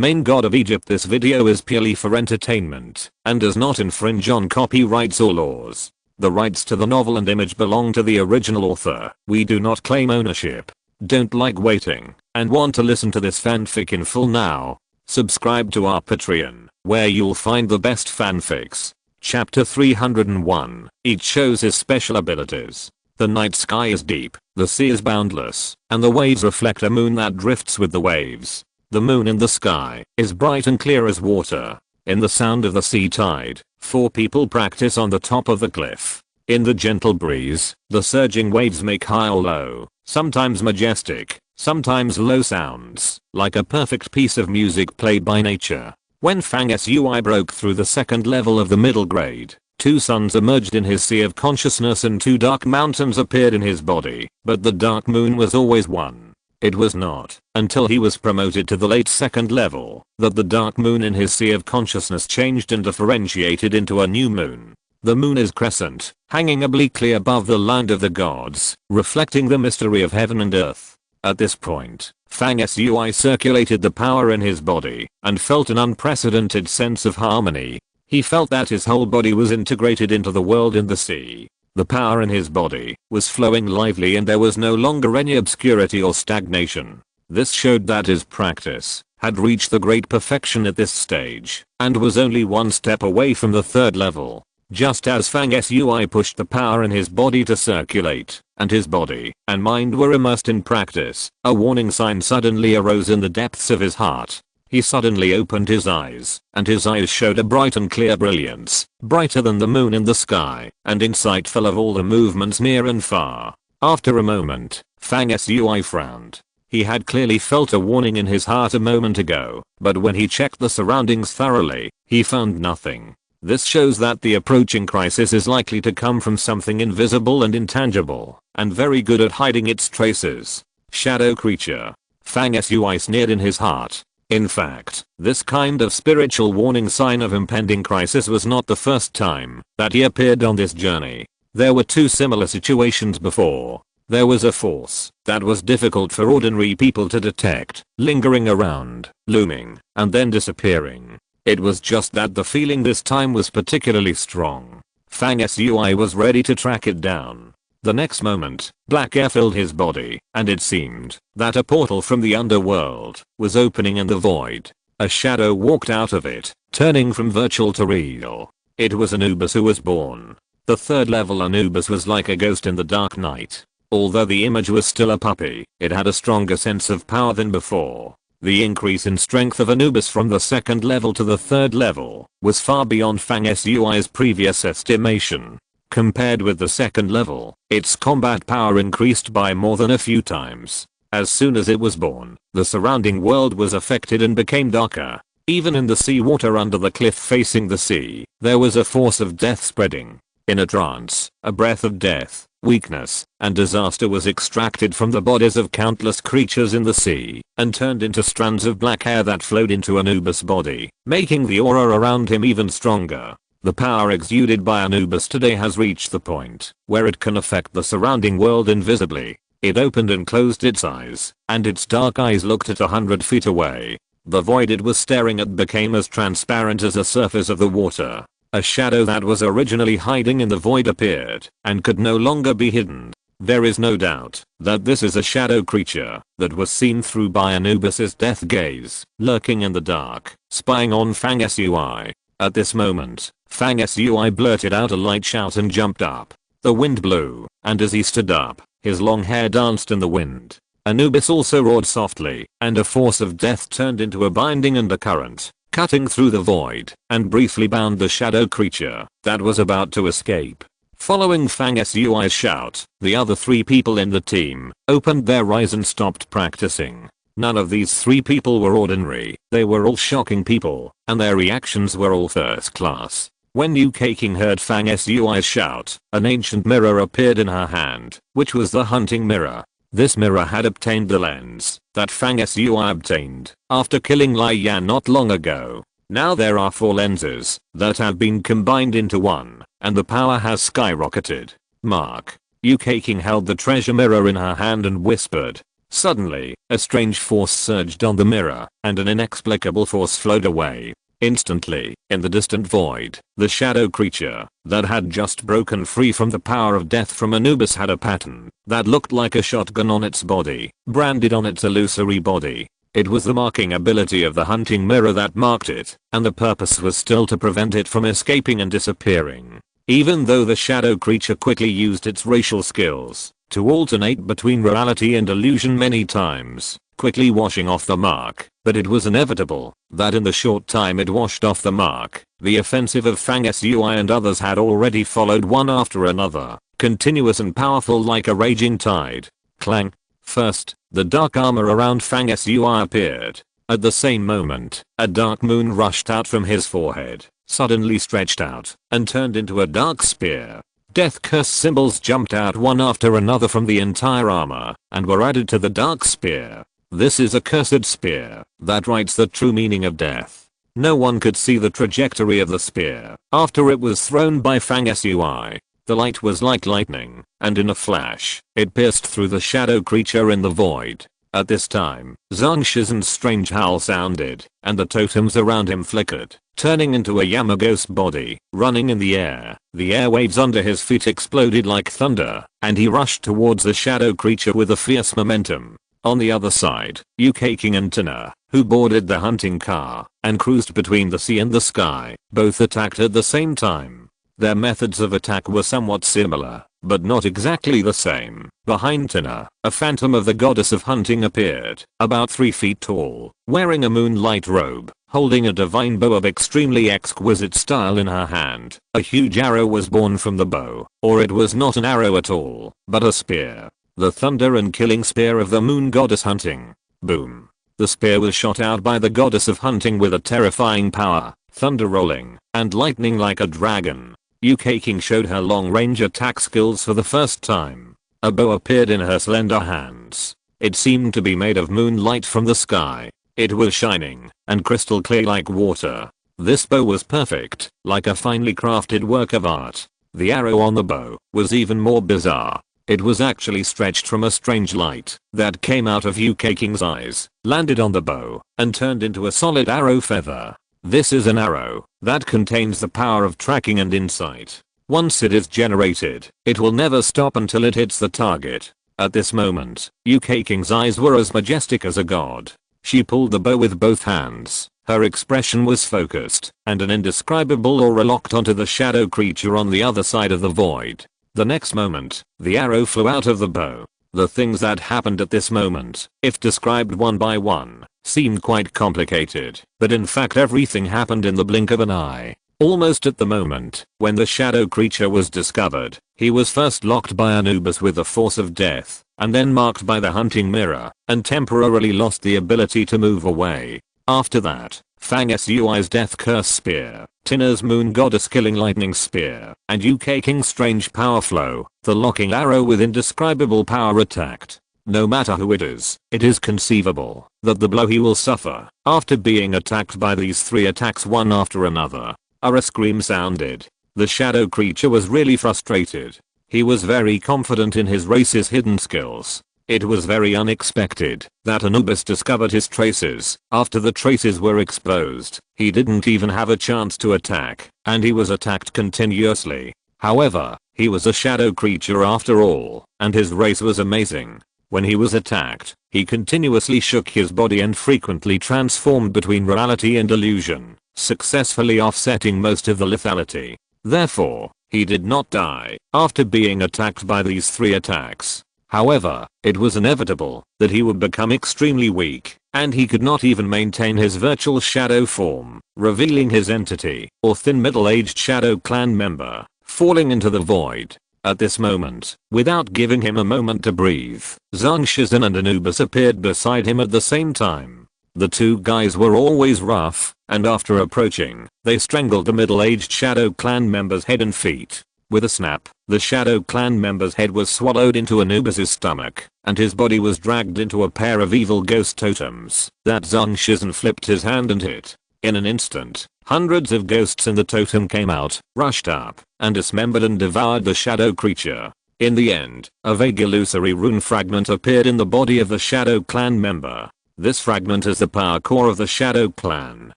main god of Egypt. This video is purely for entertainment and does not infringe on copyrights or laws. The rights to the novel and image belong to the original author. We do not claim ownership. Don't like waiting and want to listen to this fanfic in full now? Subscribe to our Patreon, where you'll find the best fanfics. Chapter 301. Each shows his special abilities. The night sky is deep, the sea is boundless, and the waves reflect a moon that drifts with the waves. The moon in the sky is bright and clear as water. In the sound of the sea tide, 4 people practice on the top of the cliff. In the gentle breeze, the surging waves make high or low, sometimes majestic, sometimes low sounds, like a perfect piece of music played by nature. When Fang Sui broke through the second level of the middle grade, 2 suns emerged in his sea of consciousness and 2 dark mountains appeared in his body, but the dark moon was always one. It was not until he was promoted to the late second level that the dark moon in his sea of consciousness changed and differentiated into a new moon. The moon is crescent, hanging obliquely above the land of the gods, reflecting the mystery of heaven and earth. At this point, Fang Sui circulated the power in his body and felt an unprecedented sense of harmony. He felt that his whole body was integrated into the world in the sea. The power in his body was flowing lively and there was no longer any obscurity or stagnation. This showed that his practice had reached the great perfection at this stage and was only one step away from the third level. Just as Fang Sui pushed the power in his body to circulate, and his body and mind were immersed in practice, a warning sign suddenly arose in the depths of his heart. He suddenly opened his eyes, and his eyes showed a bright and clear brilliance, brighter than the moon in the sky, and insightful of all the movements near and far. After a moment, Fang Sui frowned. He had clearly felt a warning in his heart a moment ago, but when he checked the surroundings thoroughly, he found nothing. This shows that the approaching crisis is likely to come from something invisible and intangible, and very good at hiding its traces. Shadow creature. Fang Sui sneered in his heart. In fact, this kind of spiritual warning sign of impending crisis was not the first time that he appeared on this journey. There were 2 similar situations before. There was a force that was difficult for ordinary people to detect, lingering around, looming, and then disappearing. It was just that the feeling this time was particularly strong. Fang Sui was ready to track it down. The next moment, black air filled his body, and it seemed that a portal from the underworld was opening in the void. A shadow walked out of it, turning from virtual to real. It was Anubis who was born. The third level Anubis was like a ghost in the dark night. Although the image was still a puppy, it had a stronger sense of power than before. The increase in strength of Anubis from the second level to the third level was far beyond Fang Sui's previous estimation. Compared with the second level, its combat power increased by more than a few times. As soon as it was born, the surrounding world was affected and became darker. Even in the seawater under the cliff facing the sea, there was a force of death spreading. In a trance, a breath of death, weakness, and disaster was extracted from the bodies of countless creatures in the sea, and turned into strands of black hair that flowed into Anubis' body, making the aura around him even stronger. The power exuded by Anubis today has reached the point where it can affect the surrounding world invisibly. It opened and closed its eyes, and its dark eyes looked at 100 feet away. The void it was staring at became as transparent as the surface of the water. A shadow that was originally hiding in the void appeared, and could no longer be hidden. There is no doubt that this is a shadow creature that was seen through by Anubis' death gaze, lurking in the dark, spying on Fang Sui. At this moment, Fang Sui blurted out a light shout and jumped up. The wind blew, and as he stood up, his long hair danced in the wind. Anubis also roared softly, and a force of death turned into a binding undercurrent, cutting through the void, and briefly bound the shadow creature that was about to escape. Following Fang Sui's shout, the other 3 people in the team opened their eyes and stopped practicing. None of these 3 people were ordinary, they were all shocking people, and their reactions were all first class. When UK King heard Fang Sui's shout, an ancient mirror appeared in her hand, which was the hunting mirror. This mirror had obtained the lens that Fang Sui obtained after killing Lai Yan not long ago. Now there are 4 lenses that have been combined into one, and the power has skyrocketed. Mark. UK King held the treasure mirror in her hand and whispered, Suddenly, a strange force surged on the mirror, and an inexplicable force flowed away. Instantly, in the distant void, the shadow creature that had just broken free from the power of death from Anubis had a pattern that looked like a shotgun on its body, branded on its illusory body. It was the marking ability of the hunting mirror that marked it, and the purpose was still to prevent it from escaping and disappearing. Even though the shadow creature quickly used its racial skills to alternate between reality and illusion many times, quickly washing off the mark, but it was inevitable that in the short time it washed off the mark, the offensive of Fang Sui and others had already followed one after another, continuous and powerful like a raging tide. Clang. First, the dark armor around Fang Sui appeared. At the same moment, a dark moon rushed out from his forehead, suddenly stretched out, and turned into a dark spear. Death curse symbols jumped out one after another from the entire armor, and were added to the dark spear. This is a cursed spear that writes the true meaning of death. No one could see the trajectory of the spear after it was thrown by Fang Sui. The light was like lightning, and in a flash, it pierced through the shadow creature in the void. At this time, Zhang Shizen's strange howl sounded, and the totems around him flickered, turning into a Yamaghost body, running in the air. The airwaves under his feet exploded like thunder, and he rushed towards the shadow creature with a fierce momentum. On the other side, UK King and Tina, who boarded the hunting car and cruised between the sea and the sky, both attacked at the same time. Their methods of attack were somewhat similar, but not exactly the same. Behind Tina, a phantom of the goddess of hunting appeared, about 3 feet tall, wearing a moonlight robe, holding a divine bow of extremely exquisite style in her hand. A huge arrow was born from the bow, or it was not an arrow at all, but a spear. The thunder and killing spear of the moon goddess hunting. Boom. The spear was shot out by the goddess of hunting with a terrifying power, thunder rolling, and lightning like a dragon. UK King showed her long-range attack skills for the first time. A bow appeared in her slender hands. It seemed to be made of moonlight from the sky. It was shining and crystal clear like water. This bow was perfect, like a finely crafted work of art. The arrow on the bow was even more bizarre. It was actually stretched from a strange light that came out of UK King's eyes, landed on the bow, and turned into a solid arrow feather. This is an arrow that contains the power of tracking and insight. Once it is generated, it will never stop until it hits the target. At this moment, UK King's eyes were as majestic as a god. She pulled the bow with both hands. Her expression was focused, and an indescribable aura locked onto the shadow creature on the other side of the void. The next moment, the arrow flew out of the bow. The things that happened at this moment, if described one by one, seemed quite complicated, but in fact everything happened in the blink of an eye. Almost at the moment when the shadow creature was discovered, he was first locked by Anubis with the force of death, and then marked by the hunting mirror, and temporarily lost the ability to move away. After that, Fang Sui's death curse spear, Tina's moon goddess killing lightning spear, and UK King's strange power flow, the locking arrow with indescribable power attacked. No matter who it is conceivable that the blow he will suffer after being attacked by these 3 attacks one after another. A scream sounded. The shadow creature was really frustrated. He was very confident in his race's hidden skills. It was very unexpected that Anubis discovered his traces. After the traces were exposed, he didn't even have a chance to attack, and he was attacked continuously. However, he was a shadow creature after all, and his race was amazing. When he was attacked, he continuously shook his body and frequently transformed between reality and illusion, successfully offsetting most of the lethality. Therefore, he did not die after being attacked by these 3 attacks. However, it was inevitable that he would become extremely weak, and he could not even maintain his virtual shadow form, revealing his entity, or thin middle-aged Shadow Clan member, falling into the void. At this moment, without giving him a moment to breathe, Zhang Shizen and Anubis appeared beside him at the same time. The 2 guys were always rough, and after approaching, they strangled the middle-aged Shadow Clan member's head and feet. With a snap, the Shadow Clan member's head was swallowed into Anubis' stomach, and his body was dragged into a pair of evil ghost totems that Zhang Shizen flipped his hand and hit. In an instant, hundreds of ghosts in the totem came out, rushed up, and dismembered and devoured the shadow creature. In the end, a vague illusory rune fragment appeared in the body of the Shadow Clan member. This fragment is the power core of the Shadow Clan,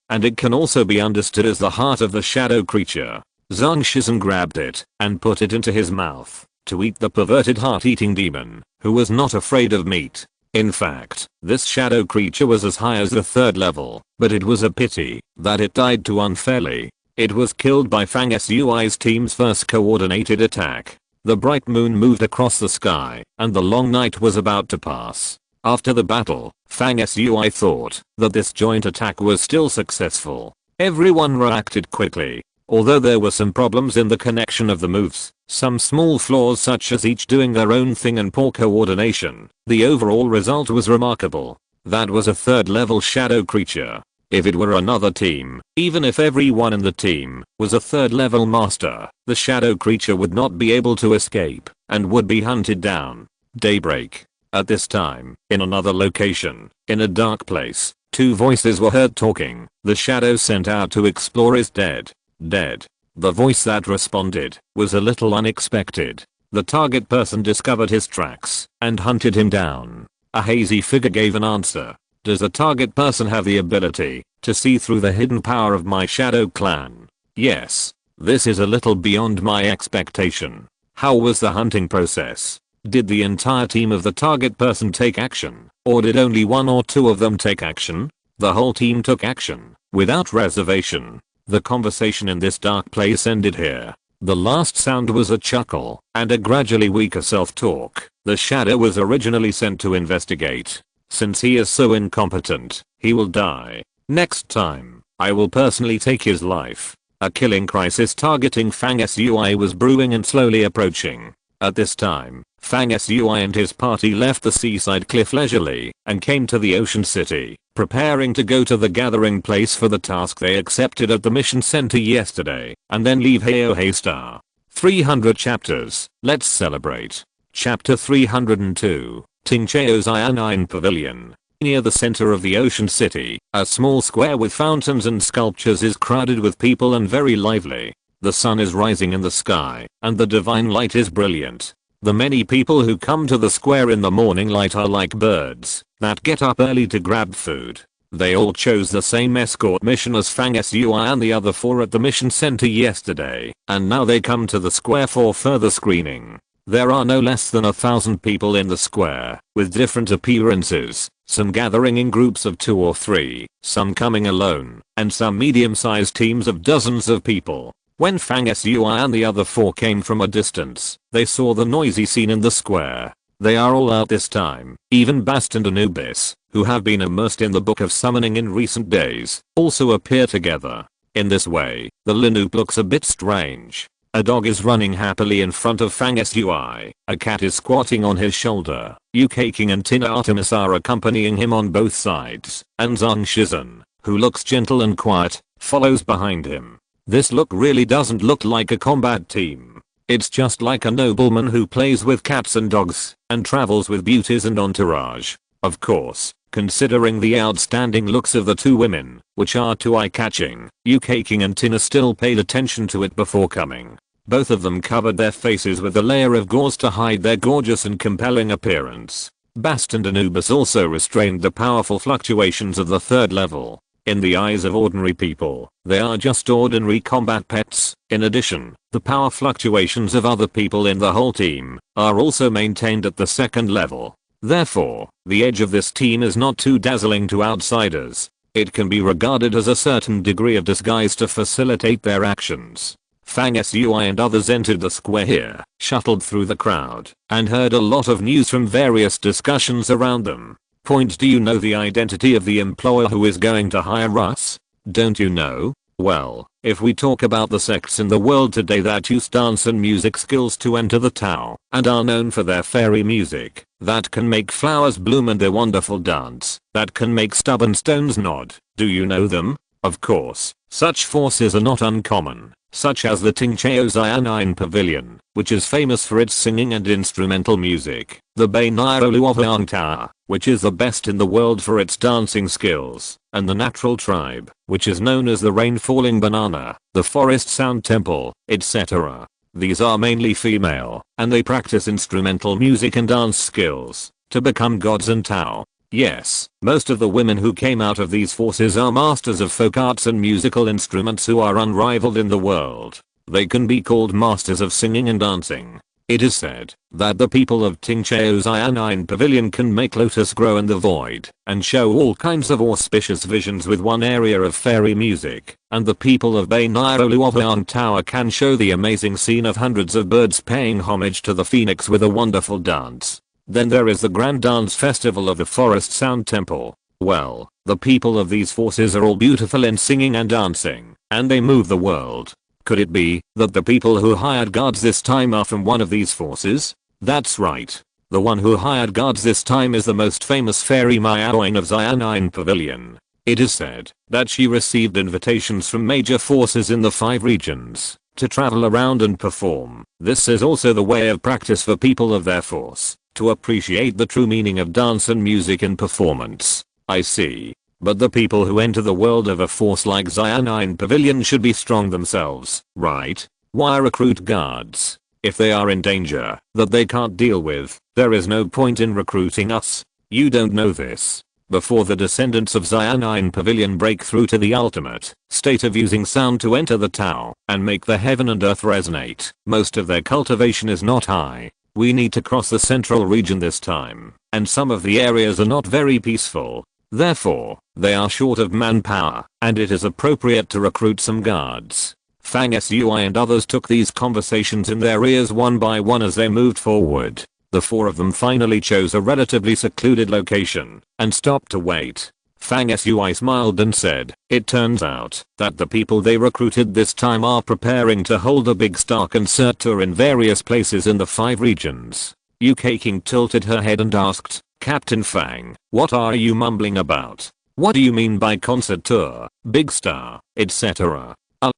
and it can also be understood as the heart of the shadow creature. Zhang Shizhen grabbed it and put it into his mouth to eat the perverted heart-eating demon, who was not afraid of meat. In fact, this shadow creature was as high as the 3rd level, but it was a pity that it died too unfairly. It was killed by Fang Sui's team's first coordinated attack. The bright moon moved across the sky, and the long night was about to pass. After the battle, Fang Sui thought that this joint attack was still successful. Everyone reacted quickly. Although there were some problems in the connection of the moves, some small flaws such as each doing their own thing and poor coordination, the overall result was remarkable. That was a 3rd level shadow creature. If it were another team, even if everyone in the team was a 3rd level master, the shadow creature would not be able to escape and would be hunted down. Daybreak. At this time, in another location, in a dark place, 2 voices were heard talking. The shadow sent out to explore is dead. Dead. The voice that responded was a little unexpected. The target person discovered his tracks and hunted him down. A hazy figure gave an answer. Does the target person have the ability to see through the hidden power of my Shadow Clan? Yes. This is a little beyond my expectation. How was the hunting process? Did the entire team of the target person take action, or did only 1 or 2 of them take action? The whole team took action, without reservation. The conversation in this dark place ended here. The last sound was a chuckle and a gradually weaker self-talk. The shadow was originally sent to investigate. Since he is so incompetent, he will die. Next time, I will personally take his life. A killing crisis targeting Fang Sui was brewing and slowly approaching. At this time, Fang Sui and his party left the seaside cliff leisurely and came to the ocean city, preparing to go to the gathering place for the task they accepted at the mission center yesterday, and then leave Heohe Star. 300 chapters, let's celebrate. Chapter 302, Tingcheo's Ianine Pavilion. Near the center of the ocean city, a small square with fountains and sculptures is crowded with people and very lively. The sun is rising in the sky, and the divine light is brilliant. The many people who come to the square in the morning light are like birds that get up early to grab food. They all chose the same escort mission as Fang Sui and the other 4 at the mission center yesterday, and now they come to the square for further screening. There are no less than 1,000 people in the square, with different appearances, some gathering in groups of 2 or 3, some coming alone, and some medium-sized teams of dozens of people. When Fang Sui and the other 4 came from a distance, they saw the noisy scene in the square. They are all out this time. Even Bast and Anubis, who have been immersed in the Book of Summoning in recent days, also appear together. In this way, the Linoop looks a bit strange. A dog is running happily in front of Fang Sui. A cat is squatting on his shoulder. UK King and Tina Artemis are accompanying him on both sides, and Zhang Shizhen, who looks gentle and quiet, follows behind him. This look really doesn't look like a combat team. It's just like a nobleman who plays with cats and dogs and travels with beauties and entourage. Of course, considering the outstanding looks of the 2 women, which are too eye-catching, UK King and Tina still paid attention to it before coming. Both of them covered their faces with a layer of gauze to hide their gorgeous and compelling appearance. Bast and Anubis also restrained the powerful fluctuations of the 3rd level. In the eyes of ordinary people, they are just ordinary combat pets. In addition, the power fluctuations of other people in the whole team are also maintained at the 2nd level. Therefore, the edge of this team is not too dazzling to outsiders. It can be regarded as a certain degree of disguise to facilitate their actions. Fang Sui and others entered the square here, shuttled through the crowd, and heard a lot of news from various discussions around them. Point: do you know the identity of the employer who is going to hire us? Don't you know? Well, if we talk about the sects in the world today that use dance and music skills to enter the Tao, and are known for their fairy music, that can make flowers bloom and their wonderful dance, that can make stubborn stones nod, do you know them? Of course, such forces are not uncommon, such as the Tingcheo's Ianine Pavilion, which is famous for its singing and instrumental music, the Bainirolu of Angta, which is the best in the world for its dancing skills, and the Natural Tribe, which is known as the Rain Falling Banana, the Forest Sound Temple, etc. These are mainly female, and they practice instrumental music and dance skills to become gods and Tao. Yes, most of the women who came out of these forces are masters of folk arts and musical instruments who are unrivaled in the world. They can be called masters of singing and dancing. It is said that the people of Tingchao's Ianine Pavilion can make lotus grow in the void and show all kinds of auspicious visions with one area of fairy music, and the people of Bainiro Luohuang Tower can show the amazing scene of hundreds of birds paying homage to the phoenix with a wonderful dance. Then there is the grand dance festival of the Forest Sound Temple. Well, the people of these forces are all beautiful in singing and dancing, and they move the world. Could it be that the people who hired guards this time are from one of these forces? That's right. The one who hired guards this time is the most famous fairy Miaoing of Xianine Pavilion. It is said that she received invitations from major forces in the 5 regions to travel around and perform. This is also the way of practice for people of their force to appreciate the true meaning of dance and music in performance. I see. But the people who enter the world of a force like Xianine Pavilion should be strong themselves, right? Why recruit guards? If they are in danger that they can't deal with, there is no point in recruiting us. You don't know this. Before the descendants of Xianine Pavilion break through to the ultimate state of using sound to enter the Tao and make the heaven and earth resonate, most of their cultivation is not high. We need to cross the central region this time, and some of the areas are not very peaceful. Therefore, they are short of manpower, and it is appropriate to recruit some guards. Fang Sui and others took these conversations in their ears one by one as they moved forward. The 4 of them finally chose a relatively secluded location and stopped to wait. Fang Sui smiled and said, "It turns out that the people they recruited this time are preparing to hold a big star concert tour in various places in the 5 regions." UK King tilted her head and asked, "Captain Fang, what are you mumbling about? What do you mean by concert tour, big star, etc.?"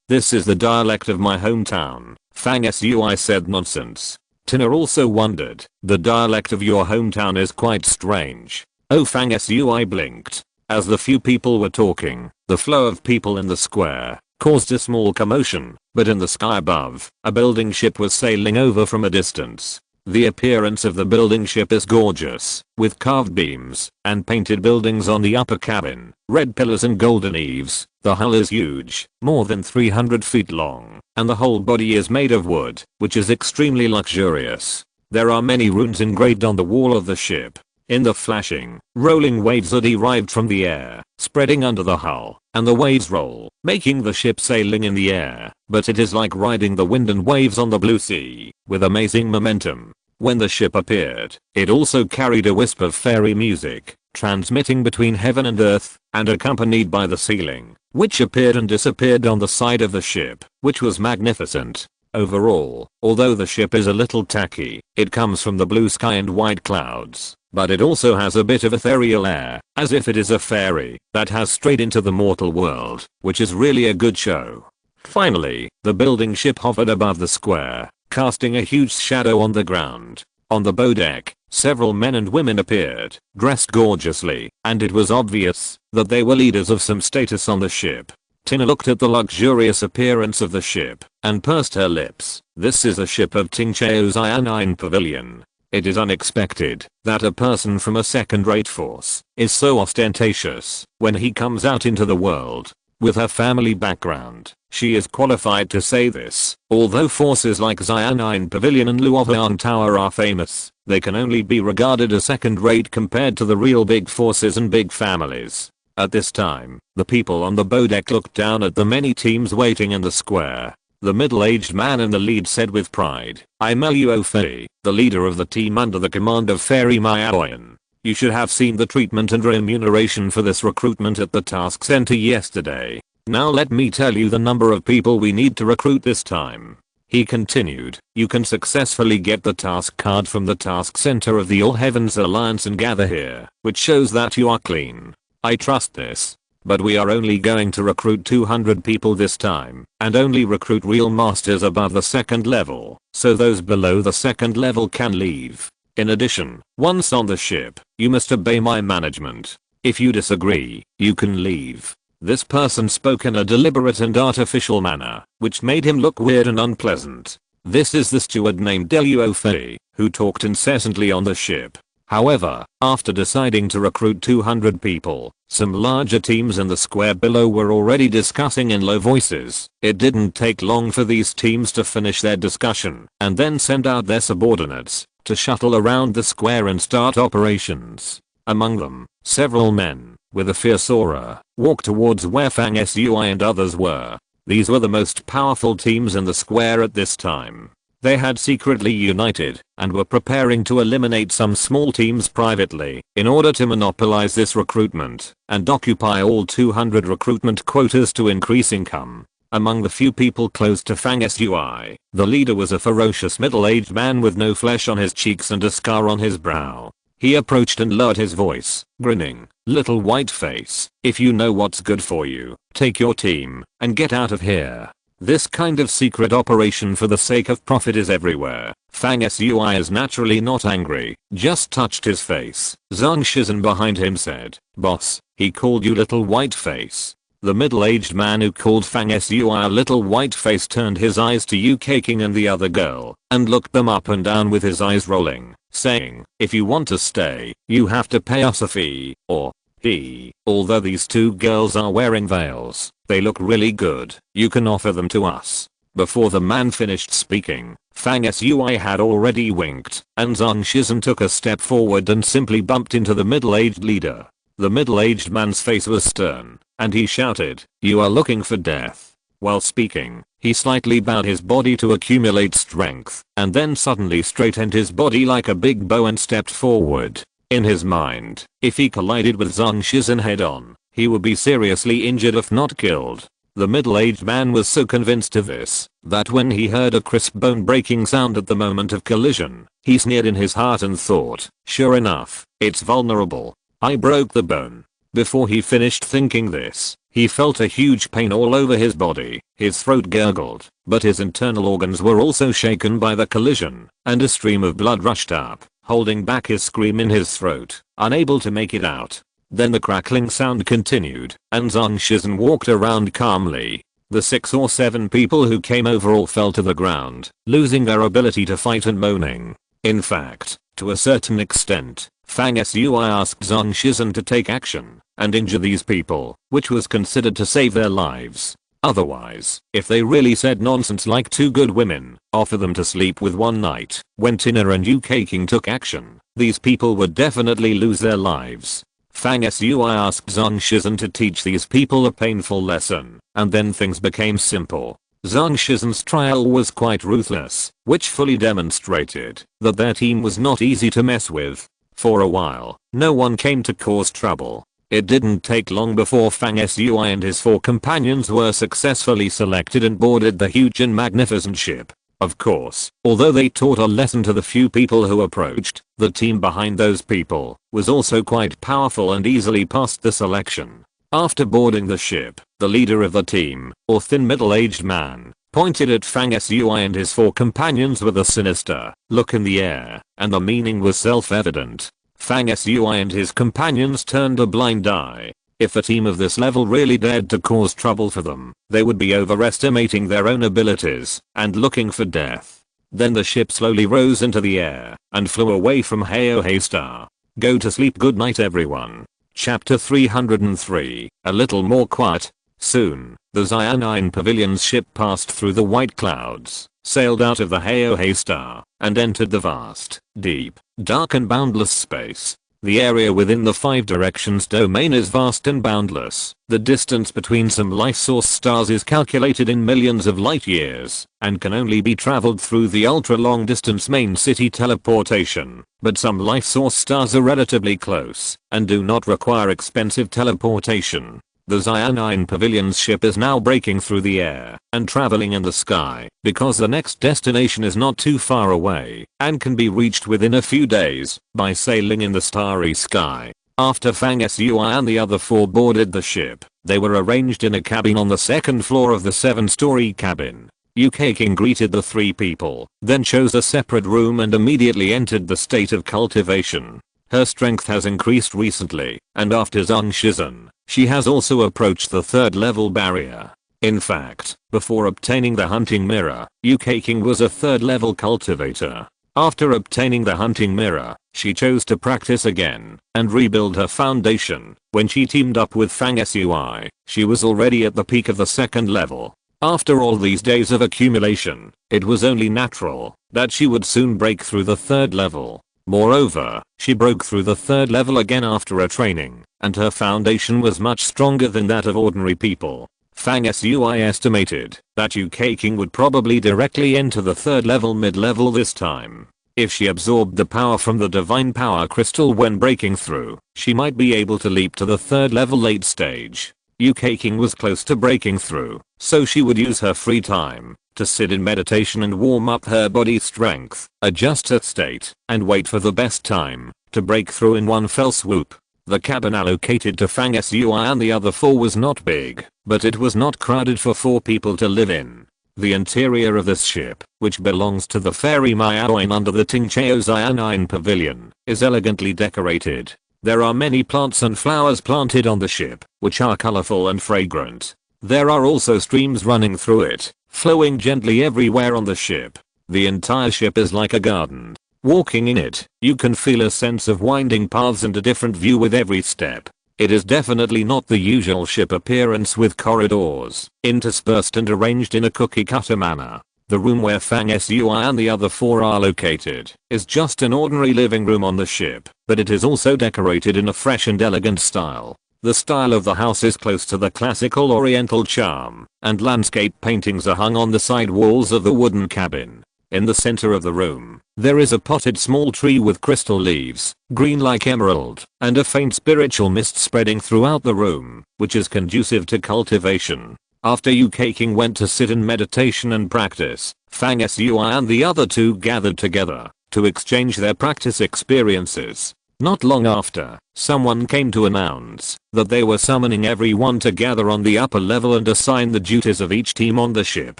This is the dialect of my hometown," Fang Sui said. "Nonsense." Tina also wondered, "The dialect of your hometown is quite strange." Oh, Fang Sui blinked. As the few people were talking, the flow of people in the square caused a small commotion, but in the sky above, a building ship was sailing over from a distance. The appearance of the building ship is gorgeous, with carved beams and painted buildings on the upper cabin, red pillars and golden eaves. The hull is huge, more than 300 feet long, and the whole body is made of wood, which is extremely luxurious. There are many runes engraved on the wall of the ship. In the flashing, rolling waves are derived from the air, spreading under the hull, and the waves roll, making the ship sailing in the air, but it is like riding the wind and waves on the blue sea, with amazing momentum. When the ship appeared, it also carried a wisp of fairy music, transmitting between heaven and earth, and accompanied by the ceiling, which appeared and disappeared on the side of the ship, which was magnificent. Overall, although the ship is a little tacky, it comes from the blue sky and white clouds, but it also has a bit of ethereal air, as if it is a fairy that has strayed into the mortal world, which is really a good show. Finally, the building ship hovered above the square, casting a huge shadow on the ground. On the bow deck, several men and women appeared, dressed gorgeously, and it was obvious that they were leaders of some status on the ship. Tina looked at the luxurious appearance of the ship and pursed her lips. This is a ship of Tingchao's Ianine Pavilion. It is unexpected that a person from a second-rate force is so ostentatious when he comes out into the world. With her family background, she is qualified to say this. Although forces like Xianine Pavilion and Luohuang Tower are famous, they can only be regarded as second-rate compared to the real big forces and big families. At this time, the people on the bow deck looked down at the many teams waiting in the square. The middle-aged man in the lead said with pride, "I'm Luo Fei, the leader of the team under the command of Fairy Miaoyan. You should have seen the treatment and remuneration for this recruitment at the task center yesterday. Now let me tell you the number of people we need to recruit this time." He continued, "You can successfully get the task card from the task center of the All Heavens Alliance and gather here, which shows that you are clean. I trust this. But we are only going to recruit 200 people this time, and only recruit real masters above the second level, so those below the second level can leave. In addition, once on the ship, you must obey my management. If you disagree, you can leave." This person spoke in a deliberate and artificial manner, which made him look weird and unpleasant. This is the steward named Deluo Fei, who talked incessantly on the ship. However, after deciding to recruit 200 people, some larger teams in the square below were already discussing in low voices. It didn't take long for these teams to finish their discussion and then send out their subordinates to shuttle around the square and start operations. Among them, several men with a fierce aura walked towards where Fang Sui and others were. These were the most powerful teams in the square at this time. They had secretly united and were preparing to eliminate some small teams privately in order to monopolize this recruitment and occupy all 200 recruitment quotas to increase income. Among the few people close to Fang Sui, the leader was a ferocious middle-aged man with no flesh on his cheeks and a scar on his brow. He approached and lowered his voice, grinning, "Little white face, if you know what's good for you, take your team and get out of here. This kind of secret operation for the sake of profit is everywhere." Fang Sui is naturally not angry, just touched his face. Zhang Shizhen behind him said, "Boss, he called you little white face." The middle-aged man who called Fang Sui a little white face turned his eyes to Yu King and the other girl and looked them up and down with his eyes rolling, saying, "If you want to stay, you have to pay us a fee, or he." Although these two girls are wearing veils, they look really good. You can offer them to us. Before the man finished speaking, Fang Sui had already winked, and Zhang Shizhen took a step forward and simply bumped into the middle-aged leader. The middle-aged man's face was stern, and he shouted, "You are looking for death." While speaking, he slightly bowed his body to accumulate strength, and then suddenly straightened his body like a big bow and stepped forward. In his mind, if he collided with Zhang Shizhen head-on, he would be seriously injured if not killed. The middle-aged man was so convinced of this, that when he heard a crisp bone-breaking sound at the moment of collision, he sneered in his heart and thought, "Sure enough, it's vulnerable. I broke the bone." Before he finished thinking this, he felt a huge pain all over his body. His throat gurgled, but his internal organs were also shaken by the collision, and a stream of blood rushed up, holding back his scream in his throat, unable to make it out. Then the crackling sound continued, and Zhang Shizhen walked around calmly. The 6 or 7 people who came over all fell to the ground, losing their ability to fight and moaning. In fact, to a certain extent, Fang Sui asked Zhang Shizhen to take action and injure these people, which was considered to save their lives. Otherwise, if they really said nonsense like 2 good women, offer them to sleep with one night. When Tina and Yu King took action, these people would definitely lose their lives. Fang Sui asked Zhang Shizhen to teach these people a painful lesson, and then things became simple. Zhang Shizhen's trial was quite ruthless, which fully demonstrated that their team was not easy to mess with. For a while, no one came to cause trouble. It didn't take long before Fang Sui and his 4 companions were successfully selected and boarded the huge and magnificent ship. Of course, although they taught a lesson to the few people who approached, the team behind those people was also quite powerful and easily passed the selection. After boarding the ship, the leader of the team, or thin middle-aged man, pointed at Fang Sui and his 4 companions with a sinister look in the air, and the meaning was self-evident. Fang Sui and his companions turned a blind eye. If a team of this level really dared to cause trouble for them, they would be overestimating their own abilities and looking for death. Then the ship slowly rose into the air and flew away from Heohei Star. Go to sleep, good night everyone. Chapter 303, a little more quiet. Soon, the Xianine Pavilion's ship passed through the white clouds, sailed out of the Heohei Star, and entered the vast, deep, dark and boundless space. The area within the 5 directions domain is vast and boundless. The distance between some life source stars is calculated in millions of light years, and can only be traveled through the ultra-long distance main city teleportation. But some life source stars are relatively close, and do not require expensive teleportation. The Xianine Pavilion's ship is now breaking through the air and traveling in the sky because the next destination is not too far away and can be reached within a few days by sailing in the starry sky. After Fang Sui and the other 4 boarded the ship, they were arranged in a cabin on the 2nd floor of the 7-story cabin. Yu King greeted the 3 people, then chose a separate room and immediately entered the state of cultivation. Her strength has increased recently, and after Zhang Shizhen, she has also approached the 3rd level barrier. In fact, before obtaining the hunting mirror, Yuki King was a 3rd level cultivator. After obtaining the hunting mirror, she chose to practice again and rebuild her foundation. When she teamed up with Fang Sui, she was already at the peak of the 2nd level. After all these days of accumulation, it was only natural that she would soon break through the 3rd level. Moreover, she broke through the 3rd level again after a training, and her foundation was much stronger than that of ordinary people. Fang Sui estimated that Yuki King would probably directly enter the 3rd level mid-level this time. If she absorbed the power from the divine power crystal when breaking through, she might be able to leap to the 3rd level late stage. Yuki King was close to breaking through, so she would use her free time to sit in meditation and warm up her body strength, adjust her state, and wait for the best time to break through in one fell swoop. The cabin allocated to Fang Sui and the other 4 was not big, but it was not crowded for 4 people to live in. The interior of this ship, which belongs to the fairy Miaoin under the Tingcheo Xianine Pavilion, is elegantly decorated. There are many plants and flowers planted on the ship, which are colorful and fragrant. There are also streams running through it, flowing gently everywhere on the ship. The entire ship is like a garden. Walking in it, you can feel a sense of winding paths and a different view with every step. It is definitely not the usual ship appearance with corridors interspersed and arranged in a cookie cutter manner. The room where Fang Sui and the other 4 are located is just an ordinary living room on the ship, but it is also decorated in a fresh and elegant style. The style of the house is close to the classical oriental charm, and landscape paintings are hung on the side walls of the wooden cabin. In the center of the room, there is a potted small tree with crystal leaves, green like emerald, and a faint spiritual mist spreading throughout the room, which is conducive to cultivation. After Yuki King went to sit in meditation and practice, Fang Sui and the other 2 gathered together to exchange their practice experiences. Not long after, someone came to announce that they were summoning everyone to gather on the upper level and assign the duties of each team on the ship.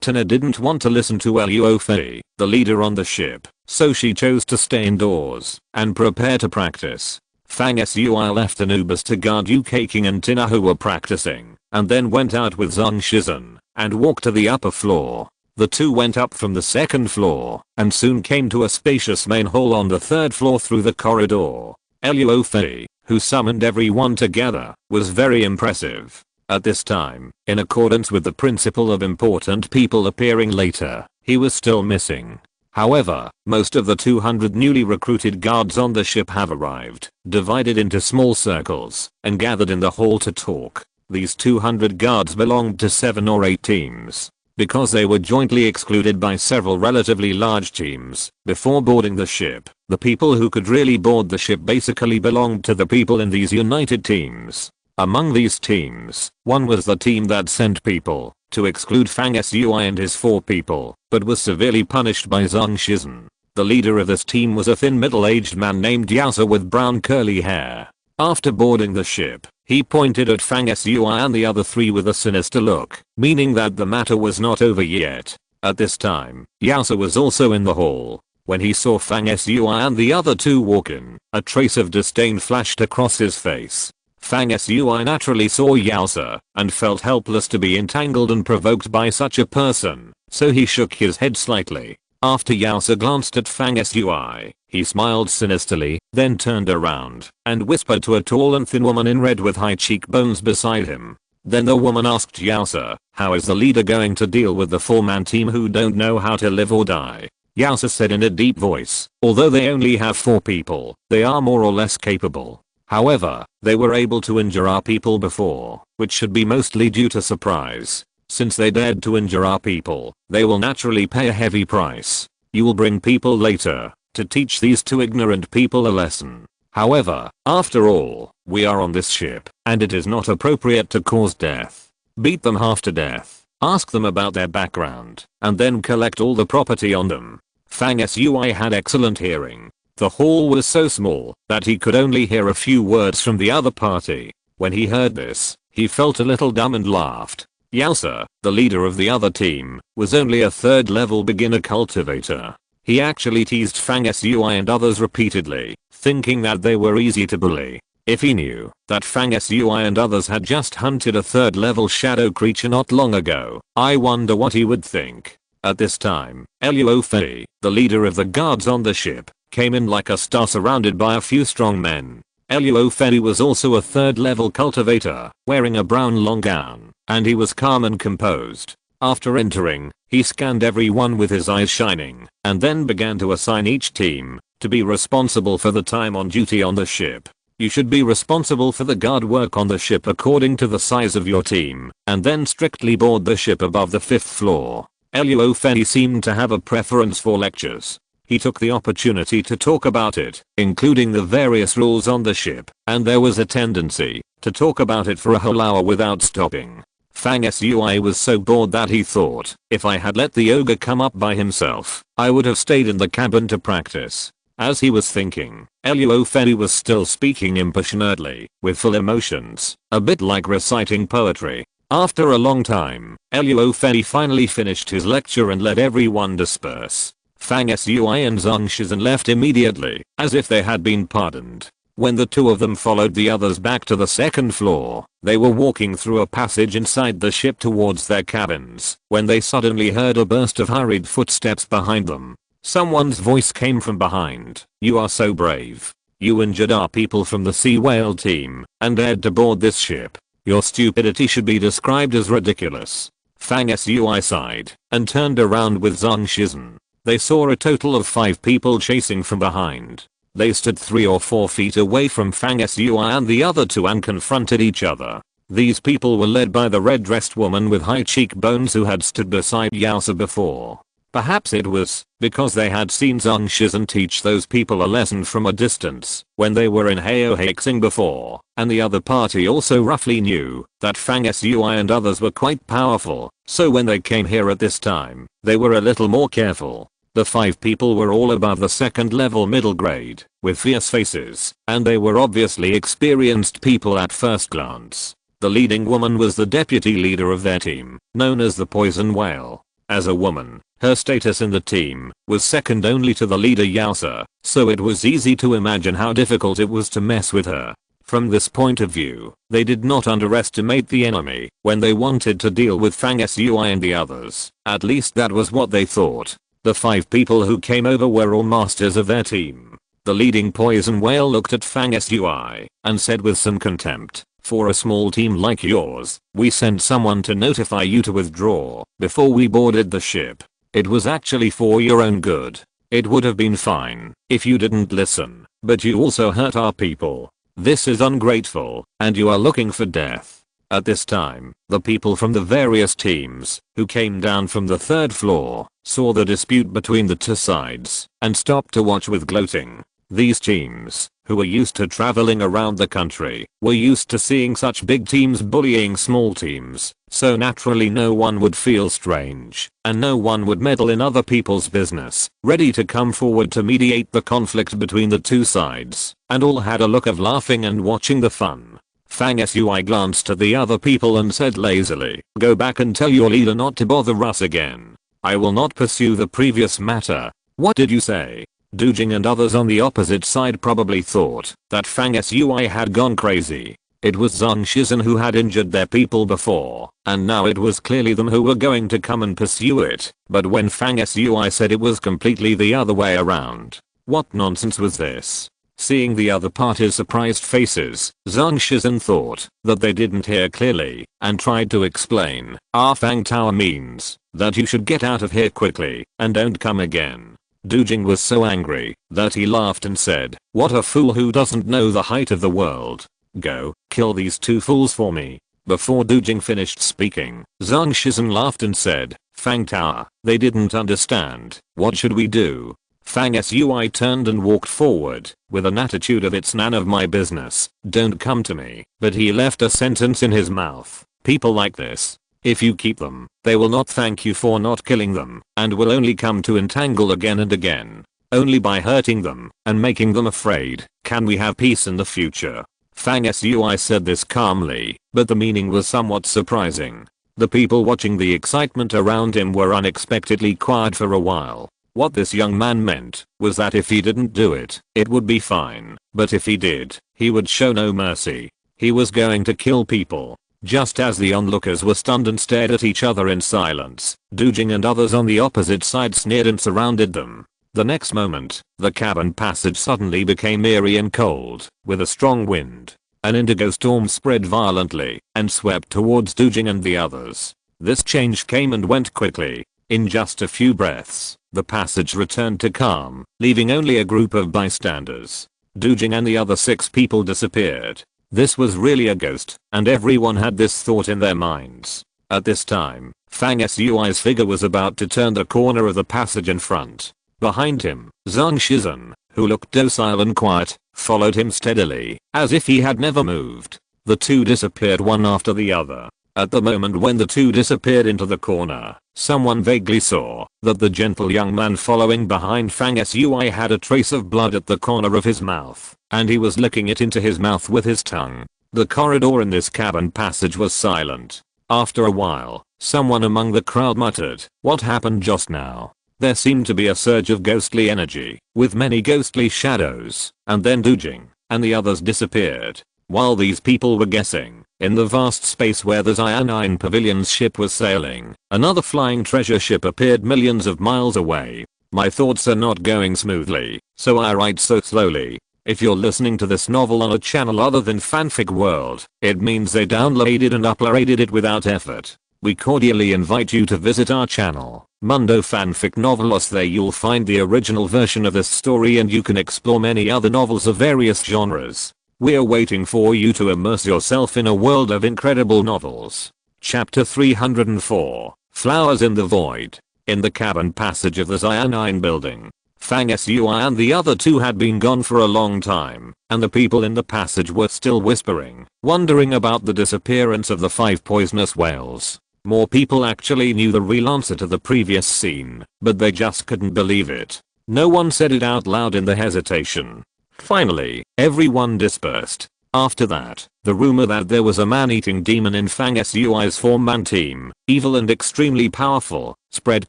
Tana didn't want to listen to Luo Fei, the leader on the ship, so she chose to stay indoors and prepare to practice. Fang Sui left Anubis to guard Yuki King and Tina who were practicing, and then went out with Zhang Shizhen and walked to the upper floor. The 2 went up from the 2nd floor and soon came to a spacious main hall on the 3rd floor through the corridor. Luo Fei, who summoned everyone together, was very impressive. At this time, in accordance with the principle of important people appearing later, he was still missing. However, most of the 200 newly recruited guards on the ship have arrived, divided into small circles, and gathered in the hall to talk. These 200 guards belonged to 7 or 8 teams. Because they were jointly excluded by several relatively large teams before boarding the ship, the people who could really board the ship basically belonged to the people in these united teams. Among these teams, one was the team that sent people to exclude Fang Sui and his 4 people, but was severely punished by Zhang Shizhen. The leader of this team was a thin middle-aged man named Yaosa with brown curly hair. After boarding the ship, he pointed at Fang Sui and the other 3 with a sinister look, meaning that the matter was not over yet. At this time, Yaosa was also in the hall. When he saw Fang Sui and the other 2 walk in, a trace of disdain flashed across his face. Fang Sui naturally saw Yaosa and felt helpless to be entangled and provoked by such a person, so he shook his head slightly. After Yaosa glanced at Fang Sui, he smiled sinisterly, then turned around and whispered to a tall and thin woman in red with high cheekbones beside him. Then the woman asked Yaosa, "How is the leader going to deal with the 4-man team who don't know how to live or die?" Yaosa said in a deep voice, "Although they only have 4 people, they are more or less capable. However, they were able to injure our people before, which should be mostly due to surprise. Since they dared to injure our people, they will naturally pay a heavy price. You will bring people later to teach these 2 ignorant people a lesson. However, after all, we are on this ship, and it is not appropriate to cause death. Beat them half to death, ask them about their background, and then collect all the property on them." Fang Sui had excellent hearing. The hall was so small that he could only hear a few words from the other party. When he heard this, he felt a little dumb and laughed. Yaosa, the leader of the other team, was only a 3rd level beginner cultivator. He actually teased Fang Sui and others repeatedly, thinking that they were easy to bully. If he knew that Fang Sui and others had just hunted a third level shadow creature not long ago, I wonder what he would think. At this time, Luo Fei, the leader of the guards on the ship, came in like a star surrounded by a few strong men. Luo Fei was also a third level cultivator, wearing a brown long gown, and he was calm and composed. After entering, he scanned everyone with his eyes shining, and then began to assign each team to be responsible for the time on duty on the ship. You should be responsible for the guard work on the ship according to the size of your team, and then strictly board the ship above the 5th floor. Luo Fei seemed to have a preference for lectures. He took the opportunity to talk about it, including the various rules on the ship, and there was a tendency to talk about it for a whole hour without stopping. Fang Sui was so bored that he thought, if I had let the ogre come up by himself, I would have stayed in the cabin to practice. As he was thinking, Luo Fei was still speaking impassionately, with full emotions, a bit like reciting poetry. After a long time, Luo Fei finally finished his lecture and let everyone disperse. Fang Sui and Zhang Shizhen left immediately, as if they had been pardoned. When the two of them followed the others back to the 2nd floor, they were walking through a passage inside the ship towards their cabins, when they suddenly heard a burst of hurried footsteps behind them. Someone's voice came from behind. You are so brave. You injured our people from the Sea Whale team and dared to board this ship. Your stupidity should be described as ridiculous. Fang Sui sighed and turned around with Zhang Shizhen. They saw a total of 5 people chasing from behind. They stood 3 or 4 feet away from Fang Sui and the other 2 and confronted each other. These people were led by the red-dressed woman with high cheekbones who had stood beside Yaosa before. Perhaps it was because they had seen Zhang Shizhen teach those people a lesson from a distance when they were in Haohexing before, and the other party also roughly knew that Fang Sui and others were quite powerful, so when they came here at this time, they were a little more careful. The 5 people were all above the 2nd level middle grade, with fierce faces, and they were obviously experienced people at first glance. The leading woman was the deputy leader of their team, known as the Poison Whale. As a woman, her status in the team was second only to the leader Yaosa, so it was easy to imagine how difficult it was to mess with her. From this point of view, they did not underestimate the enemy when they wanted to deal with Fang Sui and the others. At least that was what they thought. The 5 people who came over were all masters of their team. The leading Poison Whale looked at Fang Sui and said with some contempt, "For a small team like yours, we sent someone to notify you to withdraw before we boarded the ship. It was actually for your own good. It would have been fine if you didn't listen, but you also hurt our people. This is ungrateful, and you are looking for death." At this time, the people from the various teams who came down from the 3rd floor saw the dispute between the 2 sides and stopped to watch with gloating. These teams, who were used to traveling around the country, were used to seeing such big teams bullying small teams, so naturally no one would feel strange, and no one would meddle in other people's business, ready to come forward to mediate the conflict between the 2 sides, and all had a look of laughing and watching the fun. Fang Sui glanced at the other people and said lazily, "Go back and tell your leader not to bother us again. I will not pursue the previous matter." "What did you say?" Dujing and others on the opposite side probably thought that Fang Sui had gone crazy. It was Zhang Shizhen who had injured their people before, and now it was clearly them who were going to come and pursue it. But when Fang Sui said it was completely the other way around, what nonsense was this? Seeing the other party's surprised faces, Zhang Shizhen thought that they didn't hear clearly and tried to explain. "Our Fang Tower means that you should get out of here quickly and don't come again." Dujing was so angry that he laughed and said, "What a fool who doesn't know the height of the world. Go, kill these 2 fools for me." Before Dujing finished speaking, Zhang Shizhen laughed and said, "Fang Tower, they didn't understand. What should we do?" Fang Sui turned and walked forward with an attitude of "It's none of my business, don't come to me," but he left a sentence in his mouth. "People like this, if you keep them, they will not thank you for not killing them and will only come to entangle again and again. Only by hurting them and making them afraid can we have peace in the future." Fang Sui said this calmly, but the meaning was somewhat surprising. The people watching the excitement around him were unexpectedly quiet for a while. What this young man meant was that if he didn't do it, it would be fine, but if he did, he would show no mercy. He was going to kill people. Just as the onlookers were stunned and stared at each other in silence, Dujing and others on the opposite side sneered and surrounded them. The next moment, the cavern passage suddenly became eerie and cold, with a strong wind. An indigo storm spread violently and swept towards Dujing and the others. This change came and went quickly. In just a few breaths, the passage returned to calm, leaving only a group of bystanders. Dujing and the other 6 people disappeared. This was really a ghost, and everyone had this thought in their minds. At this time, Fang Sui's figure was about to turn the corner of the passage in front. Behind him, Zhang Shizhen, who looked docile and quiet, followed him steadily, as if he had never moved. The two disappeared one after the other. At the moment when the two disappeared into the corner, someone vaguely saw that the gentle young man following behind Fang Sui had a trace of blood at the corner of his mouth, and he was licking it into his mouth with his tongue. The corridor in this cavern passage was silent. After a while, someone among the crowd muttered, "What happened just now?" There seemed to be a surge of ghostly energy, with many ghostly shadows, and then Dujing and the others disappeared. While these people were guessing, in the vast space where the Xianine Pavilion's ship was sailing, another flying treasure ship appeared millions of miles away. My thoughts are not going smoothly, so I write so slowly. If you're listening to this novel on a channel other than Fanfic World, it means they downloaded and uploaded it without effort. We cordially invite you to visit our channel, Mundo Fanfic Novelos. There you'll find the original version of this story and you can explore many other novels of various genres. We're waiting for you to immerse yourself in a world of incredible novels. Chapter 304, Flowers in the Void. In the cavern passage of the Xianine building, Fang Sui and the other two had been gone for a long time, and the people in the passage were still whispering, wondering about the disappearance of the 5 poisonous whales. More people actually knew the real answer to the previous scene, but they just couldn't believe it. No one said it out loud in the hesitation. Finally, everyone dispersed. After that, the rumor that there was a man-eating demon in Fang Sui's 4-man team, evil and extremely powerful, spread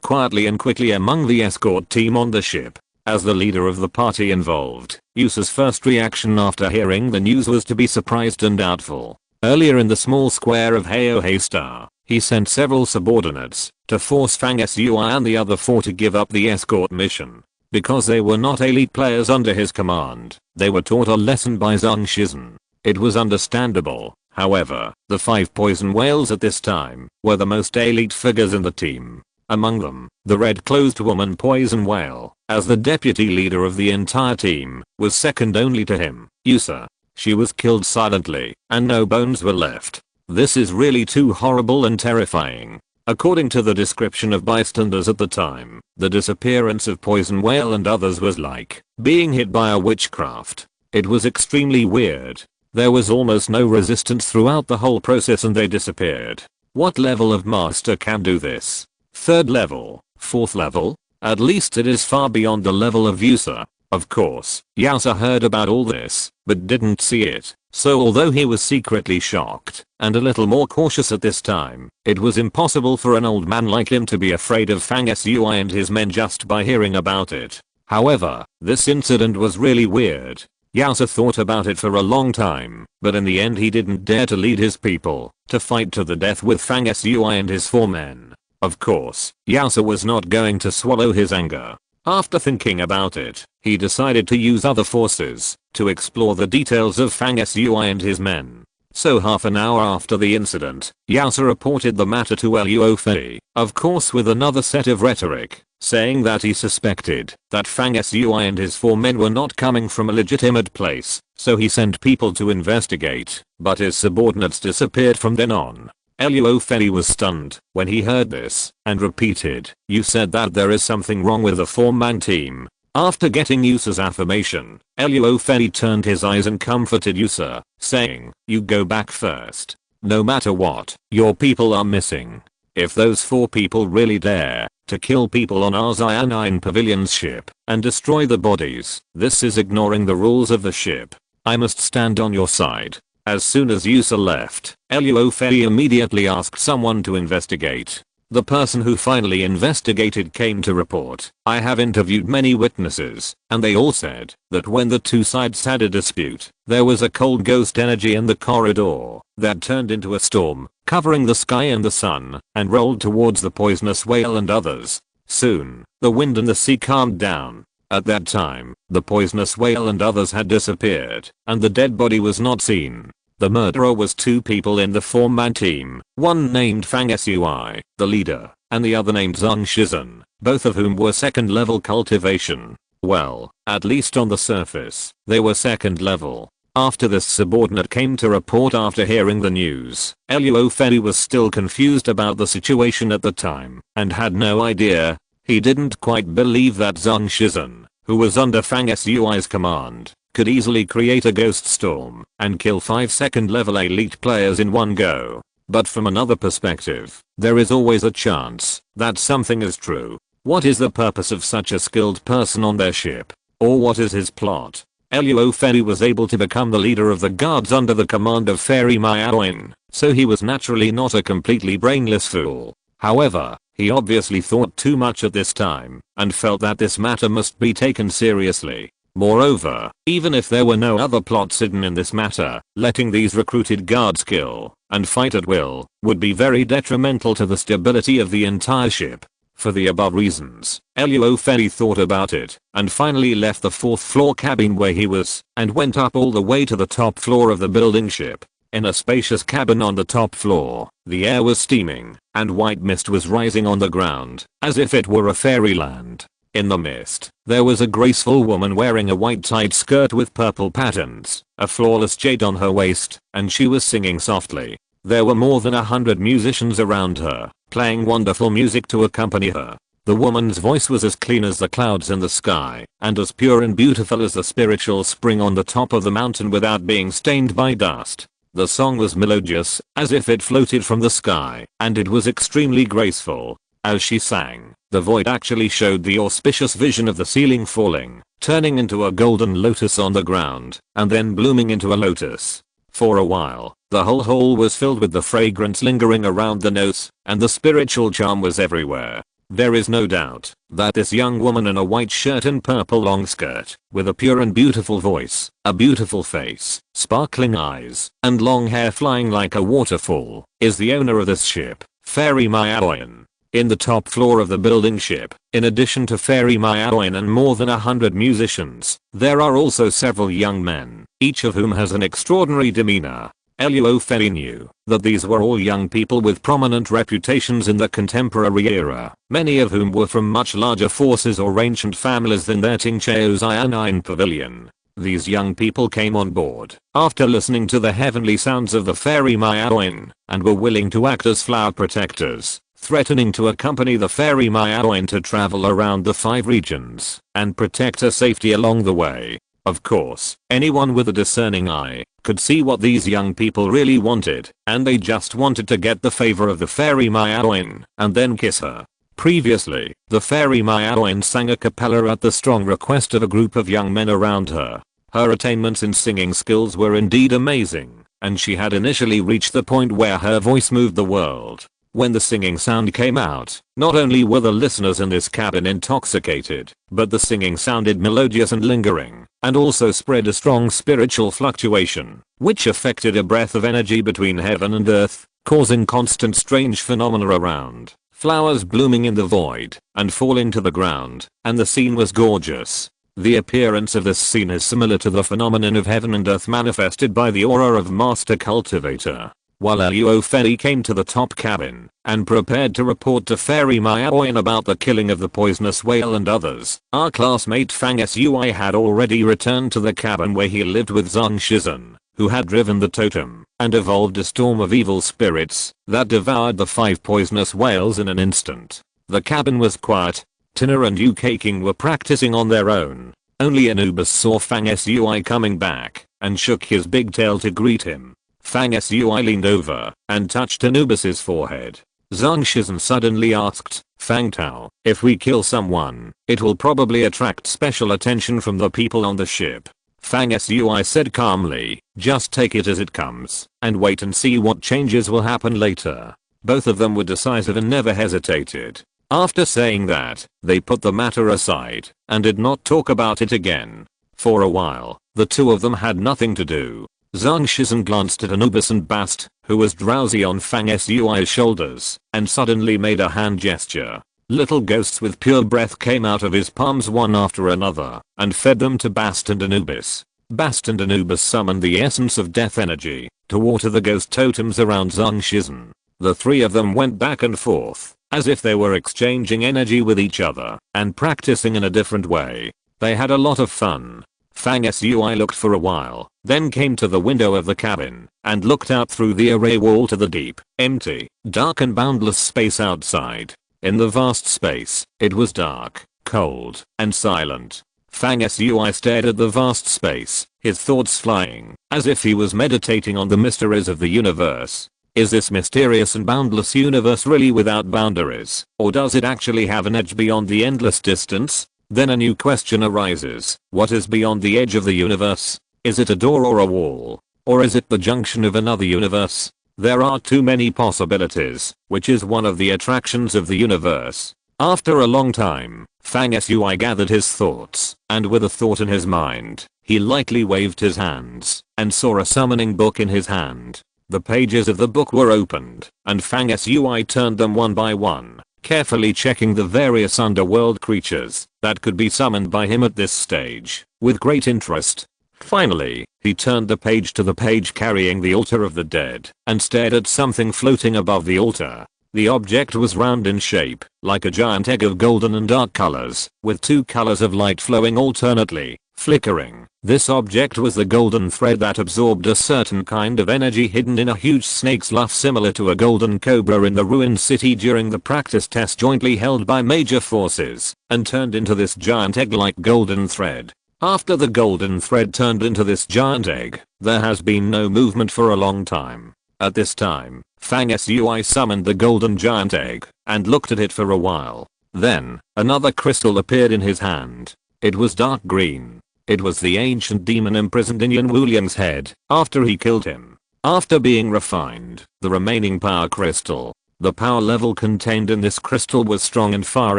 quietly and quickly among the escort team on the ship. As the leader of the party involved, Yusa's first reaction after hearing the news was to be surprised and doubtful. Earlier in the small square of Heohei Star, he sent several subordinates to force Fang Sui and the other 4 to give up the escort mission. Because they were not elite players under his command, they were taught a lesson by Zhang Shizhen. It was understandable. However, the 5 poison whales at this time were the most elite figures in the team. Among them, the red-clothed woman poison whale, as the deputy leader of the entire team, was second only to him, Yusa. She was killed silently, and no bones were left. This is really too horrible and terrifying. According to the description of bystanders at the time, the disappearance of Poison Whale and others was like being hit by a witchcraft. It was extremely weird. There was almost no resistance throughout the whole process and they disappeared. What level of master can do this? 3rd level? 4th level? At least it is far beyond the level of Yusa. Of course, Yusa heard about all this, but didn't see it. So although he was secretly shocked and a little more cautious at this time, it was impossible for an old man like him to be afraid of Fang Sui and his men just by hearing about it. However, this incident was really weird. Yusa thought about it for a long time, but in the end he didn't dare to lead his people to fight to the death with Fang Sui and his 4 men. Of course, Yusa was not going to swallow his anger. After thinking about it, he decided to use other forces to explore the details of Fang Sui and his men. So half an hour after the incident, Yusa reported the matter to Luo Fei, of course with another set of rhetoric, saying that he suspected that Fang Sui and his 4 men were not coming from a legitimate place, so he sent people to investigate, but his subordinates disappeared from then on. Luo Fei was stunned when he heard this and repeated, "You said that there is something wrong with the 4-man team." After getting Yusa's affirmation, Luo Fei turned his eyes and comforted Yusa, saying, "You go back first. No matter what, your people are missing. If those 4 people really dare to kill people on our Xianine Pavilion's ship and destroy the bodies, this is ignoring the rules of the ship. I must stand on your side." As soon as Yusa left, Luo Fei immediately asked someone to investigate. The person who finally investigated came to report, "I have interviewed many witnesses, and they all said that when the two sides had a dispute, there was a cold ghost energy in the corridor that turned into a storm, covering the sky and the sun, and rolled towards the poisonous whale and others. Soon, the wind and the sea calmed down. At that time, the poisonous whale and others had disappeared, and the dead body was not seen. The murderer was two people in the 4-man team, one named Fang Sui, the leader, and the other named Zhang Shizhen, both of whom were second level cultivation. Well, at least on the surface, they were second level. After this subordinate came to report after hearing the news, Luo Fei was still confused about the situation at the time, and had no idea. He didn't quite believe that Zhang Shizhen, who was under Fang Sui's command, could easily create a ghost storm and kill 5 second level elite players in one go. But from another perspective, there is always a chance that something is true. What is the purpose of such a skilled person on their ship? Or what is his plot? Luo Fei was able to become the leader of the guards under the command of Fairy Miaoin, so he was naturally not a completely brainless fool. However, he obviously thought too much at this time, and felt that this matter must be taken seriously. Moreover, even if there were no other plots hidden in this matter, letting these recruited guards kill and fight at will would be very detrimental to the stability of the entire ship. For the above reasons, Luo Fei thought about it and finally left the 4th floor cabin where he was and went up all the way to the top floor of the building ship. In a spacious cabin on the top floor, the air was steaming and white mist was rising on the ground as if it were a fairyland. In the mist, there was a graceful woman wearing a white tight skirt with purple patterns, a flawless jade on her waist, and she was singing softly. There were more than 100 musicians around her, playing wonderful music to accompany her. The woman's voice was as clean as the clouds in the sky, and as pure and beautiful as the spiritual spring on the top of the mountain without being stained by dust. The song was melodious, as if it floated from the sky, and it was extremely graceful. As she sang, the void actually showed the auspicious vision of the ceiling falling, turning into a golden lotus on the ground, and then blooming into a lotus. For a while, the whole hall was filled with the fragrance lingering around the notes, and the spiritual charm was everywhere. There is no doubt that this young woman in a white shirt and purple long skirt, with a pure and beautiful voice, a beautiful face, sparkling eyes, and long hair flying like a waterfall, is the owner of this ship, Fairy Miaoin. In the top floor of the building ship, in addition to Fairy Miaoin and more than 100 musicians, there are also several young men, each of whom has an extraordinary demeanor. Luo Fei knew that these were all young people with prominent reputations in the contemporary era, many of whom were from much larger forces or ancient families than their Tingcheo's Ionine Pavilion. These young people came on board after listening to the heavenly sounds of the Fairy Miaoin and were willing to act as flower protectors, threatening to accompany the Fairy Miaoin to travel around the 5 regions and protect her safety along the way. Of course, anyone with a discerning eye could see what these young people really wanted, and they just wanted to get the favor of the Fairy Miaoin and then kiss her. Previously, the Fairy Miaoin sang a cappella at the strong request of a group of young men around her. Her attainments in singing skills were indeed amazing, and she had initially reached the point where her voice moved the world. When the singing sound came out, not only were the listeners in this cabin intoxicated, but the singing sounded melodious and lingering, and also spread a strong spiritual fluctuation, which affected a breath of energy between heaven and earth, causing constant strange phenomena around. Flowers blooming in the void, and falling to the ground, and the scene was gorgeous. The appearance of this scene is similar to the phenomenon of heaven and earth manifested by the aura of Master Cultivator. While Luo Fei came to the top cabin and prepared to report to Fairy Miaoin about the killing of the poisonous whale and others, our classmate Fang Sui had already returned to the cabin where he lived with Zhang Shizhen, who had driven the totem and evolved a storm of evil spirits that devoured the 5 poisonous whales in an instant. The cabin was quiet. Tina and UK King were practicing on their own. Only Anubis saw Fang Sui coming back and shook his big tail to greet him. Fang Sui leaned over and touched Anubis's forehead. Zhang Shizhen suddenly asked, "Fang Tao, if we kill someone, it will probably attract special attention from the people on the ship." Fang Sui said calmly, "Just take it as it comes, and wait and see what changes will happen later." Both of them were decisive and never hesitated. After saying that, they put the matter aside and did not talk about it again. For a while, the two of them had nothing to do. Zhang Shizhen glanced at Anubis and Bast, who was drowsy on Fang Sui's shoulders, and suddenly made a hand gesture. Little ghosts with pure breath came out of his palms one after another, and fed them to Bast and Anubis. Bast and Anubis summoned the essence of death energy to water the ghost totems around Zhang Shizhen. The three of them went back and forth, as if they were exchanging energy with each other, and practicing in a different way. They had a lot of fun. Fang Sui looked for a while, then came to the window of the cabin, and looked out through the array wall to the deep, empty, dark and boundless space outside. In the vast space, it was dark, cold, and silent. Fang Sui stared at the vast space, his thoughts flying, as if he was meditating on the mysteries of the universe. Is this mysterious and boundless universe really without boundaries, or does it actually have an edge beyond the endless distance? Then a new question arises. What is beyond the edge of the universe? Is it a door or a wall? Or is it the junction of another universe? There are too many possibilities, which is one of the attractions of the universe. After a long time, Fang Sui gathered his thoughts, and with a thought in his mind, he lightly waved his hands, and saw a summoning book in his hand. The pages of the book were opened, and Fang Sui turned them one by one, carefully checking the various underworld creatures that could be summoned by him at this stage, with great interest. Finally, he turned the page to the page carrying the altar of the dead, and stared at something floating above the altar. The object was round in shape, like a giant egg of golden and dark colors, with two colors of light flowing alternately, flickering. This object was the golden thread that absorbed a certain kind of energy hidden in a huge snake's luff similar to a golden cobra in the ruined city during the practice test jointly held by major forces, and turned into this giant egg-like golden thread. After the golden thread turned into this giant egg, there has been no movement for a long time. At this time, Fang Sui summoned the golden giant egg, and looked at it for a while. Then, another crystal appeared in his hand. It was dark green. It was the ancient demon imprisoned in Yan Wuliang's head after he killed him. After being refined, the remaining power crystal. The power level contained in this crystal was strong and far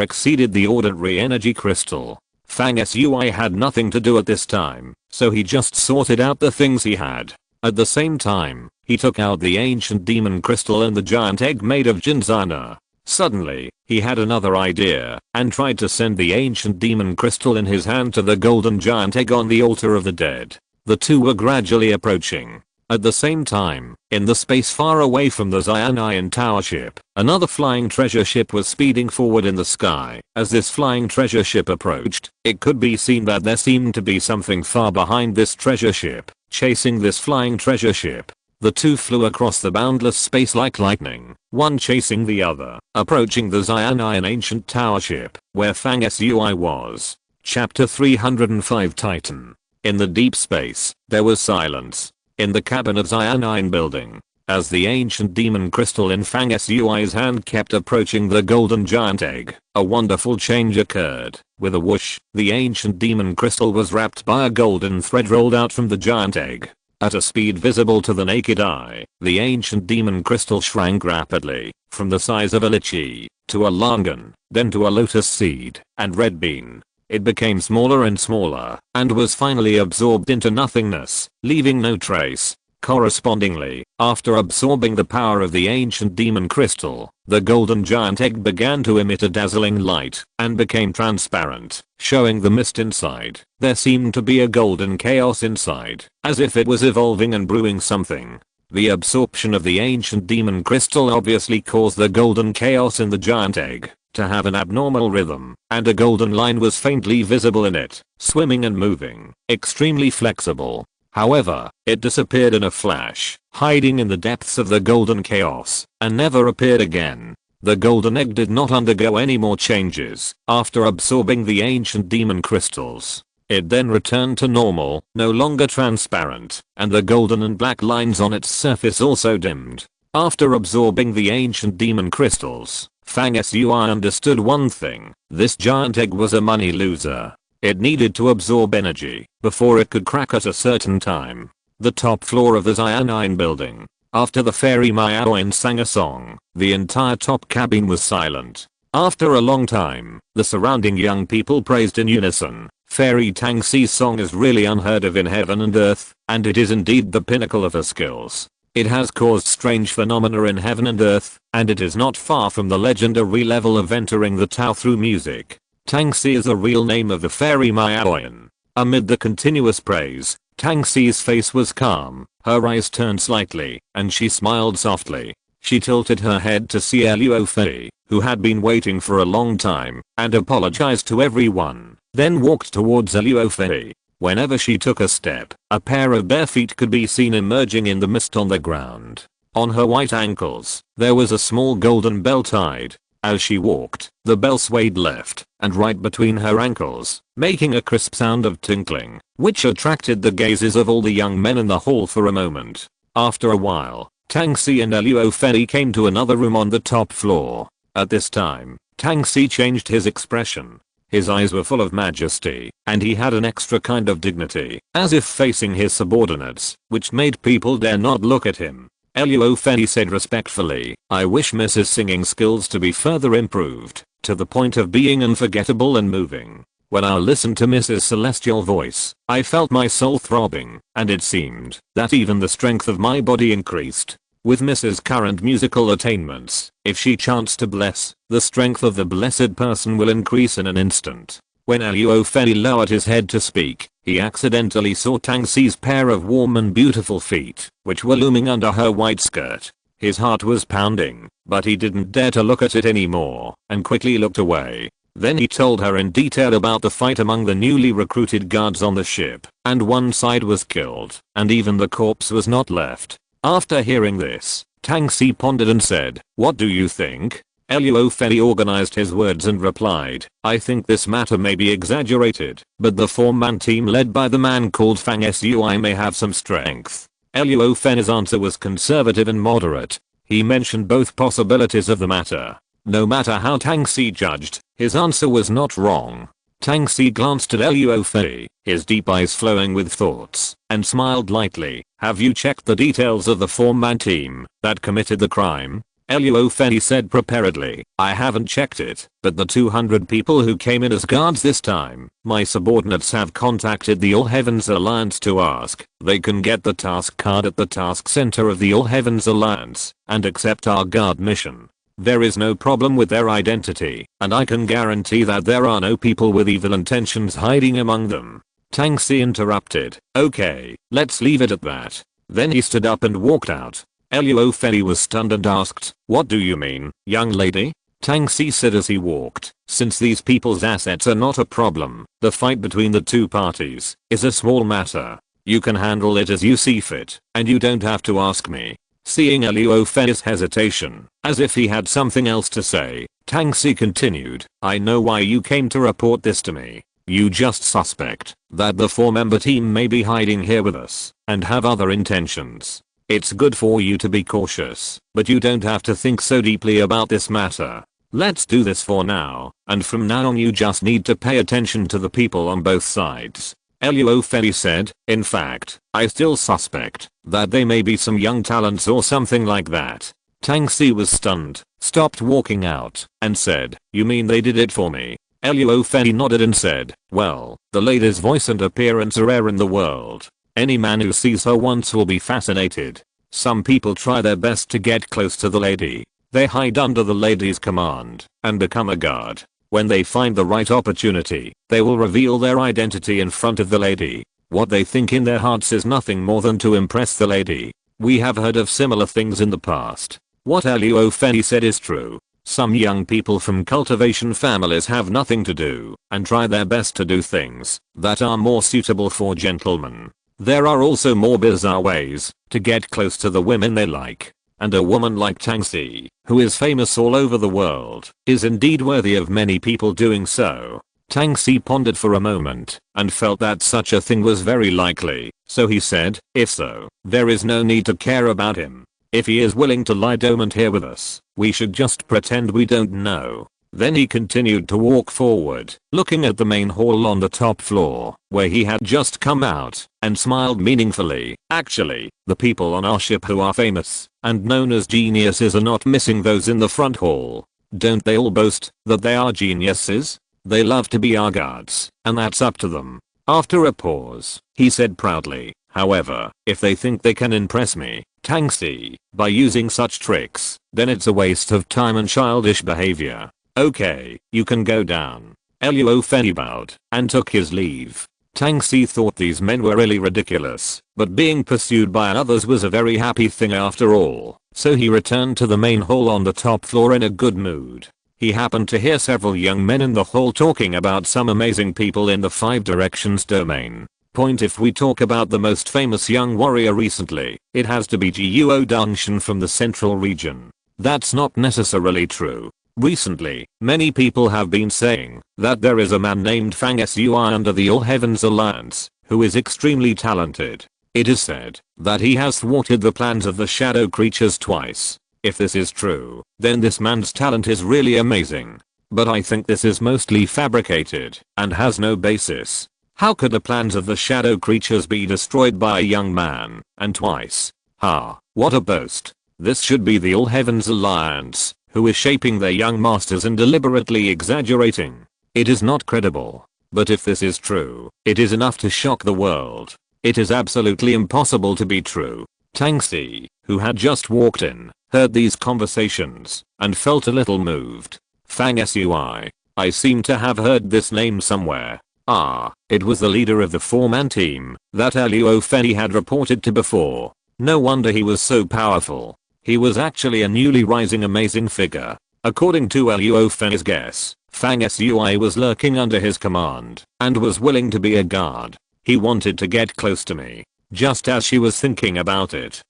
exceeded the ordinary energy crystal. Fang Sui had nothing to do at this time, so he just sorted out the things he had. At the same time, he took out the ancient demon crystal and the giant egg made of Jinzana. Suddenly, he had another idea, and tried to send the ancient demon crystal in his hand to the golden giant egg on the altar of the dead. The two were gradually approaching. At the same time, in the space far away from the Xianyang Tower ship, another flying treasure ship was speeding forward in the sky. As this flying treasure ship approached, it could be seen that there seemed to be something far behind this treasure ship, chasing this flying treasure ship. The two flew across the boundless space like lightning, one chasing the other, approaching the Xianyang ancient tower ship, where Fang Sui was. Chapter 305 Titan. In the deep space, there was silence. In the cabin of Xianyang building, as the ancient demon crystal in Fang Sui's hand kept approaching the golden giant egg, a wonderful change occurred. With a whoosh, the ancient demon crystal was wrapped by a golden thread rolled out from the giant egg. At a speed visible to the naked eye, the ancient demon crystal shrank rapidly, from the size of a lychee, to a longan, then to a lotus seed, and red bean. It became smaller and smaller, and was finally absorbed into nothingness, leaving no trace. Correspondingly, after absorbing the power of the ancient demon crystal, the golden giant egg began to emit a dazzling light, and became transparent, showing the mist inside. There seemed to be a golden chaos inside, as if it was evolving and brewing something. The absorption of the ancient demon crystal obviously caused the golden chaos in the giant egg to have an abnormal rhythm, and a golden line was faintly visible in it, swimming and moving, extremely flexible. However, it disappeared in a flash, hiding in the depths of the golden chaos, and never appeared again. The golden egg did not undergo any more changes after absorbing the ancient demon crystals. It then returned to normal, no longer transparent, and the golden and black lines on its surface also dimmed. After absorbing the ancient demon crystals, Fang Sui understood one thing: this giant egg was a money loser. It needed to absorb energy before it could crack at a certain time. The top floor of the Xianyang building. After the fairy Miaoin sang a song, the entire top cabin was silent. After a long time, the surrounding young people praised in unison. Fairy Tangxi's song is really unheard of in heaven and earth, and it is indeed the pinnacle of her skills. It has caused strange phenomena in heaven and earth, and it is not far from the legendary level of entering the Tao through music. Tangxi is the real name of the fairy Miaoyan. Amid the continuous praise, Tangxi's face was calm, her eyes turned slightly, and she smiled softly. She tilted her head to see Luo Fei, who had been waiting for a long time, and apologized to everyone, then walked towards Luo Fei. Whenever she took a step, a pair of bare feet could be seen emerging in the mist on the ground. On her white ankles, there was a small golden bell tied. As she walked, the bell swayed left and right between her ankles, making a crisp sound of tinkling, which attracted the gazes of all the young men in the hall for a moment. After a while, Tangxi and Luo Fei came to another room on the top floor. At this time, Tangxi changed his expression. His eyes were full of majesty, and he had an extra kind of dignity, as if facing his subordinates, which made people dare not look at him. Luo Fei said respectfully, "I wish Mrs. Singing skills to be further improved, to the point of being unforgettable and moving. When I listened to Mrs. Celestial voice, I felt my soul throbbing, and it seemed that even the strength of my body increased. With Mrs. current musical attainments, if she chants to bless, the strength of the blessed person will increase in an instant." When Luo Fei lowered his head to speak, he accidentally saw Tangxi's pair of warm and beautiful feet, which were looming under her white skirt. His heart was pounding, but he didn't dare to look at it anymore, and quickly looked away. Then he told her in detail about the fight among the newly recruited guards on the ship, and one side was killed, and even the corpse was not left. After hearing this, Tangxi pondered and said, "What do you think?" Luo Fei organized his words and replied, "I think this matter may be exaggerated, but the four-man team led by the man called Fang Sui may have some strength." Luo Fei's answer was conservative and moderate. He mentioned both possibilities of the matter. No matter how Tangxi judged, his answer was not wrong. Tangxi glanced at Luo Fei, his deep eyes flowing with thoughts, and smiled lightly. "Have you checked the details of the four-man team that committed the crime?" Luo Fei said preparedly, "I haven't checked it, but the 200 people who came in as guards this time, my subordinates have contacted the All Heavens Alliance to ask. They can get the task card at the task center of the All Heavens Alliance and accept our guard mission. There is no problem with their identity, and I can guarantee that there are no people with evil intentions hiding among them." Tangxi interrupted, "Okay, let's leave it at that." Then he stood up and walked out. Luo Fei was stunned and asked, "What do you mean, young lady?" Tangxi said as he walked, "Since these people's assets are not a problem, the fight between the two parties is a small matter. You can handle it as you see fit, and you don't have to ask me." Seeing Luo Fei's hesitation, as if he had something else to say, Tangxi continued, "I know why you came to report this to me. You just suspect that the four-member team may be hiding here with us and have other intentions. It's good for you to be cautious, but you don't have to think so deeply about this matter. Let's do this for now, and from now on you just need to pay attention to the people on both sides." Luo Fei said, "In fact, I still suspect that they may be some young talents or something like that." Tangxi was stunned, stopped walking out, and said, "You mean they did it for me?" Luo Fei nodded and said, "Well, the lady's voice and appearance are rare in the world. Any man who sees her once will be fascinated. Some people try their best to get close to the lady. They hide under the lady's command and become a guard. When they find the right opportunity, they will reveal their identity in front of the lady. What they think in their hearts is nothing more than to impress the lady. We have heard of similar things in the past. What Luo Fei said is true. Some young people from cultivation families have nothing to do and try their best to do things that are more suitable for gentlemen. There are also more bizarre ways to get close to the women they like. And a woman like Tangxi, who is famous all over the world, is indeed worthy of many people doing so." Tangxi pondered for a moment and felt that such a thing was very likely, so he said, "If so, there is no need to care about him. If he is willing to lie dormant here with us, we should just pretend we don't know. Then he continued to walk forward, looking at the main hall on the top floor, where he had just come out, and smiled meaningfully. Actually, the people on our ship who are famous and known as geniuses are not missing those in the front hall. Don't they all boast that they are geniuses? They love to be our guards, and that's up to them. After a pause, he said proudly, however, if they think they can impress me, Tangsi, by using such tricks, then it's a waste of time and childish behavior. Okay, you can go down. Luo Feni bowed and took his leave. Tangsi thought these men were really ridiculous, but being pursued by others was a very happy thing after all, so he returned to the main hall on the top floor in a good mood. He happened to hear several young men in the hall talking about some amazing people in the Five Directions domain. Point: if we talk about the most famous young warrior recently, it has to be Guo Dunshan from the central region. That's not necessarily true. Recently, many people have been saying that there is a man named Fang Sui under the All Heavens Alliance who is extremely talented. It is said that he has thwarted the plans of the shadow creatures twice. If this is true, then this man's talent is really amazing. But I think this is mostly fabricated and has no basis. How could the plans of the shadow creatures be destroyed by a young man, and twice? Ha, what a boast. This should be the All Heavens Alliance, who is shaping their young masters and deliberately exaggerating. It is not credible. But if this is true, it is enough to shock the world. It is absolutely impossible to be true. Tangsi, who had just walked in, heard these conversations and felt a little moved. Fang Sui. I seem to have heard this name somewhere. Ah, it was the leader of the 4-man team that Luo Feni had reported to before. No wonder he was so powerful. He was actually a newly rising amazing figure. According to Luo Feni's guess, Fang Sui was lurking under his command and was willing to be a guard. He wanted to get close to me. Just as she was thinking about it,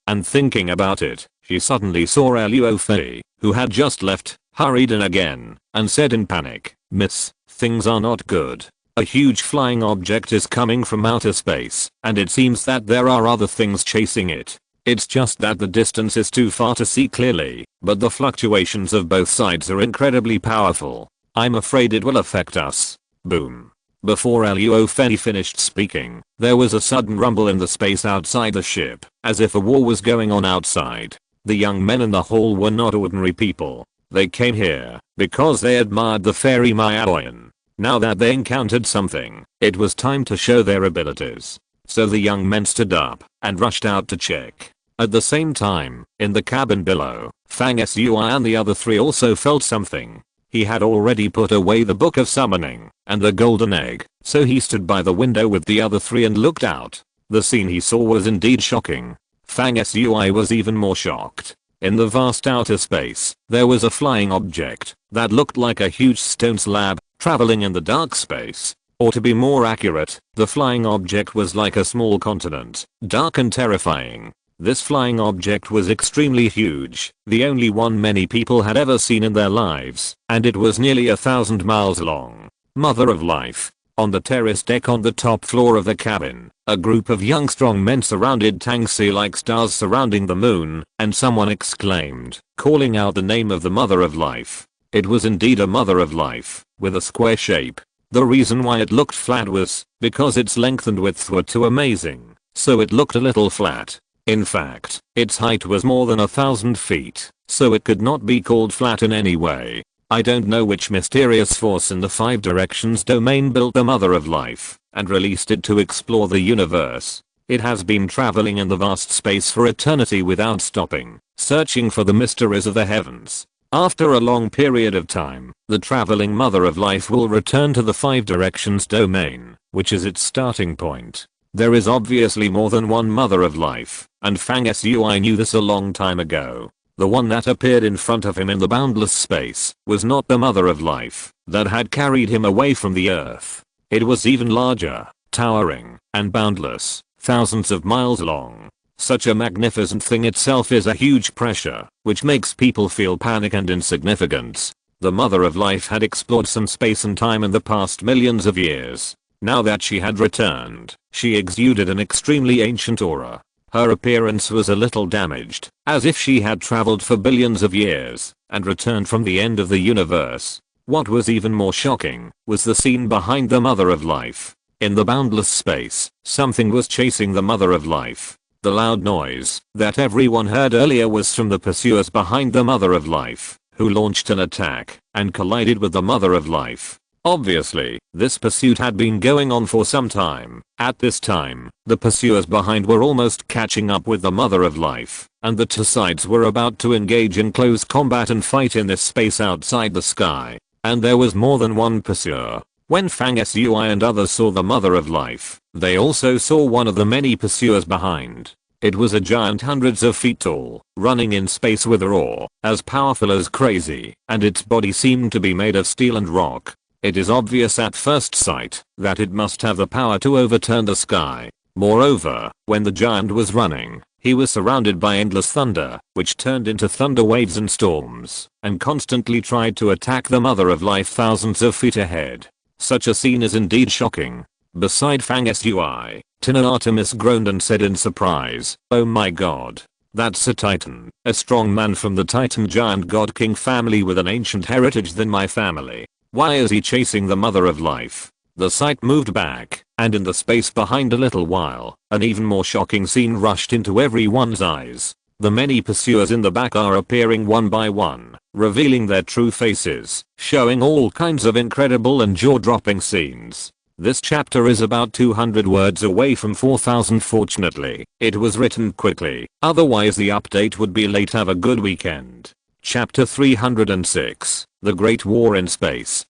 she suddenly saw Luo Feni, who had just left, hurried in again, and said in panic, "Miss, things are not good. A huge flying object is coming from outer space, and it seems that there are other things chasing it. It's just that the distance is too far to see clearly, but the fluctuations of both sides are incredibly powerful. I'm afraid it will affect us." Boom. Before Luo Feni finished speaking, there was a sudden rumble in the space outside the ship, as if a war was going on outside. The young men in the hall were not ordinary people. They came here because they admired the fairy Miaoyan. Now that they encountered something, it was time to show their abilities. So the young men stood up and rushed out to check. At the same time, in the cabin below, Fang Sui and the other 3 also felt something. He had already put away the Book of Summoning and the golden egg, so he stood by the window with the other 3 and looked out. The scene he saw was indeed shocking. Fang Sui was even more shocked. In the vast outer space, there was a flying object that looked like a huge stone slab traveling in the dark space. Or to be more accurate, the flying object was like a small continent, dark and terrifying. This flying object was extremely huge, the only one many people had ever seen in their lives, and it was nearly 1,000 miles long. Mother of life. On the terrace deck on the top floor of the cabin, a group of young strong men surrounded Tangsi like stars surrounding the moon, and someone exclaimed, calling out the name of the Mother of Life. It was indeed a Mother of Life, with a square shape. The reason why it looked flat was because its length and width were too amazing, so it looked a little flat. In fact, its height was more than 1,000 feet, so it could not be called flat in any way. I don't know which mysterious force in the Five Directions domain built the Mother of Life and released it to explore the universe. It has been traveling in the vast space for eternity without stopping, searching for the mysteries of the heavens. After a long period of time, the traveling Mother of Life will return to the Five Directions domain, which is its starting point. There is obviously more than one Mother of Life, and Fang Sui knew this a long time ago. The one that appeared in front of him in the boundless space was not the Mother of Life that had carried him away from the earth. It was even larger, towering, and boundless, thousands of miles long. Such a magnificent thing itself is a huge pressure, which makes people feel panic and insignificance. The Mother of Life had explored some space and time in the past millions of years. Now that she had returned, she exuded an extremely ancient aura. Her appearance was a little damaged, as if she had traveled for billions of years and returned from the end of the universe. What was even more shocking was the scene behind the Mother of Life. In the boundless space, something was chasing the Mother of Life. The loud noise that everyone heard earlier was from the pursuers behind the Mother of Life, who launched an attack and collided with the Mother of Life. Obviously, this pursuit had been going on for some time. At this time, the pursuers behind were almost catching up with the Mother of Life, and the two sides were about to engage in close combat and fight in this space outside the sky. And there was more than one pursuer. When Fang Sui and others saw the Mother of Life, they also saw one of the many pursuers behind. It was a giant hundreds of feet tall, running in space with a roar, as powerful as crazy, and its body seemed to be made of steel and rock. It is obvious at first sight that it must have the power to overturn the sky. Moreover, when the giant was running, he was surrounded by endless thunder, which turned into thunder waves and storms, and constantly tried to attack the Mother of Life thousands of feet ahead. Such a scene is indeed shocking. Beside Fang Sui, Tin and Artemis groaned and said in surprise, "Oh my god. That's a titan, a strong man from the Titan giant god king family with an ancient heritage than my family. Why is he chasing the Mother of Life?" The sight moved back, and in the space behind a little while, an even more shocking scene rushed into everyone's eyes. The many pursuers in the back are appearing one by one, revealing their true faces, showing all kinds of incredible and jaw-dropping scenes. This chapter is about 200 words away from 4,000. Fortunately, it was written quickly, otherwise the update would be late. Have a good weekend. Chapter 306, The Great War in Space.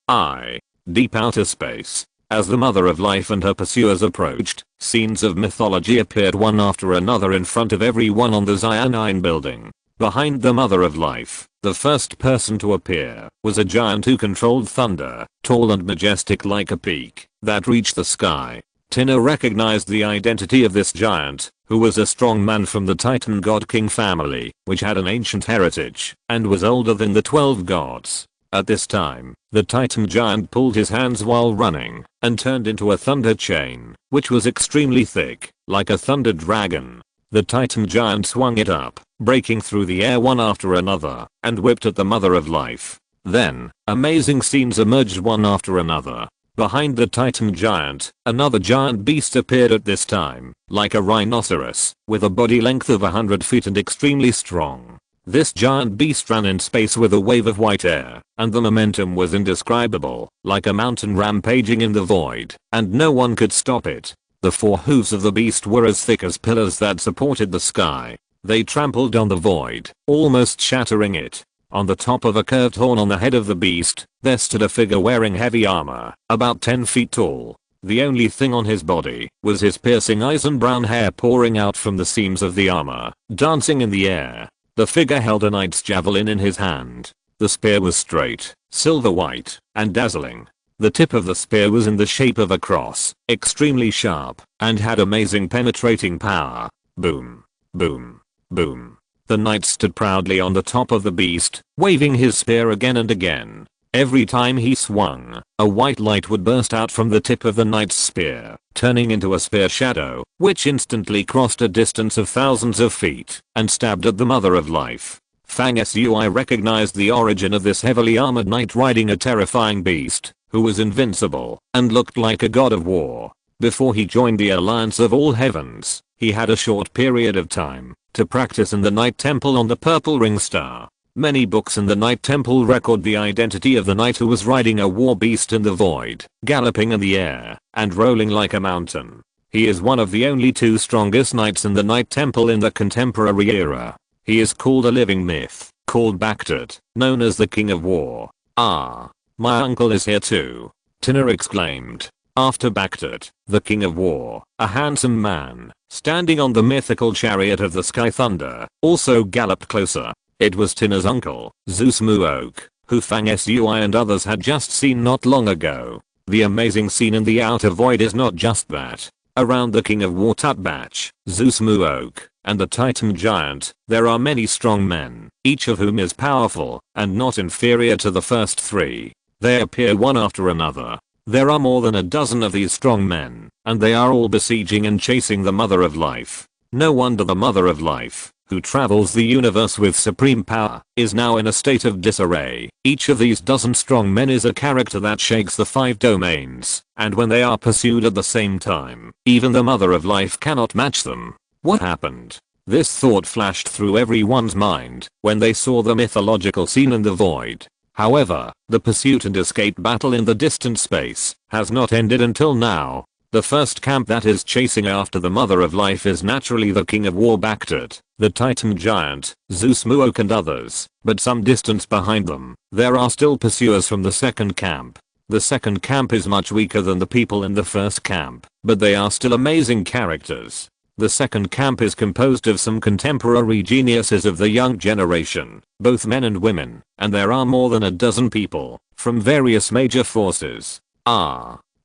Deep outer space. As the Mother of Life and her pursuers approached, scenes of mythology appeared one after another in front of everyone on the Xian building. Behind the Mother of Life, the first person to appear was a giant who controlled thunder, tall and majestic like a peak that reached the sky. Tina recognized the identity of this giant, who was a strong man from the Titan God King family, which had an ancient heritage and was older than the 12 gods. At this time, the Titan giant pulled his hands while running and turned into a thunder chain, which was extremely thick, like a thunder dragon. The Titan giant swung it up, breaking through the air one after another, and whipped at the Mother of Life. Then, amazing scenes emerged one after another. Behind the Titan giant, another giant beast appeared at this time, like a rhinoceros, with a body length of 100 feet and extremely strong. This giant beast ran in space with a wave of white air, and the momentum was indescribable, like a mountain rampaging in the void, and no one could stop it. The four hooves of the beast were as thick as pillars that supported the sky. They trampled on the void, almost shattering it. On the top of a curved horn on the head of the beast, there stood a figure wearing heavy armor, about 10 feet tall. The only thing on his body was his piercing eyes and brown hair pouring out from the seams of the armor, dancing in the air. The figure held a knight's javelin in his hand. The spear was straight, silver white, and dazzling. The tip of the spear was in the shape of a cross, extremely sharp, and had amazing penetrating power. Boom. Boom. Boom. The knight stood proudly on the top of the beast, waving his spear again and again. Every time he swung, a white light would burst out from the tip of the knight's spear, turning into a spear shadow, which instantly crossed a distance of thousands of feet, and stabbed at the Mother of Life. Fang Sui recognized the origin of this heavily armored knight riding a terrifying beast, who was invincible, and looked like a god of war. Before he joined the Alliance of All Heavens, he had a short period of time to practice in the Night Temple on the Purple Ring Star. Many books in the Night Temple record the identity of the knight who was riding a war beast in the void, galloping in the air, and rolling like a mountain. He is one of the only two strongest knights in the Night Temple in the contemporary era. He is called a living myth, called Baktut, known as the King of War. "Ah, my uncle is here too," Tina exclaimed. After Baktut, the King of War, a handsome man, standing on the mythical chariot of the Sky Thunder, also galloped closer. It was Tina's uncle, Zeus Muok, who Fang Sui and others had just seen not long ago. The amazing scene in the outer void is not just that. Around the King of War Tutbach, Zeus Muok, and the Titan giant, there are many strong men, each of whom is powerful, and not inferior to the first three. They appear one after another. There are more than a dozen of these strong men, and they are all besieging and chasing the Mother of Life. No wonder the Mother of Life who travels the universe with supreme power, is now in a state of disarray. Each of these dozen strong men is a character that shakes the 5 domains, and when they are pursued at the same time, even the Mother of Life cannot match them. What happened? This thought flashed through everyone's mind when they saw the mythological scene in the void. However, the pursuit and escape battle in the distant space has not ended until now. The first camp that is chasing after the Mother of Life is naturally the King of War Baktat, the Titan Giant, Zeus Muok and others, but some distance behind them, there are still pursuers from the second camp. The second camp is much weaker than the people in the first camp, but they are still amazing characters. The second camp is composed of some contemporary geniuses of the young generation, both men and women, and there are more than a dozen people from various major forces.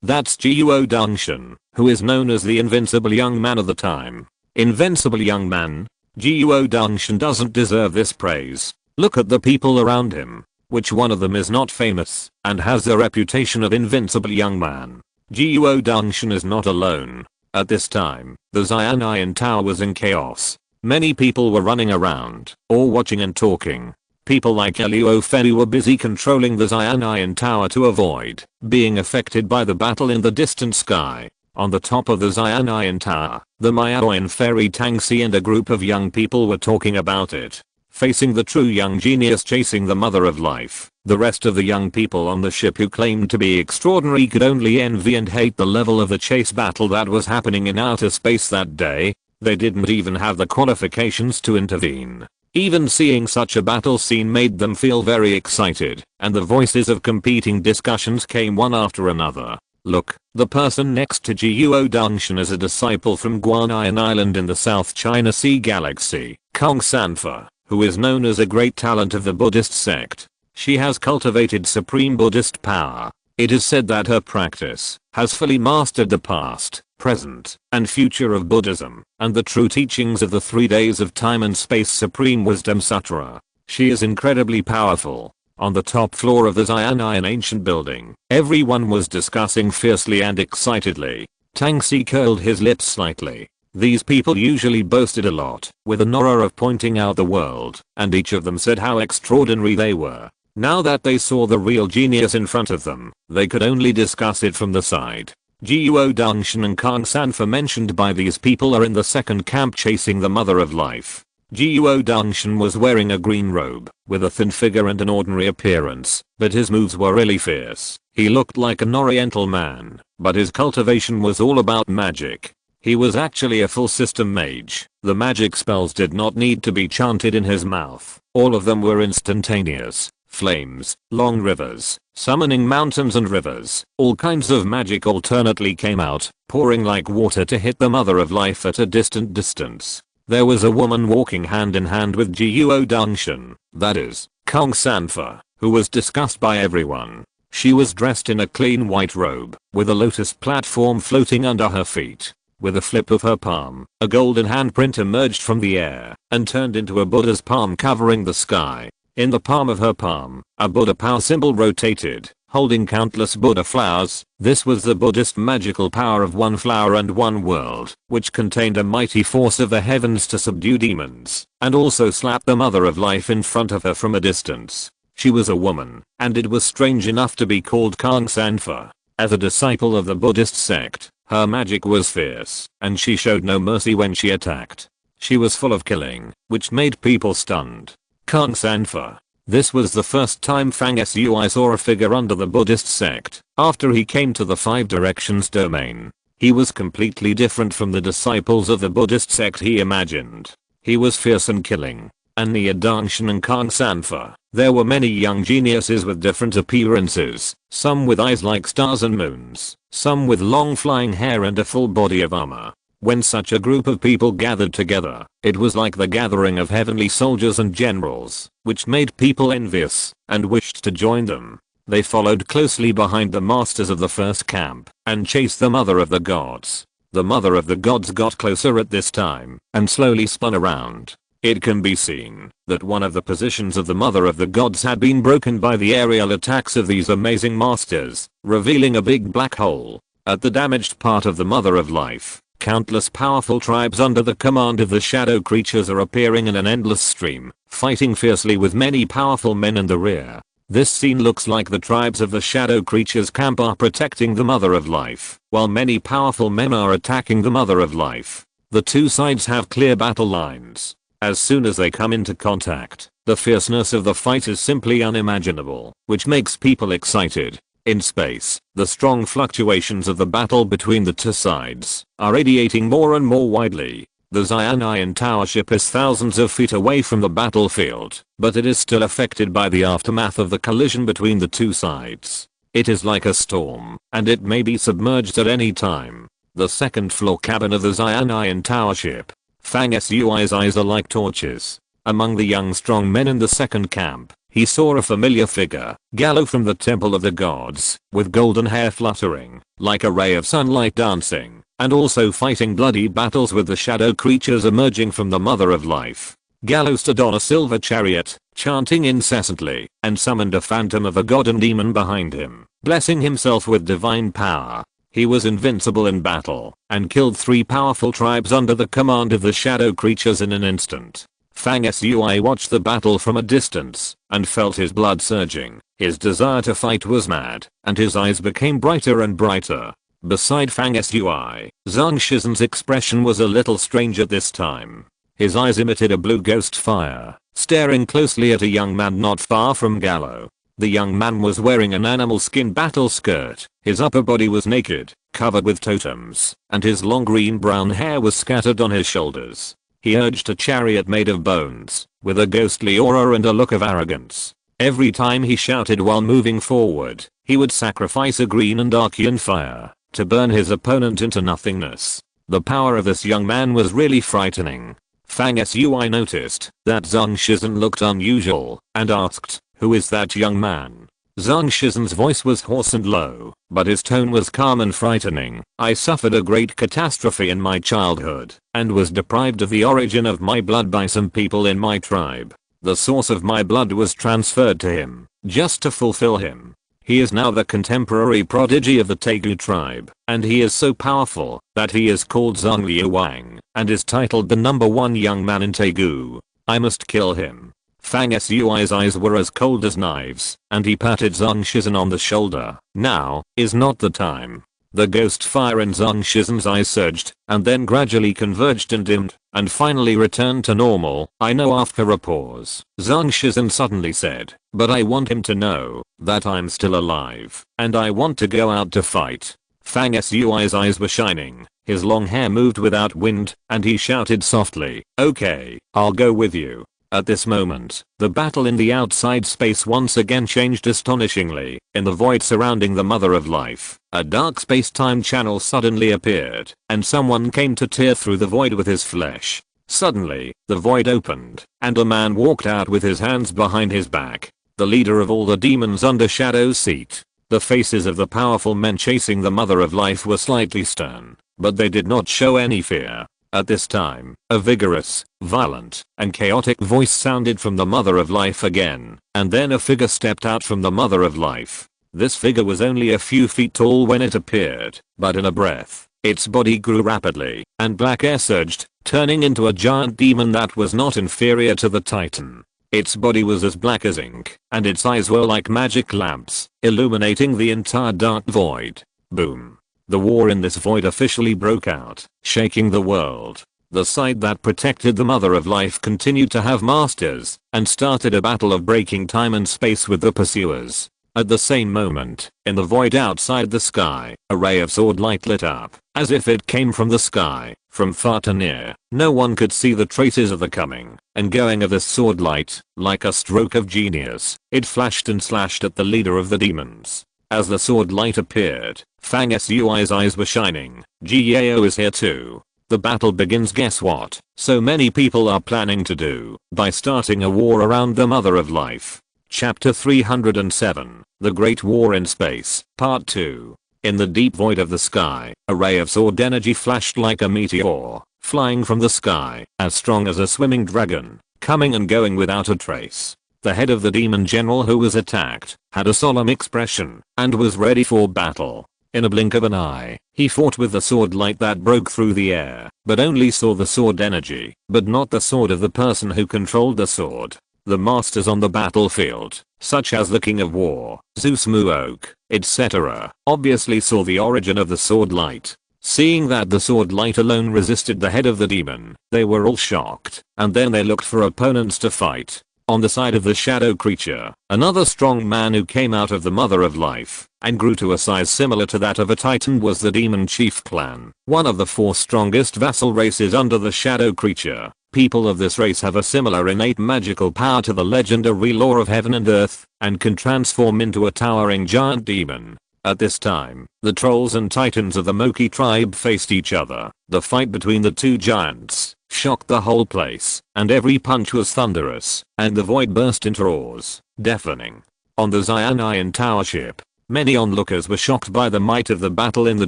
That's Guo Dangshan, who is known as the invincible young man of the time. Invincible young man? Guo Dangshan doesn't deserve this praise. Look at the people around him. Which one of them is not famous and has the reputation of invincible young man? Guo Dangshan is not alone. At this time, the Xian'an Tower was in chaos. Many people were running around, or watching and talking. People like Luo Fenny were busy controlling the Xian'an Tower to avoid being affected by the battle in the distant sky. On the top of the Xian'an Tower, the Miaoyan fairy Tangxi and a group of young people were talking about it. Facing the true young genius chasing the Mother of Life, the rest of the young people on the ship who claimed to be extraordinary could only envy and hate the level of the chase battle that was happening in outer space that day. They didn't even have the qualifications to intervene. Even seeing such a battle scene made them feel very excited, and the voices of competing discussions came one after another. Look, the person next to Guo Dangshan is a disciple from Guanyin Island in the South China Sea Galaxy, Kong Sanfa, who is known as a great talent of the Buddhist sect. She has cultivated supreme Buddhist power. It is said that her practice has fully mastered the past, present, and future of Buddhism, and the true teachings of the 3 days of time and space Supreme Wisdom Sutra. She is incredibly powerful. On the top floor of the Xian'an ancient building, everyone was discussing fiercely and excitedly. Tangxi curled his lips slightly. These people usually boasted a lot, with an aura of pointing out the world, and each of them said how extraordinary they were. Now that they saw the real genius in front of them, they could only discuss it from the side. Guo Dangshan and Kong Sanfa mentioned by these people are in the second camp chasing the Mother of Life. Guo Dangshan was wearing a green robe, with a thin figure and an ordinary appearance, but his moves were really fierce. He looked like an oriental man, but his cultivation was all about magic. He was actually a full system mage. The magic spells did not need to be chanted in his mouth. All of them were instantaneous. Flames, long rivers, summoning mountains and rivers, all kinds of magic alternately came out, pouring like water to hit the Mother of Life at a distant distance. There was a woman walking hand in hand with Guo Dangshan, that is, Kong Sanfa, who was discussed by everyone. She was dressed in a clean white robe, with a lotus platform floating under her feet. With a flip of her palm, a golden handprint emerged from the air, and turned into a Buddha's palm covering the sky. In the palm of her palm, a Buddha power symbol rotated, holding countless Buddha flowers. This was the Buddhist magical power of one flower and one world, which contained a mighty force of the heavens to subdue demons, and also slap the Mother of Life in front of her from a distance. She was a woman, and it was strange enough to be called Kong Sanfa. As a disciple of the Buddhist sect, her magic was fierce, and she showed no mercy when she attacked. She was full of killing, which made people stunned. Kong Sanfa. This was the first time Fang Sui saw a figure under the Buddhist sect, after he came to the 5 directions domain. He was completely different from the disciples of the Buddhist sect he imagined. He was fierce and killing. Guo Dangshan and Kong Sanfa. There were many young geniuses with different appearances, some with eyes like stars and moons, some with long flying hair and a full body of armor. When such a group of people gathered together, it was like the gathering of heavenly soldiers and generals, which made people envious and wished to join them. They followed closely behind the masters of the first camp and chased the Mother of the Gods. The Mother of the Gods got closer at this time and slowly spun around. It can be seen that one of the positions of the Mother of the Gods had been broken by the aerial attacks of these amazing masters, revealing a big black hole. At the damaged part of the Mother of Life, Countless powerful tribes under the command of the shadow creatures are appearing in an endless stream, fighting fiercely with many powerful men in the rear. This scene looks like the tribes of the shadow creatures camp are protecting the Mother of Life, while many powerful men are attacking the Mother of Life. The two sides have clear battle lines. As soon as they come into contact, the fierceness of the fight is simply unimaginable, which makes people excited. In space, the strong fluctuations of the battle between the two sides are radiating more and more widely. The Zion Iron Tower ship is thousands of feet away from the battlefield, but it is still affected by the aftermath of the collision between the two sides. It is like a storm, and it may be submerged at any time. The second floor cabin of the Zion Iron Tower ship. Fang Sui's eyes are like torches. Among the young strong men in the second camp, he saw a familiar figure, Gallo from the Temple of the Gods, with golden hair fluttering, like a ray of sunlight dancing, and also fighting bloody battles with the shadow creatures emerging from the Mother of Life. Gallo stood on a silver chariot, chanting incessantly, and summoned a phantom of a god and demon behind him, blessing himself with divine power. He was invincible in battle, and killed 3 powerful tribes under the command of the shadow creatures in an instant. Fang Sui watched the battle from a distance, and felt his blood surging. His desire to fight was mad, and his eyes became brighter and brighter. Beside Fang Sui, Zhang Shizen's expression was a little strange at this time. His eyes emitted a blue ghost fire, staring closely at a young man not far from Gallo. The young man was wearing an animal skin battle skirt, his upper body was naked, covered with totems, and his long green-brown hair was scattered on his shoulders. He urged a chariot made of bones, with a ghostly aura and a look of arrogance. Every time he shouted while moving forward, he would sacrifice a green and Archean fire, to burn his opponent into nothingness. The power of this young man was really frightening. Fang Sui noticed that Zhang Shizen looked unusual, and asked, "Who is that young man?" Zhang Shizen's voice was hoarse and low, but his tone was calm and frightening. "I suffered a great catastrophe in my childhood, and was deprived of the origin of my blood by some people in my tribe. The source of my blood was transferred to him, just to fulfill him. He is now the contemporary prodigy of the Tegu tribe, and he is so powerful that he is called Zhang Liu Wang, and is titled the #1 young man in Tegu. I must kill him." Fang Sui's eyes were as cold as knives, and he patted Zhang Shizen on the shoulder. "Now is not the time." The ghost fire in Zhang Shizen's eyes surged, and then gradually converged and dimmed, and finally returned to normal. "I know." After a pause, Zhang Shizen suddenly said, "But I want him to know that I'm still alive, and I want to go out to fight." Fang Sui's eyes were shining, his long hair moved without wind, and he shouted softly, "Okay, I'll go with you." At this moment, the battle in the outside space once again changed astonishingly. In the void surrounding the Mother of Life, a dark space-time channel suddenly appeared, and someone came to tear through the void with his flesh. Suddenly, the void opened, and a man walked out with his hands behind his back. The leader of all the demons under Shadow's seat. The faces of the powerful men chasing the Mother of Life were slightly stern, but they did not show any fear. At this time, a vigorous, violent, and chaotic voice sounded from the Mother of Life again, and then a figure stepped out from the Mother of Life. This figure was only a few feet tall when it appeared, but in a breath, its body grew rapidly, and black air surged, turning into a giant demon that was not inferior to the Titan. Its body was as black as ink, and its eyes were like magic lamps, illuminating the entire dark void. Boom. The war in this void officially broke out, shaking the world. The side that protected the Mother of Life continued to have masters, and started a battle of breaking time and space with the pursuers. At the same moment, in the void outside the sky, a ray of sword light lit up, as if it came from the sky, from far to near. No one could see the traces of the coming and going of this sword light. Like a stroke of genius, it flashed and slashed at the leader of the demons. As the sword light appeared, Fang Sui's eyes were shining. Gao is here too. The battle begins. Guess what so many people are planning to do? By starting a war around the Mother of Life. Chapter 307, The Great War in Space, Part 2. In the deep void of the sky, a ray of sword energy flashed like a meteor, flying from the sky, as strong as a swimming dragon, coming and going without a trace. The head of the demon general who was attacked had a solemn expression and was ready for battle. In a blink of an eye, he fought with the sword light that broke through the air, but only saw the sword energy, but not the sword of the person who controlled the sword. The masters on the battlefield, such as the King of War, Zeus Muok, etc., obviously saw the origin of the sword light. Seeing that the sword light alone resisted the head of the demon, they were all shocked, and then they looked for opponents to fight. On the side of the shadow creature, another strong man who came out of the Mother of Life and grew to a size similar to that of a titan was the Demon Chief clan, one of the 4 strongest vassal races under the shadow creature. People of this race have a similar innate magical power to the legendary lore of heaven and earth, and can transform into a towering giant demon. At this time, the trolls and titans of the Moki tribe faced each other. The fight between the 2 giants shocked the whole place, and every punch was thunderous, and the void burst into roars, deafening. On the Xianian tower ship, many onlookers were shocked by the might of the battle in the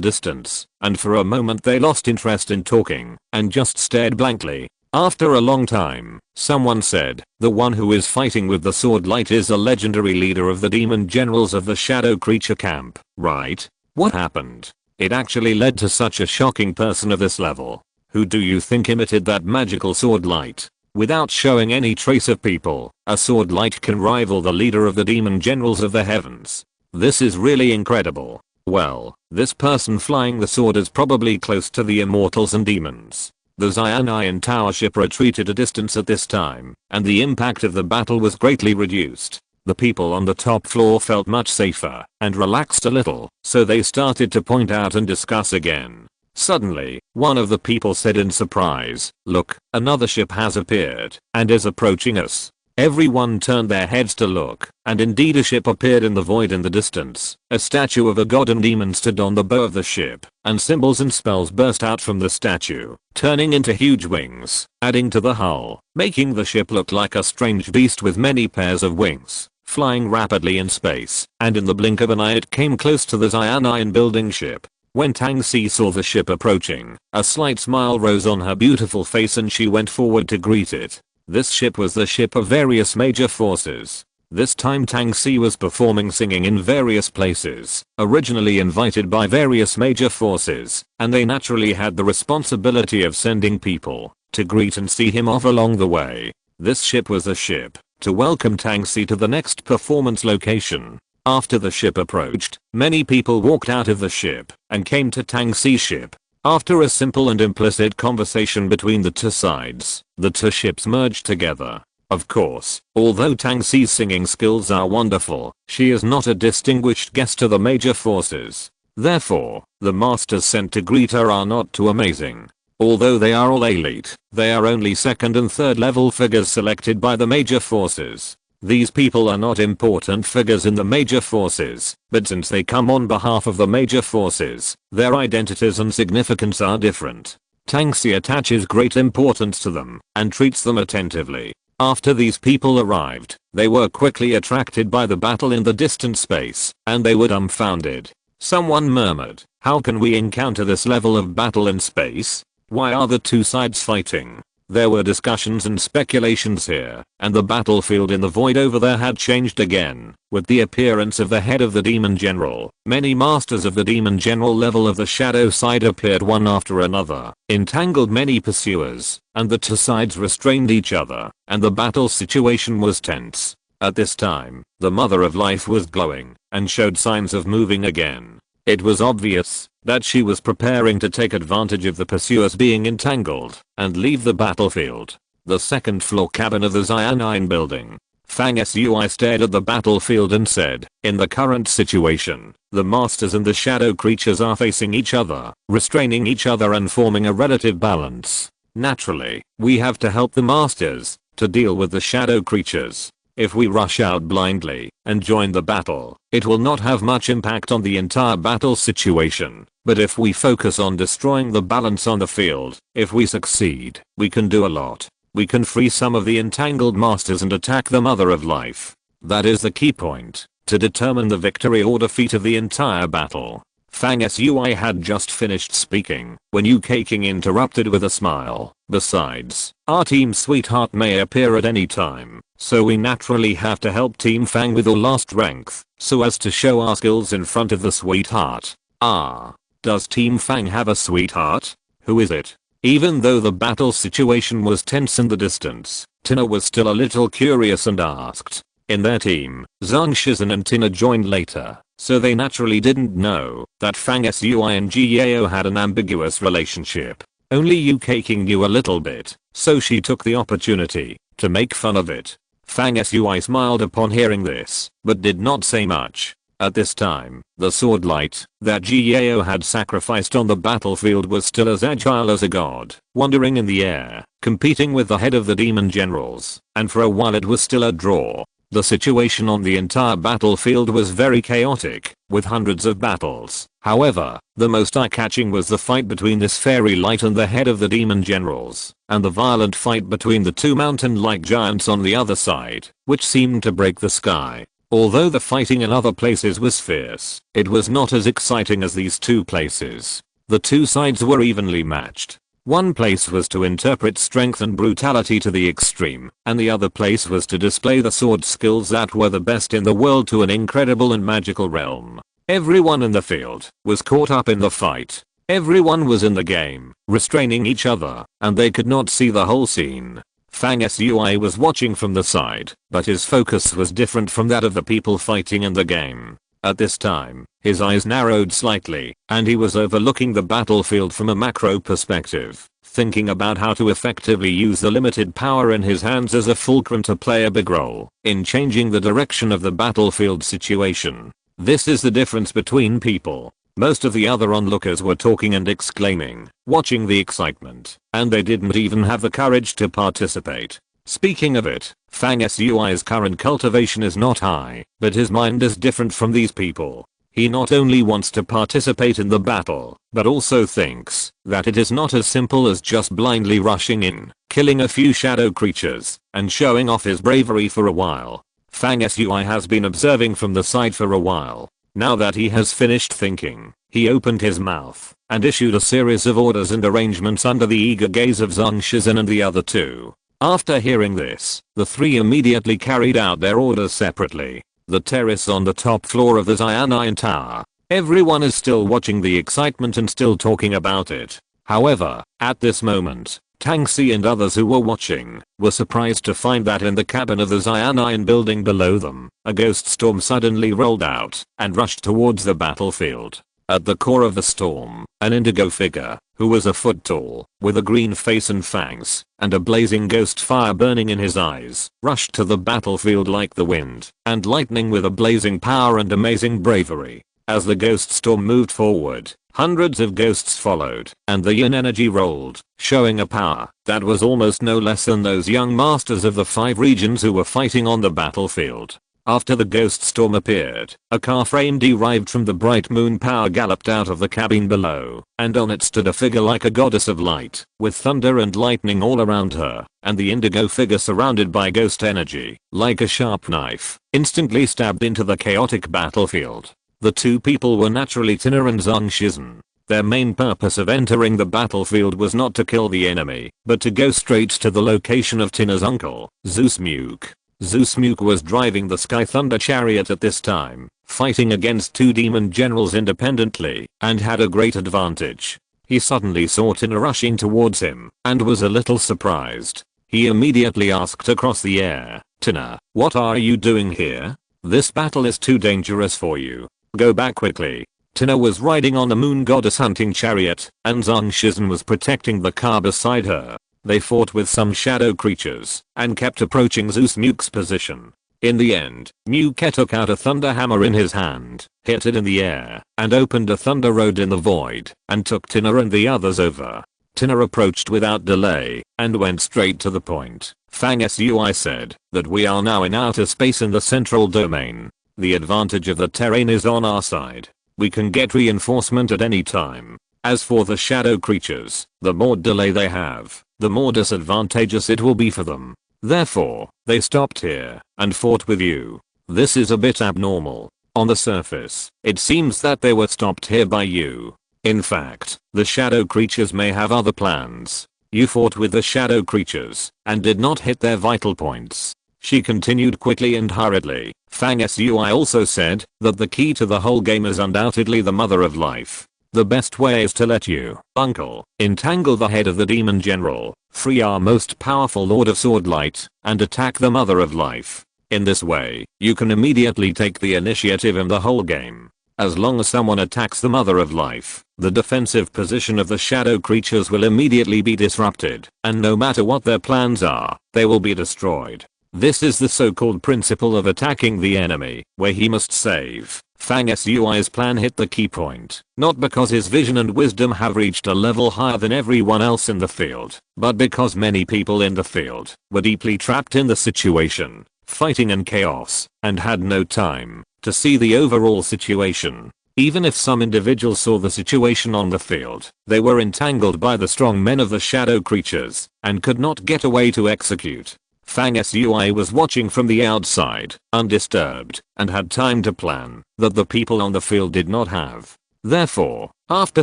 distance, and for a moment they lost interest in talking, and just stared blankly. After a long time, someone said, "The one who is fighting with the sword light is a legendary leader of the demon generals of the shadow creature camp, right? What happened? It actually led to such a shocking person of this level. Who do you think emitted that magical sword light? Without showing any trace of people, a sword light can rival the leader of the demon generals of the heavens. This is really incredible." Well, this person flying the sword is probably close to the immortals and demons. The Xianian tower ship retreated a distance at this time, and the impact of the battle was greatly reduced. The people on the top floor felt much safer and relaxed a little, so they started to point out and discuss again. Suddenly, one of the people said in surprise, "Look, another ship has appeared and is approaching us." Everyone turned their heads to look, and indeed a ship appeared in the void in the distance. A statue of a god and demon stood on the bow of the ship, and symbols and spells burst out from the statue, turning into huge wings, adding to the hull, making the ship look like a strange beast with many pairs of wings, flying rapidly in space, and in the blink of an eye it came close to the Xianian building ship. When Tang Si saw the ship approaching, a slight smile rose on her beautiful face and she went forward to greet it. This ship was the ship of various major forces. This time Tang Si was performing singing in various places, originally invited by various major forces, and they naturally had the responsibility of sending people to greet and see him off along the way. This ship was a ship to welcome Tang Si to the next performance location. After the ship approached, many people walked out of the ship and came to Tang Si's ship. After a simple and implicit conversation between the 2 sides, the 2 ships merged together. Of course, although Tang Si's singing skills are wonderful, she is not a distinguished guest to the major forces. Therefore, the masters sent to greet her are not too amazing. Although they are all elite, they are only 2nd and 3rd level figures selected by the major forces. These people are not important figures in the major forces, but since they come on behalf of the major forces, their identities and significance are different. Tang Si attaches great importance to them and treats them attentively. After these people arrived, they were quickly attracted by the battle in the distant space, and they were dumbfounded. Someone murmured, "How can we encounter this level of battle in space? Why are the 2 sides fighting?" There were discussions and speculations here, and the battlefield in the void over there had changed again. With the appearance of the head of the demon general, many masters of the demon general level of the shadow side appeared one after another, entangled many pursuers, and the 2 sides restrained each other, and the battle situation was tense. At this time, the Mother of Life was glowing, and showed signs of moving again. It was obvious that she was preparing to take advantage of the pursuers being entangled and leave the battlefield. The 2nd floor cabin of the Xianian building. Fang Sui stared at the battlefield and said, "In the current situation, the masters and the shadow creatures are facing each other, restraining each other and forming a relative balance. Naturally, we have to help the masters to deal with the shadow creatures. If we rush out blindly and join the battle, it will not have much impact on the entire battle situation. But if we focus on destroying the balance on the field, if we succeed, we can do a lot. We can free some of the entangled masters and attack the Mother of Life. That is the key point to determine the victory or defeat of the entire battle." Fang Sui had just finished speaking when UK King interrupted with a smile. "Besides, our team sweetheart may appear at any time, so we naturally have to help Team Fang with all our strength, so as to show our skills in front of the sweetheart. Ah. Does Team Fang have a sweetheart? Who is it? Even though the battle situation was tense in the distance, Tina was still a little curious and asked. In their team, Zhang Shizen and Tina joined later, so they naturally didn't know that Fang Sui and Jiao had an ambiguous relationship. Only UK King knew a little bit, so she took the opportunity to make fun of it. Fang Sui smiled upon hearing this, but did not say much. At this time, the sword light that Jiao had sacrificed on the battlefield was still as agile as a god, wandering in the air, competing with the head of the demon generals, and for a while it was still a draw. The situation on the entire battlefield was very chaotic, with hundreds of battles. However, the most eye-catching was the fight between this fairy light and the head of the demon generals, and the violent fight between the two mountain-like giants on the other side, which seemed to break the sky. Although the fighting in other places was fierce, it was not as exciting as these two places. The two sides were evenly matched. One place was to interpret strength and brutality to the extreme, and the other place was to display the sword skills that were the best in the world to an incredible and magical realm. Everyone in the field was caught up in the fight. Everyone was in the game, restraining each other, and they could not see the whole scene. Fang Sui was watching from the side, but his focus was different from that of the people fighting in the game. At this time, his eyes narrowed slightly, and he was overlooking the battlefield from a macro perspective, thinking about how to effectively use the limited power in his hands as a fulcrum to play a big role in changing the direction of the battlefield situation. This is the difference between people. Most of the other onlookers were talking and exclaiming, watching the excitement, and they didn't even have the courage to participate. Speaking of it, Fang Sui's current cultivation is not high, but his mind is different from these people. He not only wants to participate in the battle, but also thinks that it is not as simple as just blindly rushing in, killing a few shadow creatures, and showing off his bravery for a while. Fang Sui has been observing from the side for a while. Now that he has finished thinking, he opened his mouth and issued a series of orders and arrangements under the eager gaze of Zhang Shizen and the other two. After hearing this, the three immediately carried out their orders separately. The terrace on the top floor of the Xian'an Tower. Everyone is still watching the excitement and still talking about it. However, at this moment, Tang Si and others who were watching were surprised to find that in the cabin of the Xian'an building below them, a ghost storm suddenly rolled out and rushed towards the battlefield. At the core of the storm, an indigo figure, who was a foot tall, with a green face and fangs, and a blazing ghost fire burning in his eyes, rushed to the battlefield like the wind and lightning with a blazing power and amazing bravery. As the ghost storm moved forward, hundreds of ghosts followed, and the yin energy rolled, showing a power that was almost no less than those young masters of the 5 regions who were fighting on the battlefield. After the ghost storm appeared, a car frame derived from the bright moon power galloped out of the cabin below, and on it stood a figure like a goddess of light, with thunder and lightning all around her, and the indigo figure surrounded by ghost energy, like a sharp knife, instantly stabbed into the chaotic battlefield. The two people were naturally Tina and Zhang Shizen. Their main purpose of entering the battlefield was not to kill the enemy, but to go straight to the location of Tina's uncle, Zeus Muke. Zeus Muke was driving the Sky Thunder chariot at this time, fighting against 2 demon generals independently, and had a great advantage. He suddenly saw Tina rushing towards him, and was a little surprised. He immediately asked across the air, "Tina, what are you doing here? This battle is too dangerous for you. Go back quickly." Tina was riding on a moon goddess hunting chariot, and Zhang Shizen was protecting the car beside her. They fought with some shadow creatures, and kept approaching Zeus Muke's position. In the end, Muke took out a thunder hammer in his hand, hit it in the air, and opened a thunder road in the void, and took Tina and the others over. Tina approached without delay, and went straight to the point. Fang Sui said that we are now in outer space in the central domain. The advantage of the terrain is on our side. We can get reinforcement at any time. As for the shadow creatures, the more delay they have, the more disadvantageous it will be for them. Therefore, they stopped here and fought with you. This is a bit abnormal. On the surface, it seems that they were stopped here by you. In fact, the shadow creatures may have other plans. You fought with the shadow creatures and did not hit their vital points. She continued quickly and hurriedly. Fang Sui also said that the key to the whole game is undoubtedly the Mother of Life. The best way is to let you, uncle, entangle the head of the demon general, free our most powerful Lord of Swordlight, and attack the Mother of Life. In this way, you can immediately take the initiative in the whole game. As long as someone attacks the Mother of Life, the defensive position of the shadow creatures will immediately be disrupted, and no matter what their plans are, they will be destroyed. This is the so-called principle of attacking the enemy, where he must save. Fang Sui's plan hit the key point, not because his vision and wisdom have reached a level higher than everyone else in the field, but because many people in the field were deeply trapped in the situation, fighting in chaos, and had no time to see the overall situation. Even if some individuals saw the situation on the field, they were entangled by the strong men of the shadow creatures, and could not get away to execute. Fang Sui was watching from the outside, undisturbed, and had time to plan that the people on the field did not have. Therefore, after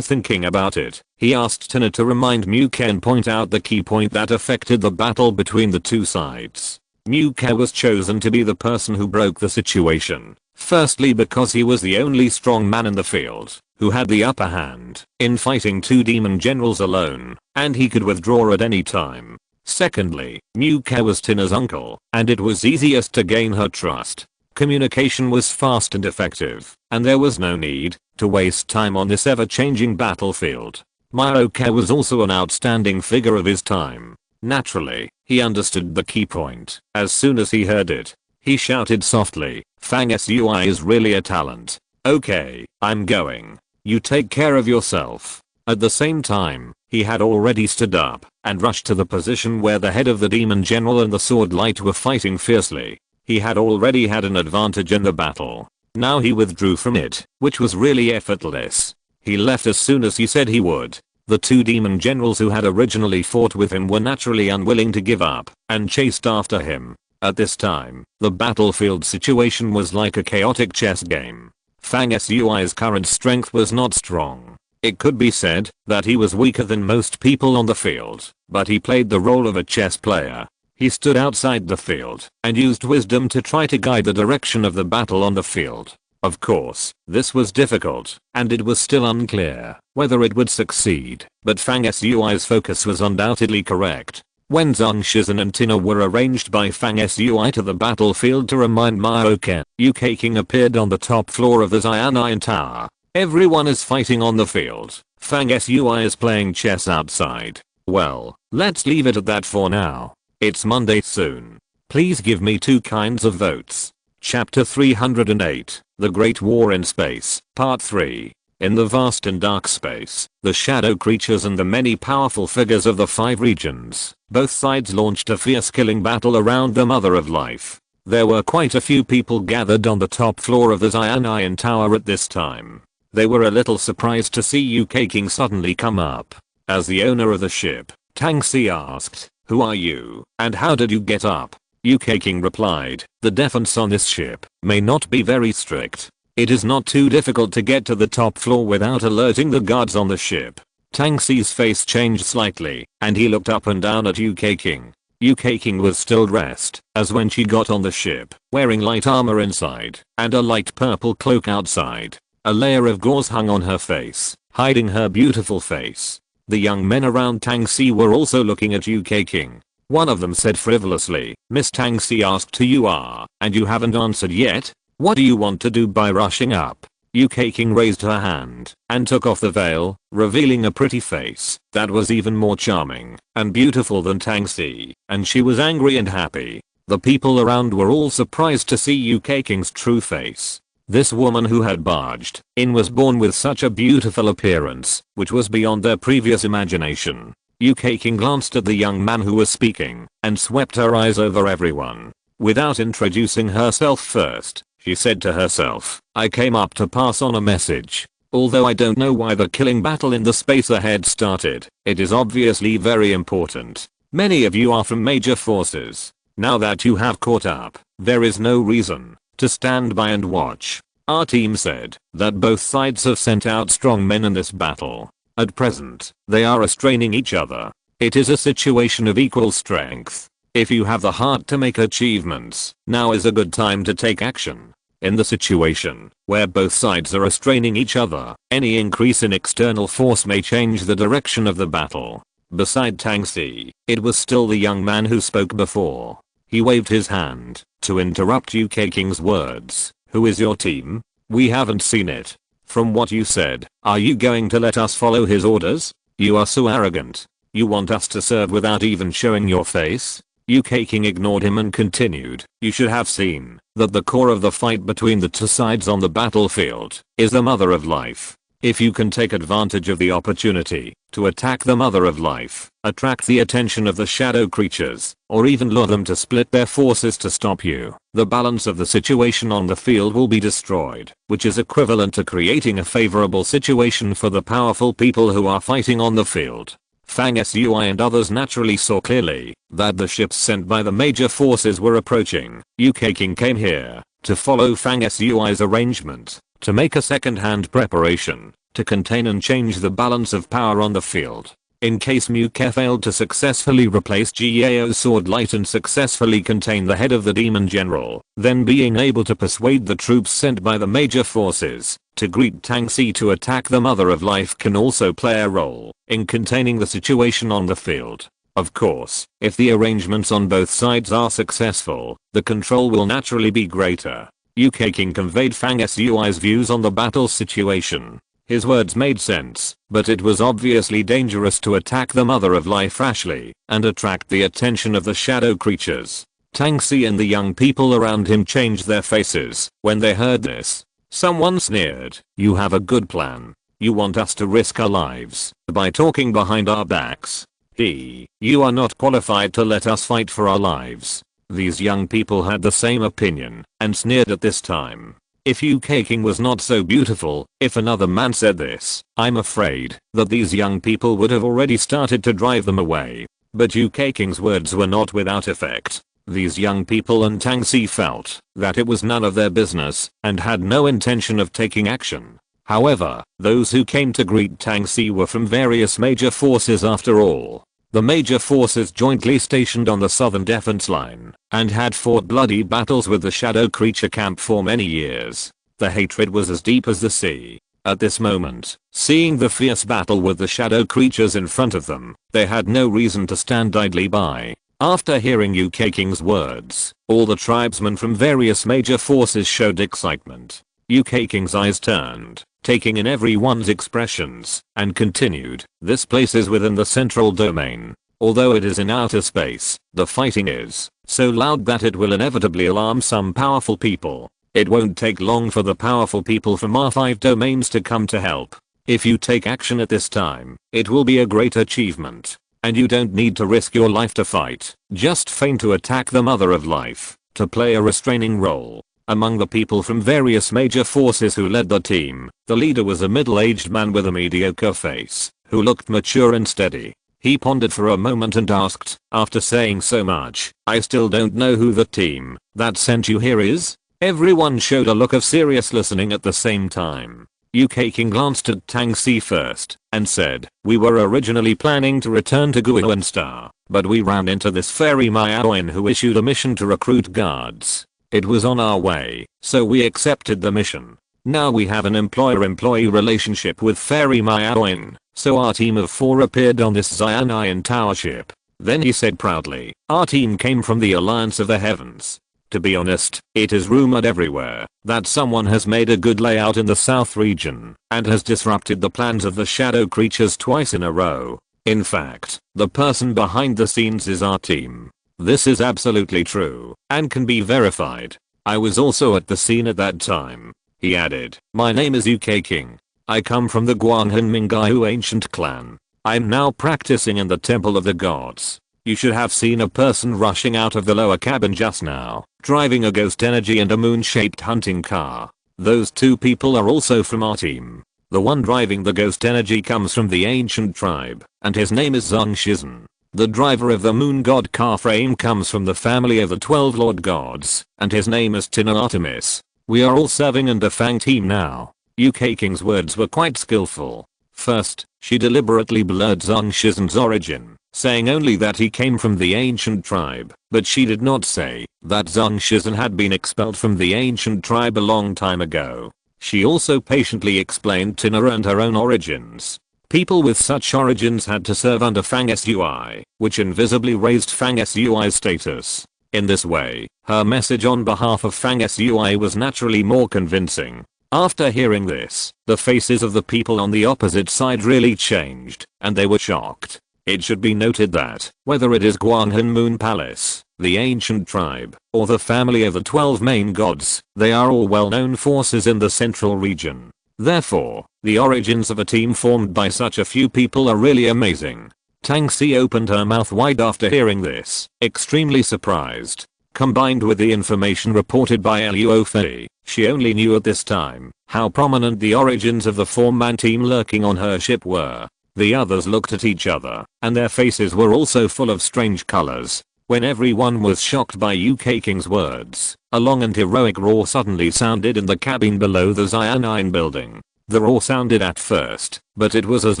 thinking about it, he asked Tina to remind Muke and point out the key point that affected the battle between the two sides. Muke was chosen to be the person who broke the situation. Firstly, because he was the only strong man in the field who had the upper hand in fighting two demon generals alone, and he could withdraw at any time. Secondly, Muke was Tina's uncle, and it was easiest to gain her trust. Communication was fast and effective, and there was no need to waste time on this ever-changing battlefield. Myoke was also an outstanding figure of his time. Naturally, he understood the key point. As soon as he heard it, he shouted softly, "Fang Sui is really a talent. Okay, I'm going. You take care of yourself." At the same time, he had already stood up and rushed to the position where the head of the demon general and the sword light were fighting fiercely. He had already had an advantage in the battle. Now he withdrew from it, which was really effortless. He left as soon as he said he would. The two demon generals who had originally fought with him were naturally unwilling to give up and chased after him. At this time, the battlefield situation was like a chaotic chess game. Fang Sui's current strength was not strong. It could be said that he was weaker than most people on the field, but he played the role of a chess player. He stood outside the field and used wisdom to try to guide the direction of the battle on the field. Of course, this was difficult, and it was still unclear whether it would succeed, but Fang Sui's focus was undoubtedly correct. When Zhang Shizan and Tina were arranged by Fang Sui to the battlefield to remind Myoke, Yuke King appeared on the top floor of the Xian'an Tower. Everyone is fighting on the field. Fang Sui is playing chess outside. Well, let's leave it at that for now. It's Monday soon. Please give me 2 kinds of votes. Chapter 308, The Great War in Space, Part 3. In the vast and dark space, the shadow creatures and the many powerful figures of the 5 regions, both sides launched a fierce killing battle around the Mother of Life. There were quite a few people gathered on the top floor of the Xian'an Tower at this time. They were a little surprised to see Yuke King suddenly come up. As the owner of the ship, Tang Si asked, "Who are you, and how did you get up?" Yuke King replied, "The defense on this ship may not be very strict. It is not too difficult to get to the top floor without alerting the guards on the ship." Tang Si's face changed slightly, and he looked up and down at Yuke King. Yuke King was still dressed as when she got on the ship, wearing light armor inside and a light purple cloak outside. A layer of gauze hung on her face, hiding her beautiful face. The young men around Tang Si were also looking at Yuke King. One of them said frivolously, "Miss Tang Si asked who you are, and you haven't answered yet? What do you want to do by rushing up?" Yuke King raised her hand and took off the veil, revealing a pretty face that was even more charming and beautiful than Tang Si, and she was angry and happy. The people around were all surprised to see Yuke King's true face. This woman who had barged in was born with such a beautiful appearance, which was beyond their previous imagination. Yuke King glanced at the young man who was speaking and swept her eyes over everyone. Without introducing herself first, she said to herself, "I came up to pass on a message. Although I don't know why the killing battle in the space ahead started, it is obviously very important. Many of you are from major forces. Now that you have caught up, there is no reason to stand by and watch. Our team said that both sides have sent out strong men in this battle. At present, they are restraining each other. It is a situation of equal strength. If you have the heart to make achievements, now is a good time to take action. In the situation where both sides are restraining each other, any increase in external force may change the direction of the battle. Beside Tang Si, it was still the young man who spoke before. He waved his hand to interrupt UK King's words. Who is your team? We haven't seen it. From what you said, are you going to let us follow his orders? You are so arrogant. You want us to serve without even showing your face? UK King ignored him and continued. You should have seen that the core of the fight between the two sides on the battlefield is the Mother of Life. If you can take advantage of the opportunity to attack the Mother of Life, attract the attention of the shadow creatures, or even lure them to split their forces to stop you, the balance of the situation on the field will be destroyed, which is equivalent to creating a favorable situation for the powerful people who are fighting on the field. Fang Sui and others naturally saw clearly that the ships sent by the major forces were approaching. UK King came here to follow Fang Sui's arrangement, to make a second-hand preparation, to contain and change the balance of power on the field. In case Muke failed to successfully replace Gao's sword light and successfully contain the head of the demon general, then being able to persuade the troops sent by the major forces to greet Tang Si to attack the Mother of Life can also play a role in containing the situation on the field. Of course, if the arrangements on both sides are successful, the control will naturally be greater. UK King conveyed Fang Sui's views on the battle situation. His words made sense, but it was obviously dangerous to attack the Mother of Life rashly and attract the attention of the shadow creatures. Tang Si and the young people around him changed their faces when they heard this. Someone sneered, "You have a good plan. You want us to risk our lives by talking behind our backs. You are not qualified to let us fight for our lives." These young people had the same opinion and sneered at this time. If UK King was not so beautiful, if another man said this, I'm afraid that these young people would have already started to drive them away. But UK King's words were not without effect. These young people and Tang Si felt that it was none of their business and had no intention of taking action. However, those who came to greet Tang Si were from various major forces after all. The major forces jointly stationed on the southern defense line and had fought bloody battles with the shadow creature camp for many years. The hatred was as deep as the sea. At this moment, seeing the fierce battle with the shadow creatures in front of them, they had no reason to stand idly by. After hearing UK King's words, all the tribesmen from various major forces showed excitement. UK King's eyes turned, taking in everyone's expressions, and continued, "This place is within the central domain. Although it is in outer space, the fighting is so loud that it will inevitably alarm some powerful people. It won't take long for the powerful people from our 5 domains to come to help. If you take action at this time, it will be a great achievement. And you don't need to risk your life to fight, just feign to attack the Mother of Life, to play a restraining role." Among the people from various major forces who led the team, the leader was a middle-aged man with a mediocre face, who looked mature and steady. He pondered for a moment and asked, "After saying so much, I still don't know who the team that sent you here is?" Everyone showed a look of serious listening at the same time. UK King glanced at Tang Si first and said, "We were originally planning to return to Guoan Star, but we ran into this fairy Miaoin who issued a mission to recruit guards. It was on our way, so we accepted the mission. Now we have an employer-employee relationship with Fairy Miaoin, so our team of 4 appeared on this Xianian Tower ship." Then he said proudly, "Our team came from the Alliance of the Heavens. To be honest, it is rumored everywhere that someone has made a good layout in the south region and has disrupted the plans of the shadow creatures twice in a row. In fact, the person behind the scenes is our team. This is absolutely true and can be verified. I was also at the scene at that time." He added, "My name is UK King. I come from the Guanghan Mingyu ancient clan. I'm now practicing in the Temple of the Gods. You should have seen a person rushing out of the lower cabin just now, driving a ghost energy and a moon-shaped hunting car. Those 2 people are also from our team. The one driving the ghost energy comes from the ancient tribe, and his name is Zhang Shizhen. The driver of the moon god car frame comes from the family of the 12 Lord Gods, and his name is Tina Artemis. We are all serving under Fang team now." UK King's words were quite skillful. First, she deliberately blurred Zhang Shizhen's origin. saying only that he came from the ancient tribe, but she did not say that Zhang Shizhen had been expelled from the ancient tribe a long time ago. She also patiently explained Tina and her own origins. People with such origins had to serve under Fang Sui, which invisibly raised Fang Sui's status. In this way, her message on behalf of Fang Sui was naturally more convincing. After hearing this, the faces of the people on the opposite side really changed, and they were shocked. It should be noted that, whether it is Guanghan Moon Palace, the ancient tribe, or the family of the 12 main gods, they are all well-known forces in the central region. Therefore, the origins of a team formed by such a few people are really amazing. Tang Xi opened her mouth wide after hearing this, extremely surprised. Combined with the information reported by Luo Fei, she only knew at this time how prominent the origins of the 4-man team lurking on her ship were. The others looked at each other, and their faces were also full of strange colors. When everyone was shocked by UK King's words, a long and heroic roar suddenly sounded in the cabin below the Xian'an building. The roar sounded at first, but it was as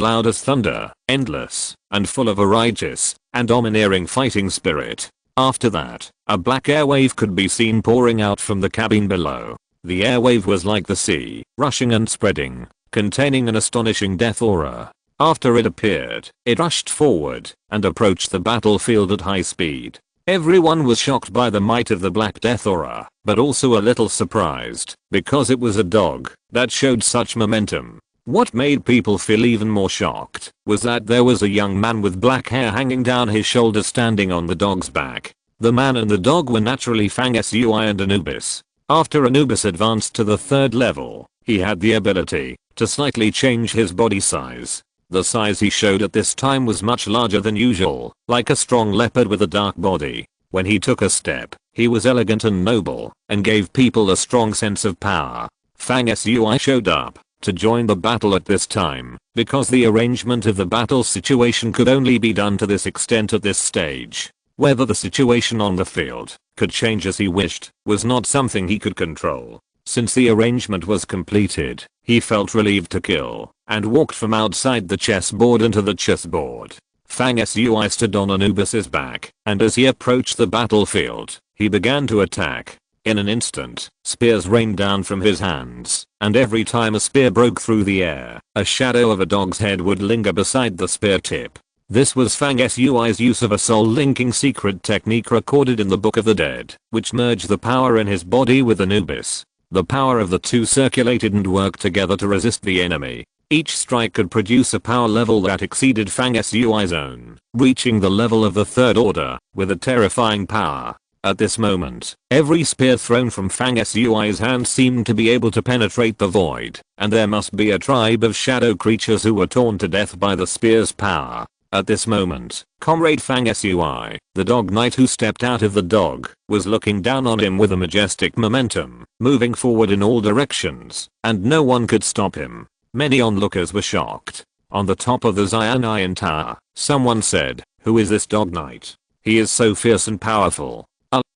loud as thunder, endless, and full of a righteous and domineering fighting spirit. After that, a black airwave could be seen pouring out from the cabin below. The airwave was like the sea, rushing and spreading, containing an astonishing death aura. After it appeared, it rushed forward and approached the battlefield at high speed. Everyone was shocked by the might of the Black Death aura, but also a little surprised, because it was a dog that showed such momentum. What made people feel even more shocked was that there was a young man with black hair hanging down his shoulders standing on the dog's back. The man and the dog were naturally Fang Sui and Anubis. After Anubis advanced to the 3rd level, he had the ability to slightly change his body size. The size he showed at this time was much larger than usual, like a strong leopard with a dark body. When he took a step, he was elegant and noble, and gave people a strong sense of power. Fang Sui showed up to join the battle at this time, because the arrangement of the battle situation could only be done to this extent at this stage. Whether the situation on the field could change as he wished was not something he could control. Since the arrangement was completed, he felt relieved to kill, and walked from outside the chessboard into the chessboard. Fang Sui stood on Anubis's back, and as he approached the battlefield, he began to attack. In an instant, spears rained down from his hands, and every time a spear broke through the air, a shadow of a dog's head would linger beside the spear tip. This was Fang Sui's use of a soul-linking secret technique recorded in the Book of the Dead, which merged the power in his body with Anubis. The power of the two circulated and worked together to resist the enemy. Each strike could produce a power level that exceeded Fang Sui's own, reaching the level of the 3rd order, with a terrifying power. At this moment, every spear thrown from Fang Sui's hand seemed to be able to penetrate the void, and there must be a tribe of shadow creatures who were torn to death by the spear's power. At this moment, Comrade Fang Sui, the dog knight who stepped out of the dog, was looking down on him with a majestic momentum, moving forward in all directions, and no one could stop him. Many onlookers were shocked. On the top of the Xian'an Tower, someone said, "Who is this dog knight? He is so fierce and powerful."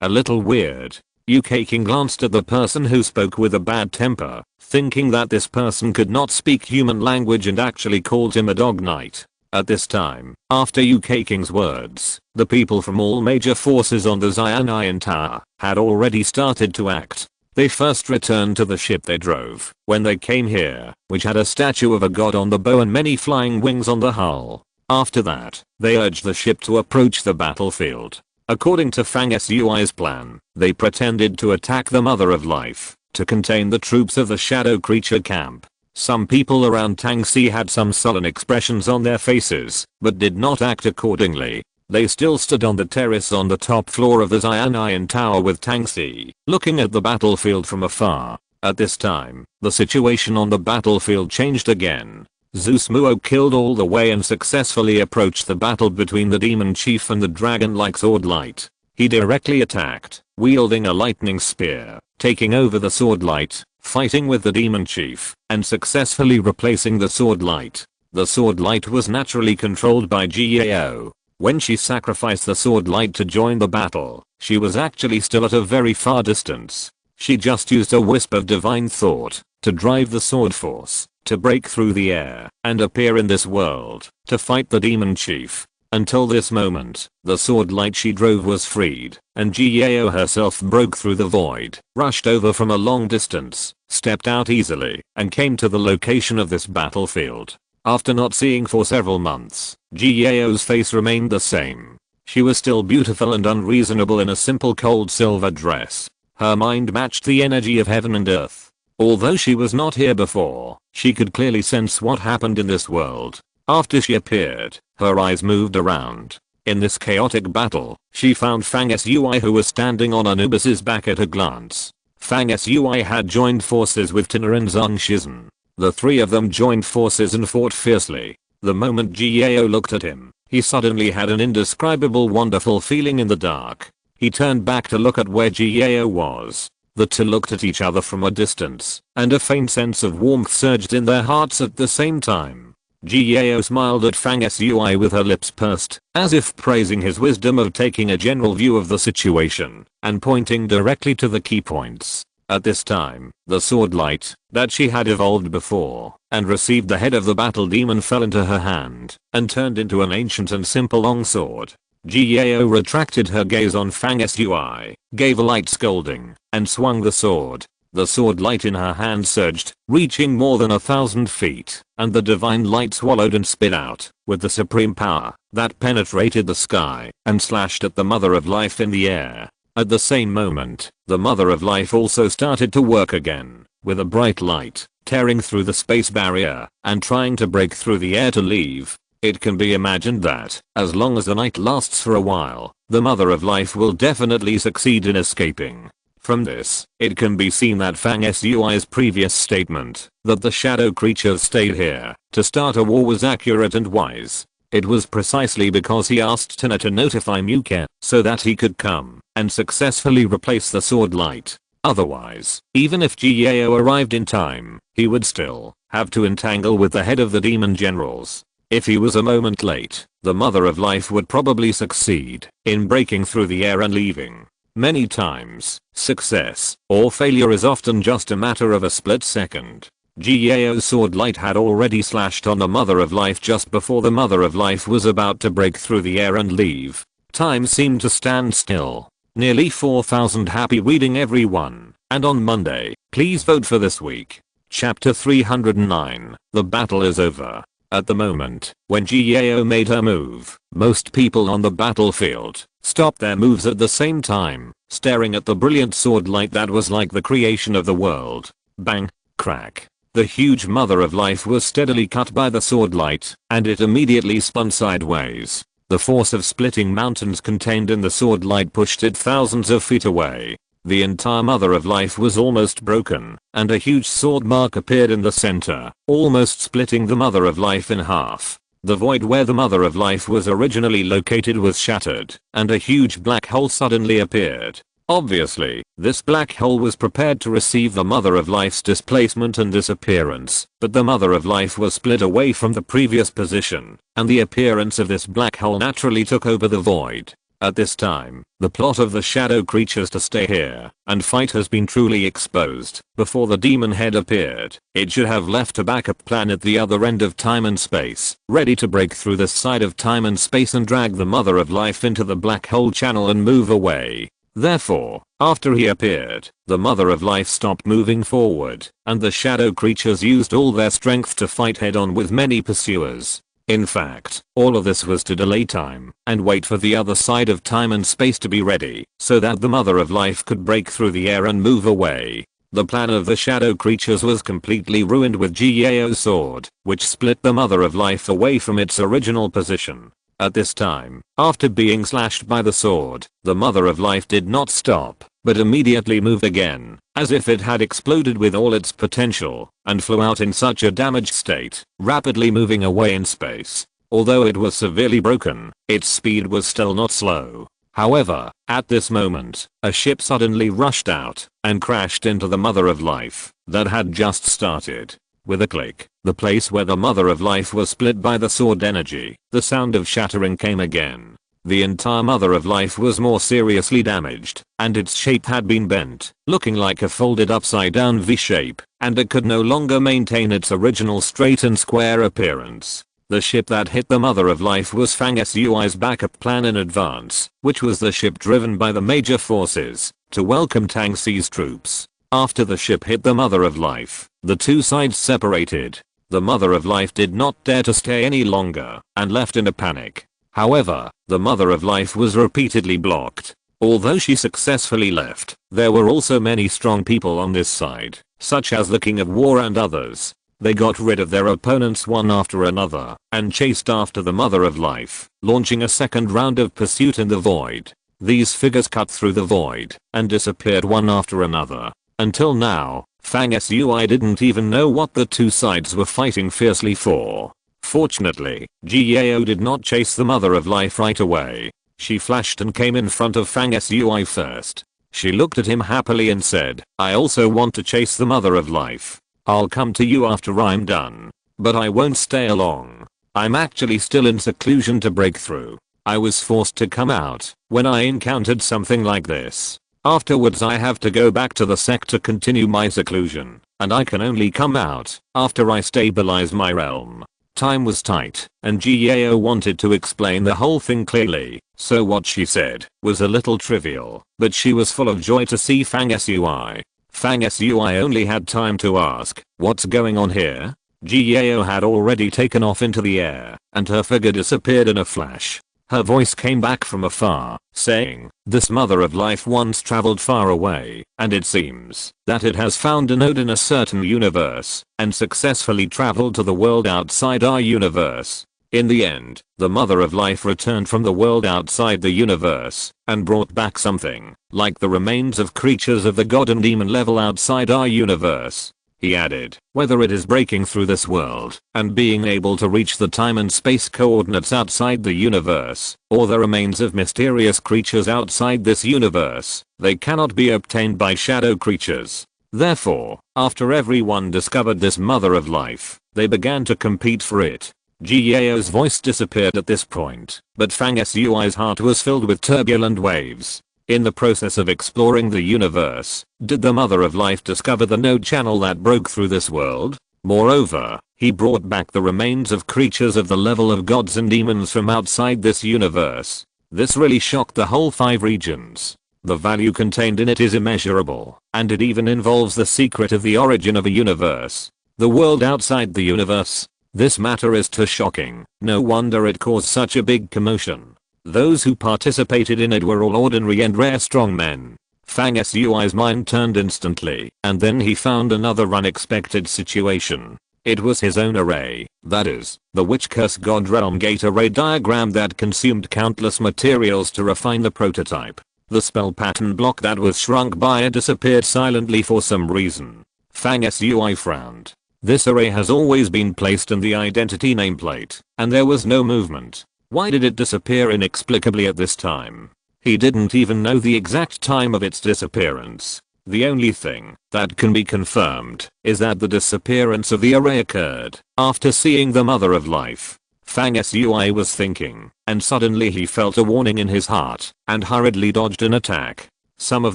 A little weird. UK King glanced at the person who spoke with a bad temper, thinking that this person could not speak human language and actually called him a dog knight. At this time, after UK King's words, the people from all major forces on the Xian'an Tower had already started to act. They first returned to the ship they drove when they came here, which had a statue of a god on the bow and many flying wings on the hull. After that, they urged the ship to approach the battlefield. According to Fang Sui's plan, they pretended to attack the Mother of Life to contain the troops of the shadow creature camp. Some people around Tang Xi had some sullen expressions on their faces, but did not act accordingly. They still stood on the terrace on the top floor of the Xian'an Tower with Tang Xi, looking at the battlefield from afar. At this time, the situation on the battlefield changed again. Zeus Muo killed all the way and successfully approached the battle between the demon chief and the dragon-like sword light. He directly attacked, wielding a lightning spear, taking over the sword light, fighting with the demon chief, and successfully replacing the sword light. The sword light was naturally controlled by Jiao. When she sacrificed the sword light to join the battle, she was actually still at a very far distance. She just used a wisp of divine thought to drive the sword force to break through the air and appear in this world to fight the demon chief. Until this moment, the sword light she drove was freed, and Jiao herself broke through the void, rushed over from a long distance, stepped out easily, and came to the location of this battlefield. After not seeing for several months, Jiao's face remained the same. She was still beautiful and unreasonable in a simple cold silver dress. Her mind matched the energy of heaven and earth. Although she was not here before, she could clearly sense what happened in this world. After she appeared, her eyes moved around. In this chaotic battle, she found Fang Sui who was standing on Anubis's back at a glance. Fang Sui had joined forces with Tina and Zhang Shizhen. The three of them joined forces and fought fiercely. The moment Jiao looked at him, he suddenly had an indescribable wonderful feeling in the dark. He turned back to look at where Jiao was. The two looked at each other from a distance, and a faint sense of warmth surged in their hearts at the same time. Jiao smiled at Fang Sui with her lips pursed, as if praising his wisdom of taking a general view of the situation, and pointing directly to the key points. At this time, the sword light, that she had evolved before, and received the head of the battle demon fell into her hand, and turned into an ancient and simple longsword. Jiao retracted her gaze on Fang Sui, gave a light scolding, and swung the sword. The sword light in her hand surged, reaching more than 1,000 feet, and the divine light swallowed and spit out, with the supreme power, that penetrated the sky, and slashed at the Mother of Life in the air. At the same moment, the Mother of Life also started to work again, with a bright light, tearing through the space barrier, and trying to break through the air to leave. It can be imagined that, as long as the night lasts for a while, the Mother of Life will definitely succeed in escaping. From this, it can be seen that Fang Sui's previous statement, that the shadow creatures stayed here to start a war was accurate and wise. It was precisely because he asked Tina to notify Muke, so that he could come and successfully replace the sword light. Otherwise, even if Jiao arrived in time, he would still have to entangle with the head of the demon generals. If he was a moment late, the Mother of Life would probably succeed in breaking through the air and leaving. Many times, success or failure is often just a matter of a split second. Jiao's sword light had already slashed on the Mother of Life just before the Mother of Life was about to break through the air and leave. Time seemed to stand still. Nearly 4,000 happy reading everyone, and on Monday, please vote for this week. Chapter 309, the battle is over. At the moment, when Jiao made her move, most people on the battlefield stopped their moves at the same time, staring at the brilliant sword light that was like the creation of the world. Bang! Crack! The huge Mother of Life was steadily cut by the sword light, and it immediately spun sideways. The force of splitting mountains contained in the sword light pushed it thousands of feet away. The entire Mother of Life was almost broken, and a huge sword mark appeared in the center, almost splitting the Mother of Life in half. The void where the Mother of Life was originally located was shattered, and a huge black hole suddenly appeared. Obviously, this black hole was prepared to receive the Mother of Life's displacement and disappearance, but the Mother of Life was split away from the previous position, and the appearance of this black hole naturally took over the void. At this time, the plot of the shadow creatures to stay here and fight has been truly exposed. Before the demon head appeared, it should have left a backup plan at the other end of time and space, ready to break through this side of time and space and drag the Mother of Life into the black hole channel and move away. Therefore, after he appeared, the Mother of Life stopped moving forward, and the shadow creatures used all their strength to fight head on with many pursuers. In fact, all of this was to delay time and wait for the other side of time and space to be ready, so that the Mother of Life could break through the air and move away. The plan of the shadow creatures was completely ruined with Jiao's sword, which split the Mother of Life away from its original position. At this time, after being slashed by the sword, the Mother of Life did not stop, but immediately moved again, as if it had exploded with all its potential, and flew out in such a damaged state, rapidly moving away in space. Although it was severely broken, its speed was still not slow. However, at this moment, a ship suddenly rushed out and crashed into the Mother of Life that had just started. With a click, the place where the Mother of Life was split by the sword energy, the sound of shattering came again. The entire Mother of Life was more seriously damaged, and its shape had been bent, looking like a folded upside down V shape, and it could no longer maintain its original straight and square appearance. The ship that hit the Mother of Life was Fang Sui's backup plan in advance, which was the ship driven by the major forces to welcome Tang Xi's troops. After the ship hit the Mother of Life, the two sides separated. The Mother of Life did not dare to stay any longer and left in a panic. However, the Mother of Life was repeatedly blocked. Although she successfully left, there were also many strong people on this side, such as the King of War and others. They got rid of their opponents one after another and chased after the Mother of Life, launching a second round of pursuit in the void. These figures cut through the void and disappeared one after another. Until now, Fang Sui didn't even know what the two sides were fighting fiercely for. Fortunately, Ji Yao did not chase the Mother of Life right away. She flashed and came in front of Fang Sui first. She looked at him happily and said, "I also want to chase the Mother of Life. I'll come to you after I'm done. But I won't stay long. I'm actually still in seclusion to break through. I was forced to come out when I encountered something like this. Afterwards I have to go back to the sect to continue my seclusion, and I can only come out after I stabilize my realm." Time was tight, and Ji Yao wanted to explain the whole thing clearly, so what she said was a little trivial, but she was full of joy to see Fang Sui. Fang Sui only had time to ask, "What's going on here?" Ji Yao had already taken off into the air, and her figure disappeared in a flash. Her voice came back from afar, saying, "This Mother of Life once traveled far away, and it seems that it has found a node in a certain universe, and successfully traveled to the world outside our universe. In the end, the Mother of Life returned from the world outside the universe, and brought back something, like the remains of creatures of the god and demon level outside our universe." He added, "Whether it is breaking through this world and being able to reach the time and space coordinates outside the universe, or the remains of mysterious creatures outside this universe, they cannot be obtained by shadow creatures. Therefore, after everyone discovered this Mother of Life, they began to compete for it." Ji Yao's voice disappeared at this point, but Fang Sui's heart was filled with turbulent waves. In the process of exploring the universe, did the Mother of Life discover the node channel that broke through this world? Moreover, he brought back the remains of creatures of the level of gods and demons from outside this universe. This really shocked the whole 5 regions. The value contained in it is immeasurable, and it even involves the secret of the origin of a universe. The world outside the universe. This matter is too shocking. No wonder it caused such a big commotion. Those who participated in it were all ordinary and rare strong men. Fang Sui's mind turned instantly, and then he found another unexpected situation. It was his own array, that is, the Witch Curse God Realm Gate array diagram that consumed countless materials to refine the prototype. The spell pattern block that was shrunk by it disappeared silently for some reason. Fang Sui frowned. This array has always been placed in the identity nameplate, and there was no movement. Why did it disappear inexplicably at this time? He didn't even know the exact time of its disappearance. The only thing that can be confirmed is that the disappearance of the array occurred after seeing the Mother of Life. Fang Sui was thinking, and suddenly he felt a warning in his heart and hurriedly dodged an attack. Some of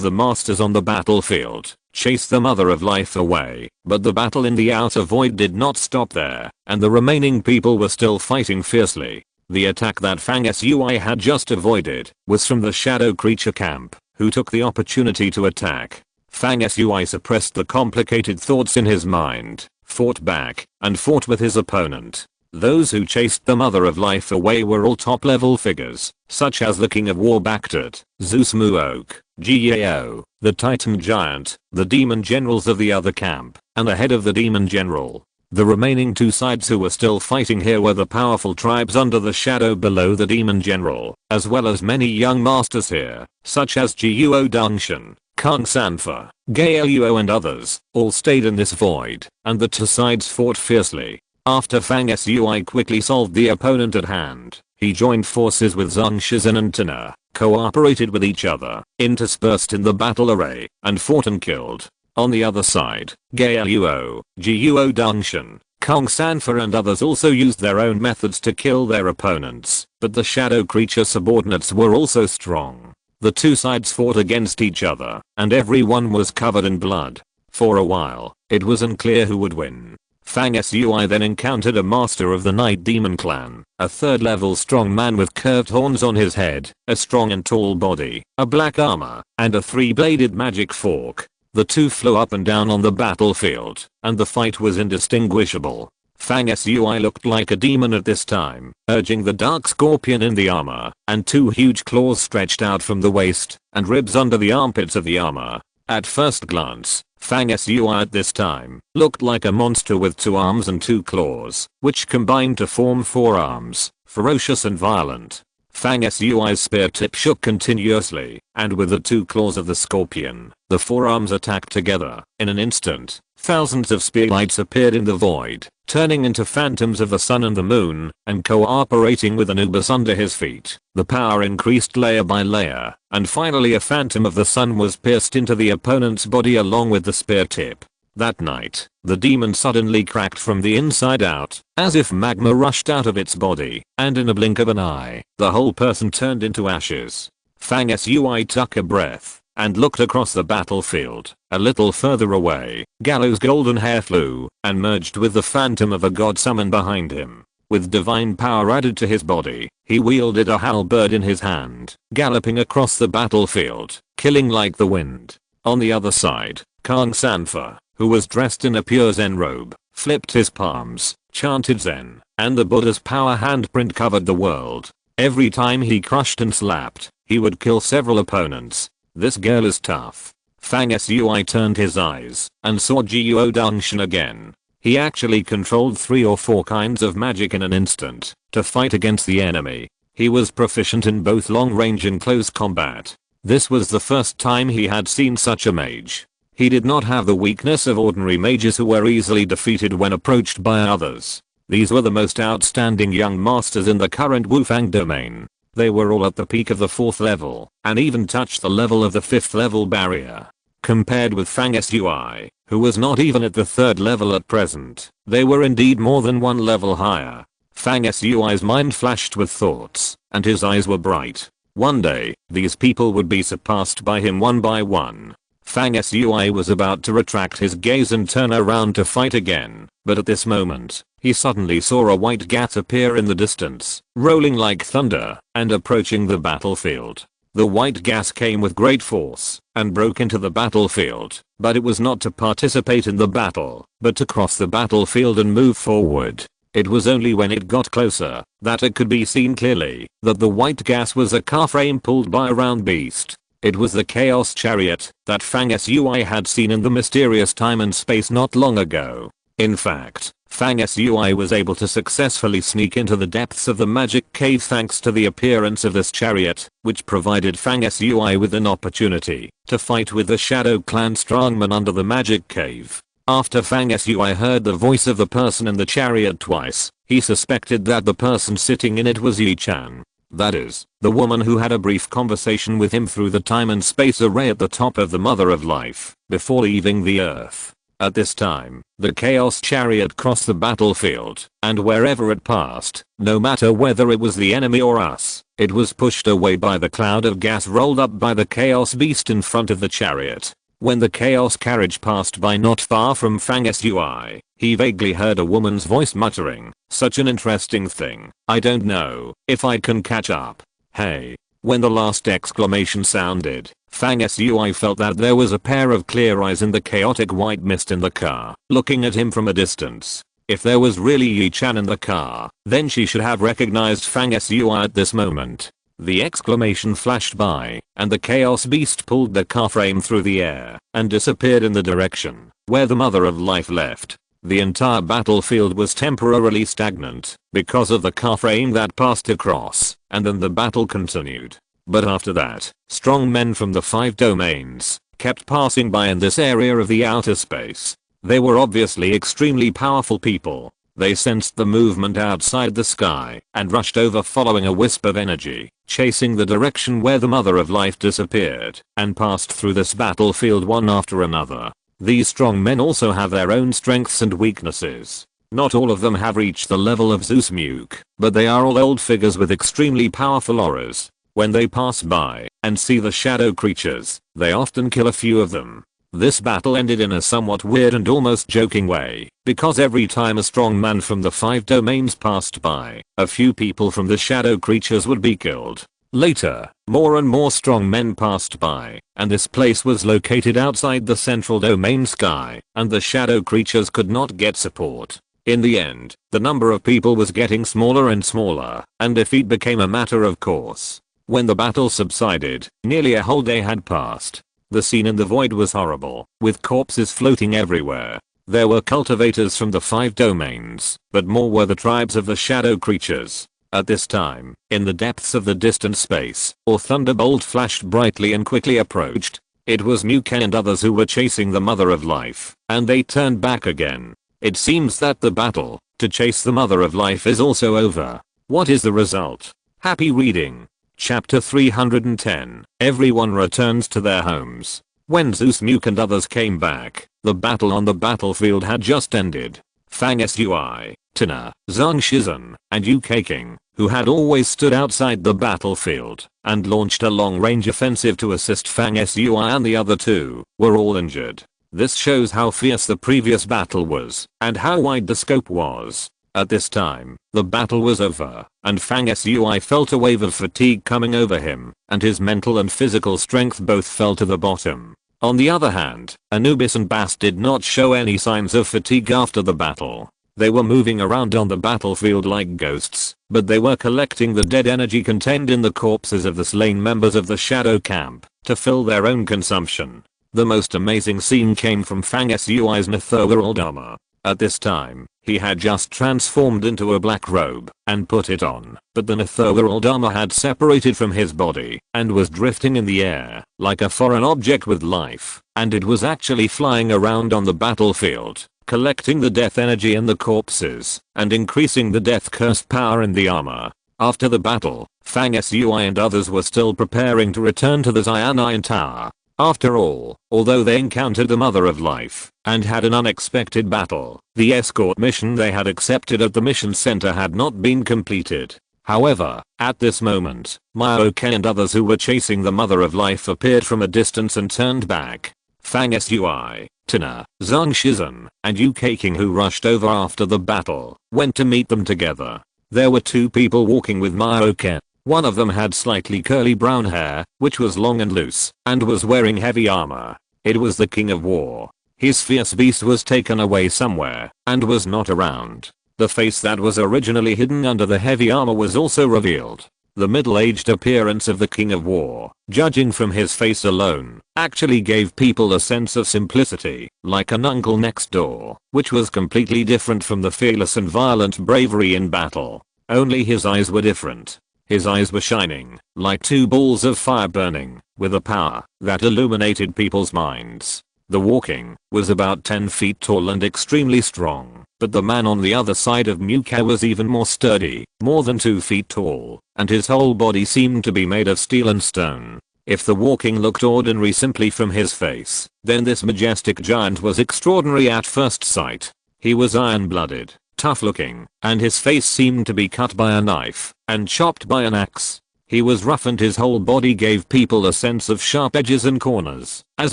the masters on the battlefield chased the Mother of Life away, but the battle in the outer void did not stop there, and the remaining people were still fighting fiercely. The attack that Fang Sui had just avoided was from the shadow creature camp, who took the opportunity to attack. Fang Sui suppressed the complicated thoughts in his mind, fought back, and fought with his opponent. Those who chased the Mother of Life away were all top level figures, such as the King of War Baktat, Zeus Muok, Ji Yao, the Titan Giant, the Demon Generals of the other camp, and the head of the Demon General. The remaining 2 sides who were still fighting here were the powerful tribes under the shadow below the Demon General, as well as many young masters here, such as Jiuo Dongshan, Kong Sanfa, Gaeluo and others, all stayed in this void, and the 2 sides fought fiercely. After Fang Sui quickly solved the opponent at hand, he joined forces with Zhang Shizhen and Tina, cooperated with each other, interspersed in the battle array, and fought and killed. On the other side, Gaeluo, Jiuo Dongshan, Kong Sanfa and others also used their own methods to kill their opponents, but the shadow creature subordinates were also strong. The 2 sides fought against each other, and everyone was covered in blood. For a while, it was unclear who would win. Fang Sui then encountered a master of the Night Demon clan, a 3rd level strong man with curved horns on his head, a strong and tall body, a black armor, and a 3-bladed magic fork. The two flew up and down on the battlefield, and the fight was indistinguishable. Fang Sui looked like a demon at this time, urging the dark scorpion in the armor, and 2 huge claws stretched out from the waist, and ribs under the armpits of the armor. At first glance, Fang Sui at this time looked like a monster with 2 arms and 2 claws, which combined to form 4 arms, ferocious and violent. Fang Sui's spear tip shook continuously, and with the 2 claws of the scorpion, the 4 arms attacked together. In an instant, thousands of spear lights appeared in the void, turning into phantoms of the sun and the moon, and cooperating with Anubis under his feet. The power increased layer by layer, and finally a phantom of the sun was pierced into the opponent's body along with the spear tip. That night, the demon suddenly cracked from the inside out, as if magma rushed out of its body, and in a blink of an eye, the whole person turned into ashes. Fang Sui took a breath, and looked across the battlefield. A little further away, Gallo's golden hair flew, and merged with the phantom of a god summon behind him. With divine power added to his body, he wielded a halberd in his hand, galloping across the battlefield, killing like the wind. On the other side, Kang Sanfa, who was dressed in a pure Zen robe, flipped his palms, chanted Zen, and the Buddha's power handprint covered the world. Every time he crushed and slapped, he would kill several opponents. This girl is tough. Fang Sui turned his eyes, and saw Jiuo Dongshan again. He actually controlled 3 or 4 kinds of magic in an instant, to fight against the enemy. He was proficient in both long range and close combat. This was the first time he had seen such a mage. He did not have the weakness of ordinary mages who were easily defeated when approached by others. These were the most outstanding young masters in the current Wufang domain. They were all at the peak of the 4th level, and even touched the level of the 5th level barrier. Compared with Fang Sui, who was not even at the 3rd level at present, they were indeed more than 1 level higher. Fang Sui's mind flashed with thoughts, and his eyes were bright. One day, these people would be surpassed by him one by one. Fang Sui was about to retract his gaze and turn around to fight again, but at this moment, he suddenly saw a white gas appear in the distance, rolling like thunder, and approaching the battlefield. The white gas came with great force, and broke into the battlefield, but it was not to participate in the battle, but to cross the battlefield and move forward. It was only when it got closer, that it could be seen clearly, that the white gas was a car frame pulled by a round beast. It was the Chaos Chariot that Fang Sui had seen in the mysterious time and space not long ago. In fact, Fang Sui was able to successfully sneak into the depths of the magic cave thanks to the appearance of this chariot, which provided Fang Sui with an opportunity to fight with the Shadow Clan strongmen under the magic cave. After Fang Sui heard the voice of the person in the chariot twice, he suspected that the person sitting in it was Yi Chan. That is, the woman who had a brief conversation with him through the time and space array at the top of the Mother of Life, before leaving the earth. At this time, the Chaos Chariot crossed the battlefield, and wherever it passed, no matter whether it was the enemy or us, it was pushed away by the cloud of gas rolled up by the Chaos Beast in front of the chariot. When the Chaos Carriage passed by not far from Fang Sui, he vaguely heard a woman's voice muttering, "Such an interesting thing, I don't know if I can catch up. Hey." When the last exclamation sounded, Fang Sui felt that there was a pair of clear eyes in the chaotic white mist in the car, looking at him from a distance. If there was really Yi Chan in the car, then she should have recognized Fang Sui at this moment. The exclamation flashed by, and the Chaos Beast pulled the car frame through the air, and disappeared in the direction where the Mother of Life left. The entire battlefield was temporarily stagnant, because of the car frame that passed across, and then the battle continued. But after that, strong men from the 5 domains kept passing by in this area of the outer space. They were obviously extremely powerful people. They sensed the movement outside the sky, and rushed over following a wisp of energy, chasing the direction where the Mother of Life disappeared, and passed through this battlefield one after another. These strong men also have their own strengths and weaknesses. Not all of them have reached the level of Zeus Muke, but they are all old figures with extremely powerful auras. When they pass by and see the shadow creatures, they often kill a few of them. This battle ended in a somewhat weird and almost joking way, because every time a strong man from the 5 domains passed by, a few people from the shadow creatures would be killed. Later, more and more strong men passed by, and this place was located outside the central domain sky, and the shadow creatures could not get support. In the end, the number of people was getting smaller and smaller, and defeat became a matter of course. When the battle subsided, nearly a whole day had passed. The scene in the void was horrible, with corpses floating everywhere. There were cultivators from the 5 domains, but more were the tribes of the shadow creatures. At this time, in the depths of the distant space, a thunderbolt flashed brightly and quickly approached. It was Muke and others who were chasing the Mother of Life, and they turned back again. It seems that the battle to chase the Mother of Life is also over. What is the result? Happy reading. Chapter 310. Everyone returns to their homes. When Zeus, Muke and others came back, the battle on the battlefield had just ended. Fang Sui, Tina, Zhang Shizhen, and Yu Keiking, who had always stood outside the battlefield and launched a long-range offensive to assist Fang Sui and the other two, were all injured. This shows how fierce the previous battle was and how wide the scope was. At this time, the battle was over, and Fang Sui felt a wave of fatigue coming over him, and his mental and physical strength both fell to the bottom. On the other hand, Anubis and Bast did not show any signs of fatigue after the battle. They were moving around on the battlefield like ghosts, but they were collecting the dead energy contained in the corpses of the slain members of the Shadow Camp to fill their own consumption. The most amazing scene came from Fang Sui's netherworld armor. At this time, he had just transformed into a black robe and put it on, but the netherworld armor had separated from his body and was drifting in the air like a foreign object with life, and it was actually flying around on the battlefield, collecting the death energy in the corpses and increasing the death curse power in the armor. After the battle, Fang Sui and others were still preparing to return to the Cyanide Tower. After all, although they encountered the Mother of Life and had an unexpected battle, the escort mission they had accepted at the mission center had not been completed. However, at this moment, Muke and others who were chasing the Mother of Life appeared from a distance and turned back. Fang Sui, Tina, Zhang Shizhen, and Yu Keiking, who rushed over after the battle, went to meet them together. There were 2 people walking with Muke. One of them had slightly curly brown hair, which was long and loose, and was wearing heavy armor. It was the King of War. His fierce beast was taken away somewhere, and was not around. The face that was originally hidden under the heavy armor was also revealed. The middle-aged appearance of the King of War, judging from his face alone, actually gave people a sense of simplicity, like an uncle next door, which was completely different from the fearless and violent bravery in battle. Only his eyes were different. His eyes were shining, like 2 balls of fire burning, with a power that illuminated people's minds. The walking was about 10 feet tall and extremely strong, but the man on the other side of Muke was even more sturdy, more than 2 feet tall, and his whole body seemed to be made of steel and stone. If the walking looked ordinary simply from his face, then this majestic giant was extraordinary at first sight. He was iron-blooded, tough looking, and his face seemed to be cut by a knife and chopped by an axe. He was rough and his whole body gave people a sense of sharp edges and corners, as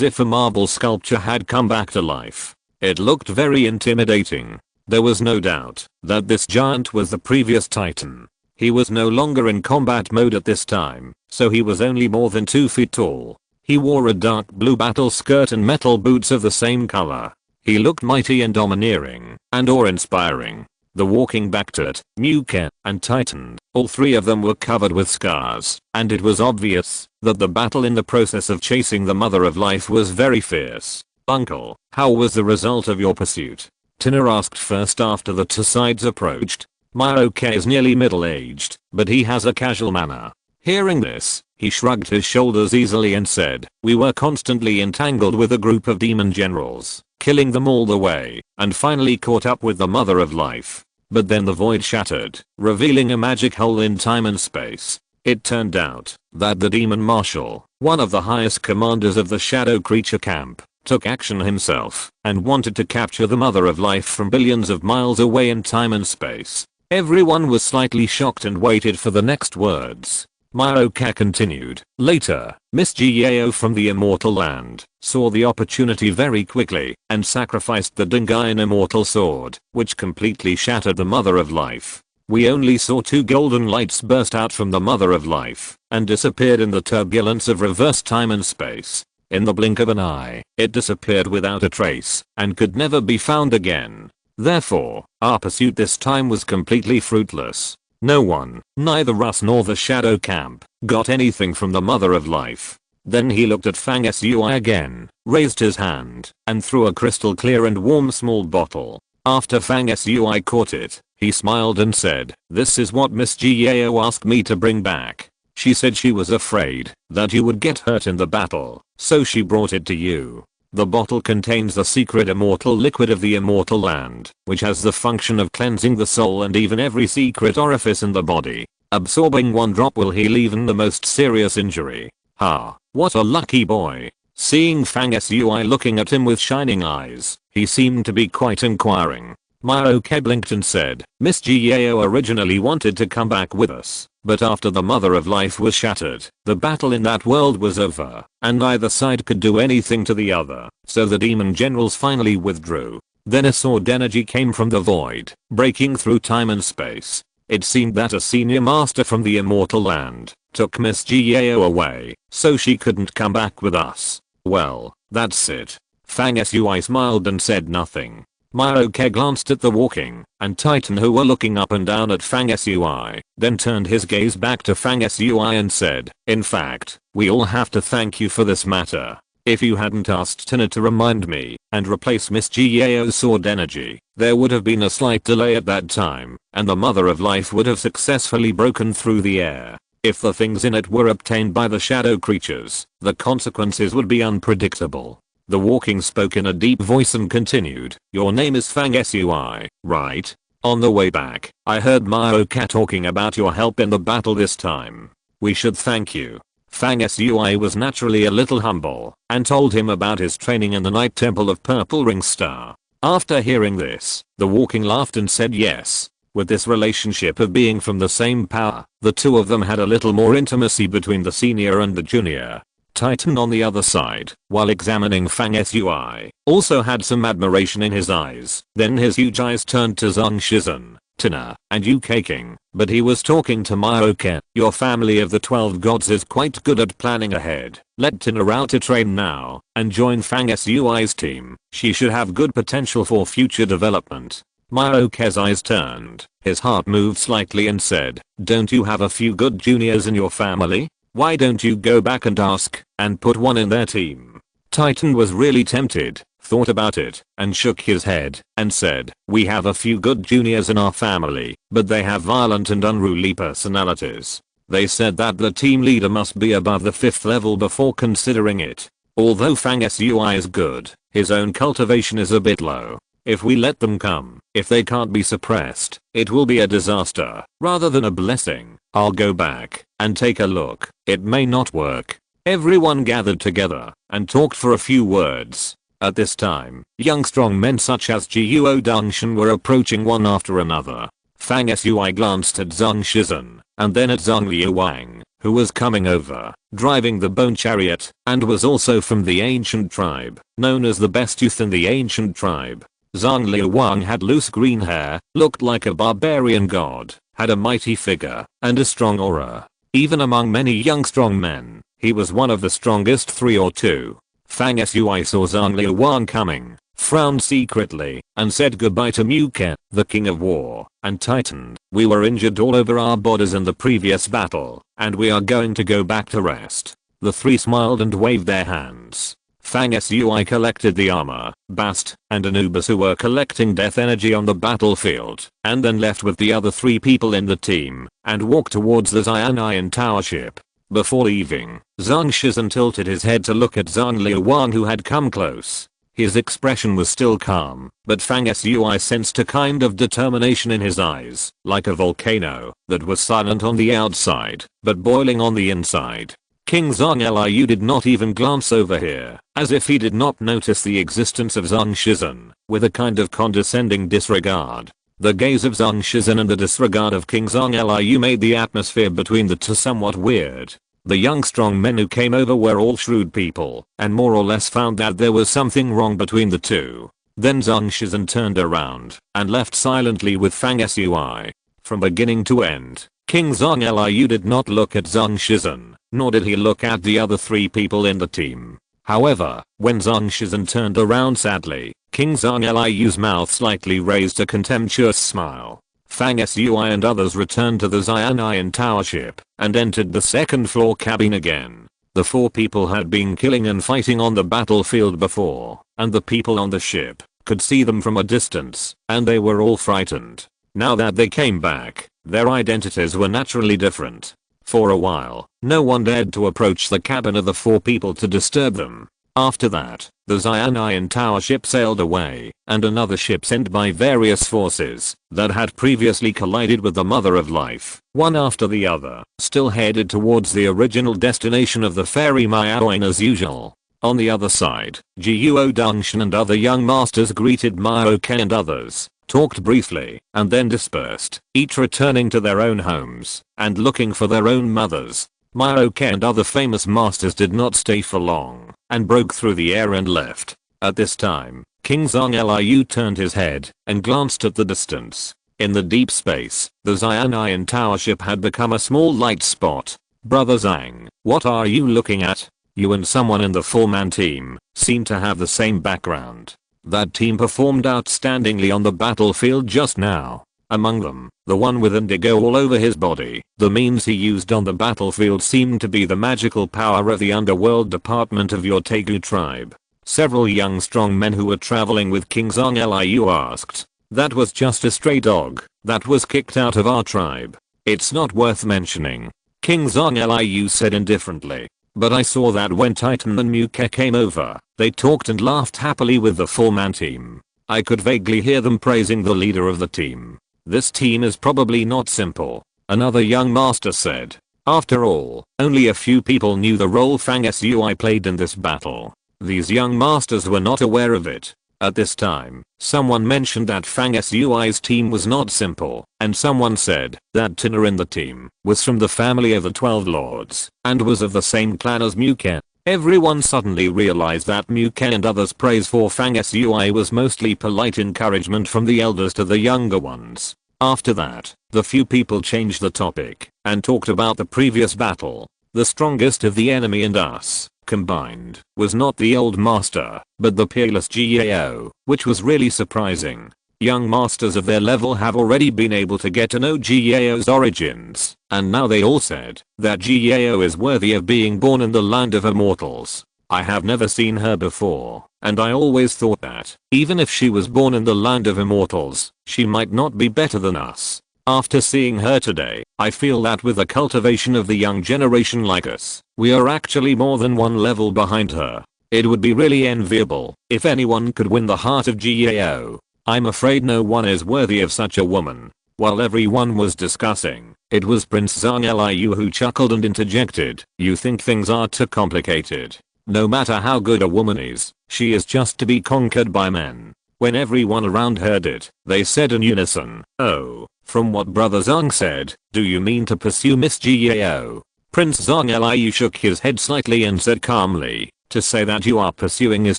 if a marble sculpture had come back to life. It looked very intimidating. There was no doubt that this giant was the previous Titan. He was no longer in combat mode at this time, so he was only more than 2 feet tall. He wore a dark blue battle skirt and metal boots of the same color. He looked mighty and domineering, and awe-inspiring. The walking back to it, Muke and Titan, all 3 of them were covered with scars, and it was obvious that the battle in the process of chasing the Mother of Life was very fierce. Uncle, how was the result of your pursuit? Tina asked first after the 2 sides approached. Muke is nearly middle-aged, but he has a casual manner. Hearing this, he shrugged his shoulders easily and said, "We were constantly entangled with a group of demon generals, killing them all the way, and finally caught up with the Mother of Life. But then the void shattered, revealing a magic hole in time and space. It turned out that the Demon Marshal, one of the highest commanders of the Shadow Creature Camp, took action himself and wanted to capture the Mother of Life from billions of miles away in time and space." Everyone was slightly shocked and waited for the next words. Myroka continued. Later, Miss Gao from the Immortal Land saw the opportunity very quickly and sacrificed the Dingayan Immortal Sword, which completely shattered the Mother of Life. We only saw 2 golden lights burst out from the Mother of Life and disappeared in the turbulence of reverse time and space. In the blink of an eye, it disappeared without a trace and could never be found again. Therefore, our pursuit this time was completely fruitless. No one, neither us nor the Shadow Camp, got anything from the Mother of Life. Then he looked at Fang Sui again, raised his hand, and threw a crystal clear and warm small bottle. After Fang Sui caught it, he smiled and said, "This is what Miss Gao asked me to bring back. She said she was afraid that you would get hurt in the battle, so she brought it to you." The bottle contains the secret immortal liquid of the Immortal Land, which has the function of cleansing the soul and even every secret orifice in the body. Absorbing 1 drop will heal even the most serious injury. Ha, what a lucky boy. Seeing Fang Sui looking at him with shining eyes, he seemed to be quite inquiring. Myroka blinked and said, "Miss Gao originally wanted to come back with us, but after the Mother of Life was shattered, the battle in that world was over, and neither side could do anything to the other, so the demon generals finally withdrew. Then a sword energy came from the void, breaking through time and space. It seemed that a senior master from the Immortal Land took Miss Gao away, so she couldn't come back with us. Well, that's it." Fang Sui smiled and said nothing. Myroka glanced at the Walking and Titan who were looking up and down at Fang Sui, then turned his gaze back to Fang Sui and said, "In fact, we all have to thank you for this matter. If you hadn't asked Tina to remind me and replace Miss Gao's sword energy, there would have been a slight delay at that time, and the Mother of Life would have successfully broken through the air. If the things in it were obtained by the shadow creatures, the consequences would be unpredictable." The Walking spoke in a deep voice and continued, "Your name is Fang Sui, right? On the way back, I heard Myroka talking about your help in the battle this time. We should thank you." Fang Sui was naturally a little humble and told him about his training in the Night Temple of Purple Ring Star. After hearing this, the Walking laughed and said yes. With this relationship of being from the same power, the two of them had a little more intimacy between the senior and the junior. Titan on the other side, while examining Fang Sui, also had some admiration in his eyes. Then his huge eyes turned to Zhang Shizhen, Tina, and UK King, but he was talking to Myroka. "Your family of the 12 gods is quite good at planning ahead. Let Tina out to train now, and join Fang Sui's team. She should have good potential for future development." Myroka's eyes turned, his heart moved slightly and said, "Don't you have a few good juniors in your family? Why don't you go back and ask, and put one in their team?" Titan was really tempted, thought about it, and shook his head, and said, "We have a few good juniors in our family, but they have violent and unruly personalities. They said that the team leader must be above the 5th level before considering it. Although Fang Sui is good, his own cultivation is a bit low. If we let them come, if they can't be suppressed, it will be a disaster, rather than a blessing. I'll go back and take a look. It may not work." Everyone gathered together and talked for a few words. At this time, young strong men such as Guo Dongshan were approaching one after another. Fang Sui glanced at Zhang Shizhen and then at Zhang Liuwang, who was coming over, driving the bone chariot, and was also from the ancient tribe, known as the best youth in the ancient tribe. Zhang Liuwang had loose green hair, looked like a barbarian god, had a mighty figure, and a strong aura. Even among many young strong men, he was one of the strongest 3 or 2. Fang Sui saw Zhang Liuwang coming, frowned secretly, and said goodbye to Muke, the king of war, and Titan. "We were injured all over our bodies in the previous battle, and we are going to go back to rest." The 3 smiled and waved their hands. Fang Sui collected the armor, Bast, and Anubis who were collecting death energy on the battlefield, and then left with the other 3 people in the team, and walked towards the Xianian Tower ship. Before leaving, Zhang Shizhen tilted his head to look at Zhang Liuwang who had come close. His expression was still calm, but Fang Sui sensed a kind of determination in his eyes, like a volcano, that was silent on the outside, but boiling on the inside. King Zhang Liu did not even glance over here, as if he did not notice the existence of Zhang Shizhen, with a kind of condescending disregard. The gaze of Zhang Shizhen and the disregard of King Zhang Liu made the atmosphere between the two somewhat weird. The young strong men who came over were all shrewd people and more or less found that there was something wrong between the two. Then Zhang Shizhen turned around and left silently with Fang Sui. From beginning to end, King Zhang Liu did not look at Zhang Shizhen, nor did he look at the other 3 people in the team. However, when Zhang Shizhen turned around sadly, King Zhang Liu's mouth slightly raised a contemptuous smile. Fang Sui and others returned to the Xian'an Tower ship and entered the 2nd floor cabin again. The 4 people had been killing and fighting on the battlefield before, and the people on the ship could see them from a distance, and they were all frightened. Now that they came back, their identities were naturally different. For a while, no one dared to approach the cabin of the 4 people to disturb them. After that, the Xian'an Tower ship sailed away, and another ship sent by various forces that had previously collided with the Mother of Life, one after the other, still headed towards the original destination of the fairy Miaoying as usual. On the other side, Jiuo Dongshan and other young masters greeted Miaoke and others, talked briefly, and then dispersed, each returning to their own homes and looking for their own mothers. Miaoke and other famous masters did not stay for long and broke through the air and left. At this time, King Zhang Liu turned his head and glanced at the distance. In the deep space, the Xian'an Tower ship had become a small light spot. Brother Zhang, what are you looking at? You and someone in the 4-man team seem to have the same background. That team performed outstandingly on the battlefield just now. Among them, the one with indigo all over his body, the means he used on the battlefield seemed to be the magical power of the underworld department of your Tegu tribe. Several young strong men who were traveling with King Zhang Liu asked. That was just a stray dog that was kicked out of our tribe. It's not worth mentioning. King Zhang Liu said indifferently. But I saw that when Titan and Muke came over, they talked and laughed happily with the 4-man team. I could vaguely hear them praising the leader of the team. This team is probably not simple, another young master said. After all, only a few people knew the role Fang Sui played in this battle. These young masters were not aware of it. At this time, someone mentioned that Fang Sui's team was not simple, and someone said that Tina in the team was from the family of the 12 lords and was of the same clan as Muke. Everyone suddenly realized that Muke and others' praise for Fang Sui was mostly polite encouragement from the elders to the younger ones. After that, the few people changed the topic and talked about the previous battle. The strongest of the enemy and us, combined, was not the old master, but the peerless Gao, which was really surprising. Young masters of their level have already been able to get to know Gao's origins, and now they all said that Gao is worthy of being born in the land of immortals. I have never seen her before, and I always thought that, even if she was born in the land of immortals, she might not be better than us. After seeing her today, I feel that with the cultivation of the young generation like us, we are actually more than one level behind her. It would be really enviable if anyone could win the heart of Gao. I'm afraid no one is worthy of such a woman. While everyone was discussing, it was Prince Zhang Liu who chuckled and interjected, you think things are too complicated. No matter how good a woman is, she is just to be conquered by men. When everyone around heard it, they said in unison, oh, from what Brother Zhang said, do you mean to pursue Miss Gao? Prince Zhang Liu shook his head slightly and said calmly, to say that you are pursuing is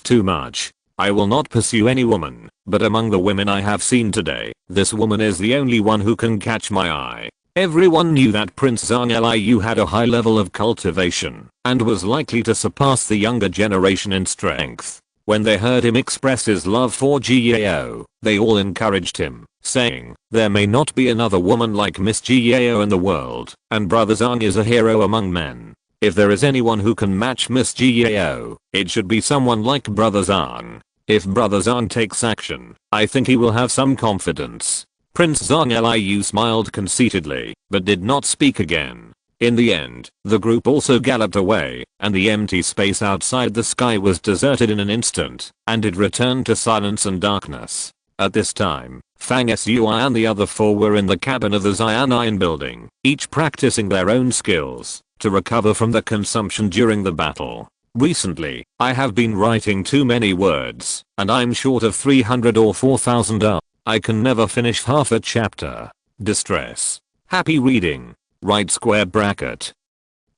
too much. I will not pursue any woman, but among the women I have seen today, this woman is the only one who can catch my eye. Everyone knew that Prince Zhang Liu had a high level of cultivation and was likely to surpass the younger generation in strength. When they heard him express his love for Gao, they all encouraged him, saying, there may not be another woman like Miss Gao in the world, and Brother Zhang is a hero among men. If there is anyone who can match Miss Gao, it should be someone like Brother Zhang. If Brother Zhang takes action, I think he will have some confidence. Prince Zhang Liu smiled conceitedly, but did not speak again. In the end, the group also galloped away, and the empty space outside the sky was deserted in an instant, and it returned to silence and darkness. At this time, Fang Sui and the other 4 were in the cabin of the Xian'an building, each practicing their own skills to recover from the consumption during the battle. Recently, I have been writing too many words, and I'm short of 300 or 4000 hours. I can never finish half a chapter. Distress. Happy reading. Right square bracket.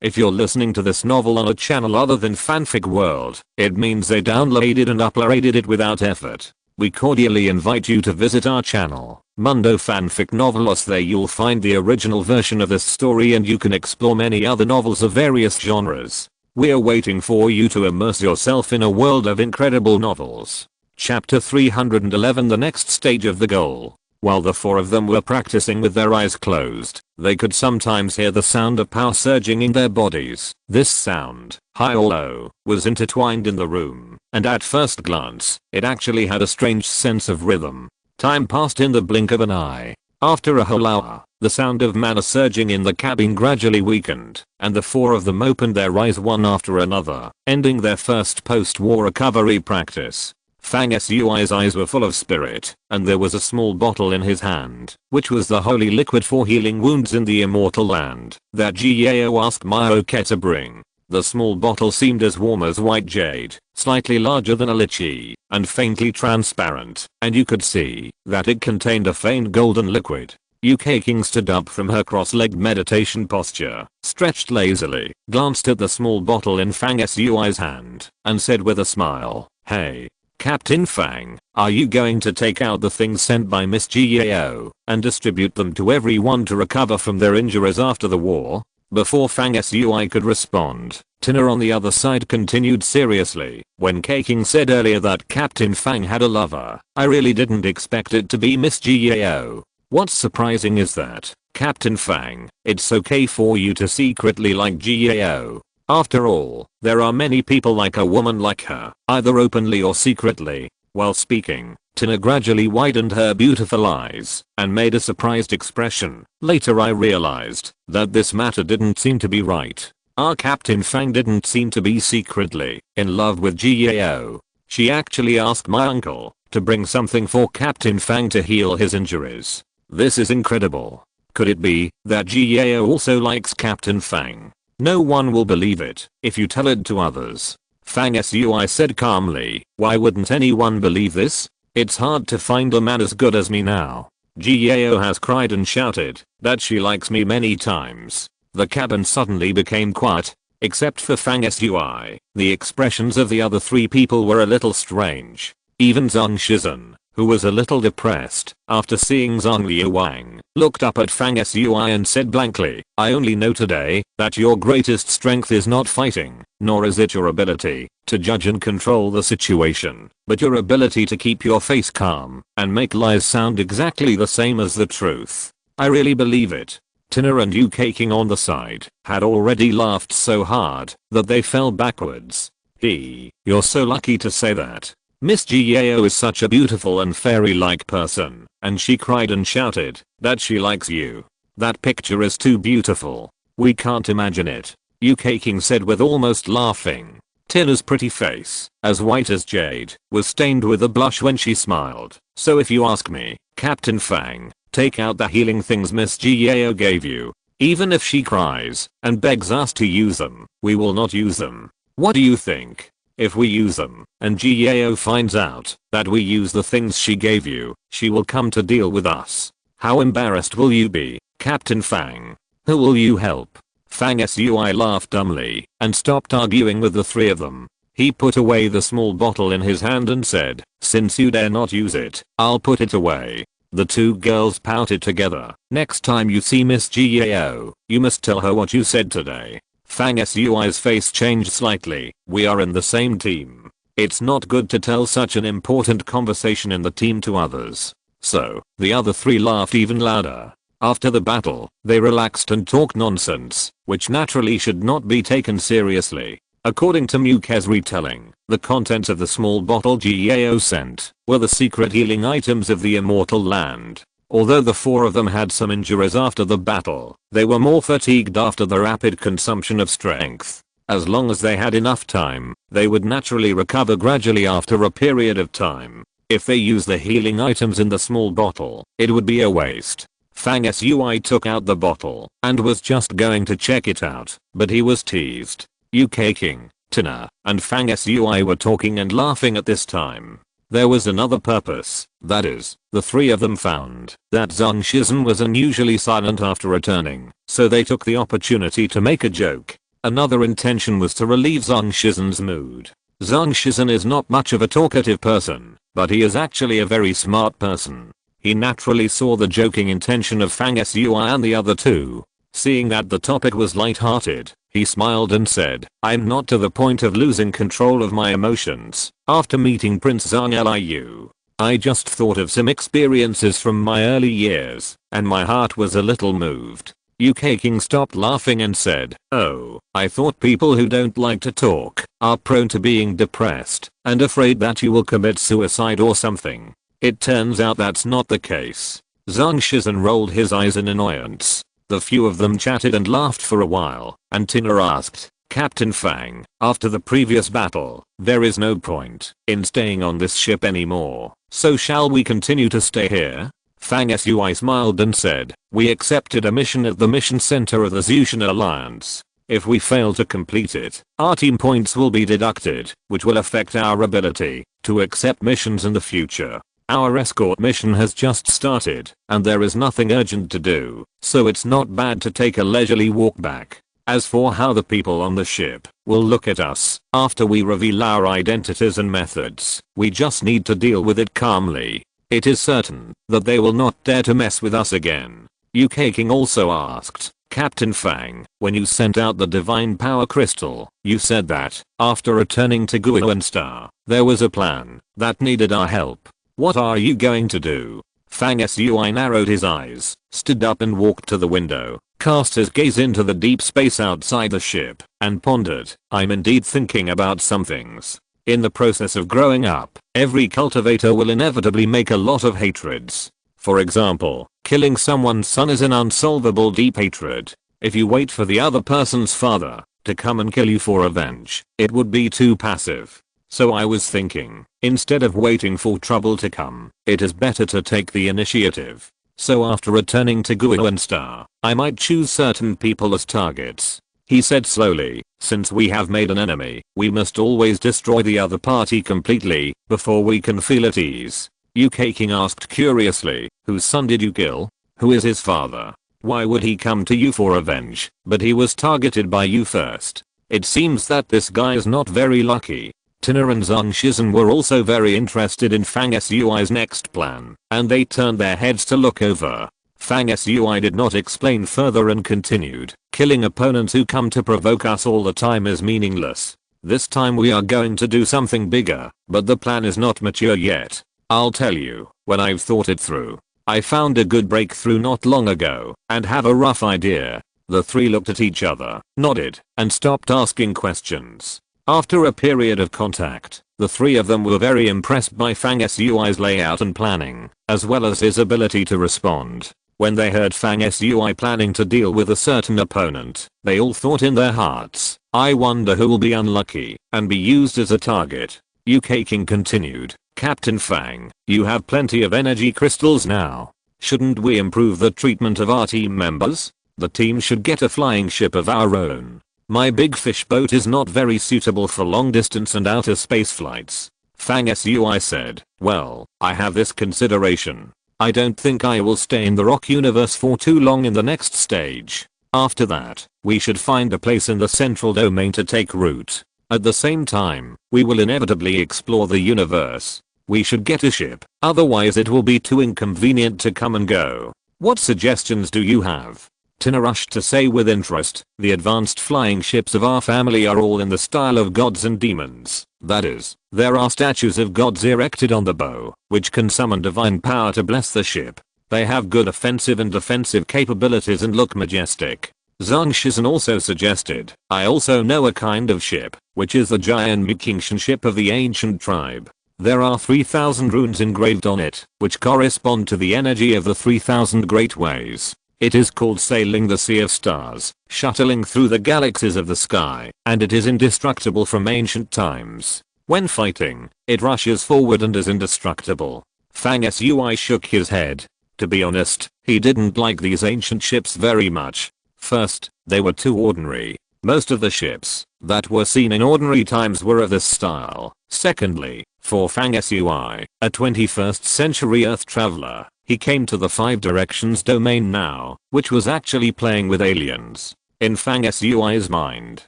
If you're listening to this novel on a channel other than Fanfic World, it means they downloaded and uploaded it without effort. We cordially invite you to visit our channel, Mundo Fanfic Novelos. There you'll find the original version of this story and you can explore many other novels of various genres. We're waiting for you to immerse yourself in a world of incredible novels. Chapter 311. The next stage of the goal. While the four of them were practicing with their eyes closed, they could sometimes hear the sound of power surging in their bodies. This sound, high or low, was intertwined in the room, and at first glance, it actually had a strange sense of rhythm. Time passed in the blink of an eye. After a whole hour, the sound of mana surging in the cabin gradually weakened, and the four of them opened their eyes one after another, ending their first post-war recovery practice. Fang Sui's eyes were full of spirit, and there was a small bottle in his hand, which was the holy liquid for healing wounds in the immortal land, that Gao asked Myoke to bring. The small bottle seemed as warm as white jade, slightly larger than a lychee, and faintly transparent, and you could see that it contained a faint golden liquid. Yuki King stood up from her cross-legged meditation posture, stretched lazily, glanced at the small bottle in Fang Sui's hand, and said with a smile, "Hey, Captain Fang, are you going to take out the things sent by Miss Gao and distribute them to everyone to recover from their injuries after the war?" Before Fang Sui could respond, Tina on the other side continued seriously. "When King said earlier that Captain Fang had a lover, I really didn't expect it to be Miss Gao. What's surprising is that, Captain Fang, it's okay for you to secretly like Gao. After all, there are many people like a woman like her, either openly or secretly." While speaking, Tina gradually widened her beautiful eyes and made a surprised expression. "Later I realized that this matter didn't seem to be right. Our Captain Fang didn't seem to be secretly in love with Gao. She actually asked my uncle to bring something for Captain Fang to heal his injuries. This is incredible. Could it be that Gao also likes Captain Fang? No one will believe it if you tell it to others." Fang Sui said calmly, "Why wouldn't anyone believe this? It's hard to find a man as good as me now. Gao has cried and shouted that she likes me many times." The cabin suddenly became quiet, except for Fang Sui. The expressions of the other three people were a little strange. Even Zhang Shizhen, who was a little depressed after seeing Zhang Liuwang, looked up at Fang Sui and said blankly, "I only know today that your greatest strength is not fighting, nor is it your ability to judge and control the situation, but your ability to keep your face calm and make lies sound exactly the same as the truth. I really believe it." Tina and Yuki King on the side had already laughed so hard that they fell backwards. "You're so lucky to say that. Miss Gao is such a beautiful and fairy-like person, and she cried and shouted that she likes you. That picture is too beautiful. We can't imagine it," Yuki King said with almost laughing. Tina's pretty face, as white as jade, was stained with a blush when she smiled. "So if you ask me, Captain Fang, take out the healing things Miss Gao gave you. Even if she cries and begs us to use them, we will not use them. What do you think? If we use them, and Gao finds out that we use the things she gave you, she will come to deal with us. How embarrassed will you be, Captain Fang? Who will you help?" Fang Sui laughed dumbly and stopped arguing with the three of them. He put away the small bottle in his hand and said, "Since you dare not use it, I'll put it away." The two girls pouted together. "Next time you see Miss Gao, you must tell her what you said today." Fang Sui's face changed slightly. "We are in the same team. It's not good to tell such an important conversation in the team to others." So, the other three laughed even louder. After the battle, they relaxed and talked nonsense, which naturally should not be taken seriously. According to Muke's retelling, the contents of the small bottle Gao sent were the secret healing items of the immortal land. Although the four of them had some injuries after the battle, they were more fatigued after the rapid consumption of strength. As long as they had enough time, they would naturally recover gradually after a period of time. If they used the healing items in the small bottle, it would be a waste. Fang Sui took out the bottle and was just going to check it out, but he was teased. Yuki King, Tina, and Fang Sui were talking and laughing at this time. There was another purpose, that is, the three of them found that Zhang Shizhen was unusually silent after returning, so they took the opportunity to make a joke. Another intention was to relieve Zhang Shizhen's mood. Zhang Shizhen is not much of a talkative person, but he is actually a very smart person. He naturally saw the joking intention of Fang Sui and the other two. Seeing that the topic was light-hearted, he smiled and said, I'm not to the point of losing control of my emotions. After meeting Prince Zhang Liu, I just thought of some experiences from my early years, and my heart was a little moved. UK King stopped laughing and said, oh, I thought people who don't like to talk are prone to being depressed and afraid that you will commit suicide or something. It turns out that's not the case. Zhang Shizhen rolled his eyes in annoyance. The few of them chatted and laughed for a while, and Tina asked, Captain Fang, after the previous battle, there is no point in staying on this ship anymore, so shall we continue to stay here? Fang Sui smiled and said, we accepted a mission at the mission center of the Zushan Alliance. If we fail to complete it, our team points will be deducted, which will affect our ability to accept missions in the future. Our escort mission has just started, and there is nothing urgent to do, so it's not bad to take a leisurely walk back. As for how the people on the ship will look at us after we reveal our identities and methods, we just need to deal with it calmly. It is certain that they will not dare to mess with us again. UK King also asked, Captain Fang, when you sent out the Divine Power Crystal, you said that, after returning to Guilin Star, there was a plan that needed our help. What are you going to do? Fang Sui narrowed his eyes, stood up and walked to the window, cast his gaze into the deep space outside the ship, and pondered, I'm indeed thinking about some things. In the process of growing up, every cultivator will inevitably make a lot of hatreds. For example, killing someone's son is an unsolvable deep hatred. If you wait for the other person's father to come and kill you for revenge, it would be too passive. So I was thinking, instead of waiting for trouble to come, it is better to take the initiative. So after returning to Guilin Star, I might choose certain people as targets. He said slowly, since we have made an enemy, we must always destroy the other party completely before we can feel at ease. UK King asked curiously, whose son did you kill? Who is his father? Why would he come to you for revenge, but he was targeted by you first? It seems that this guy is not very lucky. Tina and Zhang Shizhen were also very interested in Fang Sui's next plan, and they turned their heads to look over. Fang Sui did not explain further and continued, killing opponents who come to provoke us all the time is meaningless. This time we are going to do something bigger, but the plan is not mature yet. I'll tell you, when I've thought it through. I found a good breakthrough not long ago, and have a rough idea. The three looked at each other, nodded, and stopped asking questions. After a period of contact, the three of them were very impressed by Fang Sui's layout and planning, as well as his ability to respond. When they heard Fang Sui planning to deal with a certain opponent, they all thought in their hearts, I wonder who will be unlucky and be used as a target. UK King continued, Captain Fang, you have plenty of energy crystals now. Shouldn't we improve the treatment of our team members? The team should get a flying ship of our own. My big fish boat is not very suitable for long distance and outer space flights. Fang Sui said, well, I have this consideration. I don't think I will stay in the rock universe for too long in the next stage. After that, we should find a place in the central domain to take root. At the same time, we will inevitably explore the universe. We should get a ship, otherwise it will be too inconvenient to come and go. What suggestions do you have? Tina rushed to say with interest, the advanced flying ships of our family are all in the style of gods and demons. That is, there are statues of gods erected on the bow, which can summon divine power to bless the ship. They have good offensive and defensive capabilities and look majestic. Zhang Shizhen also suggested, I also know a kind of ship, which is the giant Mukingshan ship of the ancient tribe. There are 3000 runes engraved on it, which correspond to the energy of the 3000 great ways. It is called sailing the sea of stars, shuttling through the galaxies of the sky, and it is indestructible from ancient times. When fighting, it rushes forward and is indestructible. Fang Sui shook his head. To be honest, he didn't like these ancient ships very much. First, they were too ordinary. Most of the ships that were seen in ordinary times were of this style. Secondly, For Fang Sui, a 21st century Earth traveler, he came to the Five Directions domain now, which was actually playing with aliens. In Fang Sui's mind,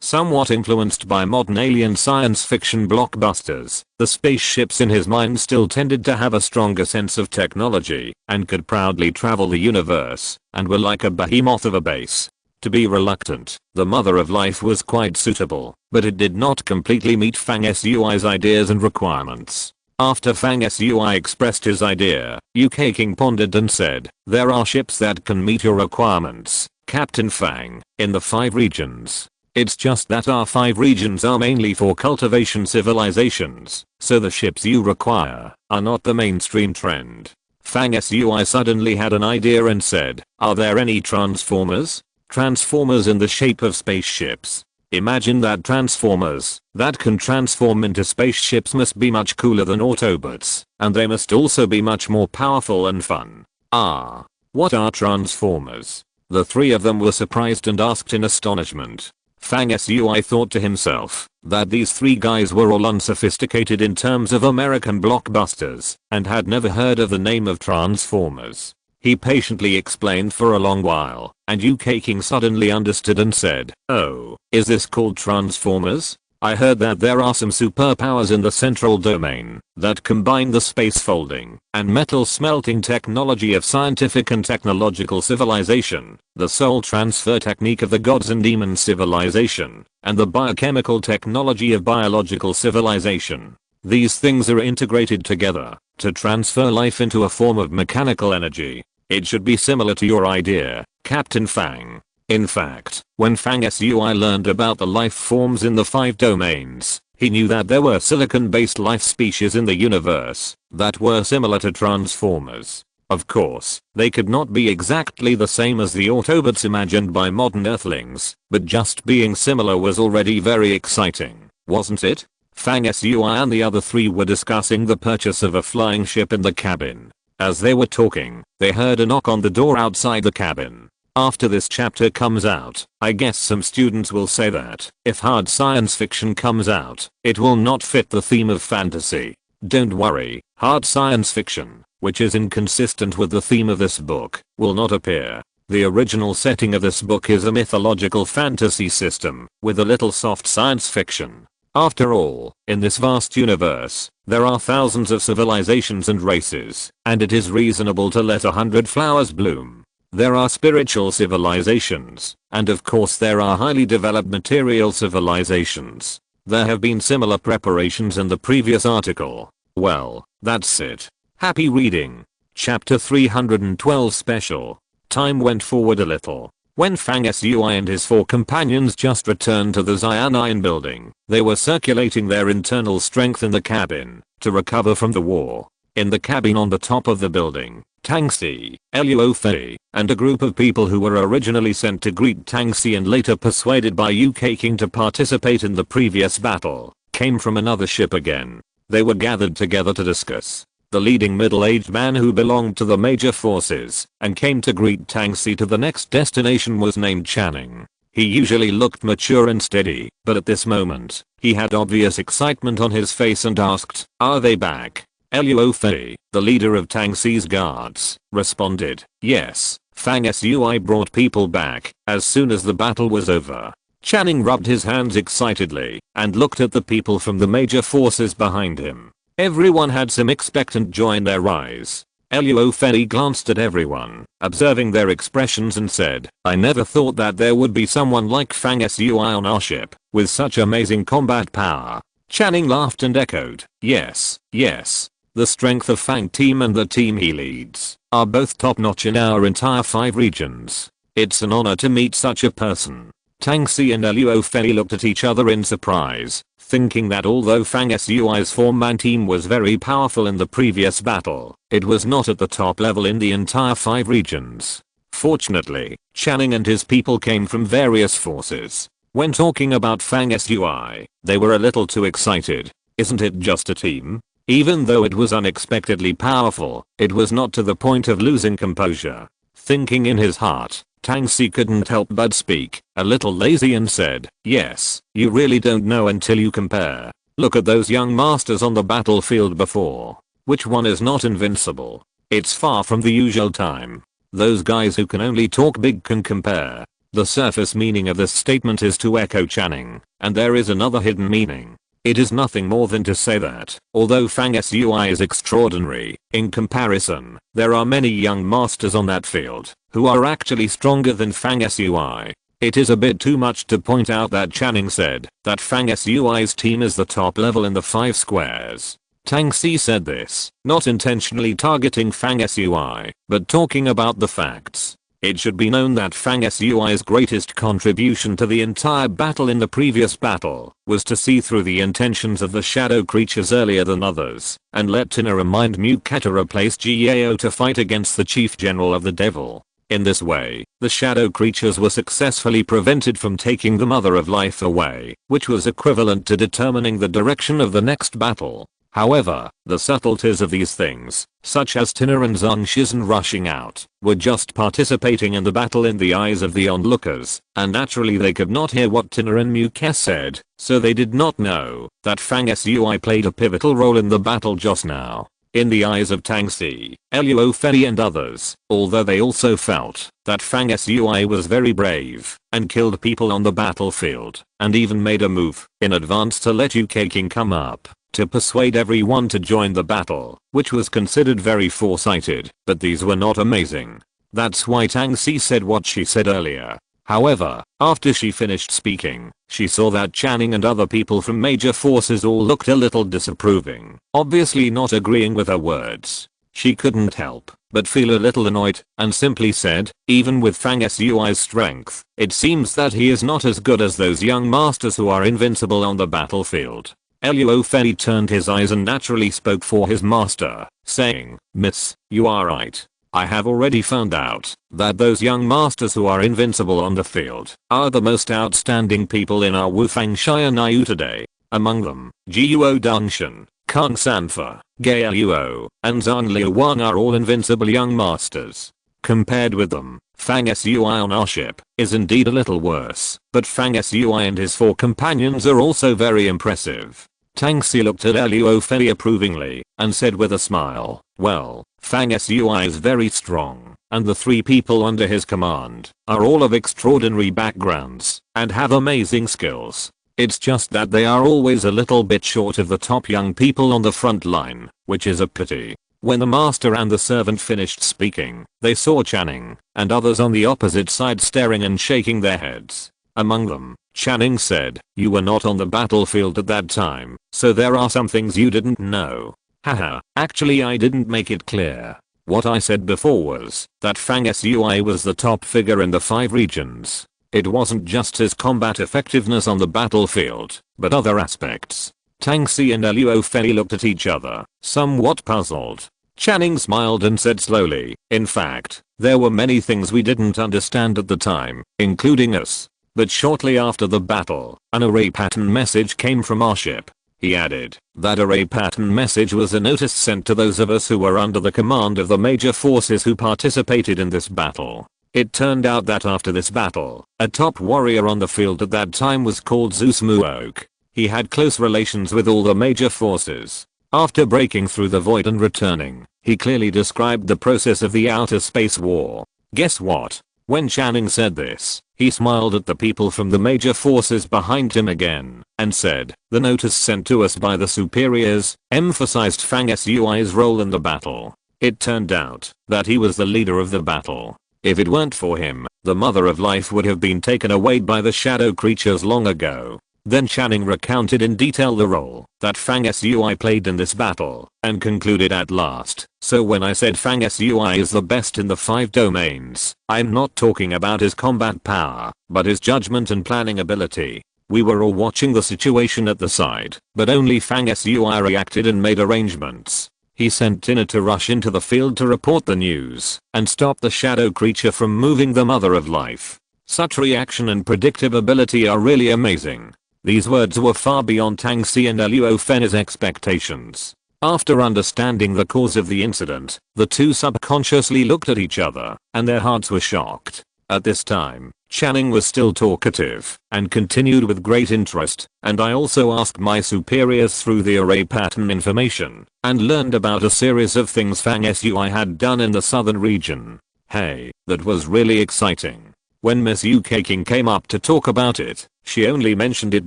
somewhat influenced by modern alien science fiction blockbusters, the spaceships in his mind still tended to have a stronger sense of technology and could proudly travel the universe and were like a behemoth of a base. To be reluctant, the mother of life was quite suitable, but it did not completely meet Fang Sui's ideas and requirements. After Fang Sui expressed his idea, UK King pondered and said, "There are ships that can meet your requirements, Captain Fang, in the 5 regions. It's just that our 5 regions are mainly for cultivation civilizations, so the ships you require are not the mainstream trend." Fang Sui suddenly had an idea and said, "Are there any transformers? Transformers in the shape of spaceships? Imagine that transformers that can transform into spaceships must be much cooler than Autobots, and they must also be much more powerful and fun." "Ah, what are transformers?" The 3 of them were surprised and asked in astonishment. Fang Sui thought to himself that these 3 guys were all unsophisticated in terms of American blockbusters and had never heard of the name of Transformers. He patiently explained for a long while, and UK King suddenly understood and said, "Oh, is this called Transformers? I heard that there are some superpowers in the central domain that combine the space folding and metal smelting technology of scientific and technological civilization, the soul transfer technique of the gods and demons civilization, and the biochemical technology of biological civilization. These things are integrated together to transfer life into a form of mechanical energy. It should be similar to your idea, Captain Fang." In fact, when Fang Sui learned about the life forms in the 5 domains, he knew that there were silicon-based life species in the universe that were similar to Transformers. Of course, they could not be exactly the same as the Autobots imagined by modern Earthlings, but just being similar was already very exciting, wasn't it? Fang Sui and the other 3 were discussing the purchase of a flying ship in the cabin. As they were talking, they heard a knock on the door outside the cabin. After this chapter comes out, I guess some students will say that if hard science fiction comes out, it will not fit the theme of fantasy. Don't worry, hard science fiction, which is inconsistent with the theme of this book, will not appear. The original setting of this book is a mythological fantasy system with a little soft science fiction. After all, in this vast universe, there are thousands of civilizations and races, and it is reasonable to let 100 flowers bloom. There are spiritual civilizations, and of course there are highly developed material civilizations. There have been similar preparations in the previous article. Well, that's it. Happy reading. Chapter 312 Special. Time went forward a little. When Fang Sui and his 4 companions just returned to the Xianine building, they were circulating their internal strength in the cabin to recover from the war. In the cabin on the top of the building, Tangxi, Luo Fei, and a group of people who were originally sent to greet Tangxi and later persuaded by UK King to participate in the previous battle, came from another ship again. They were gathered together to discuss. The leading middle-aged man who belonged to the major forces and came to greet Tangxi to the next destination was named Channing. He usually looked mature and steady, but at this moment, he had obvious excitement on his face and asked, "Are they back?" Luo Fei, the leader of Tangxi's guards, responded, "Yes, Fang Sui brought people back as soon as the battle was over." Channing rubbed his hands excitedly and looked at the people from the major forces behind him. Everyone had some expectant joy in their eyes. Luo Fei glanced at everyone, observing their expressions and said, "I never thought that there would be someone like Fang Sui on our ship, with such amazing combat power." Channing laughed and echoed, "Yes, yes. The strength of Fang team and the team he leads are both top-notch in our entire 5 regions. It's an honor to meet such a person." Tangxi and Luo Fei looked at each other in surprise, thinking that although Fang Sui's 4-man team was very powerful in the previous battle, it was not at the top level in the entire 5 regions. Fortunately, Channing and his people came from various forces. When talking about Fang Sui, they were a little too excited. Isn't it just a team? Even though it was unexpectedly powerful, it was not to the point of losing composure. Thinking in his heart, Tangxi couldn't help but speak, a little lazy, and said, "Yes, you really don't know until you compare. Look at those young masters on the battlefield before. Which one is not invincible? It's far from the usual time. Those guys who can only talk big can compare. The surface meaning of this statement is to echo Channing, and there is another hidden meaning. It is nothing more than to say that, although Fang Sui is extraordinary, in comparison, there are many young masters on that field, who are actually stronger than Fang Sui. It is a bit too much to point out that Channing said that Fang Sui's team is the top level in the 5 squares. Tang Si said this, not intentionally targeting Fang Sui, but talking about the facts. It should be known that Fang Sui's greatest contribution to the entire battle in the previous battle was to see through the intentions of the shadow creatures earlier than others, and let Tina remind Muka to replace Gao to fight against the chief general of the devil. In this way, the shadow creatures were successfully prevented from taking the Mother of Life away, which was equivalent to determining the direction of the next battle. However, the subtleties of these things, such as Tina and Zhang Shizhen rushing out, were just participating in the battle in the eyes of the onlookers, and naturally they could not hear what Tina and Muka said, so they did not know that Fang Sui played a pivotal role in the battle just now. In the eyes of Tang Si, Luo Fei and others, although they also felt that Fang Sui was very brave and killed people on the battlefield, and even made a move in advance to let Yu King come up to persuade everyone to join the battle, which was considered very foresighted, but these were not amazing. That's why Tang Si said what she said earlier. However, after she finished speaking, she saw that Channing and other people from major forces all looked a little disapproving, obviously not agreeing with her words. She couldn't help but feel a little annoyed, and simply said, even with Fang Sui's strength, it seems that he is not as good as those young masters who are invincible on the battlefield. Luo Fei turned his eyes and naturally spoke for his master, saying, Miss, you are right. I have already found out that those young masters who are invincible on the field are the most outstanding people in our Wufang Xianyu today. Among them, Jiuo Dongshan, Kang Sanfa, Gai Luo, and Zhang Liuwang are all invincible young masters. Compared with them, Fang Sui on our ship is indeed a little worse, but Fang Sui and his 4 companions are also very impressive. Tang Si looked at Luo Fei approvingly and said with a smile, well, Fang Sui is very strong, and the 3 people under his command are all of extraordinary backgrounds and have amazing skills. It's just that they are always a little bit short of the top young people on the front line, which is a pity. When the master and the servant finished speaking, they saw Channing and others on the opposite side staring and shaking their heads. Among them, Channing said, you were not on the battlefield at that time, so there are some things you didn't know. Haha, actually I didn't make it clear. What I said before was that Fang Sui was the top figure in the 5 regions. It wasn't just his combat effectiveness on the battlefield, but other aspects. Tang Si and Luo Fei looked at each other, somewhat puzzled. Channing smiled and said slowly, in fact, there were many things we didn't understand at the time, including us. But shortly after the battle, an array pattern message came from our ship. He added, that array pattern message was a notice sent to those of us who were under the command of the major forces who participated in this battle. It turned out that after this battle, a top warrior on the field at that time was called Zeus Muok. He had close relations with all the major forces. After breaking through the void and returning, he clearly described the process of the outer space war. Guess what? When Channing said this, he smiled at the people from the major forces behind him again, and said, the notice sent to us by the superiors emphasized Fang Sui's role in the battle. It turned out that he was the leader of the battle. If it weren't for him, the Mother of Life would have been taken away by the shadow creatures long ago. Then Channing recounted in detail the role that Fang Sui played in this battle, and concluded at last, so when I said Fang Sui is the best in the 5 domains, I'm not talking about his combat power, but his judgment and planning ability. We were all watching the situation at the side, but only Fang Sui reacted and made arrangements. He sent Tina to rush into the field to report the news, and stop the shadow creature from moving the Mother of Life. Such reaction and predictive ability are really amazing. These words were far beyond Tang Si and Luo Fei's expectations. After understanding the cause of the incident, the 2 subconsciously looked at each other, and their hearts were shocked. At this time, Channing was still talkative and continued with great interest, and I also asked my superiors through the array pattern information and learned about a series of things Fang Sui had done in the southern region. Hey, that was really exciting. When Miss UK King came up to talk about it, she only mentioned it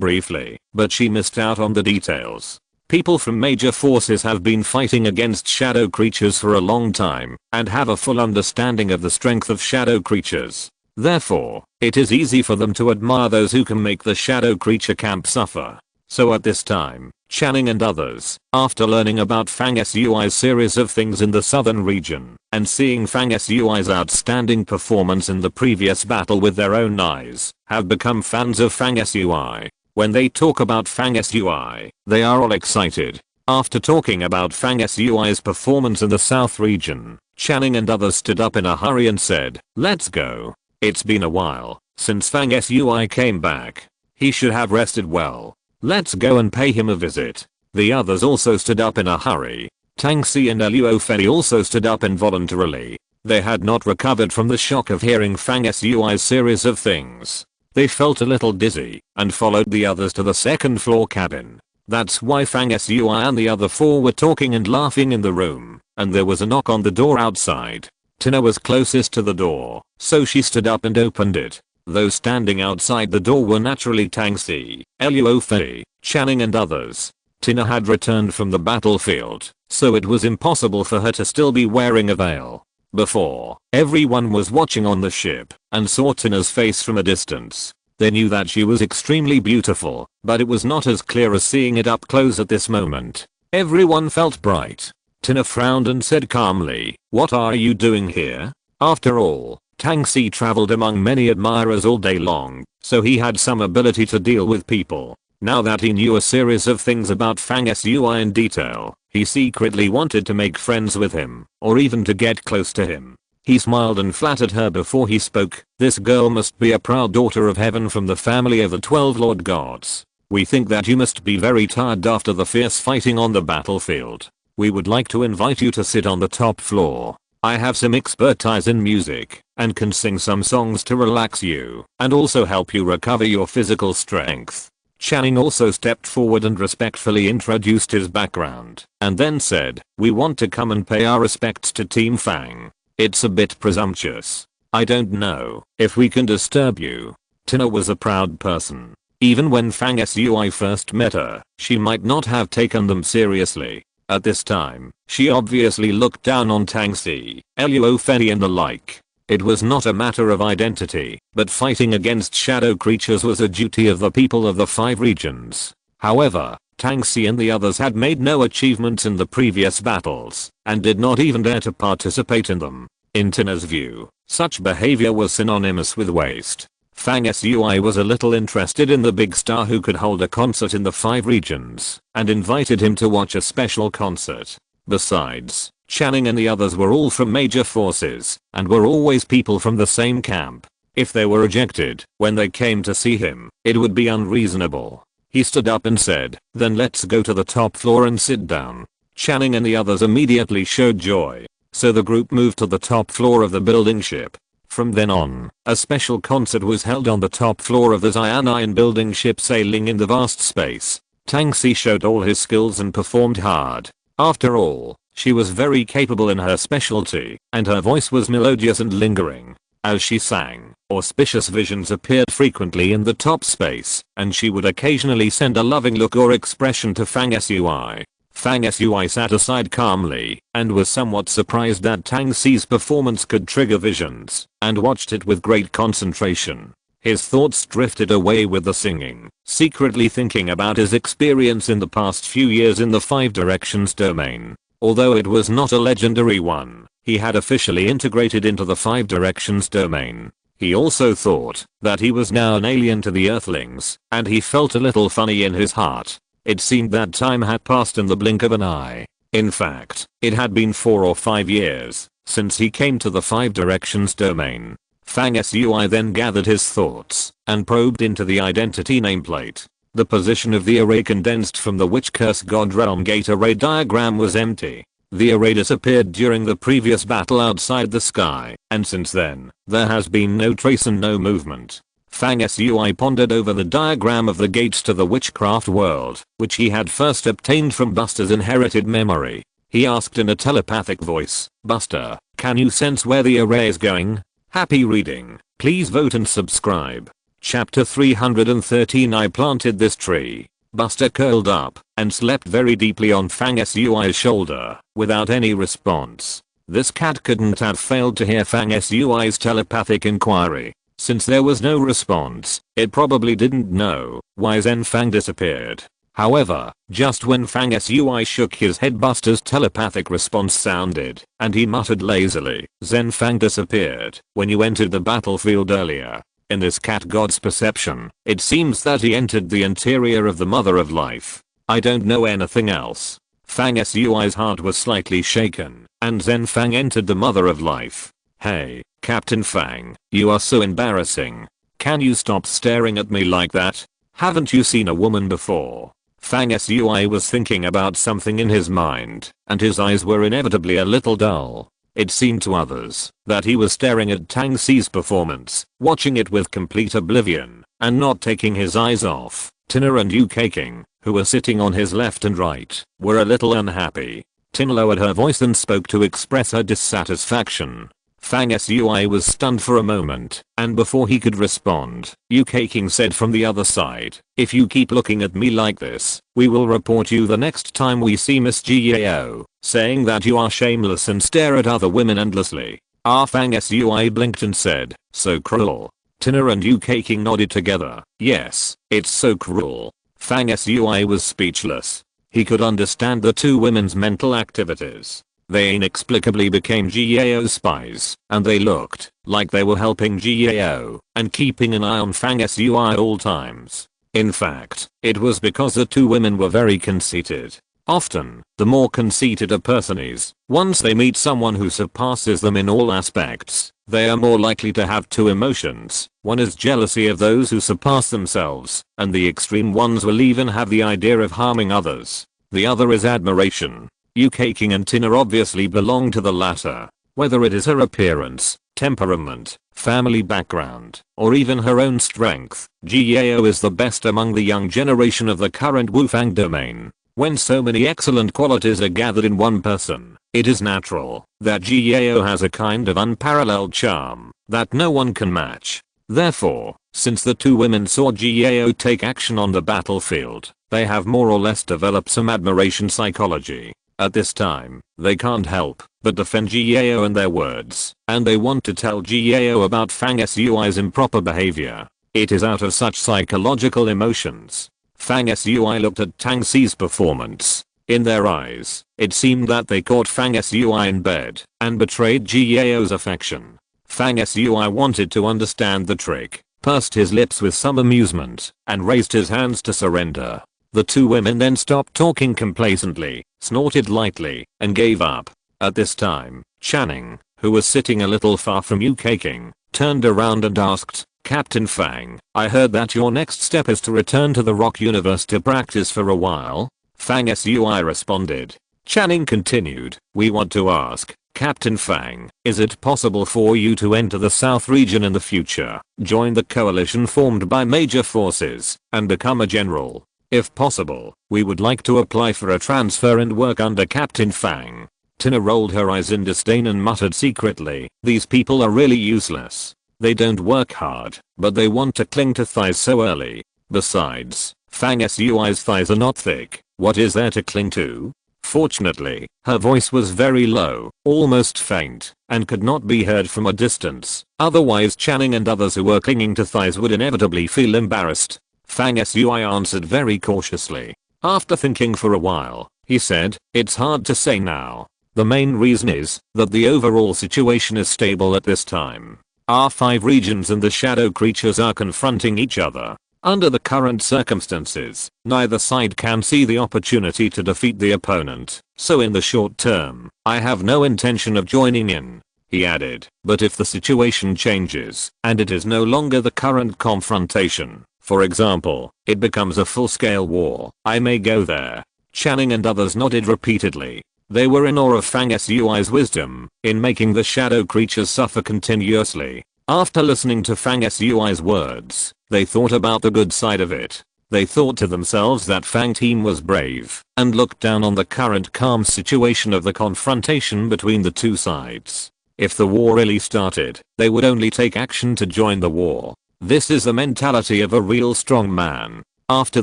briefly, but she missed out on the details. People from major forces have been fighting against shadow creatures for a long time and have a full understanding of the strength of shadow creatures. Therefore, it is easy for them to admire those who can make the shadow creature camp suffer. So at this time, Channing and others, after learning about Fang Sui's series of things in the southern region and seeing Fang Sui's outstanding performance in the previous battle with their own eyes, have become fans of Fang Sui. When they talk about Fang Sui, they are all excited. After talking about Fang Sui's performance in the south region, Channing and others stood up in a hurry and said, "Let's go. It's been a while since Fang Sui came back. He should have rested well. Let's go and pay him a visit." The others also stood up in a hurry. Tang Si and Luo Fei also stood up involuntarily. They had not recovered from the shock of hearing Fang Sui's series of things. They felt a little dizzy and followed the others to the second floor cabin. That's why Fang Sui and the other four were talking and laughing in the room, and there was a knock on the door outside. Tina was closest to the door, so she stood up and opened it. Those standing outside the door were naturally Tang Si, Luo Fei, Channing and others. Tina had returned from the battlefield, so it was impossible for her to still be wearing a veil. Before, everyone was watching on the ship and saw Tina's face from a distance. They knew that she was extremely beautiful, but it was not as clear as seeing it up close at this moment. Everyone felt bright. Tina frowned and said calmly, "What are you doing here?" After all, Tang Si traveled among many admirers all day long, so he had some ability to deal with people. Now that he knew a series of things about Fang Sui in detail, he secretly wanted to make friends with him, or even to get close to him. He smiled and flattered her before he spoke. "This girl must be a proud daughter of heaven from the family of the 12 Lord Gods. We think that you must be very tired after the fierce fighting on the battlefield. We would like to invite you to sit on the top floor. I have some expertise in music and can sing some songs to relax you and also help you recover your physical strength." Channing also stepped forward and respectfully introduced his background and then said, "We want to come and pay our respects to Team Fang. It's a bit presumptuous. I don't know if we can disturb you." Tina was a proud person. Even when Fang Sui first met her, she might not have taken them seriously. At this time, she obviously looked down on Tang Si, Luo Fei and the like. It was not a matter of identity, but fighting against shadow creatures was a duty of the people of the 5 regions. However, Tang Si and the others had made no achievements in the previous battles, and did not even dare to participate in them. In Tina's view, such behavior was synonymous with waste. Fang Sui was a little interested in the big star who could hold a concert in the 5 regions, and invited him to watch a special concert. Besides, Channing and the others were all from major forces, and were always people from the same camp. If they were rejected when they came to see him, it would be unreasonable. He stood up and said, "Then let's go to the top floor and sit down." Channing and the others immediately showed joy, so the group moved to the top floor of the building ship. From then on, a special concert was held on the top floor of the Xian'an building ship sailing in the vast space. Tang Si showed all his skills and performed hard. After all, she was very capable in her specialty, and her voice was melodious and lingering. As she sang, auspicious visions appeared frequently in the top space, and she would occasionally send a loving look or expression to Fang Sui. Fang Sui sat aside calmly and was somewhat surprised that Tang Si's performance could trigger visions, and watched it with great concentration. His thoughts drifted away with the singing, secretly thinking about his experience in the past few years in the 5 Directions domain. Although it was not a legendary one, he had officially integrated into the 5 Directions domain. He also thought that he was now an alien to the Earthlings, and he felt a little funny in his heart. It seemed that time had passed in the blink of an eye. In fact, it had been 4 or 5 years since he came to the 5 Directions domain. Fang Sui then gathered his thoughts and probed into the identity nameplate. The position of the array condensed from the Witch Curse God Realm Gate array diagram was empty. The array disappeared during the previous battle outside the sky, and since then, there has been no trace and no movement. Fang Sui pondered over the diagram of the gates to the witchcraft world, which he had first obtained from Buster's inherited memory. He asked in a telepathic voice, "Buster, can you sense where the array is going?" Happy reading. Please vote and subscribe. Chapter 313. I planted this tree. Buster curled up and slept very deeply on Fang Sui's shoulder, without any response. This cat couldn't have failed to hear Fang Sui's telepathic inquiry. Since there was no response, it probably didn't know why Zen Fang disappeared. However, just when Fang Sui shook his head, Buster's telepathic response sounded, and he muttered lazily, "Zen Fang disappeared when you entered the battlefield earlier." In this cat god's perception, it seems that he entered the interior of the Mother of Life. I don't know anything else. Fang Sui's heart was slightly shaken, and Zen Fang entered the Mother of Life. "Hey, Captain Fang, you are so embarrassing. Can you stop staring at me like that? Haven't you seen a woman before?" Fang Sui was thinking about something in his mind, and his eyes were inevitably a little dull. It seemed to others that he was staring at Tang Xi's performance, watching it with complete oblivion, and not taking his eyes off. Tina and Yu Keking, who were sitting on his left and right, were a little unhappy. Tina lowered her voice and spoke to express her dissatisfaction. Fang Sui was stunned for a moment, and before he could respond, Yu Keking said from the other side, "If you keep looking at me like this, we will report you the next time we see Miss Gao, saying that you are shameless and stare at other women endlessly." Fang Sui blinked and said, "So cruel." Tina and Yu Keking nodded together. "Yes, it's so cruel." Fang Sui was speechless. He could understand the two women's mental activities. They inexplicably became Gao's spies, and they looked like they were helping Gao and keeping an eye on Fang Sui at all times. In fact, it was because the two women were very conceited. Often, the more conceited a person is, once they meet someone who surpasses them in all aspects, they are more likely to have two emotions. One is jealousy of those who surpass themselves, and the extreme ones will even have the idea of harming others. The other is admiration. Yu Keking and Tina obviously belong to the latter. Whether it is her appearance, temperament, family background, or even her own strength, Gao is the best among the young generation of the current Wufang domain. When so many excellent qualities are gathered in one person, it is natural that Gao has a kind of unparalleled charm that no one can match. Therefore, since the two women saw Gao take action on the battlefield, they have more or less developed some admiration psychology. At this time, they can't help but defend Gao and their words, and they want to tell Gao about Fang Sui's improper behavior. It is out of such psychological emotions. Fang Sui looked at Tang Xi's performance. In their eyes, it seemed that they caught Fang Sui in bed and betrayed Gao's affection. Fang Sui wanted to understand the trick, pursed his lips with some amusement, and raised his hands to surrender. The two women then stopped talking complacently, snorted lightly, and gave up. At this time, Channing, who was sitting a little far from Yu Keking, turned around and asked, "Captain Fang, I heard that your next step is to return to the Rock Universe to practice for a while?" Fang Sui responded. Channing continued, "We want to ask, Captain Fang, is it possible for you to enter the South region in the future, join the coalition formed by major forces, and become a general? If possible, we would like to apply for a transfer and work under Captain Fang." Tina rolled her eyes in disdain and muttered secretly, "These people are really useless. They don't work hard, but they want to cling to thighs so early. Besides, Fang Sui's thighs are not thick. What is there to cling to?" Fortunately, her voice was very low, almost faint, and could not be heard from a distance. Otherwise Channing and others who were clinging to thighs would inevitably feel embarrassed. Fang Sui answered very cautiously. After thinking for a while, he said, "It's hard to say now. The main reason is that the overall situation is stable at this time. Our 5 regions and the shadow creatures are confronting each other. Under the current circumstances, neither side can see the opportunity to defeat the opponent, so in the short term, I have no intention of joining in." He added, "But if the situation changes, and it is no longer the current confrontation, for example, it becomes a full-scale war, I may go there." Channing and others nodded repeatedly. They were in awe of Fang Sui's wisdom in making the shadow creatures suffer continuously. After listening to Fang Sui's words, they thought about the good side of it. They thought to themselves that Fang team was brave and looked down on the current calm situation of the confrontation between the two sides. If the war really started, they would only take action to join the war. This is the mentality of a real strong man. After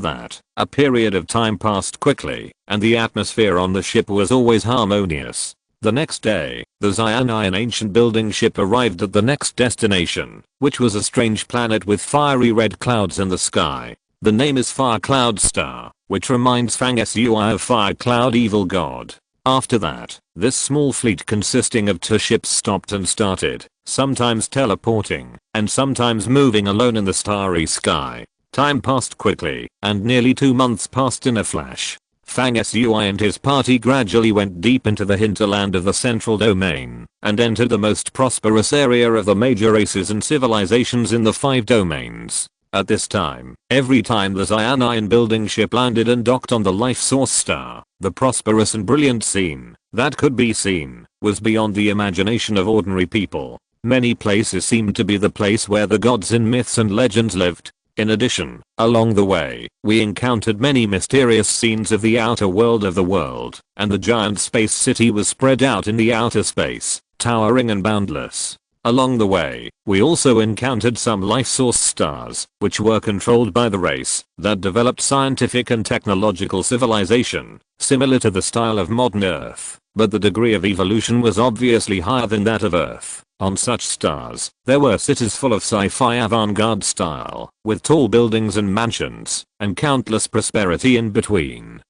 that, a period of time passed quickly, and the atmosphere on the ship was always harmonious. The next day, the Xianai, an ancient building ship, arrived at the next destination, which was a strange planet with fiery red clouds in the sky. The name is Fire Cloud Star, which reminds Fang Sui of Fire Cloud Evil God. After that, this small fleet consisting of 2 ships stopped and started, sometimes teleporting, and sometimes moving alone in the starry sky. Time passed quickly, and nearly 2 months passed in a flash. Fang Sui and his party gradually went deep into the hinterland of the central domain, and entered the most prosperous area of the major races and civilizations in the 5 domains. At this time, every time the Xianai building ship landed and docked on the life source star, the prosperous and brilliant scene that could be seen was beyond the imagination of ordinary people. Many places seemed to be the place where the gods in myths and legends lived. In addition, along the way, we encountered many mysterious scenes of the outer world of the world, and the giant space city was spread out in the outer space, towering and boundless. Along the way, we also encountered some life source stars, which were controlled by the race that developed scientific and technological civilization, similar to the style of modern Earth, but the degree of evolution was obviously higher than that of Earth. On such stars, there were cities full of sci-fi avant-garde style, with tall buildings and mansions, and countless prosperity in between.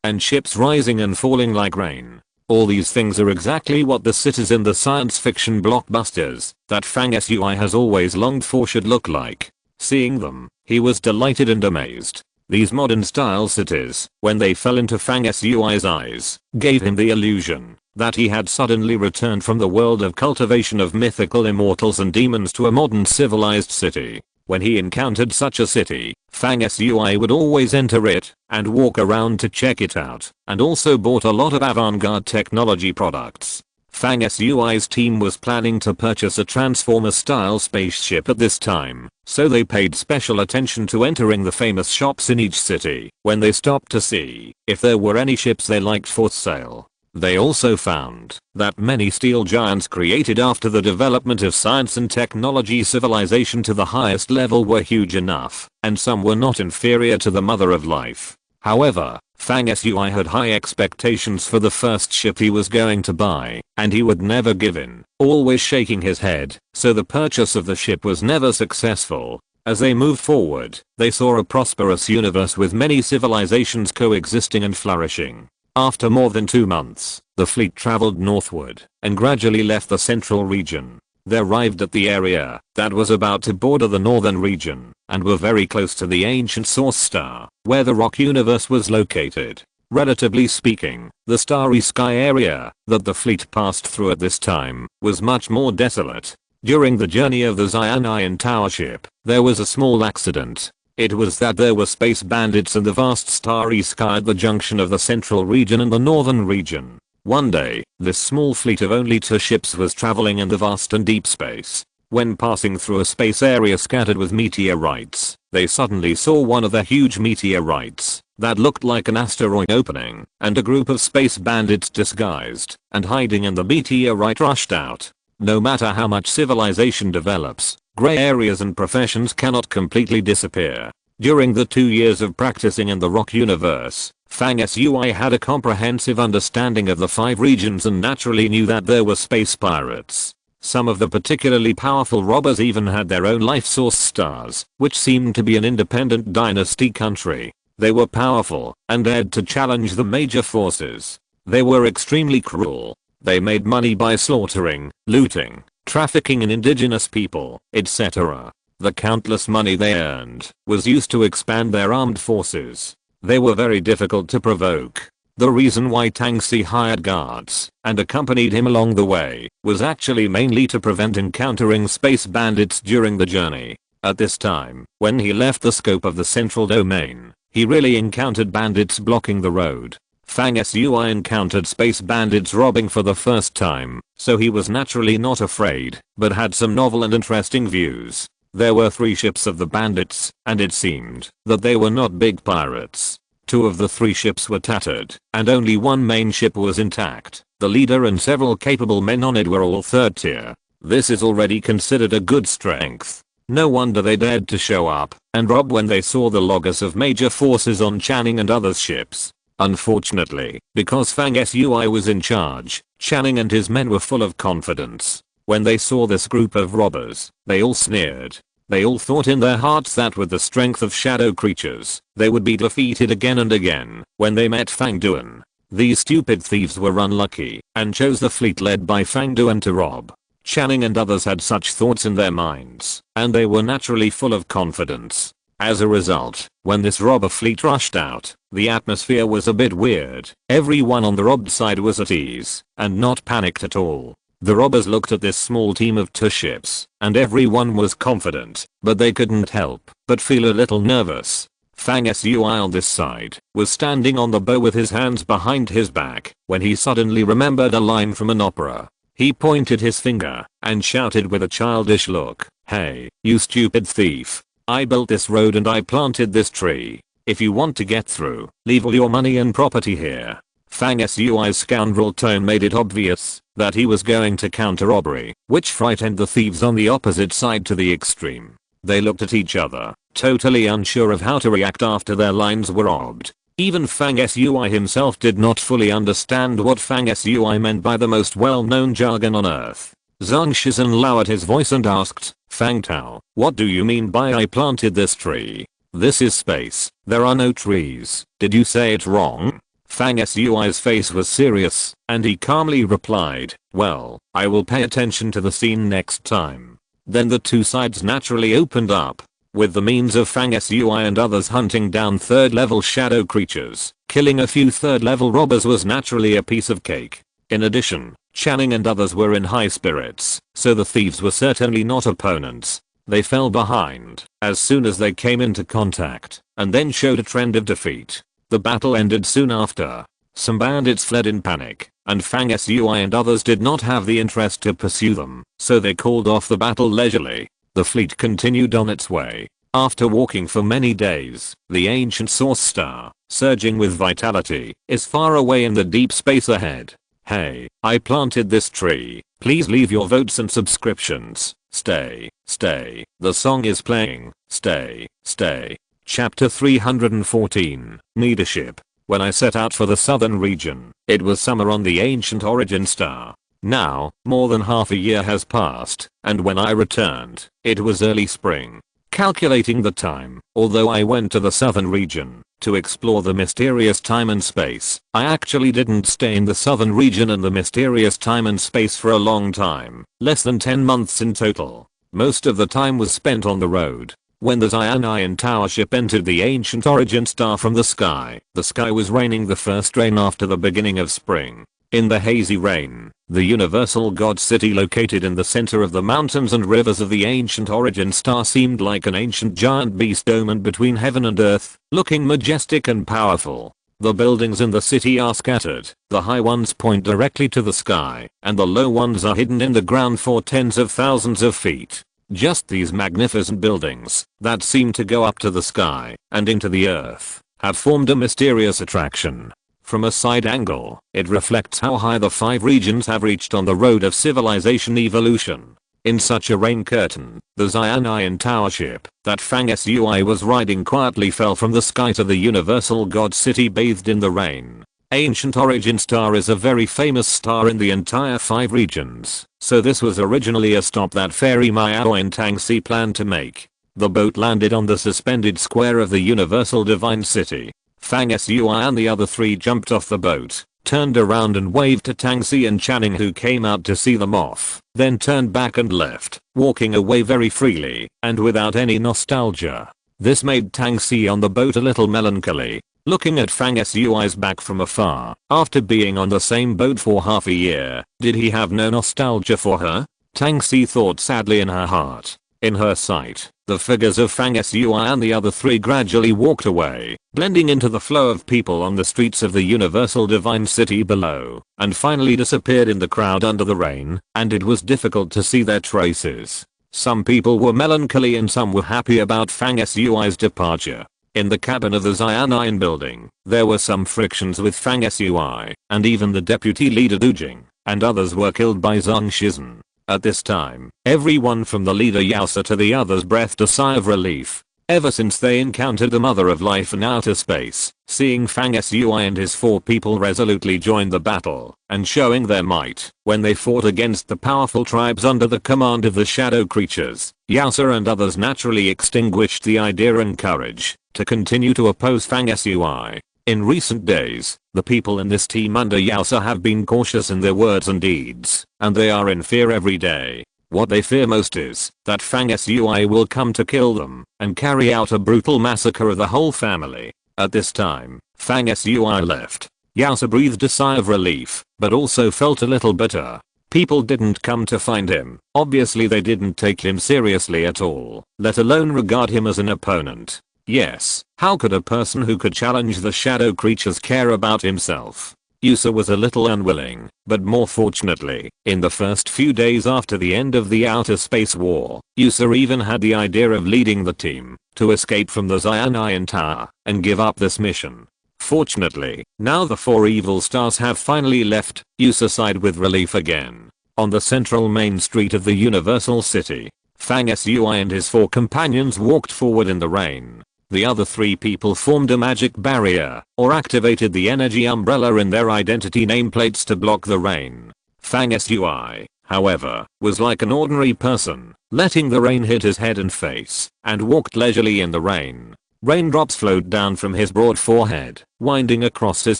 And ships rising and falling like rain. All these things are exactly what the cities in the science fiction blockbusters that Fang Sui has always longed for should look like. Seeing them, he was delighted and amazed. These modern style cities, when they fell into Fang Sui's eyes, gave him the illusion that he had suddenly returned from the world of cultivation of mythical immortals and demons to a modern civilized city. When he encountered such a city, Fang Sui would always enter it and walk around to check it out, and also bought a lot of avant-garde technology products. Fang Sui's team was planning to purchase a Transformer-style spaceship at this time, so they paid special attention to entering the famous shops in each city when they stopped to see if there were any ships they liked for sale. They also found that many steel giants created after the development of science and technology civilization to the highest level were huge enough, and some were not inferior to the mother of life. However, Fang Sui had high expectations for the first ship he was going to buy, and he would never give in, always shaking his head, so the purchase of the ship was never successful. As they moved forward, they saw a prosperous universe with many civilizations coexisting and flourishing. After more than 2 months, the fleet traveled northward and gradually left the central region. They arrived at the area that was about to border the northern region and were very close to the ancient source star, where the rock universe was located. Relatively speaking, the starry sky area that the fleet passed through at this time was much more desolate. During the journey of the Xianai tower ship, there was a small accident. It was that there were space bandits in the vast starry sky at the junction of the central region and the northern region. One day, this small fleet of only 2 ships was traveling in the vast and deep space. When passing through a space area scattered with meteorites, they suddenly saw one of the huge meteorites that looked like an asteroid opening, and a group of space bandits disguised and hiding in the meteorite rushed out. No matter how much civilization develops, gray areas and professions cannot completely disappear. During the 2 years of practicing in the rock universe, Fang Sui had a comprehensive understanding of the 5 regions and naturally knew that there were space pirates. Some of the particularly powerful robbers even had their own life source stars, which seemed to be an independent dynasty country. They were powerful and dared to challenge the major forces. They were extremely cruel. They made money by slaughtering, looting, trafficking in indigenous people, etc. The countless money they earned was used to expand their armed forces. They were very difficult to provoke. The reason why Tang Xi hired guards and accompanied him along the way was actually mainly to prevent encountering space bandits during the journey. At this time, when he left the scope of the central domain, he really encountered bandits blocking the road. Fang Sui encountered space bandits robbing for the first time, so he was naturally not afraid, but had some novel and interesting views. There were 3 ships of the bandits, and it seemed that they were not big pirates. 2 of the 3 ships were tattered, and only 1 main ship was intact. The leader and several capable men on it were all 3rd tier. This is already considered a good strength. No wonder they dared to show up and rob when they saw the logos of major forces on Channing and others' ships. Unfortunately, because Fang Sui was in charge, Channing and his men were full of confidence. When they saw this group of robbers, they all sneered. They all thought in their hearts that with the strength of shadow creatures, they would be defeated again and again when they met Fang Duan. These stupid thieves were unlucky and chose the fleet led by Fang Duan to rob. Channing and others had such thoughts in their minds, and they were naturally full of confidence. As a result, when this robber fleet rushed out, the atmosphere was a bit weird. Everyone on the robbed side was at ease and not panicked at all. The robbers looked at this small team of 2 ships, and everyone was confident, but they couldn't help but feel a little nervous. Fang Sui on this side was standing on the bow with his hands behind his back when he suddenly remembered a line from an opera. He pointed his finger and shouted with a childish look, "Hey, you stupid thief. I built this road and I planted this tree. If you want to get through, leave all your money and property here." Fang Sui's scoundrel tone made it obvious that he was going to counter robbery, which frightened the thieves on the opposite side to the extreme. They looked at each other, totally unsure of how to react after their lines were robbed. Even Fang Sui himself did not fully understand what Fang Sui meant by the most well-known jargon on earth. Zhang Shizhen lowered his voice and asked, "Fang Tao, what do you mean by I planted this tree? This is space, there are no trees. Did you say it wrong?" Fang Sui's face was serious, and he calmly replied, "Well, I will pay attention to the scene next time." Then the 2 sides naturally opened up. With the means of Fang Sui and others hunting down 3rd level shadow creatures, killing a few 3rd level robbers was naturally a piece of cake. In addition, Channing and others were in high spirits, so the thieves were certainly not opponents. They fell behind as soon as they came into contact, and then showed a trend of defeat. The battle ended soon after. Some bandits fled in panic, and Fang Sui and others did not have the interest to pursue them, so they called off the battle leisurely. The fleet continued on its way. After walking for many days, the ancient source star, surging with vitality, is far away in the deep space ahead. "Hey, I planted this tree. Please leave your votes and subscriptions. Stay, stay. The song is playing. Stay, stay." Chapter 314, Leadership. When I set out for the southern region, it was summer on the ancient origin star. Now, more than half a year has passed, and when I returned, it was early spring. Calculating the time, although I went to the southern region to explore the mysterious time and space, I actually didn't stay in the southern region and the mysterious time and space for a long time, less than 10 months in total. Most of the time was spent on the road. When the Xianian Tower ship entered the ancient origin star from the sky was raining the first rain after the beginning of spring. In the hazy rain, the Universal God City located in the center of the mountains and rivers of the ancient origin star seemed like an ancient giant beast domed between heaven and earth, looking majestic and powerful. The buildings in the city are scattered, the high ones point directly to the sky, and the low ones are hidden in the ground for tens of thousands of feet. Just these magnificent buildings, that seem to go up to the sky and into the earth, have formed a mysterious attraction. From a side angle, it reflects how high the 5 regions have reached on the road of civilization evolution. In such a rain curtain, the Xianian Tower ship that Fang Sui was riding quietly fell from the sky to the Universal God City bathed in the rain. Ancient Origin Star is a very famous star in the entire 5 regions, so this was originally a stop that Fairy Miao and Tangxi planned to make. The boat landed on the suspended square of the Universal Divine City. Fang Sui and the other 3 jumped off the boat, turned around and waved to Tangxi and Channing, who came out to see them off, then turned back and left, walking away very freely and without any nostalgia. This made Tangxi on the boat a little melancholy, looking at Fang Sui's back from afar. After being on the same boat for half a year, did he have no nostalgia for her? Tangxi thought sadly in her heart. In her sight, the figures of Fang Sui and the other three gradually walked away, blending into the flow of people on the streets of the Universal Divine City below, and finally disappeared in the crowd under the rain, and it was difficult to see their traces. Some people were melancholy and some were happy about Fang Sui's departure. In the cabin of the Xian'an building, there were some frictions with Fang Sui, and even the deputy leader Du Jing, and others were killed by Zhang Shizhen. At this time, everyone from the leader Yaosa to the others breathed a sigh of relief. Ever since they encountered the mother of life in outer space, seeing Fang Sui and his four people resolutely join the battle, and showing their might, when they fought against the powerful tribes under the command of the shadow creatures, Yaosa and others naturally extinguished the idea and courage to continue to oppose Fang Sui. In recent days, the people in this team under Yaosa have been cautious in their words and deeds, and they are in fear every day. What they fear most is that Fang Sui will come to kill them and carry out a brutal massacre of the whole family. At this time, Fang Sui left. Yaosa breathed a sigh of relief, but also felt a little bitter. People didn't come to find him. Obviously they didn't take him seriously at all, let alone regard him as an opponent. Yes, how could a person who could challenge the shadow creatures care about himself? Yaosa was a little unwilling, but more fortunately, in the first few days after the end of the Outer Space War, Yaosa even had the idea of leading the team to escape from the Xian'an Tower and give up this mission. Fortunately, now the four evil stars have finally left. Yaosa sighed with relief again. On the central main street of the Universal City, Fang Sui and his four companions walked forward in the rain. The other three people formed a magic barrier, or activated the energy umbrella in their identity nameplates to block the rain. Fang Sui, however, was like an ordinary person, letting the rain hit his head and face, and walked leisurely in the rain. Raindrops flowed down from his broad forehead, winding across his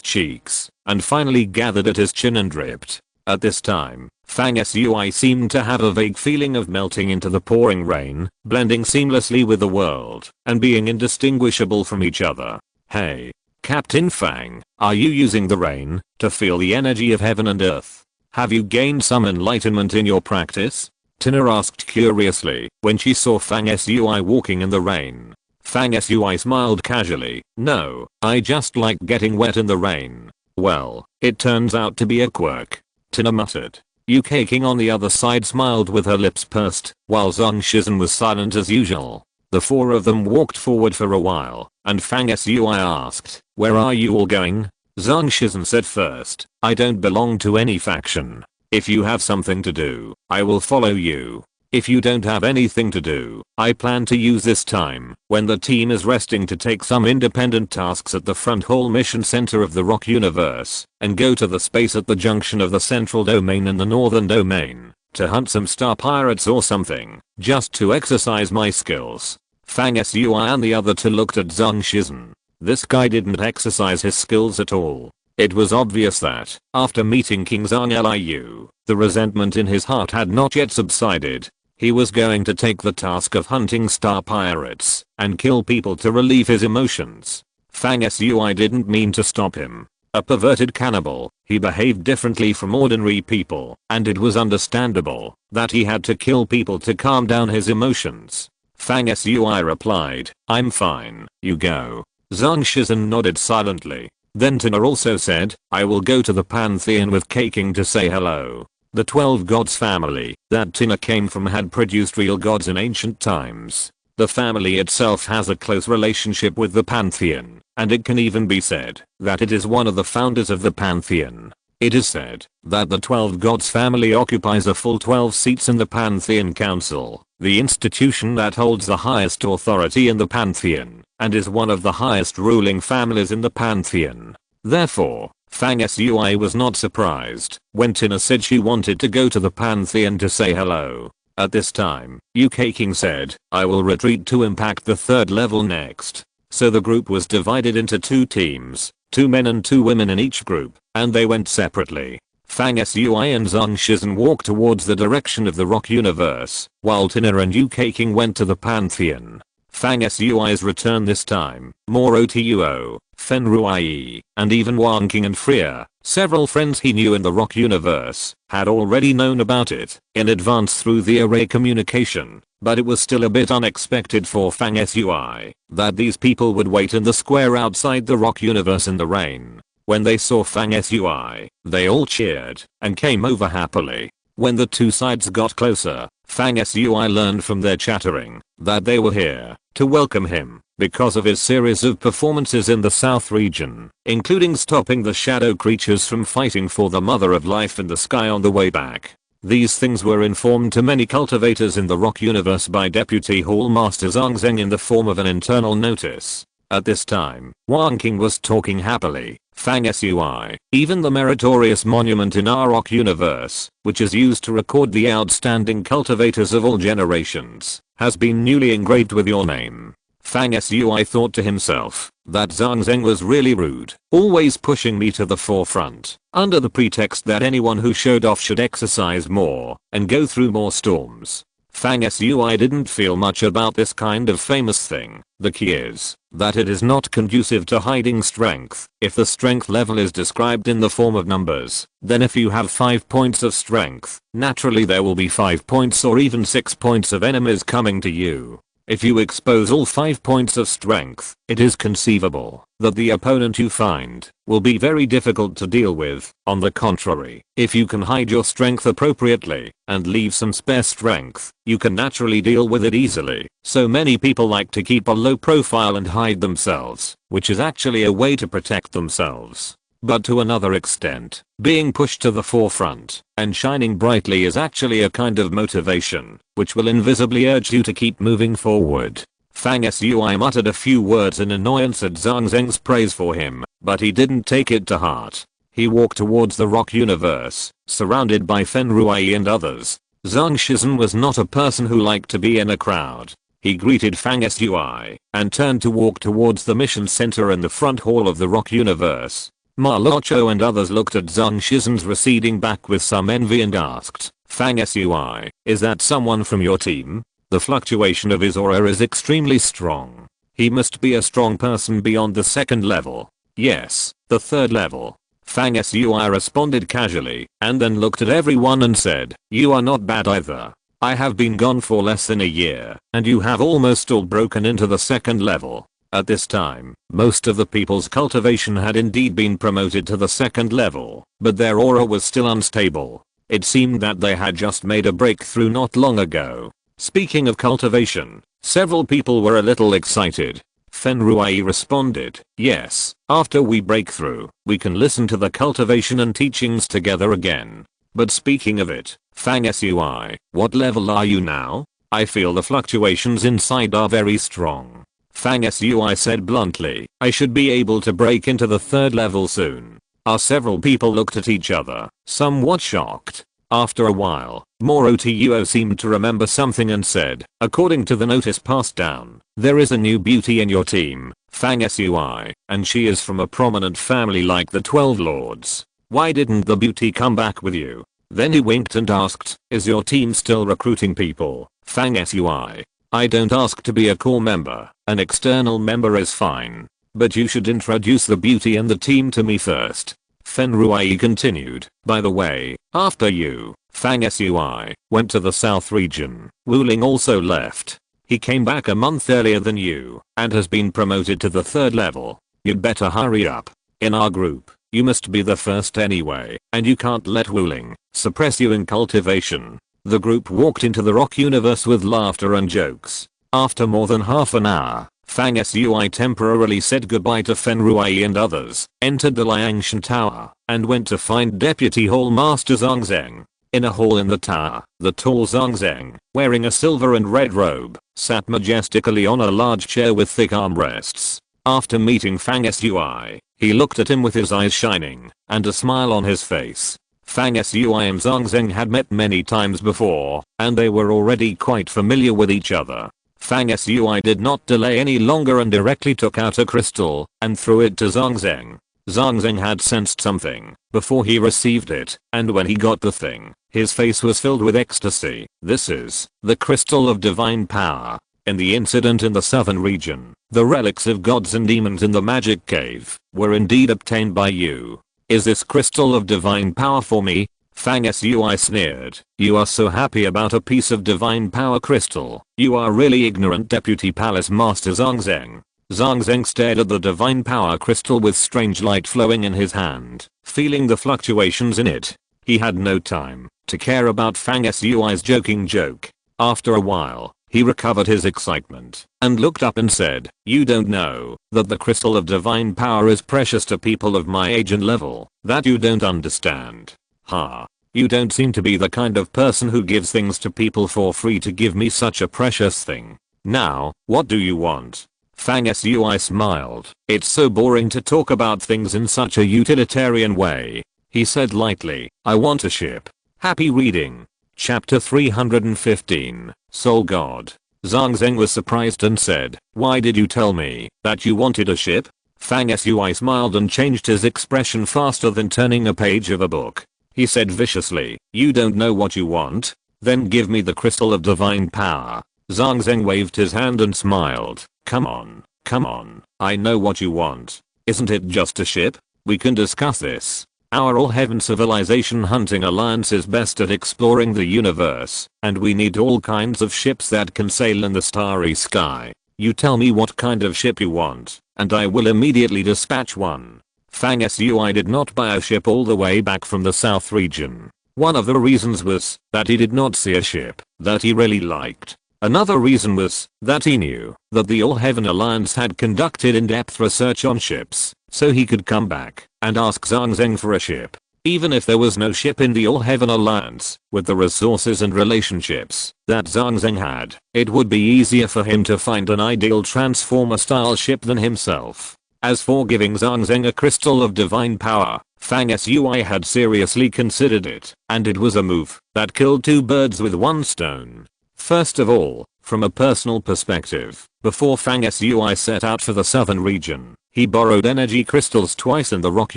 cheeks, and finally gathered at his chin and dripped. At this time, Fang Sui seemed to have a vague feeling of melting into the pouring rain, blending seamlessly with the world, and being indistinguishable from each other. Hey, Captain Fang, are you using the rain to feel the energy of heaven and earth? Have you gained some enlightenment in your practice? Tina asked curiously when she saw Fang Sui walking in the rain. Fang Sui smiled casually. No, I just like getting wet in the rain. Well, it turns out to be a quirk, Tina muttered. Yuke King on the other side smiled with her lips pursed, while Zhang Shizhen was silent as usual. The four of them walked forward for a while, and Fang Sui asked, "Where are you all going?" Zhang Shizhen said first, "I don't belong to any faction. If you have something to do, I will follow you. If you don't have anything to do, I plan to use this time, when the team is resting, to take some independent tasks at the front hall mission center of the Rock Universe, and go to the space at the junction of the central domain and the northern domain, to hunt some star pirates or something, just to exercise my skills." Fang Sui and the other two looked at Zhang Shizhen. This guy didn't exercise his skills at all. It was obvious that, after meeting King Zhang Liu, the resentment in his heart had not yet subsided. He was going to take the task of hunting star pirates and kill people to relieve his emotions. Fang Sui didn't mean to stop him. A perverted cannibal, he behaved differently from ordinary people, and it was understandable that he had to kill people to calm down his emotions. Fang Sui replied, "I'm fine, you go." Zhang Shizhen nodded silently. Then Tina also said, "I will go to the Pantheon with Kaking to say hello." The 12 gods family that Tina came from had produced real gods in ancient times. The family itself has a close relationship with the Pantheon, and it can even be said that it is one of the founders of the Pantheon. It is said that the 12 gods family occupies a full 12 seats in the Pantheon Council, the institution that holds the highest authority in the Pantheon, and is one of the highest ruling families in the Pantheon. Therefore, Fang Sui was not surprised when Tina said she wanted to go to the Pantheon to say hello. At this time, Yuke King said, "I will retreat to impact the 3rd level next." So the group was divided into 2 teams, 2 men and 2 women in each group, and they went separately. Fang Sui and Zhang Shizhen walked towards the direction of the Rock Universe, while Tina and Yuke King went to the Pantheon. Fang Sui's return this time, Moro Tuo, Fen Ruai, and even Wang King and Freya Several friends he knew in the Rock universe had already known about it in advance through the array communication, but it was still a bit unexpected for Fang Sui that these people would wait in the square outside the Rock universe in the rain. When they saw Fang Sui, they all cheered and came over happily. When the two sides got closer, Fang Sui learned from their chattering that they were here to welcome him because of his series of performances in the South region, including stopping the shadow creatures from fighting for the Mother of Life in the sky on the way back. These things were informed to many cultivators in the Rock universe by Deputy Hall Master Zhang Zheng in the form of an internal notice. At this time, Wang King was talking happily. Fang Sui, even the meritorious monument in our Rock universe, which is used to record the outstanding cultivators of all generations, has been newly engraved with your name. Fang Sui thought to himself that Zhang Zheng was really rude, always pushing me to the forefront, under the pretext that anyone who showed off should exercise more and go through more storms. Fang Sui didn't feel much about this kind of famous thing. The key is that it is not conducive to hiding strength. If the strength level is described in the form of numbers, then if you have 5 points of strength, naturally there will be 5 points or even 6 points of enemies coming to you. If you expose all 5 points of strength, it is conceivable that the opponent you find will be very difficult to deal with. On the contrary, if you can hide your strength appropriately and leave some spare strength, you can naturally deal with it easily. So many people like to keep a low profile and hide themselves, which is actually a way to protect themselves. But to another extent, being pushed to the forefront and shining brightly is actually a kind of motivation, which will invisibly urge you to keep moving forward. Fang Sui muttered a few words in annoyance at Zhang Zheng's praise for him, but he didn't take it to heart. He walked towards the Rock universe, surrounded by Fen Ruai and others. Zhang Shizhen was not a person who liked to be in a crowd. He greeted Fang Sui and turned to walk towards the mission center in the front hall of the Rock universe. Ma Luocho and others looked at Zhang Shizhen's receding back with some envy and asked, Fang Sui, is that someone from your team? The fluctuation of his aura is extremely strong. He must be a strong person beyond the 2nd level. Yes, the 3rd level. Fang Sui responded casually and then looked at everyone and said, you are not bad either. I have been gone for less than a year and you have almost all broken into the 2nd level. At this time, most of the people's cultivation had indeed been promoted to the 2nd level, but their aura was still unstable. It seemed that they had just made a breakthrough not long ago. Speaking of cultivation, several people were a little excited. Fen Ruai responded, yes, after we break through, we can listen to the cultivation and teachings together again. But speaking of it, Fang Sui, what level are you now? I feel the fluctuations inside are very strong. Fang Sui said bluntly, I should be able to break into the 3rd level soon. Several people looked at each other, somewhat shocked. After a while, Moro Tuo seemed to remember something and said, according to the notice passed down, there is a new beauty in your team, Fang Sui, and she is from a prominent family like the 12 Lords. Why didn't the beauty come back with you? Then he winked and asked, is your team still recruiting people? Fang Sui, I don't ask to be a core member, an external member is fine. But you should introduce the beauty and the team to me first. Fen Ruai continued, by the way, after you, Fang Sui, went to the South region, Wu Ling also left. He came back a month earlier than you, and has been promoted to the 3rd level. You'd better hurry up. In our group, you must be the first anyway, and you can't let Wu Ling suppress you in cultivation. The group walked into the Rock universe with laughter and jokes. After more than half an hour, Fang Sui temporarily said goodbye to Fen Ruai and others, entered the Liangshan Tower, and went to find Deputy Hall Master Zhang Zheng. In a hall in the tower, the tall Zhang Zheng, wearing a silver and red robe, sat majestically on a large chair with thick armrests. After meeting Fang Sui, he looked at him with his eyes shining, and a smile on his face. Fang Sui and Zhang Zheng had met many times before, and they were already quite familiar with each other. Fang Sui did not delay any longer and directly took out a crystal and threw it to Zhang Zheng. Zhang Zheng had sensed something before he received it, and when he got the thing, his face was filled with ecstasy. This is the crystal of divine power. In the incident in the southern region, the relics of gods and demons in the magic cave were indeed obtained by you. Is this crystal of divine power for me? Fang Sui sneered. You are so happy about a piece of divine power crystal. You are really ignorant, Deputy Palace Master Zhang Zheng. Zhang Zheng stared at the divine power crystal with strange light flowing in his hand, feeling the fluctuations in it. He had no time to care about Fang Sui's joking joke. After a while, he recovered his excitement and looked up and said, "You don't know that the crystal of divine power is precious to people of my age and level. That you don't understand. Ha. You don't seem to be the kind of person who gives things to people for free to give me such a precious thing. Now, what do you want?" Fang Sui smiled. "It's so boring to talk about things in such a utilitarian way," he said lightly. "I want a ship." Happy reading. Chapter 315, Soul God. Zhang Zheng was surprised and said, "Why did you tell me that you wanted a ship?" Fang Sui smiled and changed his expression faster than turning a page of a book. He said viciously, "You don't know what you want? Then give me the crystal of divine power." Zhang Zheng waved his hand and smiled. Come on, I know what you want. Isn't it just a ship? We can discuss this. Our all-heaven civilization hunting alliance is best at exploring the universe, and we need all kinds of ships that can sail in the starry sky. You tell me what kind of ship you want, and I will immediately dispatch one." Fang Sui did not buy a ship all the way back from the south region. One of the reasons was that he did not see a ship that he really liked. Another reason was that he knew that the All-Heaven Alliance had conducted in-depth research on ships, so he could come back and ask Zhang Zheng for a ship. Even if there was no ship in the All-Heaven Alliance, with the resources and relationships that Zhang Zheng had, it would be easier for him to find an ideal Transformer-style ship than himself. As for giving Zhang Zheng a crystal of divine power, Fang Sui had seriously considered it, and it was a move that killed two birds with one stone. First of all, from a personal perspective, before Fang Sui set out for the southern region, he borrowed energy crystals twice in the rock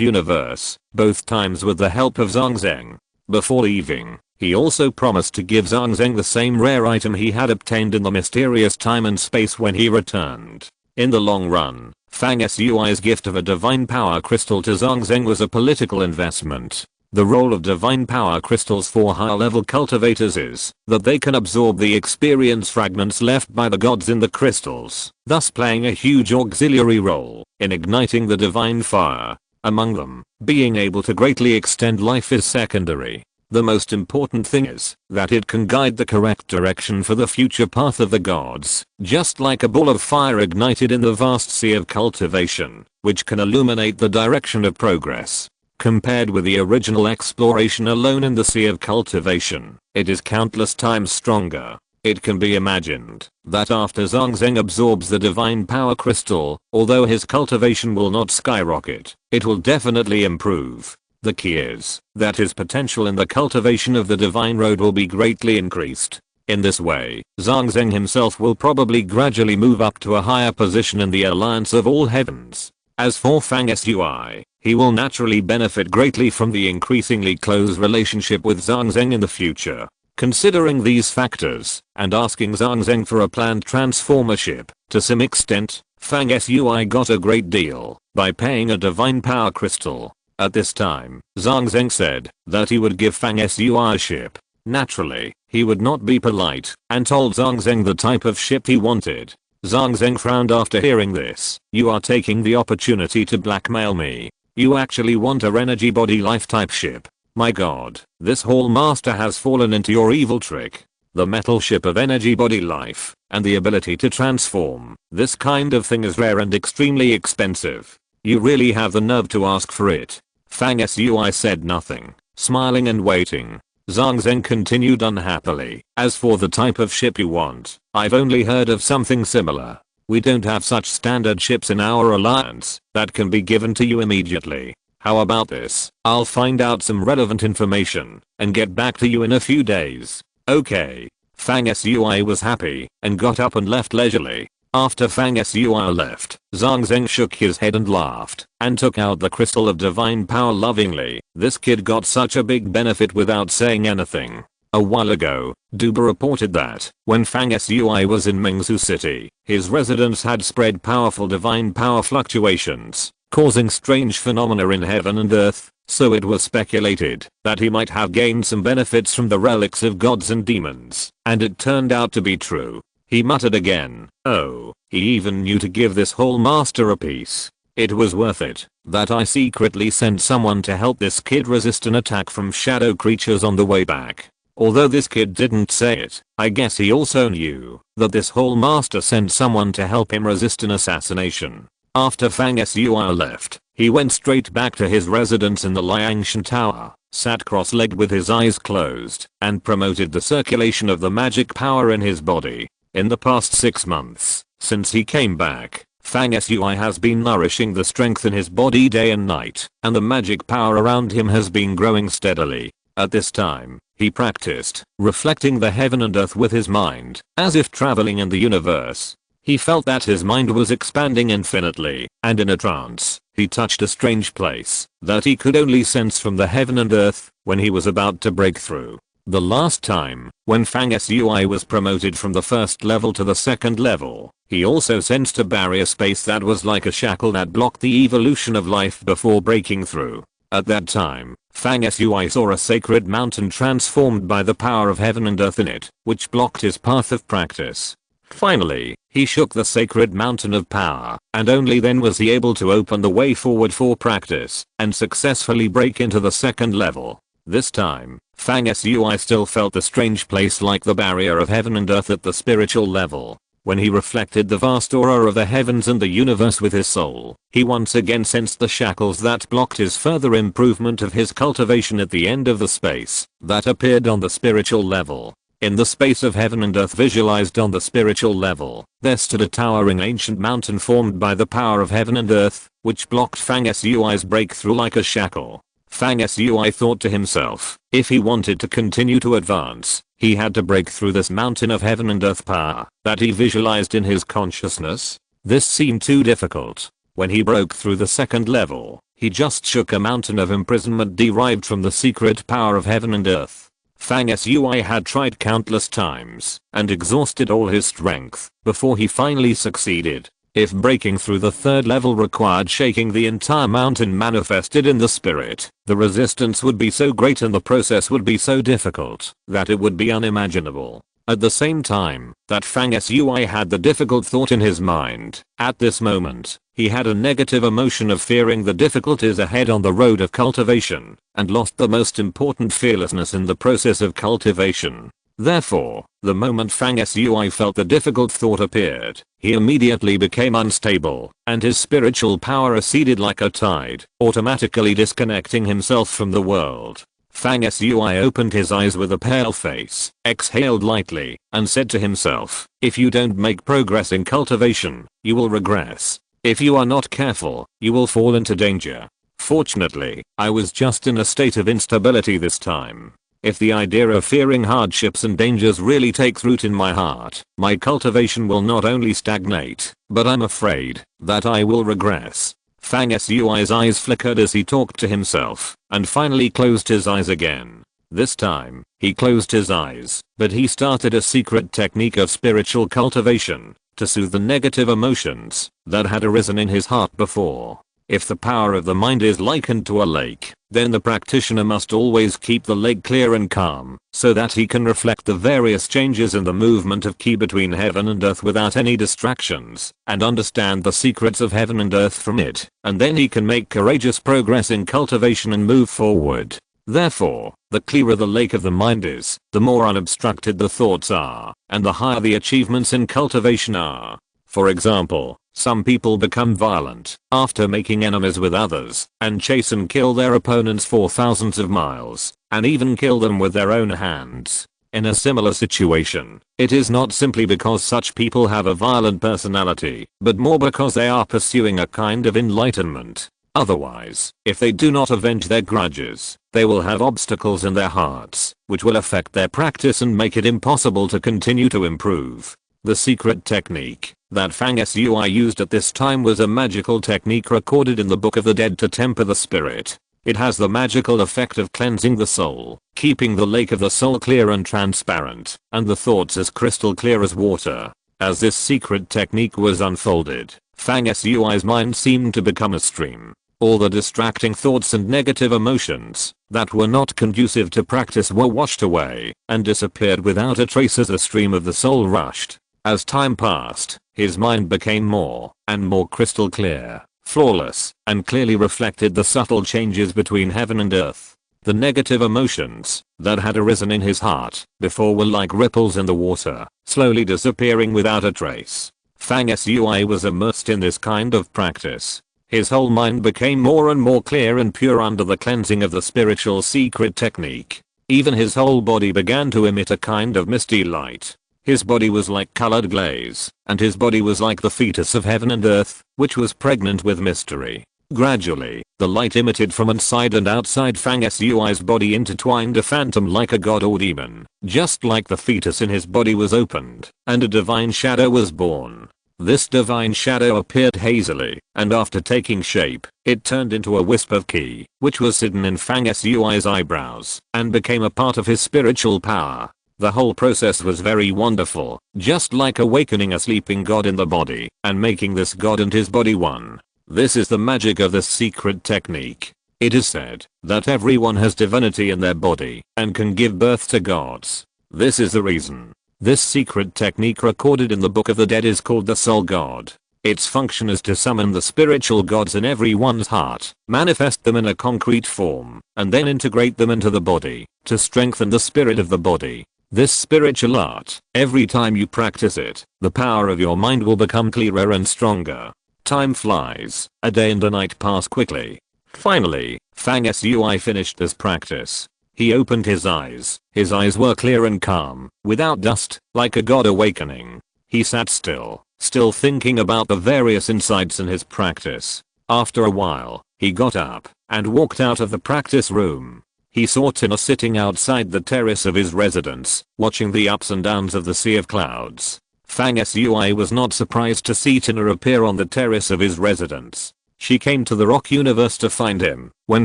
universe, both times with the help of Zhang Zheng. Before leaving, he also promised to give Zhang Zheng the same rare item he had obtained in the mysterious time and space when he returned. In the long run, Fang Sui's gift of a divine power crystal to Zhang Zheng was a political investment. The role of divine power crystals for higher level cultivators is that they can absorb the experience fragments left by the gods in the crystals, thus playing a huge auxiliary role in igniting the divine fire. Among them, being able to greatly extend life is secondary. The most important thing is that it can guide the correct direction for the future path of the gods, just like a ball of fire ignited in the vast sea of cultivation, which can illuminate the direction of progress. Compared with the original exploration alone in the sea of cultivation, it is countless times stronger. It can be imagined that after Zhang Zheng absorbs the divine power crystal, although his cultivation will not skyrocket, it will definitely improve. The key is that his potential in the cultivation of the divine road will be greatly increased. In this way, Zhang Zheng himself will probably gradually move up to a higher position in the alliance of all heavens. As for Fang Sui, he will naturally benefit greatly from the increasingly close relationship with Zhang Zheng in the future. Considering these factors, and asking Zhang Zheng for a planned transformer ship, to some extent, Fang Sui got a great deal by paying a divine power crystal. At this time, Zhang Zheng said that he would give Fang Sui a ship. Naturally, he would not be polite and told Zhang Zheng the type of ship he wanted. Zhang Zheng frowned after hearing this. "You are taking the opportunity to blackmail me. You actually want a energy body life type ship. My god, this Hall Master has fallen into your evil trick. The metal ship of energy body life, and the ability to transform. This kind of thing is rare and extremely expensive. You really have the nerve to ask for it." Fang Sui said nothing, smiling and waiting. Zhang Zheng continued unhappily. "As for the type of ship you want, I've only heard of something similar. We don't have such standard ships in our alliance that can be given to you immediately. How about this? I'll find out some relevant information and get back to you in a few days." "Okay." Fang Sui was happy and got up and left leisurely. After Fang Sui left, Zhang Zheng shook his head and laughed and took out the crystal of divine power lovingly. This kid got such a big benefit without saying anything. A while ago, Duba reported that when Fang Sui was in Mingzu City, his residents had spread powerful divine power fluctuations, causing strange phenomena in heaven and earth, so it was speculated that he might have gained some benefits from the relics of gods and demons, and it turned out to be true. He muttered again, oh, he even knew to give this whole master a piece. It was worth it that I secretly sent someone to help this kid resist an attack from shadow creatures on the way back. Although this kid didn't say it, I guess he also knew that this whole master sent someone to help him resist an assassination. After Fang Sui left, he went straight back to his residence in the Liangshan Tower, sat cross-legged with his eyes closed, and promoted the circulation of the magic power in his body. In the past 6 months, since he came back, Fang Sui has been nourishing the strength in his body day and night, and the magic power around him has been growing steadily. At this time, he practiced reflecting the heaven and earth with his mind, as if traveling in the universe. He felt that his mind was expanding infinitely, and in a trance, he touched a strange place that he could only sense from the heaven and earth when he was about to break through. The last time, when Fang Sui was promoted from the first level to the second level, he also sensed a barrier space that was like a shackle that blocked the evolution of life before breaking through. At that time, Fang Sui saw a sacred mountain transformed by the power of heaven and earth in it, which blocked his path of practice. Finally, he shook the sacred mountain of power, and only then was he able to open the way forward for practice, and successfully break into the second level. This time, Fang Sui still felt the strange place like the barrier of heaven and earth at the spiritual level. When he reflected the vast aura of the heavens and the universe with his soul, he once again sensed the shackles that blocked his further improvement of his cultivation at the end of the space that appeared on the spiritual level. In the space of heaven and earth visualized on the spiritual level, there stood a towering ancient mountain formed by the power of heaven and earth, which blocked Fang Sui's breakthrough like a shackle. Fang Sui thought to himself, if he wanted to continue to advance, he had to break through this mountain of heaven and earth power that he visualized in his consciousness. This seemed too difficult. When he broke through the second level, he just shook a mountain of imprisonment derived from the secret power of heaven and earth. Fang Sui had tried countless times and exhausted all his strength before he finally succeeded. If breaking through the third level required shaking the entire mountain manifested in the spirit, the resistance would be so great and the process would be so difficult that it would be unimaginable. At the same time that Fang Sui had the difficult thought in his mind, at this moment, he had a negative emotion of fearing the difficulties ahead on the road of cultivation, and lost the most important fearlessness in the process of cultivation. Therefore, the moment Fang Sui felt the difficult thought appeared, he immediately became unstable, and his spiritual power receded like a tide, automatically disconnecting himself from the world. Fang Sui opened his eyes with a pale face, exhaled lightly, and said to himself, if you don't make progress in cultivation, you will regress. If you are not careful, you will fall into danger. Fortunately, I was just in a state of instability this time. If the idea of fearing hardships and dangers really takes root in my heart, my cultivation will not only stagnate, but I'm afraid that I will regress. Fang Sui's eyes flickered as he talked to himself, and finally closed his eyes again. This time, he closed his eyes, but he started a secret technique of spiritual cultivation to soothe the negative emotions that had arisen in his heart before. If the power of the mind is likened to a lake, then the practitioner must always keep the lake clear and calm, so that he can reflect the various changes in the movement of Qi between heaven and earth without any distractions, and understand the secrets of heaven and earth from it, and then he can make courageous progress in cultivation and move forward. Therefore, the clearer the lake of the mind is, the more unobstructed the thoughts are, and the higher the achievements in cultivation are. For example, some people become violent after making enemies with others, and chase and kill their opponents for thousands of miles, and even kill them with their own hands. In a similar situation, it is not simply because such people have a violent personality, but more because they are pursuing a kind of enlightenment. Otherwise, if they do not avenge their grudges, they will have obstacles in their hearts, which will affect their practice and make it impossible to continue to improve. The secret technique that Fang Sui used at this time was a magical technique recorded in the Book of the Dead to temper the spirit. It has the magical effect of cleansing the soul, keeping the lake of the soul clear and transparent, and the thoughts as crystal clear as water. As this secret technique was unfolded, Fang Sui's mind seemed to become a stream. All the distracting thoughts and negative emotions that were not conducive to practice were washed away and disappeared without a trace as a stream of the soul rushed. As time passed, his mind became more and more crystal clear, flawless, and clearly reflected the subtle changes between heaven and earth. The negative emotions that had arisen in his heart before were like ripples in the water, slowly disappearing without a trace. Fang Shui was immersed in this kind of practice. His whole mind became more and more clear and pure under the cleansing of the spiritual secret technique. Even his whole body began to emit a kind of misty light. His body was like colored glaze, and his body was like the fetus of heaven and earth, which was pregnant with mystery. Gradually, the light emitted from inside and outside Fang Shui's body intertwined a phantom like a god or demon, just like the fetus in his body was opened, and a divine shadow was born. This divine shadow appeared hazily, and after taking shape, it turned into a wisp of ki, which was hidden in Fang Shui's eyebrows, and became a part of his spiritual power. The whole process was very wonderful, just like awakening a sleeping god in the body, and making this god and his body one. This is the magic of this secret technique. It is said that everyone has divinity in their body, and can give birth to gods. This is the reason. This secret technique recorded in the Book of the Dead is called the Soul God. Its function is to summon the spiritual gods in everyone's heart, manifest them in a concrete form, and then integrate them into the body, to strengthen the spirit of the body. This spiritual art, every time you practice it, the power of your mind will become clearer and stronger. Time flies, a day and a night pass quickly. Finally, Fang Shui finished this practice. He opened his eyes. His eyes were clear and calm, without dust, like a god awakening. He sat still thinking about the various insights in his practice. After a while, he got up and walked out of the practice room. He saw Tina sitting outside the terrace of his residence, watching the ups and downs of the sea of clouds. Fang Shui was not surprised to see Tina appear on the terrace of his residence. She came to the rock universe to find him when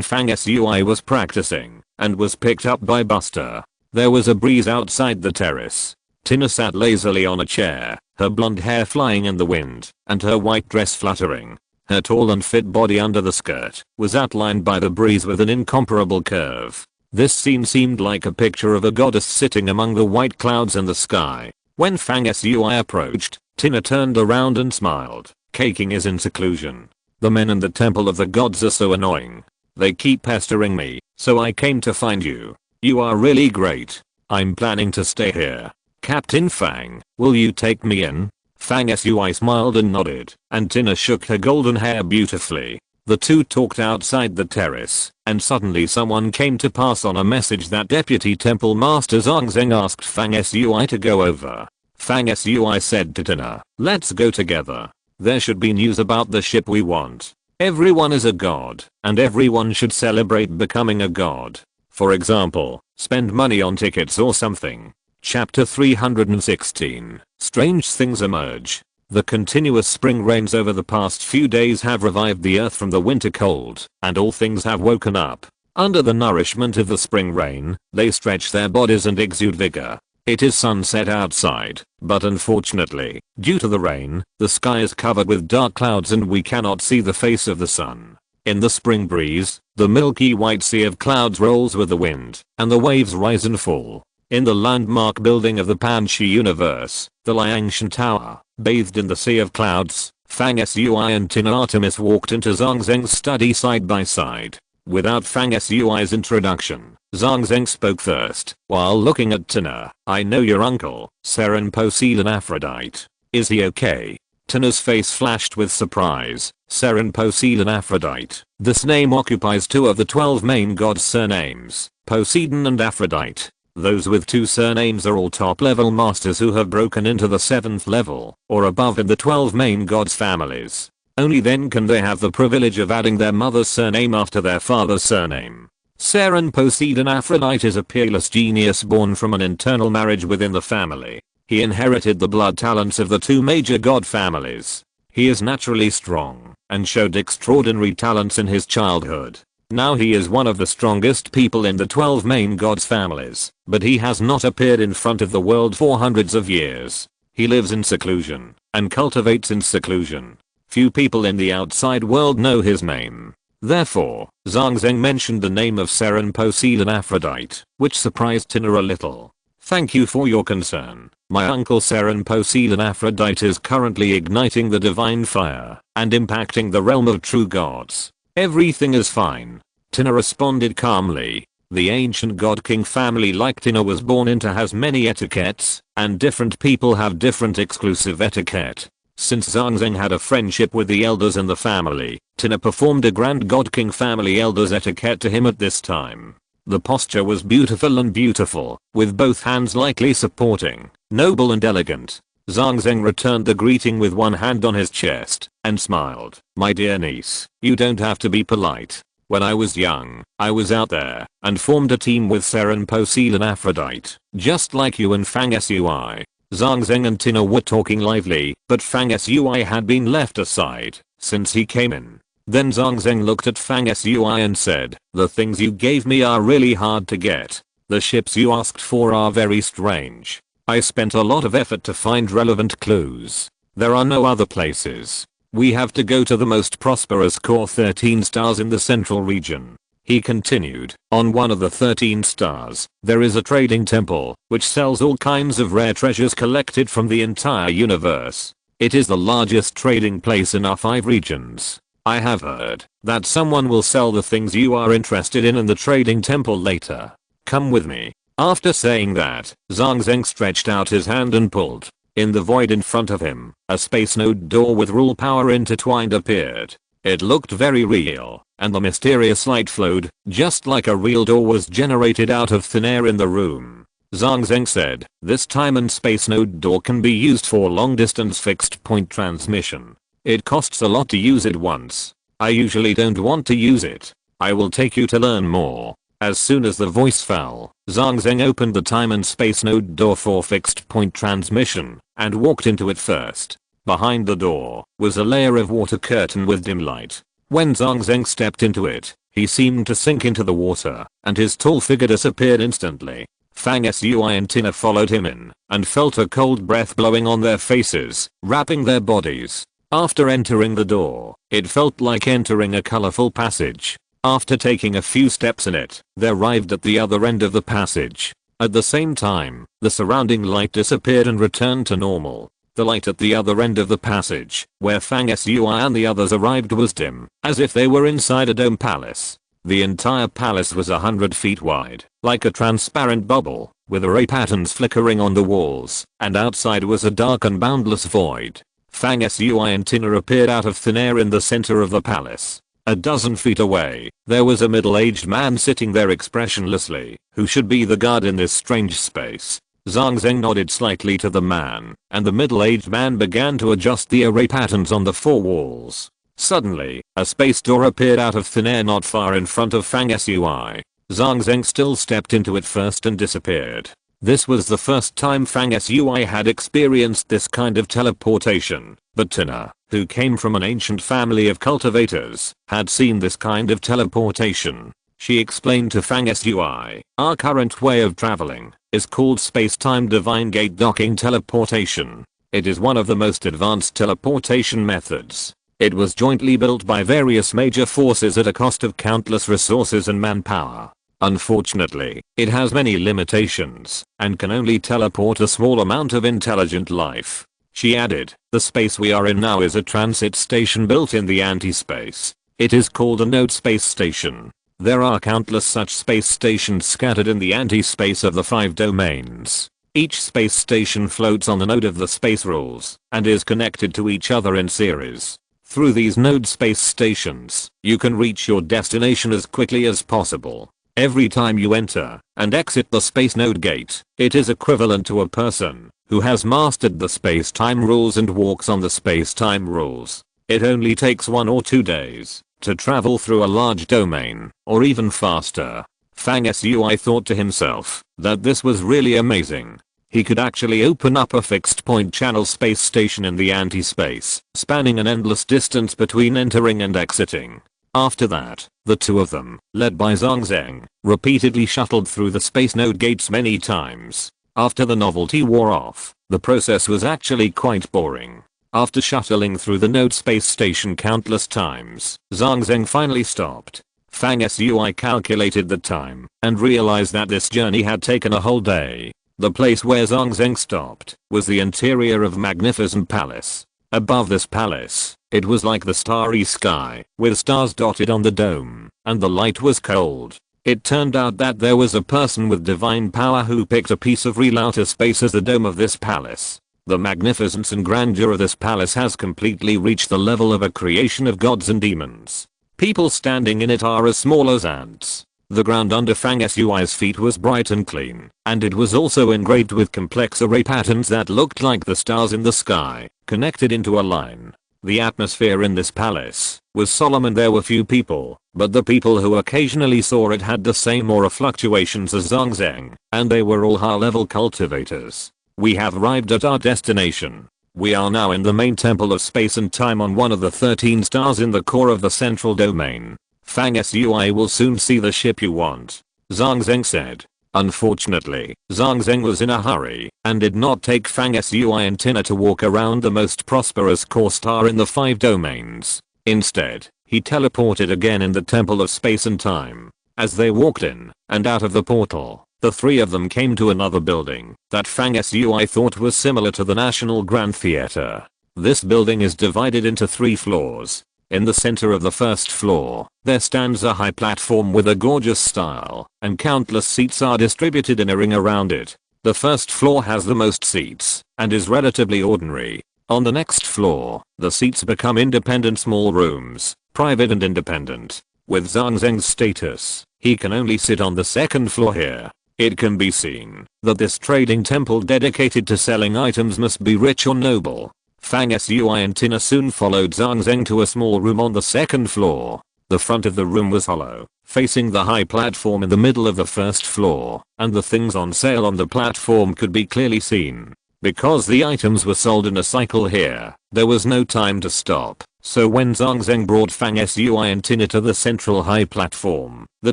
Fang Shui was practicing, and was picked up by Buster. There was a breeze outside the terrace. Tina sat lazily on a chair, her blonde hair flying in the wind, and her white dress fluttering. Her tall and fit body under the skirt was outlined by the breeze with an incomparable curve. This scene seemed like a picture of a goddess sitting among the white clouds in the sky. When Fang Shui approached, Tina turned around and smiled. Caking is in seclusion. The men in the temple of the gods are so annoying. They keep pestering me, so I came to find you. You are really great. I'm planning to stay here. Captain Fang, will you take me in? Fang Shui smiled and nodded, and Tina shook her golden hair beautifully. The two talked outside the terrace, and suddenly someone came to pass on a message that Deputy Temple Master Zhang Zheng asked Fang Shui to go over. Fang Shui said to Tina, let's go together. There should be news about the ship we want. Everyone is a god, and everyone should celebrate becoming a god. For example, spend money on tickets or something. Chapter 316. Strange things emerge. The continuous spring rains over the past few days have revived the earth from the winter cold, and all things have woken up. Under the nourishment of the spring rain, they stretch their bodies and exude vigor. It is sunset outside, but unfortunately, due to the rain, the sky is covered with dark clouds and we cannot see the face of the sun. In the spring breeze, the milky white sea of clouds rolls with the wind, and the waves rise and fall. In the landmark building of the Panshi universe, the Liangshan Tower, bathed in the sea of clouds, Fang Shui and Tina Artemis walked into Zhang Zheng's study side by side. Without Fang Shui's introduction, Zhang Zheng spoke first, while looking at Tina. I know your uncle, Seren Poseidon Aphrodite. Is he okay? Tina's face flashed with surprise. Seren Poseidon Aphrodite. This name occupies two of the 12 main gods' surnames, Poseidon and Aphrodite. Those with two surnames are all top level masters who have broken into the 7th level, or above in the 12 main gods' families. Only then can they have the privilege of adding their mother's surname after their father's surname. Seren Poseidon Aphrodite is a peerless genius born from an internal marriage within the family. He inherited the blood talents of the two major god families. He is naturally strong, and showed extraordinary talents in his childhood. Now he is one of the strongest people in the 12 main gods families, but he has not appeared in front of the world for hundreds of years. He lives in seclusion, and cultivates in seclusion. Few people in the outside world know his name. Therefore, Zhang Zheng mentioned the name of Seren Poseidon Aphrodite, which surprised Tina a little. Thank you for your concern. My uncle Seren Poseidon Aphrodite is currently igniting the divine fire and impacting the realm of true gods. Everything is fine. Tina responded calmly. The ancient god king family like Tina was born into has many etiquettes, and different people have different exclusive etiquette. Since Zhang Zheng had a friendship with the elders in the family, Tina performed a grand god king family elders etiquette to him at this time. The posture was beautiful, with both hands lightly supporting, noble and elegant. Zhang Zheng returned the greeting with one hand on his chest, and smiled. My dear niece, you don't have to be polite. When I was young, I was out there, and formed a team with Seren Poseidon Aphrodite, just like you and Fang Sui. Zhang Zheng and Tina were talking lively, but Fang Sui had been left aside, since he came in. Then Zhang Zheng looked at Fang Sui and said, the things you gave me are really hard to get. The ships you asked for are very strange. I spent a lot of effort to find relevant clues. There are no other places. We have to go to the most prosperous core 13 stars in the central region. He continued, on one of the 13 stars, there is a trading temple, which sells all kinds of rare treasures collected from the entire universe. It is the largest trading place in our 5 regions. I have heard that someone will sell the things you are interested in the trading temple later. Come with me. After saying that, Zhang Zheng stretched out his hand and pulled. In the void in front of him, a space node door with rule power intertwined appeared. It looked very real, and the mysterious light flowed, just like a real door was generated out of thin air in the room. Zhang Zheng said, this time and space node door can be used for long distance fixed point transmission. It costs a lot to use it once. I usually don't want to use it. I will take you to learn more. As soon as the voice fell, Zhang Zheng opened the time and space node door for fixed point transmission, and walked into it first. Behind the door was a layer of water curtain with dim light. When Zhang Zheng stepped into it, he seemed to sink into the water, and his tall figure disappeared instantly. Fang Sui and Tina followed him in, and felt a cold breath blowing on their faces, wrapping their bodies. After entering the door, it felt like entering a colorful passage. After taking a few steps in it, they arrived at the other end of the passage. At the same time, the surrounding light disappeared and returned to normal. The light at the other end of the passage, where Fang Sui and the others arrived, was dim, as if they were inside a dome palace. The entire palace was 100 feet wide, like a transparent bubble, with array patterns flickering on the walls, and outside was a dark and boundless void. Fang Sui and Tina appeared out of thin air in the center of the palace. A dozen feet away, there was a middle-aged man sitting there expressionlessly, who should be the guard in this strange space. Zhang Zheng nodded slightly to the man, and the middle-aged man began to adjust the array patterns on the 4 walls. Suddenly, a space door appeared out of thin air not far in front of Fang Sui. Zhang Zheng still stepped into it first and disappeared. This was the first time Fang Sui had experienced this kind of teleportation, but Tina, who came from an ancient family of cultivators, had seen this kind of teleportation. She explained to Fang Sui, our current way of traveling is called space-time divine gate docking teleportation. It is one of the most advanced teleportation methods. It was jointly built by various major forces at a cost of countless resources and manpower. Unfortunately, it has many limitations, and can only teleport a small amount of intelligent life. She added, the space we are in now is a transit station built in the anti-space. It is called a node space station. There are countless such space stations scattered in the anti-space of the 5 domains. Each space station floats on the node of the space rules, and is connected to each other in series. Through these node space stations, you can reach your destination as quickly as possible. Every time you enter and exit the space node gate, it is equivalent to a person who has mastered the space-time rules and walks on the space-time rules. It only takes 1 or 2 days to travel through a large domain, or even faster. Fang Sui thought to himself that this was really amazing. He could actually open up a fixed point channel space station in the anti-space, spanning an endless distance between entering and exiting. After that, the 2 of them, led by Zhang Zheng, repeatedly shuttled through the space node gates many times. After the novelty wore off, the process was actually quite boring. After shuttling through the node space station countless times, Zhang Zheng finally stopped. Fang Sui calculated the time and realized that this journey had taken a whole day. The place where Zhang Zheng stopped was the interior of a magnificent palace. Above this palace, it was like the starry sky, with stars dotted on the dome, and the light was cold. It turned out that there was a person with divine power who picked a piece of real outer space as the dome of this palace. The magnificence and grandeur of this palace has completely reached the level of a creation of gods and demons. People standing in it are as small as ants. The ground under Fang Sui's feet was bright and clean, and it was also engraved with complex array patterns that looked like the stars in the sky, connected into a line. The atmosphere in this palace was solemn and there were few people, but the people who occasionally saw it had the same aura fluctuations as Zhang Zheng, and they were all high-level cultivators. We have arrived at our destination. We are now in the main temple of space and time on one of the 13 stars in the core of the central domain. Fang Sui will soon see the ship you want, Zhang Zheng said. Unfortunately, Zhang Zheng was in a hurry and did not take Fang Sui and Tina to walk around the most prosperous core star in the 5 domains. Instead, he teleported again in the temple of space and time. As they walked in and out of the portal, the 3 of them came to another building that Fang Sui thought was similar to the National Grand Theater. This building is divided into 3 floors. In the center of the first floor, there stands a high platform with a gorgeous style, and countless seats are distributed in a ring around it. The first floor has the most seats, and is relatively ordinary. On the next floor, the seats become independent small rooms, private and independent. With Zhang Zheng's status, he can only sit on the second floor here. It can be seen that this trading temple dedicated to selling items must be rich or noble. Fang Sui and Tina soon followed Zhang Zheng to a small room on the second floor. The front of the room was hollow, facing the high platform in the middle of the first floor, and the things on sale on the platform could be clearly seen. Because the items were sold in a cycle here, there was no time to stop, so when Zhang Zheng brought Fang Sui and Tina to the central high platform, the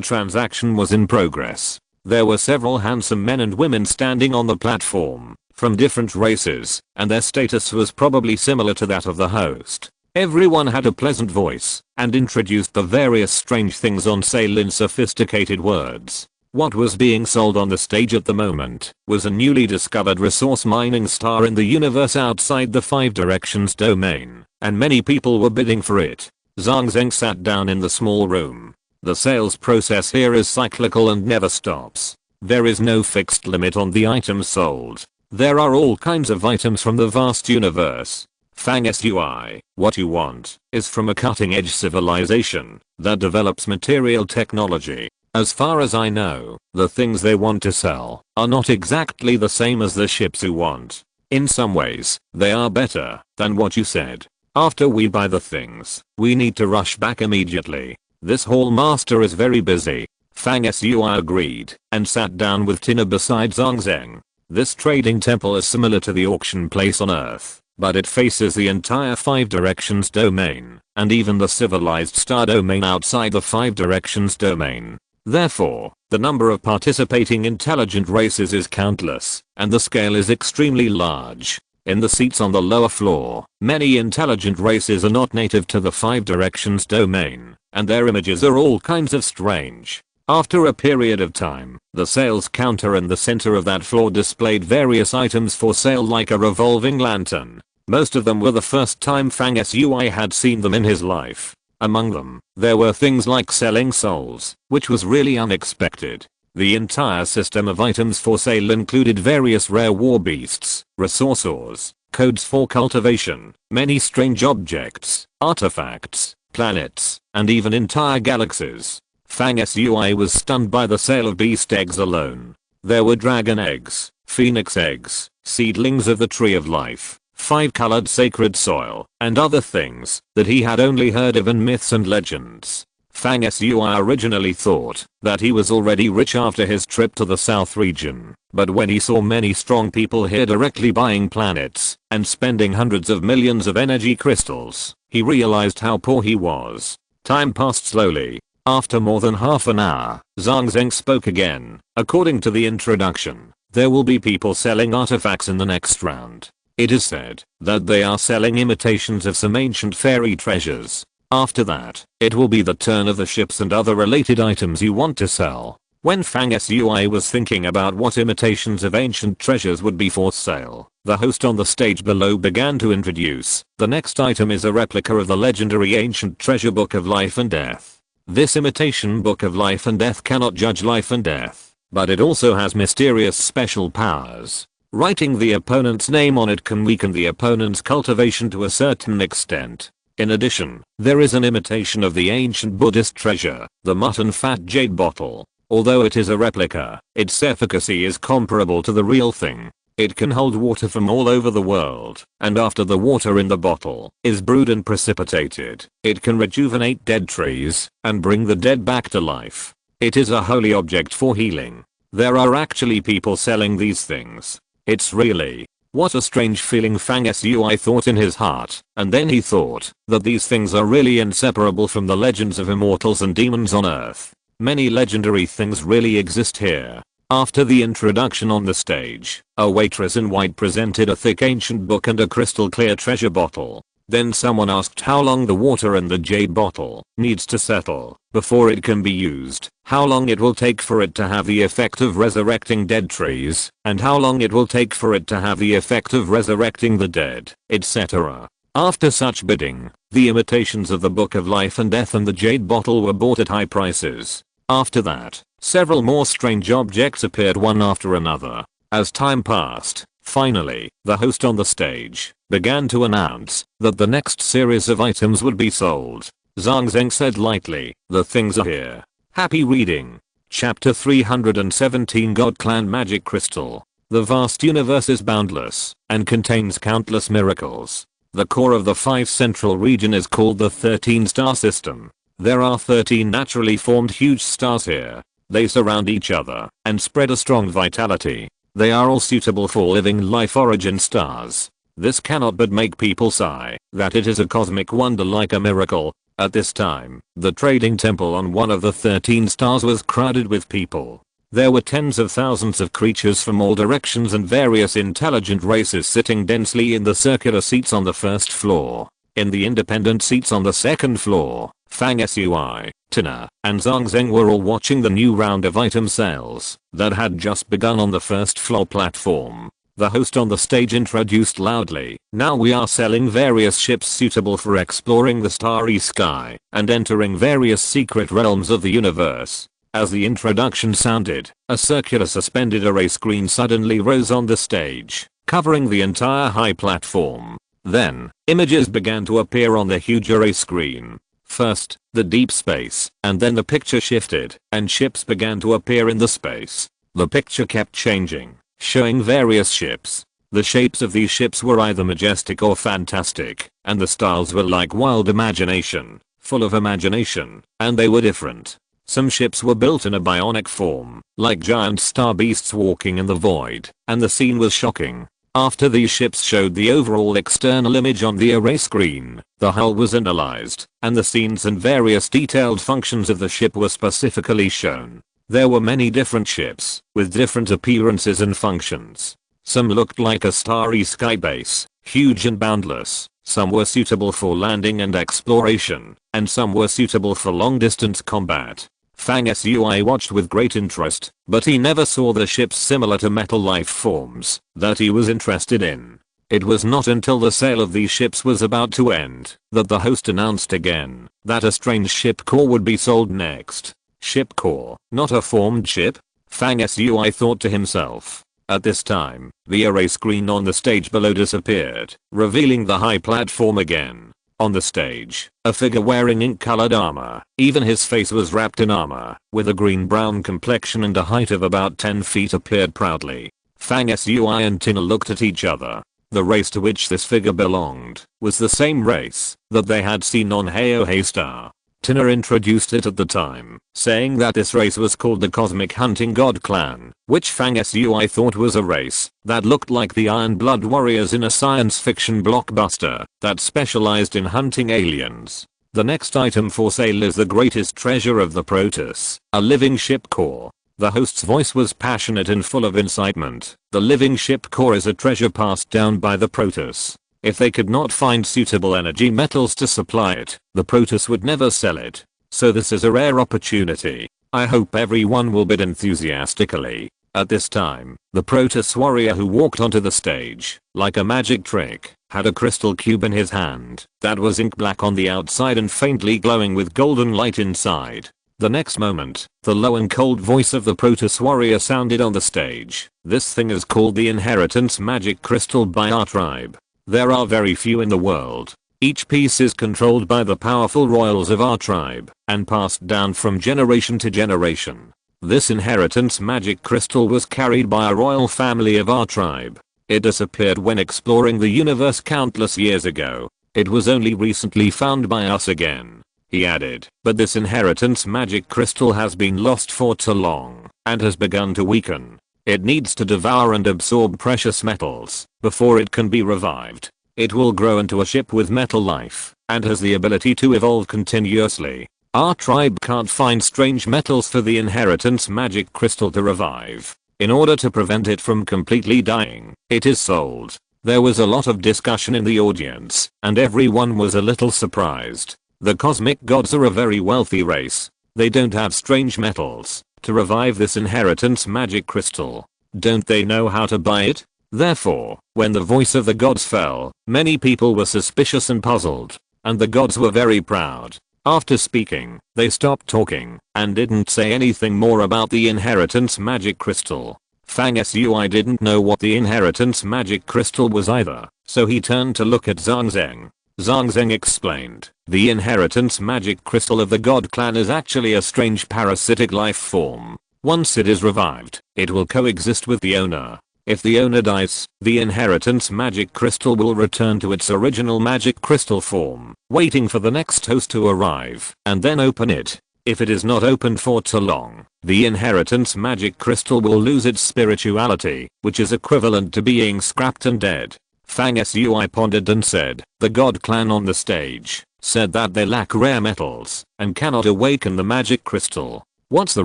transaction was in progress. There were several handsome men and women standing on the platform, from different races, and their status was probably similar to that of the host. Everyone had a pleasant voice, and introduced the various strange things on sale in sophisticated words. What was being sold on the stage at the moment was a newly discovered resource mining star in the universe outside the 5 directions domain, and many people were bidding for it. Zhang Zheng sat down in the small room. The sales process here is cyclical and never stops. There is no fixed limit on the items sold. There are all kinds of items from the vast universe. Fang Sui, what you want, is from a cutting-edge civilization that develops material technology. As far as I know, the things they want to sell are not exactly the same as the ships you want. In some ways, they are better than what you said. After we buy the things, we need to rush back immediately. This hall master is very busy. Fang Sui agreed and sat down with Tina beside Zhang Zheng. This trading temple is similar to the auction place on Earth, but it faces the entire 5 directions domain, and even the civilized star domain outside the 5 directions domain. Therefore, the number of participating intelligent races is countless, and the scale is extremely large. In the seats on the lower floor, many intelligent races are not native to the 5 directions domain, and their images are all kinds of strange. After a period of time, the sales counter in the center of that floor displayed various items for sale like a revolving lantern. Most of them were the first time Fang Sui had seen them in his life. Among them, there were things like selling souls, which was really unexpected. The entire system of items for sale included various rare war beasts, resource ores, codes for cultivation, many strange objects, artifacts, planets, and even entire galaxies. Fang Sui was stunned by the sale of beast eggs alone. There were dragon eggs, phoenix eggs, seedlings of the tree of life, 5-colored sacred soil, and other things that he had only heard of in myths and legends. Fang Sui originally thought that he was already rich after his trip to the south region, but when he saw many strong people here directly buying planets and spending hundreds of millions of energy crystals, he realized how poor he was. Time passed slowly. After more than half an hour, Zhang Zheng spoke again. According to the introduction, there will be people selling artifacts in the next round. It is said that they are selling imitations of some ancient fairy treasures. After that, it will be the turn of the ships and other related items you want to sell. When Fang Sui was thinking about what imitations of ancient treasures would be for sale, the host on the stage below began to introduce. The next item is a replica of the legendary ancient treasure Book of Life and Death. This imitation Book of Life and Death cannot judge life and death, but it also has mysterious special powers. Writing the opponent's name on it can weaken the opponent's cultivation to a certain extent. In addition, there is an imitation of the ancient Buddhist treasure, the mutton fat jade bottle. Although it is a replica, its efficacy is comparable to the real thing. It can hold water from all over the world, and after the water in the bottle is brewed and precipitated, it can rejuvenate dead trees and bring the dead back to life. It is a holy object for healing. There are actually people selling these things. It's really. What a strange feeling, Fang Sui thought in his heart, and then he thought that these things are really inseparable from the legends of immortals and demons on Earth. Many legendary things really exist here. After the introduction on the stage, a waitress in white presented a thick ancient book and a crystal clear treasure bottle. Then someone asked how long the water in the jade bottle needs to settle before it can be used, how long it will take for it to have the effect of resurrecting dead trees, and how long it will take for it to have the effect of resurrecting the dead, etc. After such bidding, the imitations of the Book of Life and Death and the jade bottle were bought at high prices. After that, several more strange objects appeared one after another. As time passed, finally, the host on the stage began to announce that the next series of items would be sold. Zhang Zheng said lightly, "The things are here." Happy reading. Chapter 317 God Clan Magic Crystal. The vast universe is boundless and contains countless miracles. The core of the 5 central region is called the 13 star system. There are 13 naturally formed huge stars here. They surround each other and spread a strong vitality. They are all suitable for living life origin stars. This cannot but make people sigh that it is a cosmic wonder like a miracle. At this time, the trading temple on one of the 13 stars was crowded with people. There were tens of thousands of creatures from all directions and various intelligent races sitting densely in the circular seats on the first floor. In the independent seats on the second floor, Fang Sui, Tina, and Zhang Zheng were all watching the new round of item sales that had just begun on the first floor platform. The host on the stage introduced loudly, "Now we are selling various ships suitable for exploring the starry sky and entering various secret realms of the universe." As the introduction sounded, a circular suspended array screen suddenly rose on the stage, covering the entire high platform. Then, images began to appear on the huge array screen. First, the deep space, and then the picture shifted, and ships began to appear in the space. The picture kept changing, showing various ships. The shapes of these ships were either majestic or fantastic, and the styles were like wild imagination, full of imagination, and they were different. Some ships were built in a bionic form, like giant star beasts walking in the void, and the scene was shocking. After these ships showed the overall external image on the array screen, the hull was analyzed, and the scenes and various detailed functions of the ship were specifically shown. There were many different ships, with different appearances and functions. Some looked like a starry sky base, huge and boundless. Some were suitable for landing and exploration, and some were suitable for long-distance combat. Fang Sui watched with great interest, but he never saw the ships similar to metal life forms that he was interested in. It was not until the sale of these ships was about to end that the host announced again that a strange ship core would be sold next. Ship core, not a formed ship? Fang Sui thought to himself. At this time, the array screen on the stage below disappeared, revealing the high platform again. On the stage, a figure wearing ink-colored armor, even his face was wrapped in armor, with a green-brown complexion and a height of about 10 feet appeared proudly. Fang Sui and Tina looked at each other. The race to which this figure belonged was the same race that they had seen on Heohei Star. Tina introduced it at the time, saying that this race was called the Cosmic Hunting God Clan, which Fang Sui thought was a race that looked like the Iron Blood Warriors in a science fiction blockbuster that specialized in hunting aliens. The next item for sale is the greatest treasure of the Proteus, a living ship core. The host's voice was passionate and full of incitement. The living ship core is a treasure passed down by the Protoss. If they could not find suitable energy metals to supply it, the Protoss would never sell it. So this is a rare opportunity. I hope everyone will bid enthusiastically. At this time, the Protoss warrior who walked onto the stage, like a magic trick, had a crystal cube in his hand that was ink black on the outside and faintly glowing with golden light inside. The next moment, the low and cold voice of the Protoss warrior sounded on the stage. This thing is called the Inheritance Magic Crystal by our tribe. There are very few in the world. Each piece is controlled by the powerful royals of our tribe and passed down from generation to generation. This inheritance magic crystal was carried by a royal family of our tribe. It disappeared when exploring the universe countless years ago. It was only recently found by us again. He added, but this inheritance magic crystal has been lost for too long and has begun to weaken. It needs to devour and absorb precious metals before it can be revived. It will grow into a ship with metal life and has the ability to evolve continuously. Our tribe can't find strange metals for the inheritance magic crystal to revive. In order to prevent it from completely dying, it is sold. There was a lot of discussion in the audience, and everyone was a little surprised. The cosmic gods are a very wealthy race. They don't have strange metals to revive this inheritance magic crystal. Don't they know how to buy it? Therefore, when the voice of the gods fell, many people were suspicious and puzzled, and the gods were very proud. After speaking, they stopped talking and didn't say anything more about the inheritance magic crystal. Fang Sui didn't know what the inheritance magic crystal was either, so he turned to look at Zhang Zheng. Zhang Zheng explained, the inheritance magic crystal of the God clan is actually a strange parasitic life form. Once it is revived, it will coexist with the owner. If the owner dies, the inheritance magic crystal will return to its original magic crystal form, waiting for the next host to arrive, and then open it. If it is not opened for too long, the inheritance magic crystal will lose its spirituality, which is equivalent to being scrapped and dead. Fang Sui pondered and said, the God clan on the stage said that they lack rare metals and cannot awaken the magic crystal. What's the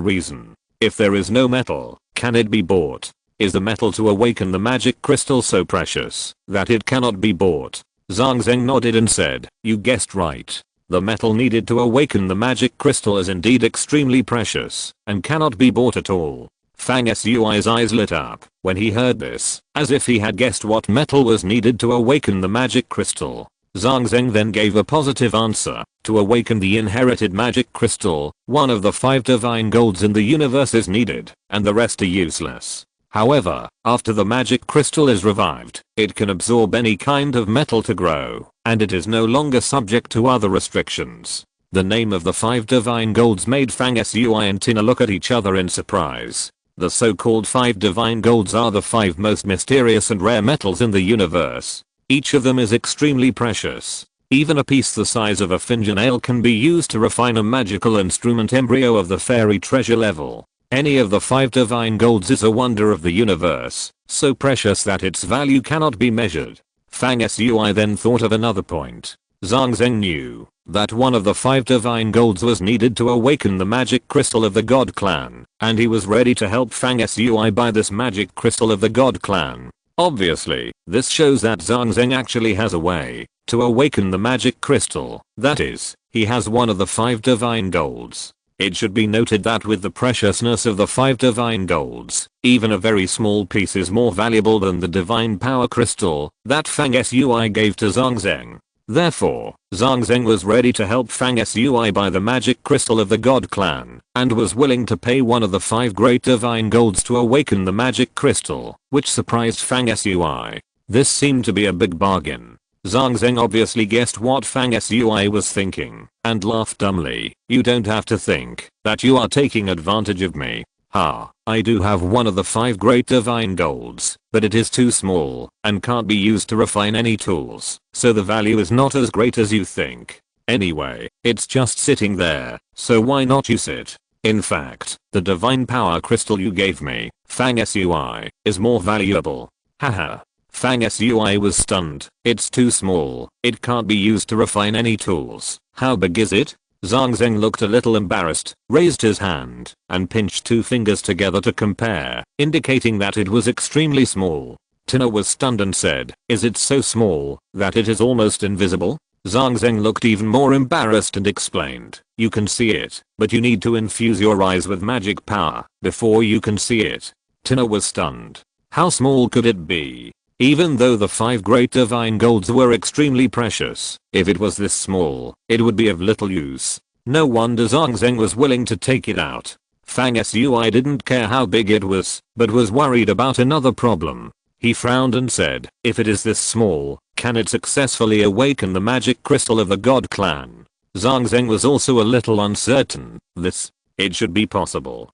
reason? If there is no metal, can it be bought? Is the metal to awaken the magic crystal so precious that it cannot be bought? Zhang Zheng nodded and said, you guessed right. The metal needed to awaken the magic crystal is indeed extremely precious and cannot be bought at all. Fang Sui's eyes lit up when he heard this, as if he had guessed what metal was needed to awaken the magic crystal. Zhang Zheng then gave a positive answer. To awaken the inherited magic crystal, one of the 5 divine golds in the universe is needed, and the rest are useless. However, after the magic crystal is revived, it can absorb any kind of metal to grow, and it is no longer subject to other restrictions. The name of the 5 divine golds made Fang Sui and Tina look at each other in surprise. The so-called 5 divine golds are the 5 most mysterious and rare metals in the universe. Each of them is extremely precious. Even a piece the size of a fingernail can be used to refine a magical instrument embryo of the fairy treasure level. Any of the 5 divine golds is a wonder of the universe, so precious that its value cannot be measured. Fang Sui then thought of another point. Zhang Zheng knew that one of the 5 divine golds was needed to awaken the magic crystal of the God clan, and he was ready to help Fang Sui buy this magic crystal of the God clan. Obviously, this shows that Zhang Zheng actually has a way to awaken the magic crystal. That is, he has one of the 5 divine golds. It should be noted that with the preciousness of the 5 divine golds, even a very small piece is more valuable than the divine power crystal that Fang Sui gave to Zhang Zheng. Therefore, Zhang Zheng was ready to help Fang Sui buy the magic crystal of the God clan, and was willing to pay one of the 5 great divine golds to awaken the magic crystal, which surprised Fang Sui. This seemed to be a big bargain. Zhang Zheng obviously guessed what Fang Sui was thinking, and laughed dumbly. You don't have to think that you are taking advantage of me. Ha, I do have one of the 5 great divine golds, but it is too small, and can't be used to refine any tools, so the value is not as great as you think. Anyway, it's just sitting there, so why not use it? In fact, the divine power crystal you gave me, Fang Sui, is more valuable. Haha. Fang Sui was stunned. It's too small. It can't be used to refine any tools. How big is it? Zhang Zheng looked a little embarrassed, raised his hand, and pinched two fingers together to compare, indicating that it was extremely small. Tina was stunned and said, "Is it so small that it is almost invisible?" Zhang Zheng looked even more embarrassed and explained, "You can see it, but you need to infuse your eyes with magic power before you can see it." Tina was stunned. How small could it be? Even though the 5 great divine golds were extremely precious, if it was this small, it would be of little use. No wonder Zhang Zheng was willing to take it out. Fang Sui didn't care how big it was, but was worried about another problem. He frowned and said, "If it is this small, can it successfully awaken the magic crystal of the God clan?" Zhang Zheng was also a little uncertain. It should be possible.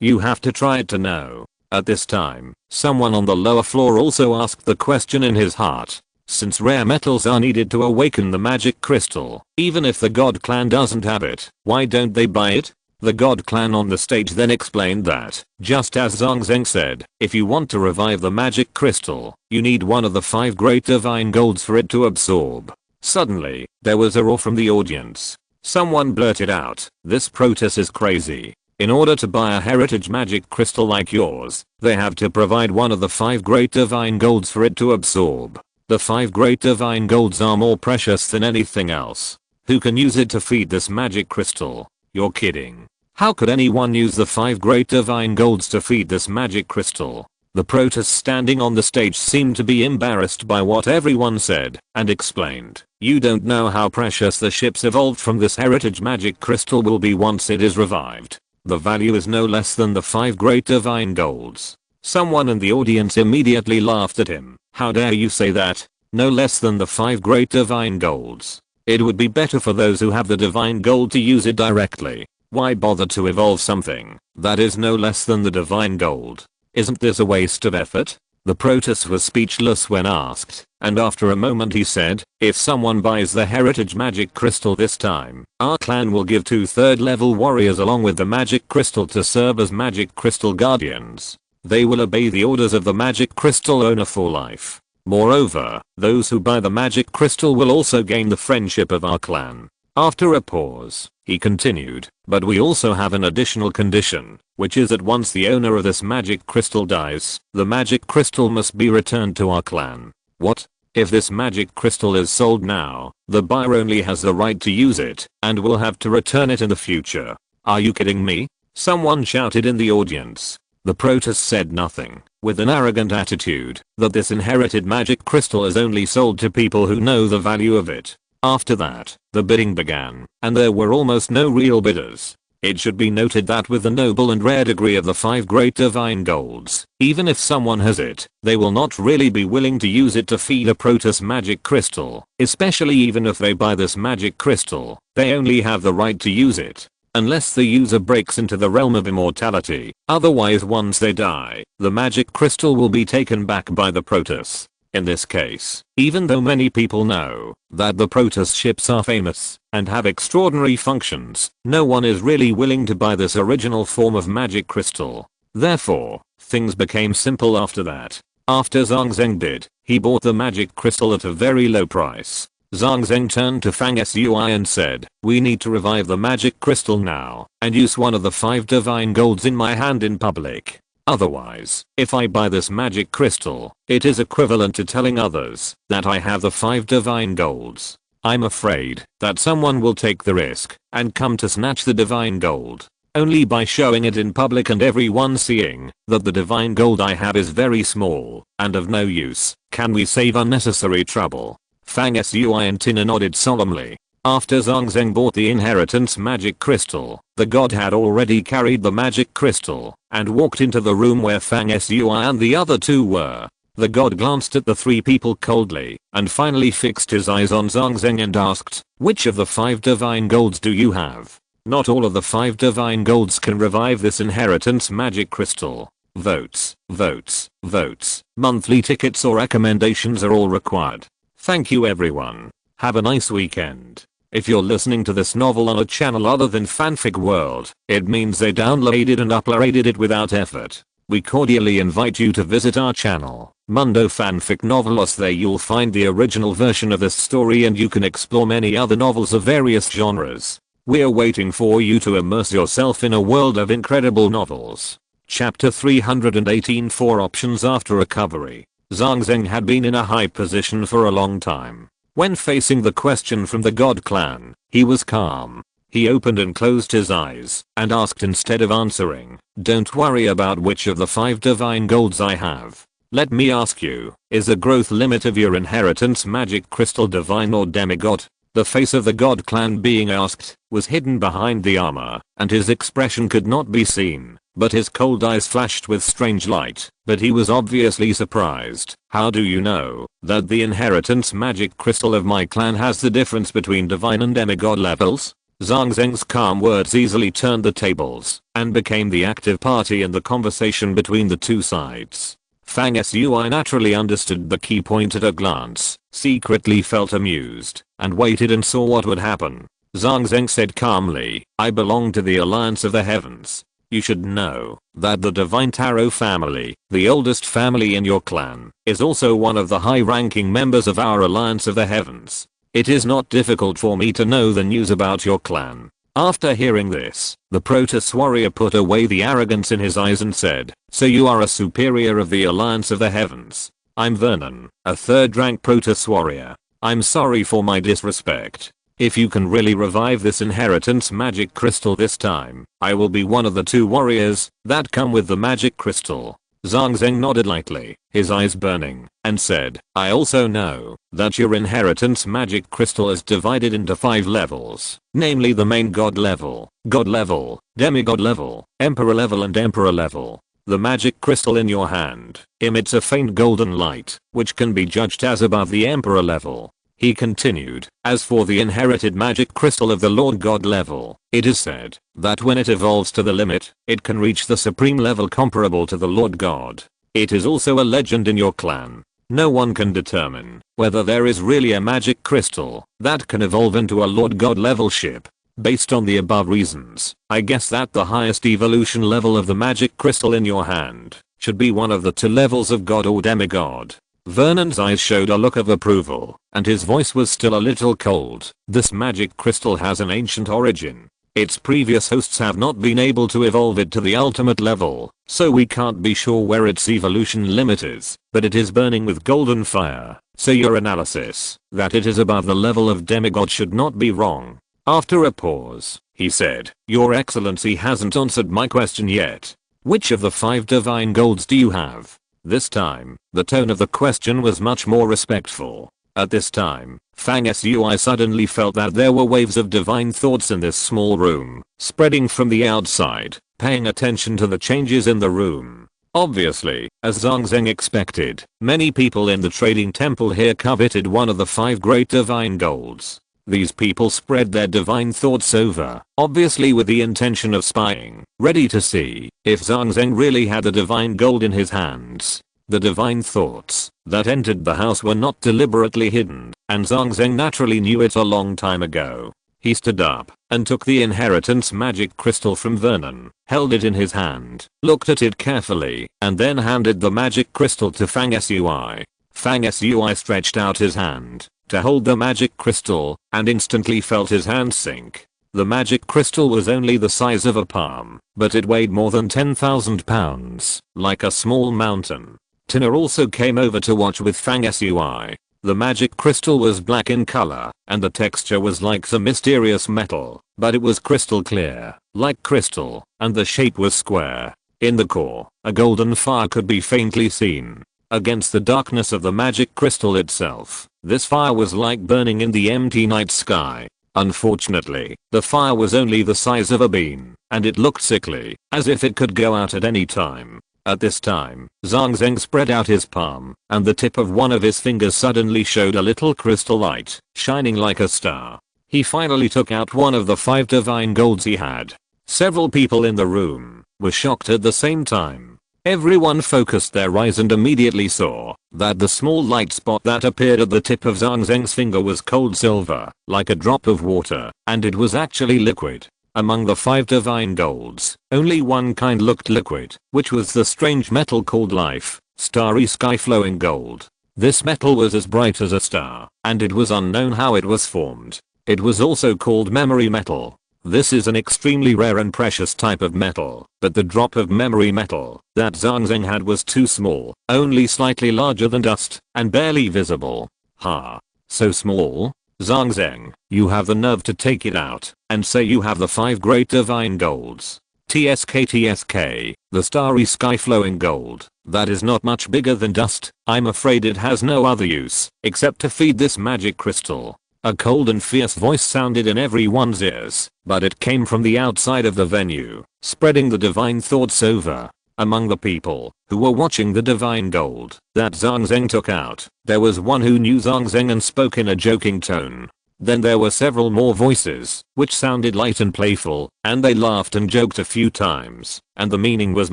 You have to try it to know. At this time, someone on the lower floor also asked the question in his heart. Since rare metals are needed to awaken the magic crystal, even if the God clan doesn't have it, why don't they buy it? The God clan on the stage then explained that, just as Zhang Zheng said, if you want to revive the magic crystal, you need one of the 5 great divine golds for it to absorb. Suddenly, there was a roar from the audience. Someone blurted out, "This Protus is crazy. In order to buy a heritage magic crystal like yours, they have to provide one of the 5 great divine golds for it to absorb. The 5 great divine golds are more precious than anything else. Who can use it to feed this magic crystal? You're kidding. How could anyone use the 5 great divine golds to feed this magic crystal?" The Protus standing on the stage seemed to be embarrassed by what everyone said, and explained, "You don't know how precious the ships evolved from this heritage magic crystal will be once it is revived. The value is no less than the 5 great divine golds." Someone in the audience immediately laughed at him. "How dare you say that? No less than the 5 great divine golds. It would be better for those who have the divine gold to use it directly. Why bother to evolve something that is no less than the divine gold? Isn't this a waste of effort?" The Protus was speechless when asked, and after a moment he said, "If someone buys the heritage magic crystal this time, our clan will give 2 3rd-level warriors along with the magic crystal to serve as magic crystal guardians. They will obey the orders of the magic crystal owner for life. Moreover, those who buy the magic crystal will also gain the friendship of our clan." After a pause, he continued, "But we also have an additional condition, which is that once the owner of this magic crystal dies, the magic crystal must be returned to our clan." "What? If this magic crystal is sold now, the buyer only has the right to use it, and will have to return it in the future. Are you kidding me?" Someone shouted in the audience. The Protus said nothing, with an arrogant attitude, that this inherited magic crystal is only sold to people who know the value of it. After that, the bidding began, and there were almost no real bidders. It should be noted that with the noble and rare degree of the 5 great divine golds, even if someone has it, they will not really be willing to use it to feed a Protus magic crystal, especially even if they buy this magic crystal, they only have the right to use it unless the user breaks into the realm of immortality. Otherwise, once they die, the magic crystal will be taken back by the Protus. In this case, even though many people know that the Protus ships are famous and have extraordinary functions, no one is really willing to buy this original form of magic crystal. Therefore, things became simple after that. After Zhang Zheng did, he bought the magic crystal at a very low price. Zhang Zheng turned to Fang Sui and said, "We need to revive the magic crystal now and use one of the 5 divine golds in my hand in public. Otherwise, if I buy this magic crystal, it is equivalent to telling others that I have the 5 divine golds. I'm afraid that someone will take the risk and come to snatch the divine gold. Only by showing it in public and everyone seeing that the divine gold I have is very small and of no use, can we save unnecessary trouble." Fang Sui and Tina nodded solemnly. After Zhang Zheng bought the inheritance magic crystal, the god had already carried the magic crystal and walked into the room where Fang Sui and the other 2 were. The god glanced at the 3 people coldly and finally fixed his eyes on Zhang Zheng and asked, "Which of the 5 divine golds do you have?" "Not all of the 5 divine golds can revive this inheritance magic crystal. Votes, votes, votes. Monthly tickets or recommendations are all required. Thank you everyone. Have a nice weekend." If you're listening to this novel on a channel other than Fanfic World, it means they downloaded and uploaded it without effort. We cordially invite you to visit our channel, Mundo Fanfic Novelos. There you'll find the original version of this story and you can explore many other novels of various genres. We're waiting for you to immerse yourself in a world of incredible novels. Chapter 318 4 Options After Recovery. Zhang Zheng had been in a high position for a long time. When facing the question from the God clan, he was calm. He opened and closed his eyes and asked instead of answering, "Don't worry about which of the 5 divine golds I have. Let me ask you, is the growth limit of your inheritance magic crystal divine or demigod?" The face of the God clan being asked was hidden behind the armor, and his expression could not be seen, but his cold eyes flashed with strange light, but he was obviously surprised. "How do you know that the inheritance magic crystal of my clan has the difference between divine and demigod levels?" Zhang Zheng's calm words easily turned the tables and became the active party in the conversation between the two sides. Fang Sui naturally understood the key point at a glance, secretly felt amused, and waited and saw what would happen. Zhang Zheng said calmly, "I belong to the Alliance of the Heavens. You should know that the Divine Tarot family, the oldest family in your clan, is also one of the high-ranking members of our Alliance of the Heavens. It is not difficult for me to know the news about your clan." After hearing this, the Protoss warrior put away the arrogance in his eyes and said, "So you are a superior of the Alliance of the Heavens. I'm Vernon, a 3rd rank Protoss warrior. I'm sorry for my disrespect. If you can really revive this inheritance magic crystal this time, I will be one of the 2 warriors that come with the magic crystal." Zhang Zheng nodded lightly, his eyes burning, and said, "I also know that your inheritance magic crystal is divided into 5 levels, namely the main god level, demigod level, emperor level and emperor level. The magic crystal in your hand emits a faint golden light, which can be judged as above the emperor level." He continued, "As for the inherited magic crystal of the Lord God level, it is said that when it evolves to the limit, it can reach the supreme level comparable to the Lord God. It is also a legend in your clan. No one can determine whether there is really a magic crystal that can evolve into a Lord God level ship. Based on the above reasons, I guess that the highest evolution level of the magic crystal in your hand should be one of the 2 levels of God or demigod." Vernon's eyes showed a look of approval, and his voice was still a little cold. "This magic crystal has an ancient origin. Its previous hosts have not been able to evolve it to the ultimate level, so we can't be sure where its evolution limit is, but it is burning with golden fire, so your analysis that it is above the level of demigod should not be wrong." After a pause, he said, "Your Excellency hasn't answered my question yet. Which of the 5 divine golds do you have?" This time, the tone of the question was much more respectful. At this time, Fang Sui suddenly felt that there were waves of divine thoughts in this small room, spreading from the outside, paying attention to the changes in the room. Obviously, as Zhang Zheng expected, many people in the trading temple here coveted one of the 5 great divine golds. These people spread their divine thoughts over, obviously with the intention of spying, ready to see if Zhang Zheng really had the divine gold in his hands. The divine thoughts that entered the house were not deliberately hidden, and Zhang Zheng naturally knew it a long time ago. He stood up and took the inheritance magic crystal from Vernon, held it in his hand, looked at it carefully, and then handed the magic crystal to Fang Sui. Fang Sui stretched out his hand to hold the magic crystal, and instantly felt his hand sink. The magic crystal was only the size of a palm, but it weighed more than 10,000 pounds, like a small mountain. Tina also came over to watch with Fang Sui. The magic crystal was black in color, and the texture was like some mysterious metal, but it was crystal clear, like crystal, and the shape was square. In the core, a golden fire could be faintly seen against the darkness of the magic crystal itself. This fire was like burning in the empty night sky. Unfortunately, the fire was only the size of a bean, and it looked sickly, as if it could go out at any time. At this time, Zhang Zheng spread out his palm, and the tip of one of his fingers suddenly showed a little crystal light, shining like a star. He finally took out one of the 5 divine golds he had. Several people in the room were shocked at the same time. Everyone focused their eyes and immediately saw that the small light spot that appeared at the tip of Zhang Zheng's finger was cold silver, like a drop of water, and it was actually liquid. Among the 5 divine golds, only one kind looked liquid, which was the strange metal called life, starry sky flowing gold. This metal was as bright as a star, and it was unknown how it was formed. It was also called memory metal. This is an extremely rare and precious type of metal, but the drop of memory metal that Zhang Zeng had was too small, only slightly larger than dust, and barely visible. Ha. So small? Zhang Zeng, you have the nerve to take it out and say you have the 5 great divine golds. TSK, the starry sky flowing gold. That is not much bigger than dust. I'm afraid it has no other use except to feed this magic crystal. A cold and fierce voice sounded in everyone's ears, but it came from the outside of the venue, spreading the divine thoughts over. Among the people who were watching the divine gold that Zhang Zeng took out, there was one who knew Zhang Zeng and spoke in a joking tone. Then there were several more voices, which sounded light and playful, and they laughed and joked a few times, and the meaning was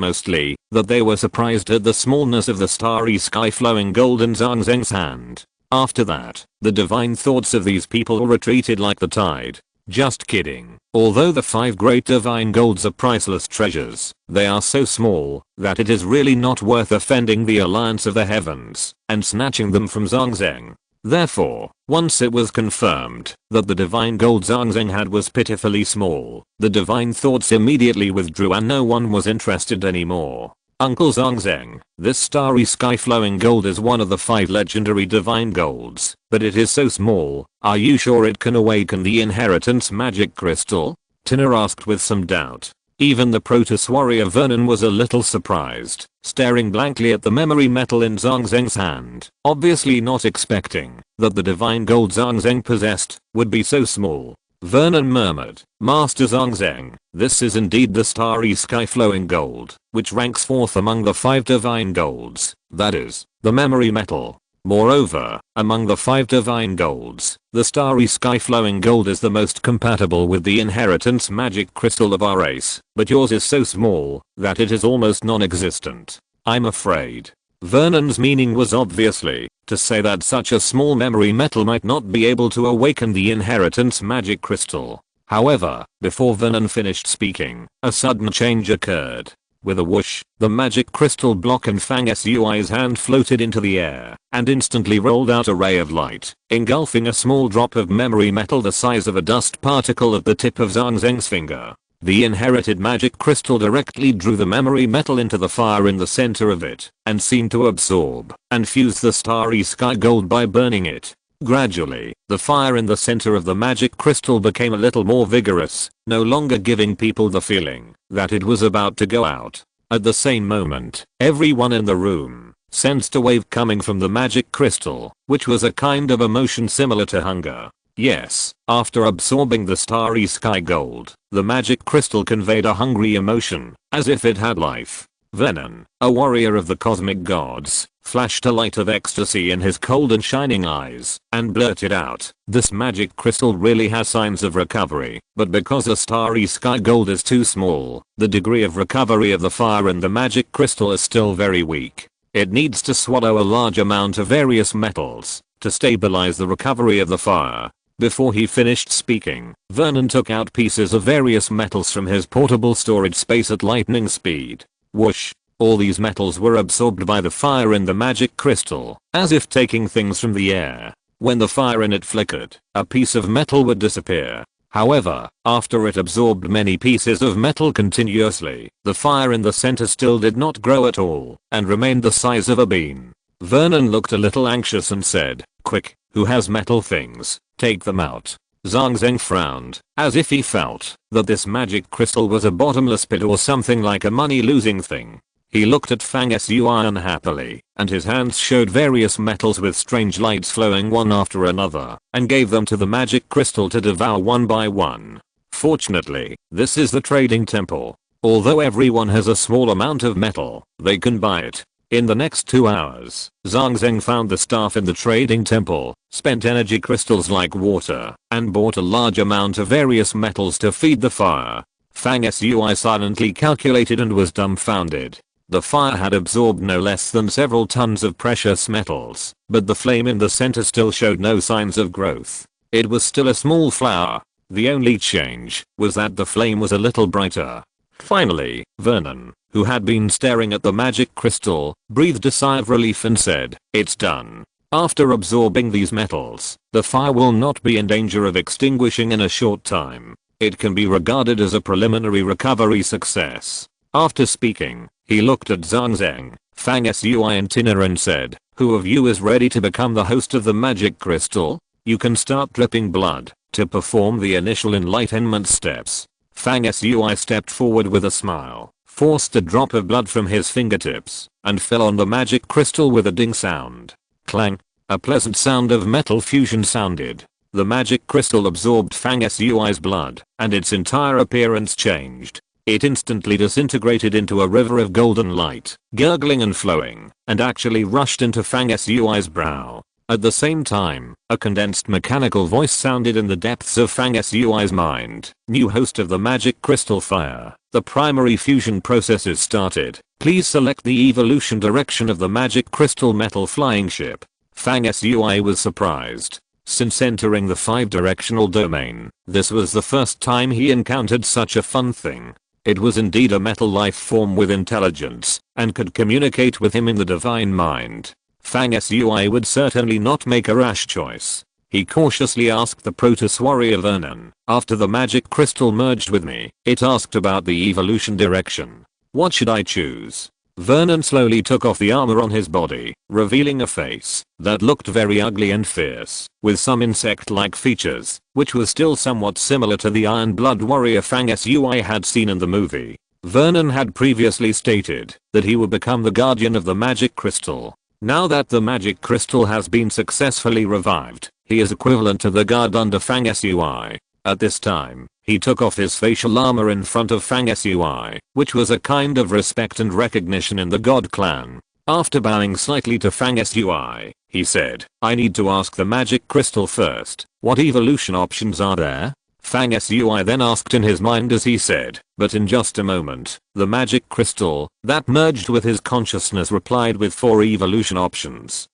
mostly that they were surprised at the smallness of the starry sky flowing gold in Zhang Zeng's hand. After that, the divine thoughts of these people retreated like the tide. Just kidding. Although the 5 great divine golds are priceless treasures, they are so small that it is really not worth offending the alliance of the heavens and snatching them from Zhang Zeng. Therefore, once it was confirmed that the divine gold Zhang Zeng had was pitifully small, the divine thoughts immediately withdrew and no one was interested anymore. Uncle Zhang Zeng, this starry sky flowing gold is one of the 5 legendary divine golds, but it is so small. Are you sure it can awaken the inheritance magic crystal? Tina asked with some doubt. Even the Protoss warrior Vernon was a little surprised, staring blankly at the memory metal in Zhang Zeng's hand, obviously not expecting that the divine gold Zhang Zeng possessed would be so small. Vernon murmured, Master Zhang Zeng, this is indeed the starry sky flowing gold, which ranks 4th among the 5 divine golds, that is, the memory metal. Moreover, among the 5 divine golds, the starry sky flowing gold is the most compatible with the inheritance magic crystal of our race, but yours is so small that it is almost non-existent. I'm afraid. Vernon's meaning was obviously to say that such a small memory metal might not be able to awaken the inheritance magic crystal. However, before Vernon finished speaking, a sudden change occurred. With a whoosh, the magic crystal block in Fang Sui's hand floated into the air and instantly rolled out a ray of light, engulfing a small drop of memory metal the size of a dust particle at the tip of Zhang Zeng's finger. The inherited magic crystal directly drew the memory metal into the fire in the center of it and seemed to absorb and fuse the starry sky gold by burning it. Gradually, the fire in the center of the magic crystal became a little more vigorous, no longer giving people the feeling that it was about to go out. At the same moment, everyone in the room sensed a wave coming from the magic crystal, which was a kind of emotion similar to hunger. Yes, after absorbing the starry sky gold, the magic crystal conveyed a hungry emotion, as if it had life. Vernon, a warrior of the cosmic gods, flashed a light of ecstasy in his cold and shining eyes, and blurted out, this magic crystal really has signs of recovery, but because the starry sky gold is too small, the degree of recovery of the fire in the magic crystal is still very weak. It needs to swallow a large amount of various metals to stabilize the recovery of the fire. Before he finished speaking, Vernon took out pieces of various metals from his portable storage space at lightning speed. Whoosh! All these metals were absorbed by the fire in the magic crystal, as if taking things from the air. When the fire in it flickered, a piece of metal would disappear. However, after it absorbed many pieces of metal continuously, the fire in the center still did not grow at all, and remained the size of a bean. Vernon looked a little anxious and said, quick, who has metal things? Take them out. Zhang Zeng frowned, as if he felt that this magic crystal was a bottomless pit or something like a money-losing thing. He looked at Fang Sui unhappily, and his hands showed various metals with strange lights flowing one after another, and gave them to the magic crystal to devour one by one. Fortunately, this is the trading temple. Although everyone has a small amount of metal, they can buy it. In the next 2 hours, Zhang Zeng found the staff in the trading temple, spent energy crystals like water, and bought a large amount of various metals to feed the fire. Fang Sui silently calculated and was dumbfounded. The fire had absorbed no less than several tons of precious metals, but the flame in the center still showed no signs of growth. It was still a small flower. The only change was that the flame was a little brighter. Finally, Vernon, who had been staring at the magic crystal, breathed a sigh of relief and said, it's done. After absorbing these metals, the fire will not be in danger of extinguishing in a short time. It can be regarded as a preliminary recovery success. After speaking, he looked at Zhang Zheng, Fang Sui and Tina and said, "Who of you is ready to become the host of the magic crystal? You can start dripping blood to perform the initial enlightenment steps." Fang Sui stepped forward with a smile, forced a drop of blood from his fingertips, and fell on the magic crystal with a ding sound. Clang. A pleasant sound of metal fusion sounded. The magic crystal absorbed Fang Sui's blood, and its entire appearance changed. It instantly disintegrated into a river of golden light, gurgling and flowing, and actually rushed into Fang Sui's brow. At the same time, a condensed mechanical voice sounded in the depths of Fang Sui's mind. "New host of the magic crystal fire. The primary fusion process is started. Please select the evolution direction of the magic crystal metal flying ship." Fang Sui was surprised. Since entering the 5-directional domain, this was the first time he encountered such a fun thing. It was indeed a metal life form with intelligence, and could communicate with him in the divine mind. Fang Sui would certainly not make a rash choice. He cautiously asked the Protoss warrior Vernon, "After the magic crystal merged with me, it asked about the evolution direction. What should I choose?" Vernon slowly took off the armor on his body, revealing a face that looked very ugly and fierce, with some insect-like features, which was still somewhat similar to the Iron Blood warrior Fang Sui had seen in the movie. Vernon had previously stated that he would become the guardian of the magic crystal. Now that the magic crystal has been successfully revived, he is equivalent to the guard under Fang Sui. At this time, he took off his facial armor in front of Fang Sui, which was a kind of respect and recognition in the God clan. After bowing slightly to Fang Sui, he said, "I need to ask the magic crystal first. What evolution options are there?" Fang Sui then asked in his mind as he said, but in just a moment, the magic crystal that merged with his consciousness replied with 4 evolution options.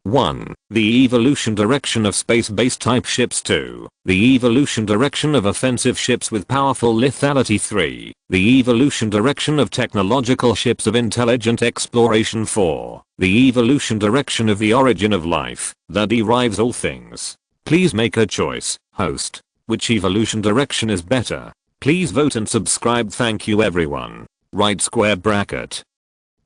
1. The evolution direction of space-based type ships. 2. The evolution direction of offensive ships with powerful lethality. 3. The evolution direction of technological ships of intelligent exploration. 4. The evolution direction of the origin of life that derives all things. Please make a choice, host. Which evolution direction is better? Please vote and subscribe. Thank you everyone. Right square bracket.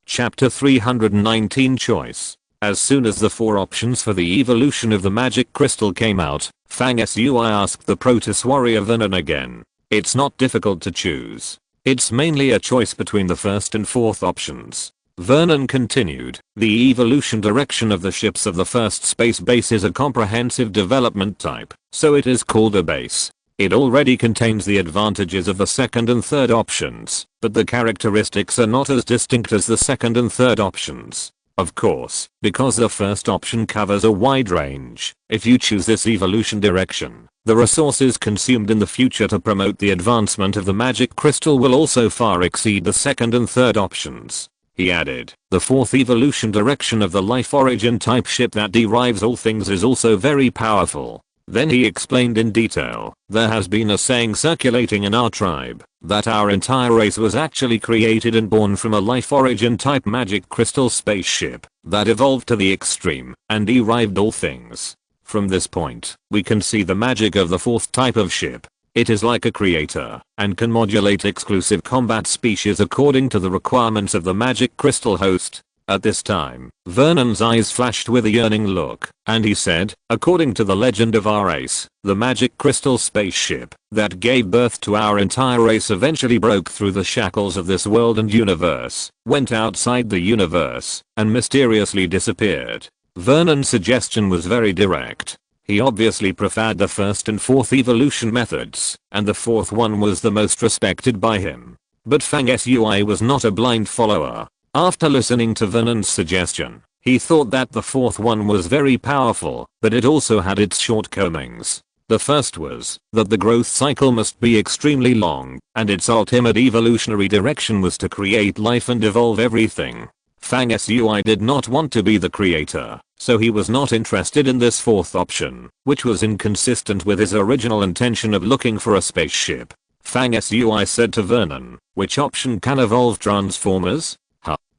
Chapter 319 Choice. As soon as the 4 options for the evolution of the magic crystal came out, Fang Sui asked the Protoss warrior Vernon again. "It's not difficult to choose. It's mainly a choice between the first and fourth options." Vernon continued, "The evolution direction of the ships of the first space base is a comprehensive development type, so it is called a base. It already contains the advantages of the second and third options, but the characteristics are not as distinct as the second and third options. Of course, because the first option covers a wide range, if you choose this evolution direction, the resources consumed in the future to promote the advancement of the magic crystal will also far exceed the second and third options." He added, "The fourth evolution direction of the life origin type ship that derives all things is also very powerful." Then he explained in detail, "There has been a saying circulating in our tribe that our entire race was actually created and born from a life origin type magic crystal spaceship that evolved to the extreme and derived all things. From this point, we can see the magic of the fourth type of ship. It is like a creator and can modulate exclusive combat species according to the requirements of the magic crystal host." At this time, Vernon's eyes flashed with a yearning look, and he said, "According to the legend of our race, the magic crystal spaceship that gave birth to our entire race eventually broke through the shackles of this world and universe, went outside the universe, and mysteriously disappeared." Vernon's suggestion was very direct. He obviously preferred the first and fourth evolution methods, and the fourth one was the most respected by him. But Fang Sui was not a blind follower. After listening to Vernon's suggestion, he thought that the fourth one was very powerful, but it also had its shortcomings. The first was that the growth cycle must be extremely long, and its ultimate evolutionary direction was to create life and evolve everything. Fang Sui did not want to be the creator, so he was not interested in this fourth option, which was inconsistent with his original intention of looking for a spaceship. Fang Sui said to Vernon, "Which option can evolve Transformers?"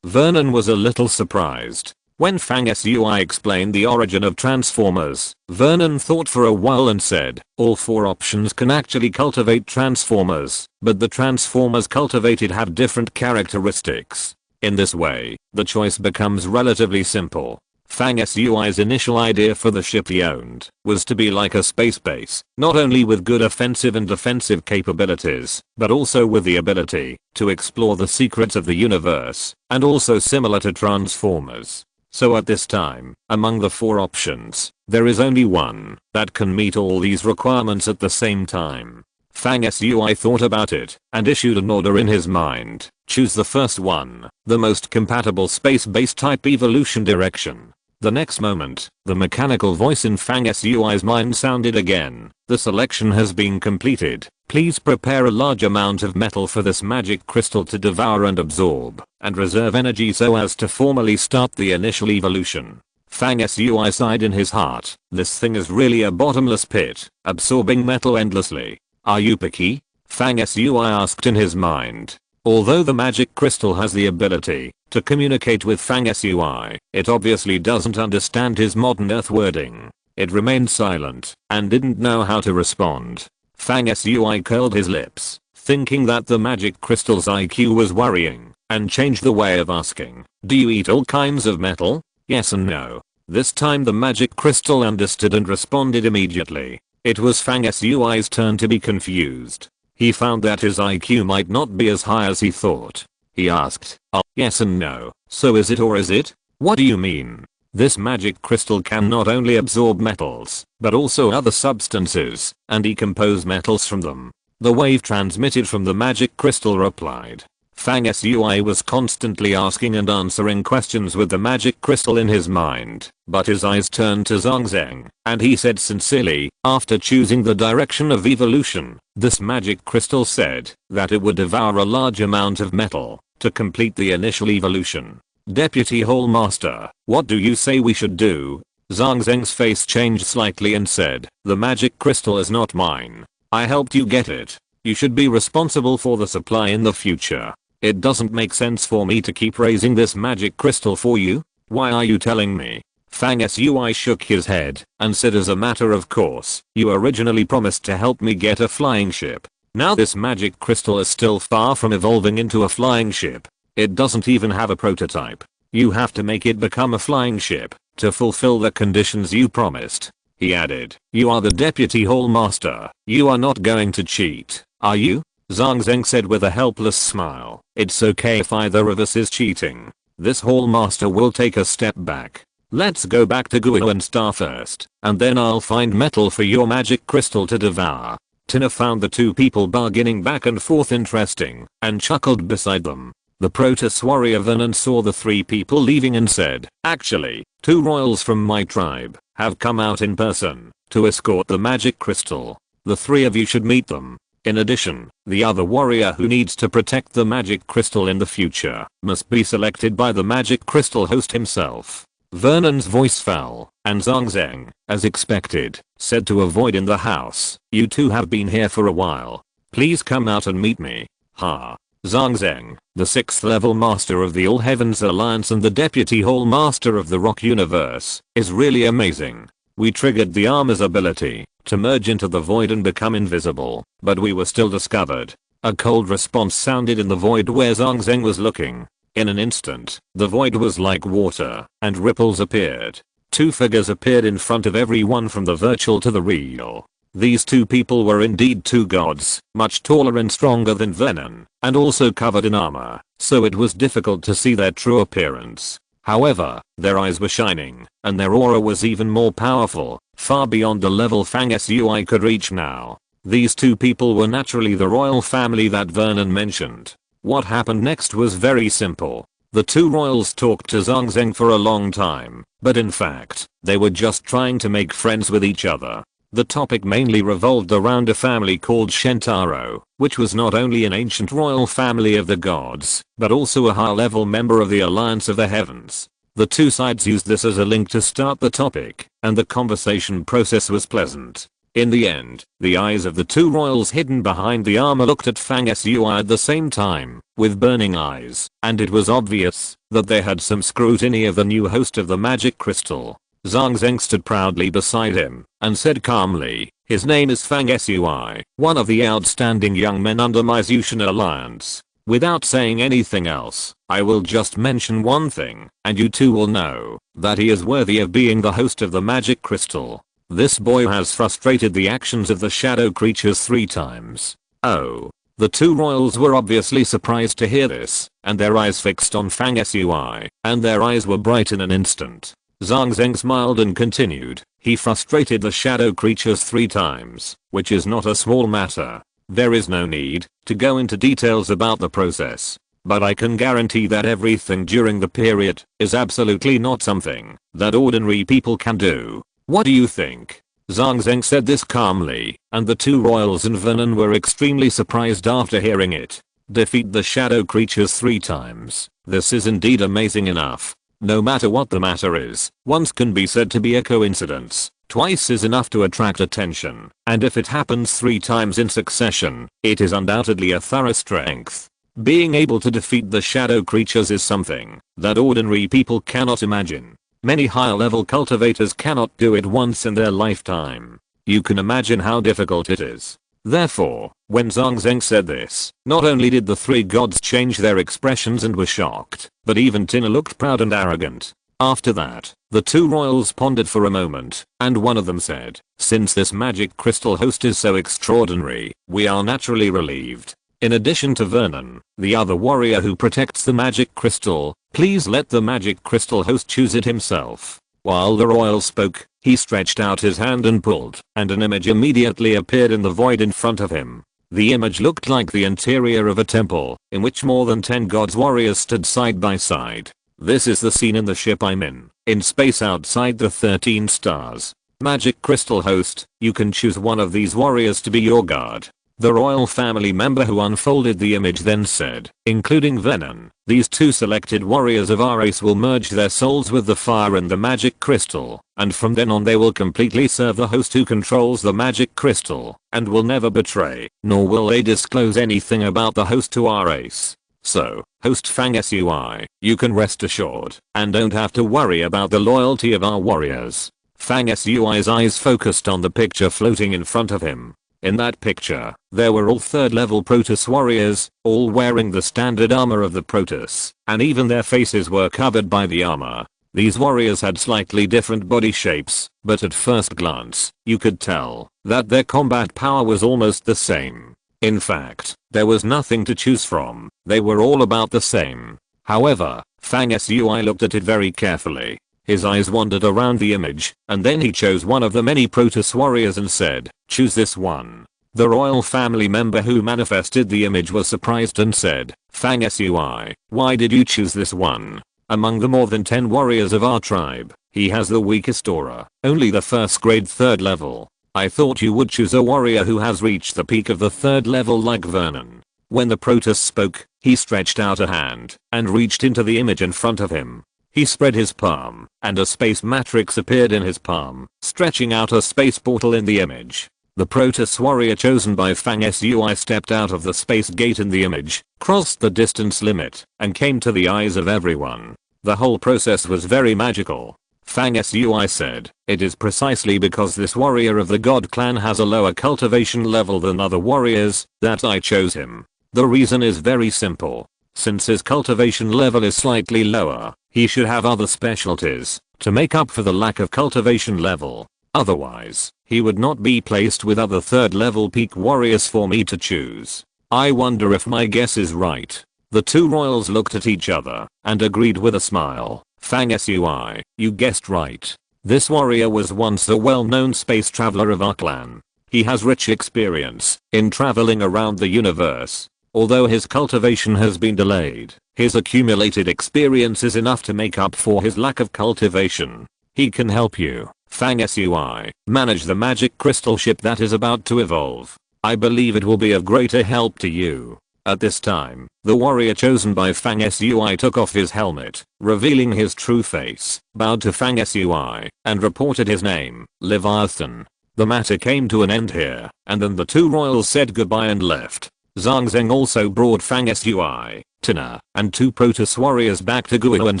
Vernon was a little surprised. When Fang Sui explained the origin of Transformers, Vernon thought for a while and said, all 4 options can actually cultivate Transformers, but the Transformers cultivated have different characteristics. In this way, the choice becomes relatively simple. Fang Sui's initial idea for the ship he owned was to be like a space base, not only with good offensive and defensive capabilities, but also with the ability to explore the secrets of the universe, and also similar to Transformers. So at this time, among the 4 options, there is only one that can meet all these requirements at the same time. Fang Sui thought about it and issued an order in his mind. Choose the first one, the most compatible space-based type evolution direction. The next moment, the mechanical voice in Fang Sui's mind sounded again. The selection has been completed. Please prepare a large amount of metal for this magic crystal to devour and absorb, and reserve energy so as to formally start the initial evolution. Fang Sui sighed in his heart. This thing is really a bottomless pit, absorbing metal endlessly. Are you picky? Fang Sui asked in his mind. Although the magic crystal has the ability to communicate with Fang Sui, it obviously doesn't understand his modern Earth wording. It remained silent and didn't know how to respond. Fang Sui curled his lips, thinking that the magic crystal's IQ was worrying, and changed the way of asking. Do you eat all kinds of metal? Yes and no. This time the magic crystal understood and responded immediately. It was Fang Sui's turn to be confused. He found that his IQ might not be as high as he thought. He asked, oh, yes and no, so is it or is it? What do you mean? This magic crystal can not only absorb metals, but also other substances, and decompose metals from them. The wave transmitted from the magic crystal replied. Fang Sui was constantly asking and answering questions with the magic crystal in his mind, but his eyes turned to Zhang Zheng, and he said sincerely, after choosing the direction of evolution, this magic crystal said that it would devour a large amount of metal to complete the initial evolution. Deputy Hall Master, what do you say we should do? Zhang Zheng's face changed slightly and said, the magic crystal is not mine. I helped you get it. You should be responsible for the supply in the future. It doesn't make sense for me to keep raising this magic crystal for you. Why are you telling me? Fang Sui shook his head and said, as a matter of course, you originally promised to help me get a flying ship. Now this magic crystal is still far from evolving into a flying ship. It doesn't even have a prototype. You have to make it become a flying ship to fulfill the conditions you promised. He added, you are the Deputy Hall Master. You are not going to cheat, are you? Zhang Zheng said with a helpless smile. It's okay if either of us is cheating. This Hall Master will take a step back. Let's go back to Guo and Star first, and then I'll find metal for your magic crystal to devour. Tina found the 2 people bargaining back and forth interesting, and chuckled beside them. The Protoss warrior Vernon saw the 3 people leaving and said, actually, 2 royals from my tribe have come out in person to escort the magic crystal. The 3 of you should meet them. In addition, the other warrior who needs to protect the magic crystal in the future must be selected by the magic crystal host himself. Vernon's voice fell, and Zhang Zheng, as expected, said to avoid in the house, you 2 have been here for a while. Please come out and meet me. Ha. Zhang Zheng, the 6th level master of the All Heavens Alliance and the Deputy Hall Master of the Rock Universe, is really amazing. We triggered the armor's ability to merge into the void and become invisible, but we were still discovered. A cold response sounded in the void where Zhang Zheng was looking. In an instant, the void was like water, and ripples appeared. 2 figures appeared in front of everyone from the virtual to the real. These 2 people were indeed 2 gods, much taller and stronger than Vernon, and also covered in armor, so it was difficult to see their true appearance. However, their eyes were shining, and their aura was even more powerful, far beyond the level Fang Sui could reach now. These 2 people were naturally the royal family that Vernon mentioned. What happened next was very simple. The 2 royals talked to Zhang Zheng for a long time, but in fact, they were just trying to make friends with each other. The topic mainly revolved around a family called Shentaro, which was not only an ancient royal family of the gods, but also a high-level member of the Alliance of the Heavens. The 2 sides used this as a link to start the topic, and the conversation process was pleasant. In the end, the eyes of the two royals hidden behind the armor looked at Fang Sui at the same time, with burning eyes, and it was obvious that they had some scrutiny of the new host of the magic crystal. Zhang Zheng stood proudly beside him and said calmly, "His name is Fang Sui, one of the outstanding young men under my Zushan alliance. Without saying anything else, I will just mention one thing, and you two will know that he is worthy of being the host of the magic crystal. This boy has frustrated the actions of the shadow creatures 3 times. Oh." The two royals were obviously surprised to hear this, and their eyes fixed on Fang Sui, and their eyes were bright in an instant. Zhang Zheng smiled and continued, "He frustrated the shadow creatures 3 times, which is not a small matter. There is no need to go into details about the process, but I can guarantee that everything during the period is absolutely not something that ordinary people can do. What do you think?" Zhang Zheng said this calmly, and the two royals and Vernon were extremely surprised after hearing it. Defeat the shadow creatures 3 times. This is indeed amazing enough. No matter what the matter is, once can be said to be a coincidence. Twice is enough to attract attention, and if it happens 3 times in succession, it is undoubtedly a thorough strength. Being able to defeat the shadow creatures is something that ordinary people cannot imagine. Many higher level cultivators cannot do it once in their lifetime. You can imagine how difficult it is. Therefore, when Zhang Zheng said this, not only did the 3 gods change their expressions and were shocked, but even Tina looked proud and arrogant. After that, the two royals pondered for a moment, and one of them said, "Since this magic crystal host is so extraordinary, we are naturally relieved. In addition to Vernon, the other warrior who protects the magic crystal, please let the magic crystal host choose it himself." While the royal spoke, he stretched out his hand and pulled, and an image immediately appeared in the void in front of him. The image looked like the interior of a temple, in which more than 10 gods warriors stood side by side. This is the scene in the ship I'm in space outside the 13 stars. Magic crystal host, you can choose one of these warriors to be your guard. The royal family member who unfolded the image then said, including Vernon, these 2 selected warriors of our race will merge their souls with the fire and the magic crystal, and from then on they will completely serve the host who controls the magic crystal, and will never betray, nor will they disclose anything about the host to our race. So, host Fang Sui, you can rest assured, and don't have to worry about the loyalty of our warriors. Fang Sui's eyes focused on the picture floating in front of him. In that picture, there were all 3rd level Protoss warriors, all wearing the standard armor of the Protoss, and even their faces were covered by the armor. These warriors had slightly different body shapes, but at first glance, you could tell that their combat power was almost the same. In fact, there was nothing to choose from, they were all about the same. However, Fang Sui looked at it very carefully. His eyes wandered around the image, and then he chose one of the many Protoss warriors and said, "Choose this one." The royal family member who manifested the image was surprised and said, "Fang Sui, why did you choose this one? Among the more than 10 warriors of our tribe, he has the weakest aura, only the 1st grade 3rd level. I thought you would choose a warrior who has reached the peak of the 3rd level like Vernon." When the Protoss spoke, he stretched out a hand and reached into the image in front of him. He spread his palm, and a space matrix appeared in his palm, stretching out a space portal in the image. The Protoss warrior chosen by Fang Sui stepped out of the space gate in the image, crossed the distance limit, and came to the eyes of everyone. The whole process was very magical. Fang Sui said, "It is precisely because this warrior of the God clan has a lower cultivation level than other warriors that I chose him. The reason is very simple. Since his cultivation level is slightly lower, he should have other specialties to make up for the lack of cultivation level. Otherwise, he would not be placed with other 3rd level peak warriors for me to choose. I wonder if my guess is right." The two royals looked at each other and agreed with a smile. "Fang Sui, you guessed right. This warrior was once a well-known space traveler of our clan. He has rich experience in traveling around the universe. Although his cultivation has been delayed, his accumulated experience is enough to make up for his lack of cultivation. He can help you, Fang Sui, manage the magic crystal ship that is about to evolve. I believe it will be of greater help to you." At this time, the warrior chosen by Fang Sui took off his helmet, revealing his true face, bowed to Fang Sui, and reported his name, Leviathan. The matter came to an end here, and then the two royals said goodbye and left. Zhang Zheng also brought Fang Sui, Tina, and two Protoss warriors back to Guilin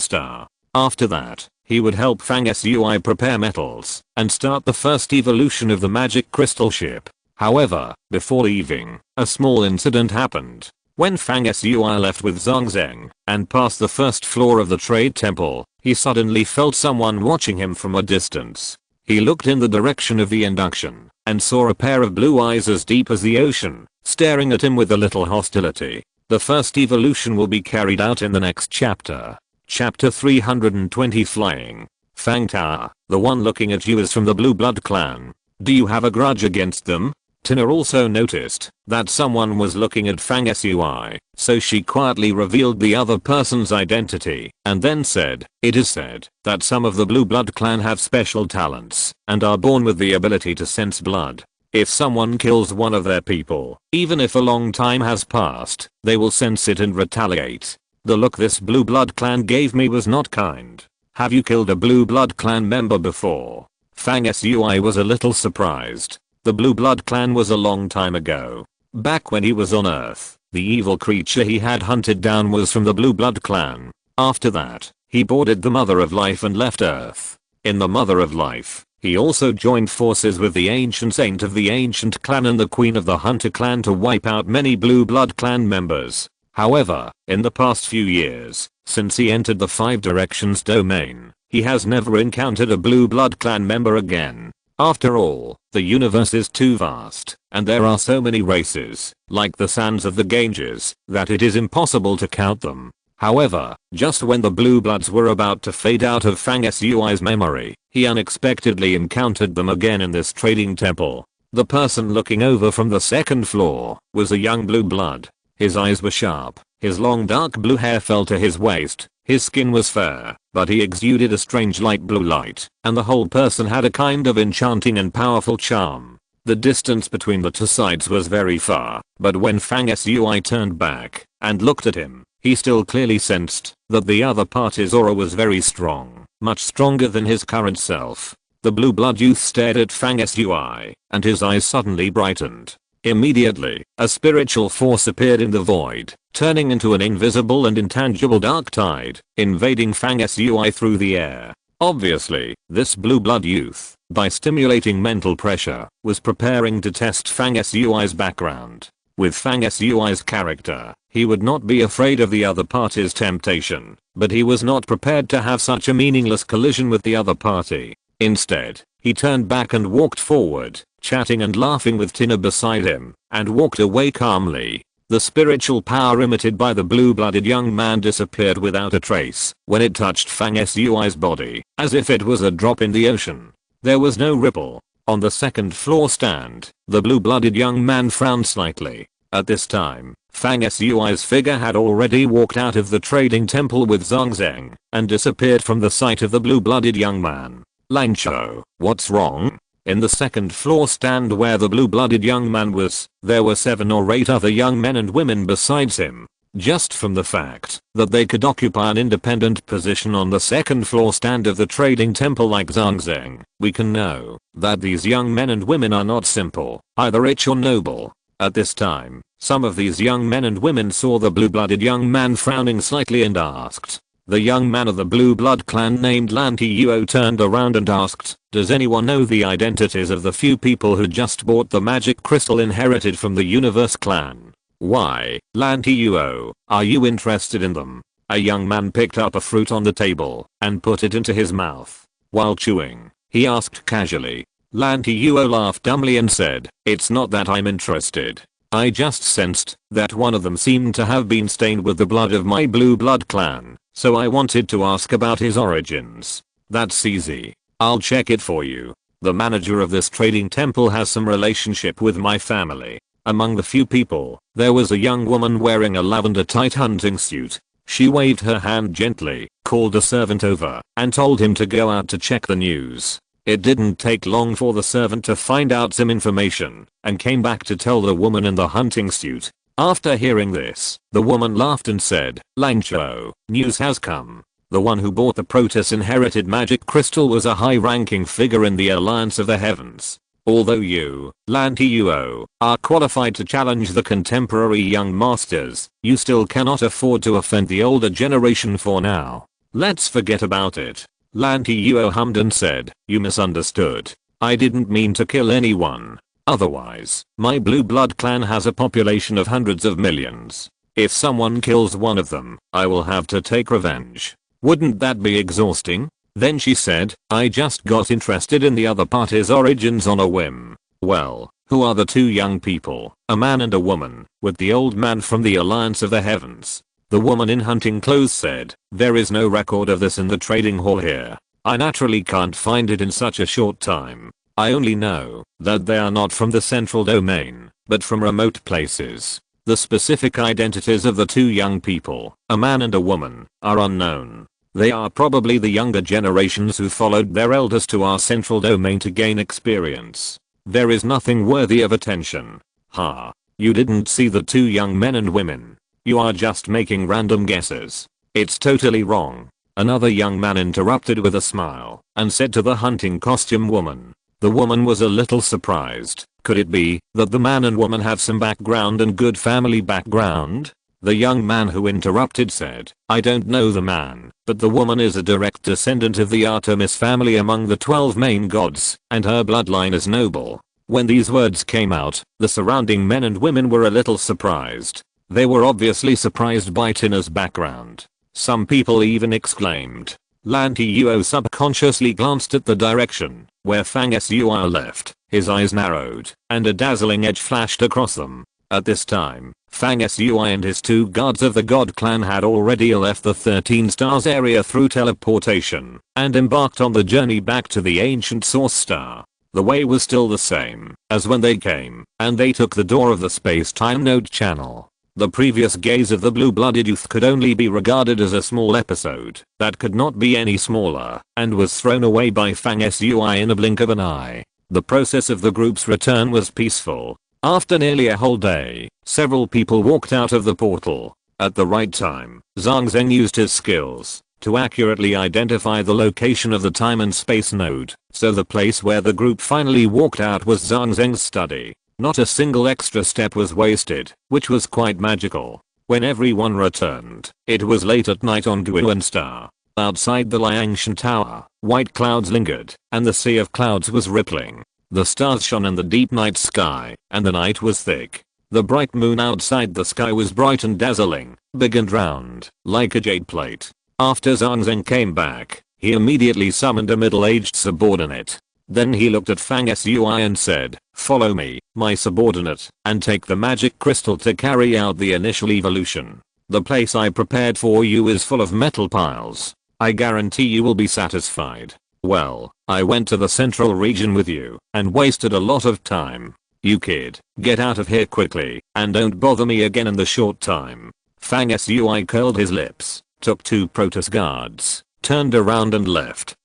Star. After that, he would help Fang Sui prepare metals and start the first evolution of the magic crystal ship. However, before leaving, a small incident happened. When Fang Sui left with Zhang Zheng and passed the first floor of the trade temple, he suddenly felt someone watching him from a distance. He looked in the direction of the induction and saw a pair of blue eyes as deep as the ocean, staring at him with a little hostility. The first evolution will be carried out in the next chapter. Chapter 320 Flying. Fang Ta, the one looking at you is from the Blue Blood clan. Do you have a grudge against them? Tina also noticed that someone was looking at Fang Sui, so she quietly revealed the other person's identity and then said, "It is said that some of the Blue Blood clan have special talents and are born with the ability to sense blood. If someone kills one of their people, even if a long time has passed, they will sense it and retaliate. The look this Blue Blood clan gave me was not kind. Have you killed a Blue Blood clan member before?" Fang Sui was a little surprised. The Blue Blood clan was a long time ago. Back when he was on Earth, the evil creature he had hunted down was from the Blue Blood clan. After that, he boarded the Mother of Life and left Earth. In the Mother of Life, he also joined forces with the Ancient Saint of the Ancient Clan and the Queen of the Hunter clan to wipe out many Blue Blood clan members. However, in the past few years, since he entered the Five Directions domain, he has never encountered a Blue Blood clan member again. After all, the universe is too vast, and there are so many races, like the sands of the Ganges, that it is impossible to count them. However, just when the Blue Bloods were about to fade out of Fang Sui's memory, he unexpectedly encountered them again in this trading temple. The person looking over from the second floor was a young Blue Blood. His eyes were sharp, his long dark blue hair fell to his waist, his skin was fair, but he exuded a strange light blue light, and the whole person had a kind of enchanting and powerful charm. The distance between the two sides was very far, but when Fang Sui turned back and looked at him, he still clearly sensed that the other party's aura was very strong, much stronger than his current self. The Blue Blood youth stared at Fang Sui, and his eyes suddenly brightened. Immediately, a spiritual force appeared in the void, turning into an invisible and intangible dark tide, invading Fang Sui through the air. Obviously, this Blue Blood youth, by stimulating mental pressure, was preparing to test Fang Sui's background. With Fang Sui's character, he would not be afraid of the other party's temptation, but he was not prepared to have such a meaningless collision with the other party. Instead, he turned back and walked forward, chatting and laughing with Tina beside him, and walked away calmly. The spiritual power emitted by the blue-blooded young man disappeared without a trace when it touched Fang Sui's body, as if it was a drop in the ocean. There was no ripple. On the second floor stand, the blue-blooded young man frowned slightly. At this time, Fang Sui's figure had already walked out of the trading temple with Zhang Zheng and disappeared from the sight of the blue-blooded young man. Langzhou, what's wrong? In the second floor stand where the blue-blooded young man was, there were 7 or 8 other young men and women besides him. Just from the fact that they could occupy an independent position on the second floor stand of the trading temple like Zhang Zheng, we can know that these young men and women are not simple, either rich or noble. At this time, some of these young men and women saw the blue-blooded young man frowning slightly and asked. The young man of the Blue Blood clan named Lan Tuo turned around and asked, "Does anyone know the identities of the few people who just bought the magic crystal inherited from the Universe clan?" "Why, Lan Tuo, are you interested in them?" A young man picked up a fruit on the table and put it into his mouth. While chewing, he asked casually. Lan Tuo laughed dumbly and said, "It's not that I'm interested. I just sensed that one of them seemed to have been stained with the blood of my Blue Blood clan. So I wanted to ask about his origins." "That's easy. I'll check it for you. The manager of this trading temple has some relationship with my family." Among the few people, there was a young woman wearing a lavender tight hunting suit. She waved her hand gently, called a servant over, and told him to go out to check the news. It didn't take long for the servant to find out some information, and came back to tell the woman in the hunting suit. After hearing this, the woman laughed and said, "Langzhou, news has come. The one who bought the Protoss inherited magic crystal was a high-ranking figure in the Alliance of the Heavens. Although you, Lantiuo, are qualified to challenge the contemporary young masters, you still cannot afford to offend the older generation for now. Let's forget about it. Lantiuo hummed and said, you misunderstood. I didn't mean to kill anyone. Otherwise, my blue blood clan has a population of hundreds of millions. If someone kills one of them, I will have to take revenge. Wouldn't that be exhausting? Then she said, I just got interested in the other party's origins on a whim. Well, who are the two young people, a man and a woman, with the old man from the Alliance of the Heavens? The woman in hunting clothes said, there is no record of this in the trading hall here. I naturally can't find it in such a short time. I only know that they are not from the central domain, but from remote places. The specific identities of the two young people, a man and a woman, are unknown. They are probably the younger generations who followed their elders to our central domain to gain experience. There is nothing worthy of attention. Ha. You didn't see the two young men and women. You are just making random guesses. It's totally wrong. Another young man interrupted with a smile and said to the hunting costume woman. The woman was a little surprised. Could it be that the man and woman have some background and good family background? The young man who interrupted said, I don't know the man, but the woman is a direct descendant of the Artemis family among the 12 main gods, and her bloodline is noble. When these words came out, the surrounding men and women were a little surprised. They were obviously surprised by Tina's background. Some people even exclaimed. Lantiuo subconsciously glanced at the direction where Fang Sui left. His eyes narrowed, and a dazzling edge flashed across them. At this time, Fang Sui and his two guards of the God Clan had already left the 13 stars area through teleportation, and embarked on the journey back to the ancient source star. The way was still the same as when they came, and they took the door of the space-time node channel. The previous gaze of the blue-blooded youth could only be regarded as a small episode that could not be any smaller, and was thrown away by Fang Sui in a blink of an eye. The process of the group's return was peaceful. After nearly a whole day, several people walked out of the portal. At the right time, Zhang Zheng used his skills to accurately identify the location of the time and space node, so the place where the group finally walked out was Zhang Zheng's study. Not a single extra step was wasted, which was quite magical. When everyone returned, it was late at night on Guiyuan Star. Outside the Liangshan Tower, white clouds lingered, and the sea of clouds was rippling. The stars shone in the deep night sky, and the night was thick. The bright moon outside the sky was bright and dazzling, big and round, like a jade plate. After Zhang Zheng came back, he immediately summoned a middle-aged subordinate. Then he looked at Fang Sui and said, follow me, my subordinate, and take the magic crystal to carry out the initial evolution. The place I prepared for you is full of metal piles. I guarantee you will be satisfied. Well, I went to the central region with you, and wasted a lot of time. You kid, get out of here quickly, and don't bother me again in the short time. Fang Sui curled his lips, took two Protoss guards, turned around and left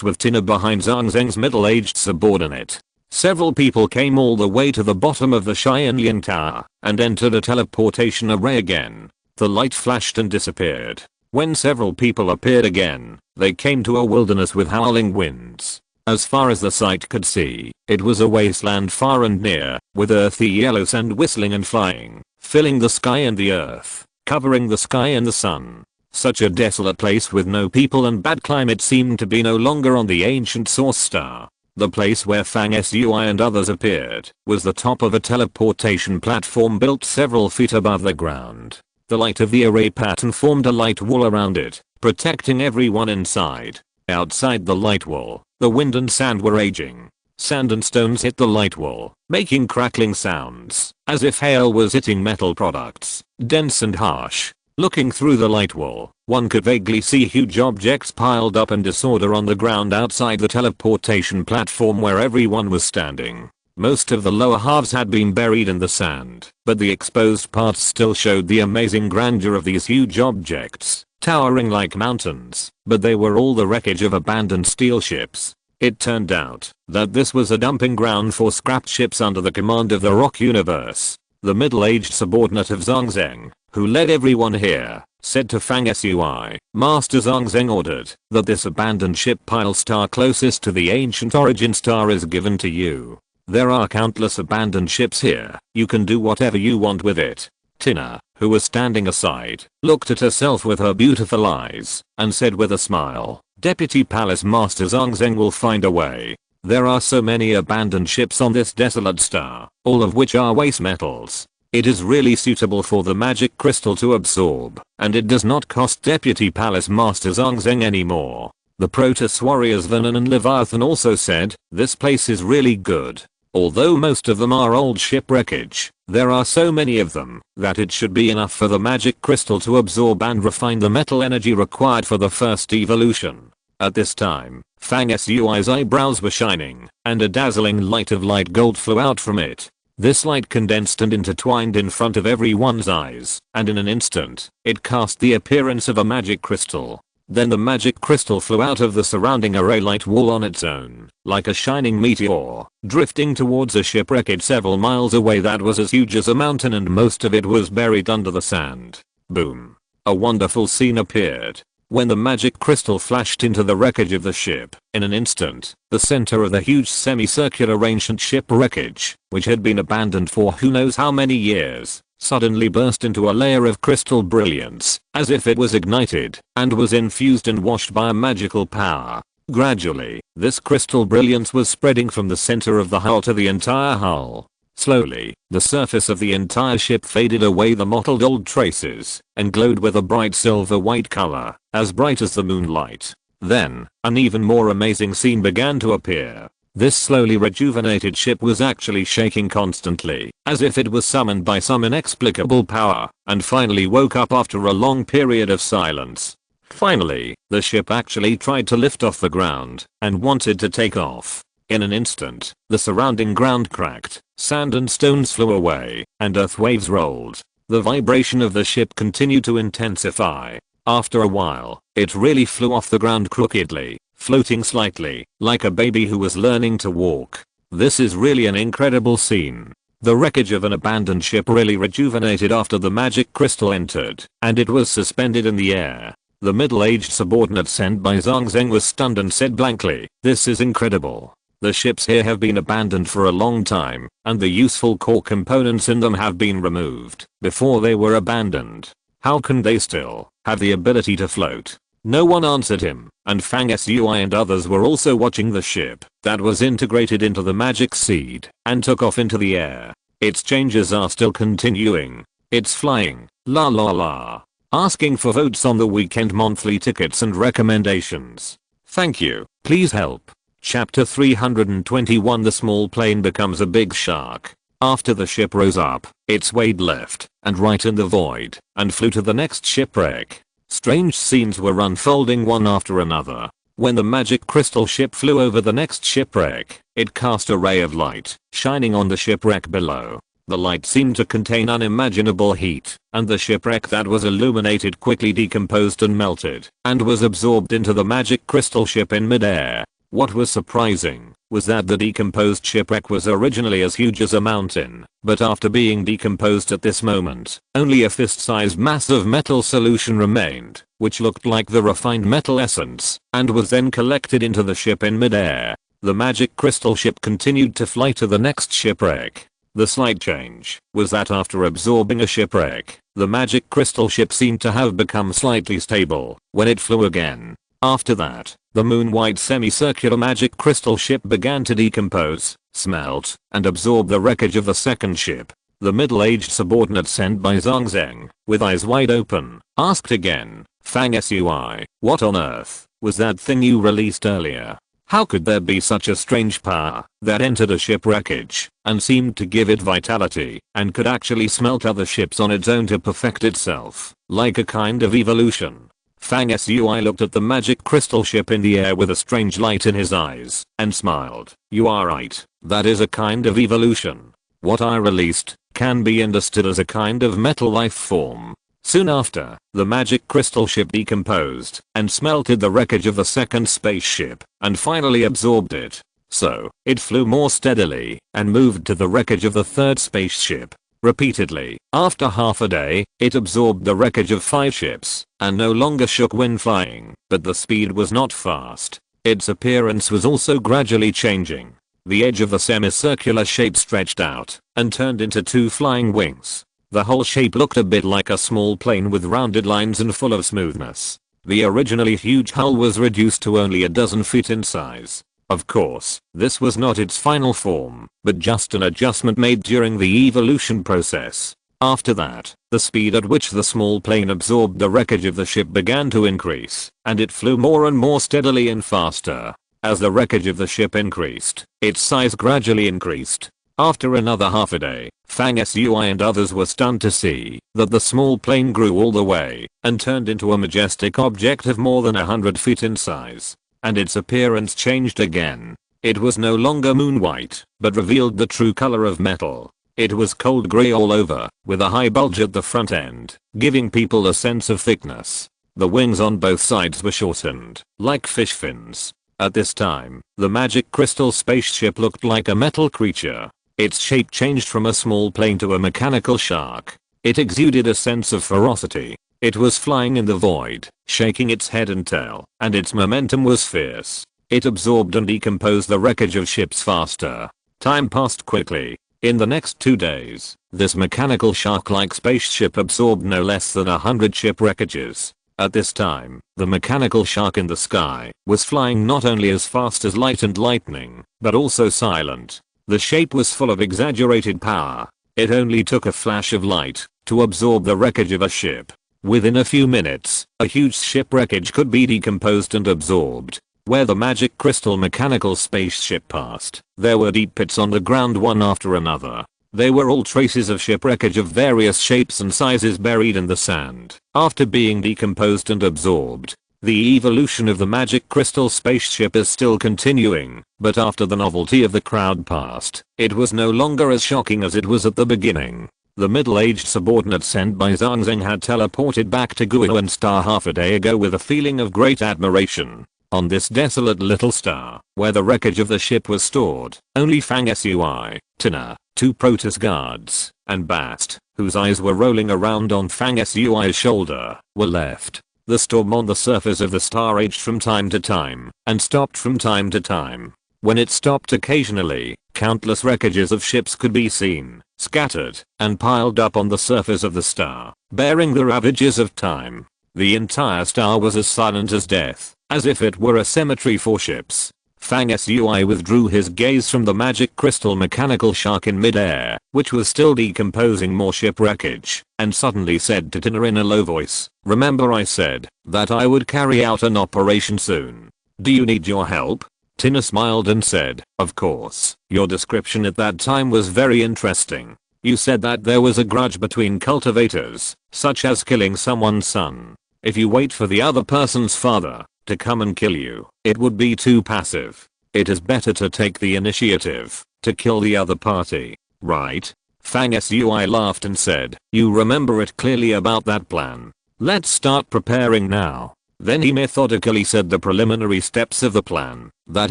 with Tina behind Zhang Zheng's middle-aged subordinate. Several people came all the way to the bottom of the Xianlian Tower, and entered a teleportation array again. The light flashed and disappeared. When several people appeared again, they came to a wilderness with howling winds. As far as the sight could see, it was a wasteland far and near, with earthy yellow sand whistling and flying, filling the sky and the earth, covering the sky and the sun. Such a desolate place with no people and bad climate seemed to be no longer on the ancient source star. The place where Fang Sui and others appeared was the top of a teleportation platform built several feet above the ground. The light of the array pattern formed a light wall around it, protecting everyone inside. Outside the light wall, the wind and sand were raging. Sand and stones hit the light wall, making crackling sounds, as if hail was hitting metal products, dense and harsh. Looking through the light wall, one could vaguely see huge objects piled up in disorder on the ground outside the teleportation platform where everyone was standing. Most of the lower halves had been buried in the sand, but the exposed parts still showed the amazing grandeur of these huge objects, towering like mountains, but they were all the wreckage of abandoned steel ships. It turned out that this was a dumping ground for scrapped ships under the command of the Rock Universe. The middle-aged subordinate of Zhang Zheng, who led everyone here, said to Fang Sui, Master Zhang Zheng ordered that this abandoned ship pile star closest to the ancient origin star is given to you. There are countless abandoned ships here. You can do whatever you want with it. Tina, who was standing aside, looked at herself with her beautiful eyes and said with a smile, Deputy Palace Master Zhang Zheng will find a way. There are so many abandoned ships on this desolate star, all of which are waste metals. It is really suitable for the magic crystal to absorb, and it does not cost Deputy Palace Master Zhang Zheng anymore. The Protoss warriors Vernon and Leviathan also said, this place is really good. Although most of them are old ship wreckage, there are so many of them that it should be enough for the magic crystal to absorb and refine the metal energy required for the first evolution. At this time, Fang Sui's eyebrows were shining, and a dazzling light of light gold flew out from it. This light condensed and intertwined in front of everyone's eyes, and in an instant, it cast the appearance of a magic crystal. Then the magic crystal flew out of the surrounding array light wall on its own, like a shining meteor, drifting towards a ship wreckage several miles away that was as huge as a mountain and most of it was buried under the sand. Boom. A wonderful scene appeared. When the magic crystal flashed into the wreckage of the ship, in an instant, the center of the huge semicircular ancient ship wreckage, which had been abandoned for who knows how many years, suddenly burst into a layer of crystal brilliance, as if it was ignited, and was infused and washed by a magical power. Gradually, this crystal brilliance was spreading from the center of the hull to the entire hull. Slowly, the surface of the entire ship faded away the mottled old traces, and glowed with a bright silver-white color, as bright as the moonlight. Then, an even more amazing scene began to appear. This slowly rejuvenated ship was actually shaking constantly, as if it was summoned by some inexplicable power, and finally woke up after a long period of silence. Finally, the ship actually tried to lift off the ground, and wanted to take off. In an instant, the surrounding ground cracked, sand and stones flew away, and earth waves rolled. The vibration of the ship continued to intensify. After a while, it really flew off the ground crookedly, floating slightly, like a baby who was learning to walk. This is really an incredible scene. The wreckage of an abandoned ship really rejuvenated after the magic crystal entered, and it was suspended in the air. The middle-aged subordinate sent by Zhang Zheng was stunned and said blankly, "This is incredible. The ships here have been abandoned for a long time, and the useful core components in them have been removed before they were abandoned. How can they still have the ability to float?" No one answered him, and Fang Sui and others were also watching the ship that was integrated into the magic seed and took off into the air. Its changes are still continuing. It's flying. La la la. Asking for votes on the weekend monthly tickets and recommendations. Thank you. Please help. Chapter 321. The small plane becomes a big shark. After the ship rose up, it swayed left and right in the void and flew to the next shipwreck. Strange scenes were unfolding one after another. When the magic crystal ship flew over the next shipwreck, it cast a ray of light, shining on the shipwreck below. The light seemed to contain unimaginable heat, and the shipwreck that was illuminated quickly decomposed and melted, and was absorbed into the magic crystal ship in midair. What was surprising was that the decomposed shipwreck was originally as huge as a mountain, but after being decomposed at this moment, only a fist-sized mass of metal solution remained, which looked like the refined metal essence, and was then collected into the ship in midair. The magic crystal ship continued to fly to the next shipwreck. The slight change was that after absorbing a shipwreck, the magic crystal ship seemed to have become slightly stable when it flew again. After that, the moon-wide semicircular magic crystal ship began to decompose, smelt, and absorb the wreckage of the second ship. The middle-aged subordinate sent by Zhang Zheng, with eyes wide open, asked again, "Fang Sui, what on earth was that thing you released earlier? How could there be such a strange power that entered a ship wreckage and seemed to give it vitality and could actually smelt other ships on its own to perfect itself, like a kind of evolution?" Fang Sui looked at the magic crystal ship in the air with a strange light in his eyes and smiled. "You are right. That is a kind of evolution. What I released can be understood as a kind of metal life form." Soon after, the magic crystal ship decomposed and smelted the wreckage of the second spaceship and finally absorbed it. So, it flew more steadily and moved to the wreckage of the third spaceship. Repeatedly, after half a day, it absorbed the wreckage of 5 ships and no longer shook when flying, but the speed was not fast. Its appearance was also gradually changing. The edge of the semicircular shape stretched out and turned into two flying wings. The whole shape looked a bit like a small plane with rounded lines and full of smoothness. The originally huge hull was reduced to only a dozen feet in size. Of course, this was not its final form, but just an adjustment made during the evolution process. After that, the speed at which the small plane absorbed the wreckage of the ship began to increase, and it flew more and more steadily and faster. As the wreckage of the ship increased, its size gradually increased. After another half a day, Fang Sui and others were stunned to see that the small plane grew all the way and turned into a majestic object of more than 100 feet in size. And its appearance changed again. It was no longer moon white, but revealed the true color of metal. It was cold gray all over, with a high bulge at the front end, giving people a sense of thickness. The wings on both sides were shortened, like fish fins. At this time, the magic crystal spaceship looked like a metal creature. Its shape changed from a small plane to a mechanical shark. It exuded a sense of ferocity. It was flying in the void, shaking its head and tail, and its momentum was fierce. It absorbed and decomposed the wreckage of ships faster. Time passed quickly. In the next 2 days, this mechanical shark-like spaceship absorbed no less than 100 ship wreckages. At this time, the mechanical shark in the sky was flying not only as fast as light and lightning, but also silent. The shape was full of exaggerated power. It only took a flash of light to absorb the wreckage of a ship. Within a few minutes, a huge ship wreckage could be decomposed and absorbed. Where the magic crystal mechanical spaceship passed, there were deep pits on the ground one after another. They were all traces of ship wreckage of various shapes and sizes buried in the sand. After being decomposed and absorbed, the evolution of the magic crystal spaceship is still continuing, but after the novelty of the crowd passed, it was no longer as shocking as it was at the beginning. The middle-aged subordinate sent by Zhang Zheng had teleported back to Guiyuan Star half a day ago with a feeling of great admiration. On this desolate little star, where the wreckage of the ship was stored, only Fang Sui, Tina, 2 Protoss guards, and Bast, whose eyes were rolling around on Fang Sui's shoulder, were left. The storm on the surface of the star raged from time to time, and stopped from time to time. When it stopped occasionally, countless wreckages of ships could be seen, scattered, and piled up on the surface of the star, bearing the ravages of time. The entire star was as silent as death, as if it were a cemetery for ships. Fang Sui withdrew his gaze from the magic crystal mechanical shark in midair, which was still decomposing more ship wreckage, and suddenly said to Tina in a low voice, "Remember I said that I would carry out an operation soon. Do you need your help?" Tina smiled and said, "Of course. Your description at that time was very interesting. You said that there was a grudge between cultivators, such as killing someone's son. If you wait for the other person's father to come and kill you, it would be too passive. It is better to take the initiative, to kill the other party, right?" Fang Sui laughed and said, "You remember it clearly about that plan. Let's start preparing now." Then he methodically said the preliminary steps of the plan that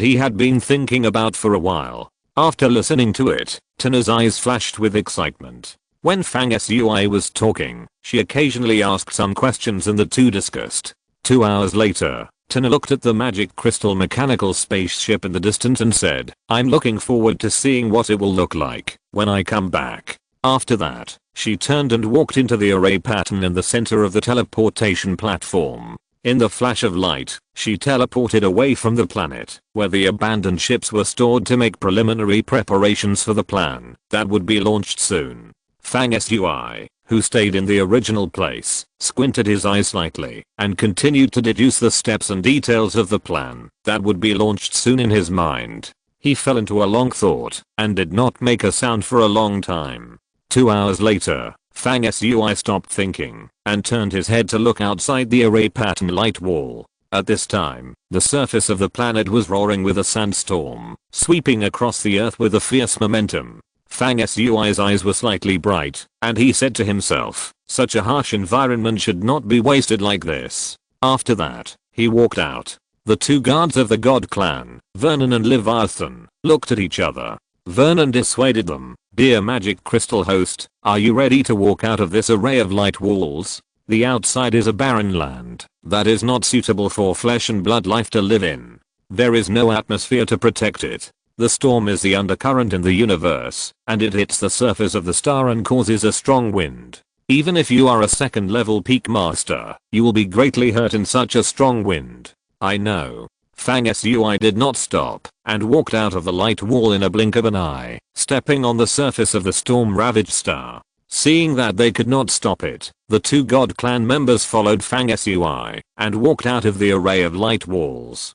he had been thinking about for a while. After listening to it, Tina's eyes flashed with excitement. When Fang Sui was talking, she occasionally asked some questions and the two discussed. 2 hours later, Tina looked at the magic crystal mechanical spaceship in the distance and said, "I'm looking forward to seeing what it will look like when I come back." After that, she turned and walked into the array pattern in the center of the teleportation platform. In the flash of light, she teleported away from the planet, where the abandoned ships were stored to make preliminary preparations for the plan that would be launched soon. Fang Sui, who stayed in the original place, squinted his eyes slightly and continued to deduce the steps and details of the plan that would be launched soon in his mind. He fell into a long thought and did not make a sound for a long time. 2 hours later, Fang Sui stopped thinking and turned his head to look outside the array pattern light wall. At this time, the surface of the planet was roaring with a sandstorm, sweeping across the earth with a fierce momentum. Fang Sui's eyes were slightly bright, and he said to himself, such a harsh environment should not be wasted like this. After that, he walked out. The 2 guards of the God clan, Vernon and Leviathan, looked at each other. Vernon dissuaded them. "Dear magic crystal host, are you ready to walk out of this array of light walls? The outside is a barren land that is not suitable for flesh and blood life to live in. There is no atmosphere to protect it. The storm is the undercurrent in the universe, and it hits the surface of the star and causes a strong wind. Even if you are a second level peak master, you will be greatly hurt in such a strong wind. I know. Fang Sui did not stop, and walked out of the light wall in a blink of an eye, stepping on the surface of the storm-ravaged star. Seeing that they could not stop it, the two God Clan members followed Fang Sui, and walked out of the array of light walls.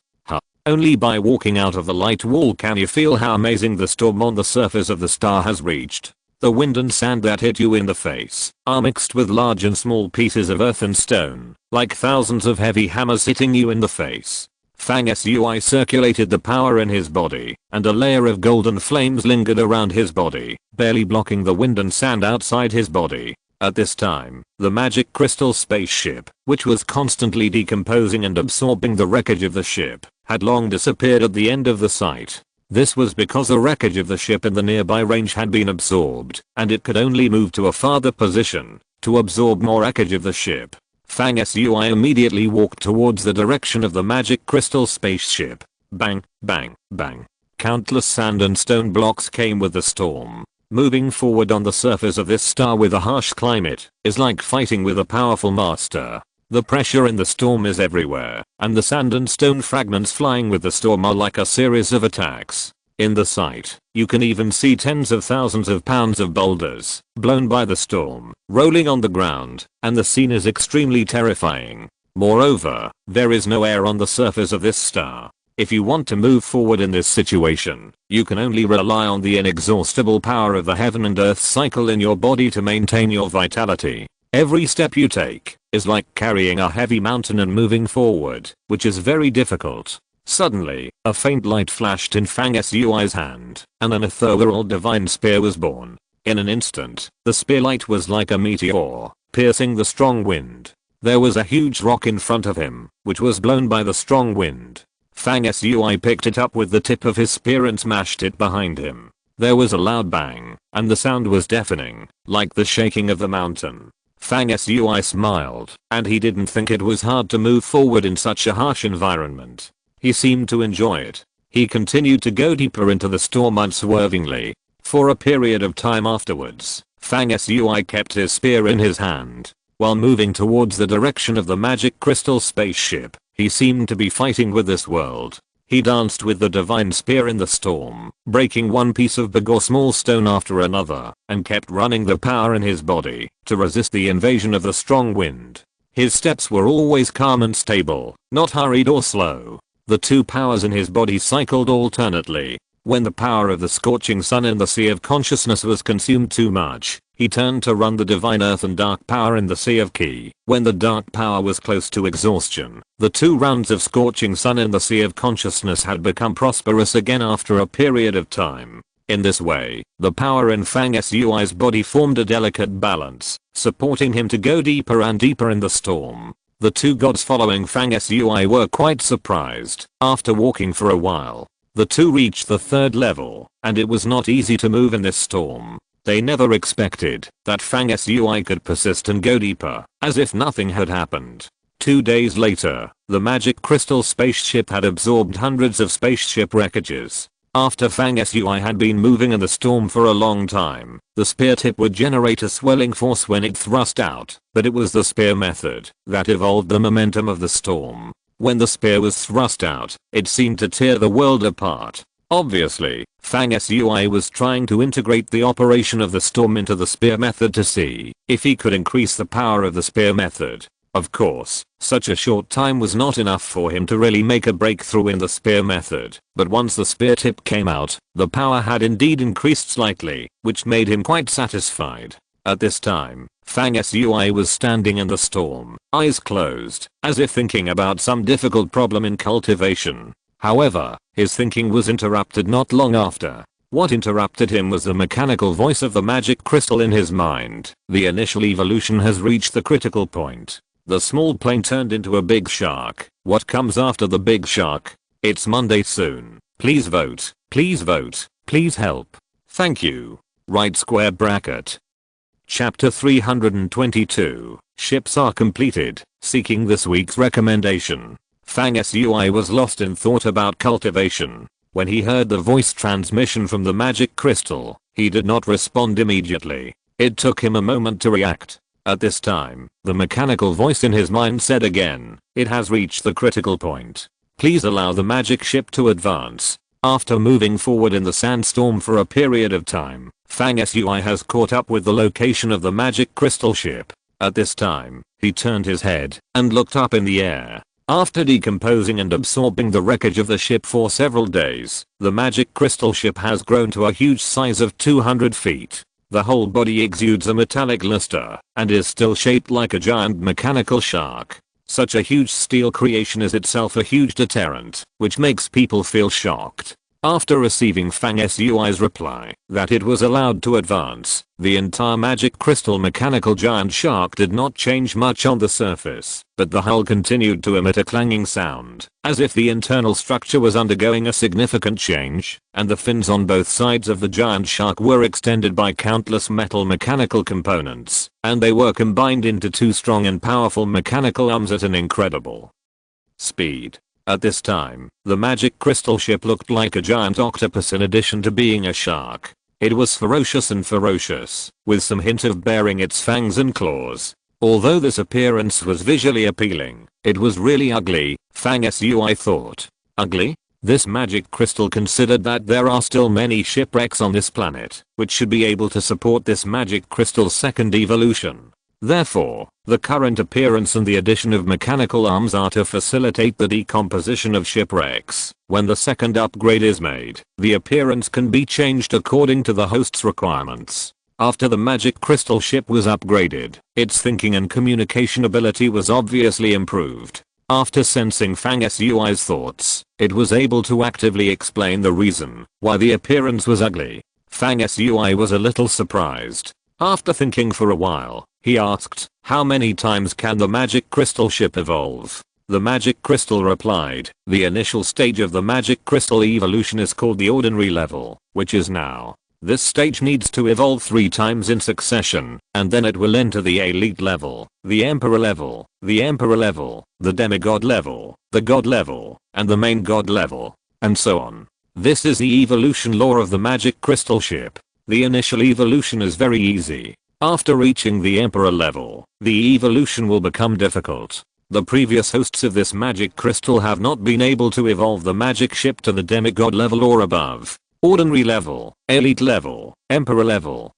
Only by walking out of the light wall can you feel how amazing the storm on the surface of the star has reached. The wind and sand that hit you in the face are mixed with large and small pieces of earth and stone, like thousands of heavy hammers hitting you in the face. Fang Sui circulated the power in his body, and a layer of golden flames lingered around his body, barely blocking the wind and sand outside his body. At this time, the magic crystal spaceship, which was constantly decomposing and absorbing the wreckage of the ship, had long disappeared at the end of the site. This was because the wreckage of the ship in the nearby range had been absorbed, and it could only move to a farther position to absorb more wreckage of the ship. Fang Sui immediately walked towards the direction of the magic crystal spaceship. Bang, bang, bang. Countless sand and stone blocks came with the storm. Moving forward on the surface of this star with a harsh climate is like fighting with a powerful master. The pressure in the storm is everywhere, and the sand and stone fragments flying with the storm are like a series of attacks. In the site, you can even see tens of thousands of pounds of boulders, blown by the storm, rolling on the ground, and the scene is extremely terrifying. Moreover, there is no air on the surface of this star. If you want to move forward in this situation, you can only rely on the inexhaustible power of the heaven and earth cycle in your body to maintain your vitality. Every step you take is like carrying a heavy mountain and moving forward, which is very difficult. Suddenly, a faint light flashed in Fang Sui's hand, and an ethereal divine spear was born. In an instant, the spear light was like a meteor, piercing the strong wind. There was a huge rock in front of him, which was blown by the strong wind. Fang Sui picked it up with the tip of his spear and smashed it behind him. There was a loud bang, and the sound was deafening, like the shaking of the mountain. Fang Sui smiled, and he didn't think it was hard to move forward in such a harsh environment. He seemed to enjoy it. He continued to go deeper into the storm unswervingly. For a period of time afterwards, Fang Sui kept his spear in his hand. While moving towards the direction of the magic crystal spaceship, he seemed to be fighting with this world. He danced with the divine spear in the storm, breaking one piece of big or small stone after another, and kept running the power in his body to resist the invasion of the strong wind. His steps were always calm and stable, not hurried or slow. The two powers in his body cycled alternately. When the power of the scorching sun in the sea of consciousness was consumed too much, he turned to run the divine earth and dark power in the sea of ki. When the dark power was close to exhaustion, the two rounds of scorching sun in the sea of consciousness had become prosperous again after a period of time. In this way, the power in Fang Sui's body formed a delicate balance, supporting him to go deeper and deeper in the storm. The two gods following Fang Sui were quite surprised. After walking for a while, the two reached the third level, and it was not easy to move in this storm. They never expected that Fang Sui could persist and go deeper, as if nothing had happened. 2 days later, the magic crystal spaceship had absorbed hundreds of spaceship wreckages. After Fang Sui had been moving in the storm for a long time, the spear tip would generate a swelling force when it thrust out, but it was the spear method that evolved the momentum of the storm. When the spear was thrust out, it seemed to tear the world apart. Obviously, Fang Sui was trying to integrate the operation of the storm into the spear method to see if he could increase the power of the spear method. Of course, such a short time was not enough for him to really make a breakthrough in the spear method, but once the spear tip came out, the power had indeed increased slightly, which made him quite satisfied. At this time, Fang Sui was standing in the storm, eyes closed, as if thinking about some difficult problem in cultivation. However, his thinking was interrupted not long after. What interrupted him was the mechanical voice of the magic crystal in his mind. The initial evolution has reached the critical point. The small plane turned into a big shark. What comes after the big shark? It's Monday soon. Please vote. Please vote. Please help. Thank you. Right square bracket. Chapter 322. Ships are completed. Seeking this week's recommendation. Fang Sui was lost in thought about cultivation. When he heard the voice transmission from the magic crystal, he did not respond immediately. It took him a moment to react. At this time, the mechanical voice in his mind said again, "It has reached the critical point. Please allow the magic ship to advance." After moving forward in the sandstorm for a period of time, Fang Sui has caught up with the location of the magic crystal ship. At this time, he turned his head and looked up in the air. After decomposing and absorbing the wreckage of the ship for several days, the magic crystal ship has grown to a huge size of 200 feet. The whole body exudes a metallic luster and is still shaped like a giant mechanical shark. Such a huge steel creation is itself a huge deterrent, which makes people feel shocked. After receiving Fang Sui's reply that it was allowed to advance, the entire magic crystal mechanical giant shark did not change much on the surface, but the hull continued to emit a clanging sound, as if the internal structure was undergoing a significant change, and the fins on both sides of the giant shark were extended by countless metal mechanical components, and they were combined into two strong and powerful mechanical arms at an incredible speed. At this time, the magic crystal ship looked like a giant octopus in addition to being a shark. It was ferocious and ferocious, with some hint of baring its fangs and claws. Although this appearance was visually appealing, it was really ugly, Fang Sui thought. Ugly? This magic crystal considered that there are still many shipwrecks on this planet, which should be able to support this magic crystal's second evolution. Therefore, the current appearance and the addition of mechanical arms are to facilitate the decomposition of shipwrecks. When the second upgrade is made, the appearance can be changed according to the host's requirements. After the magic crystal ship was upgraded, its thinking and communication ability was obviously improved. After sensing Fang Sui's thoughts, it was able to actively explain the reason why the appearance was ugly. Fang Sui was a little surprised. After thinking for a while, he asked, "How many times can the magic crystal ship evolve?" The magic crystal replied, "The initial stage of the magic crystal evolution is called the ordinary level, which is now. This stage needs to evolve 3 times in succession, and then it will enter the elite level, the emperor level, the emperor level, the demigod level, the god level, and the main god level, and so on. This is the evolution law of the magic crystal ship. The initial evolution is very easy. After reaching the emperor level, the evolution will become difficult. The previous hosts of this magic crystal have not been able to evolve the magic ship to the demigod level or above. Ordinary level, elite level, emperor level,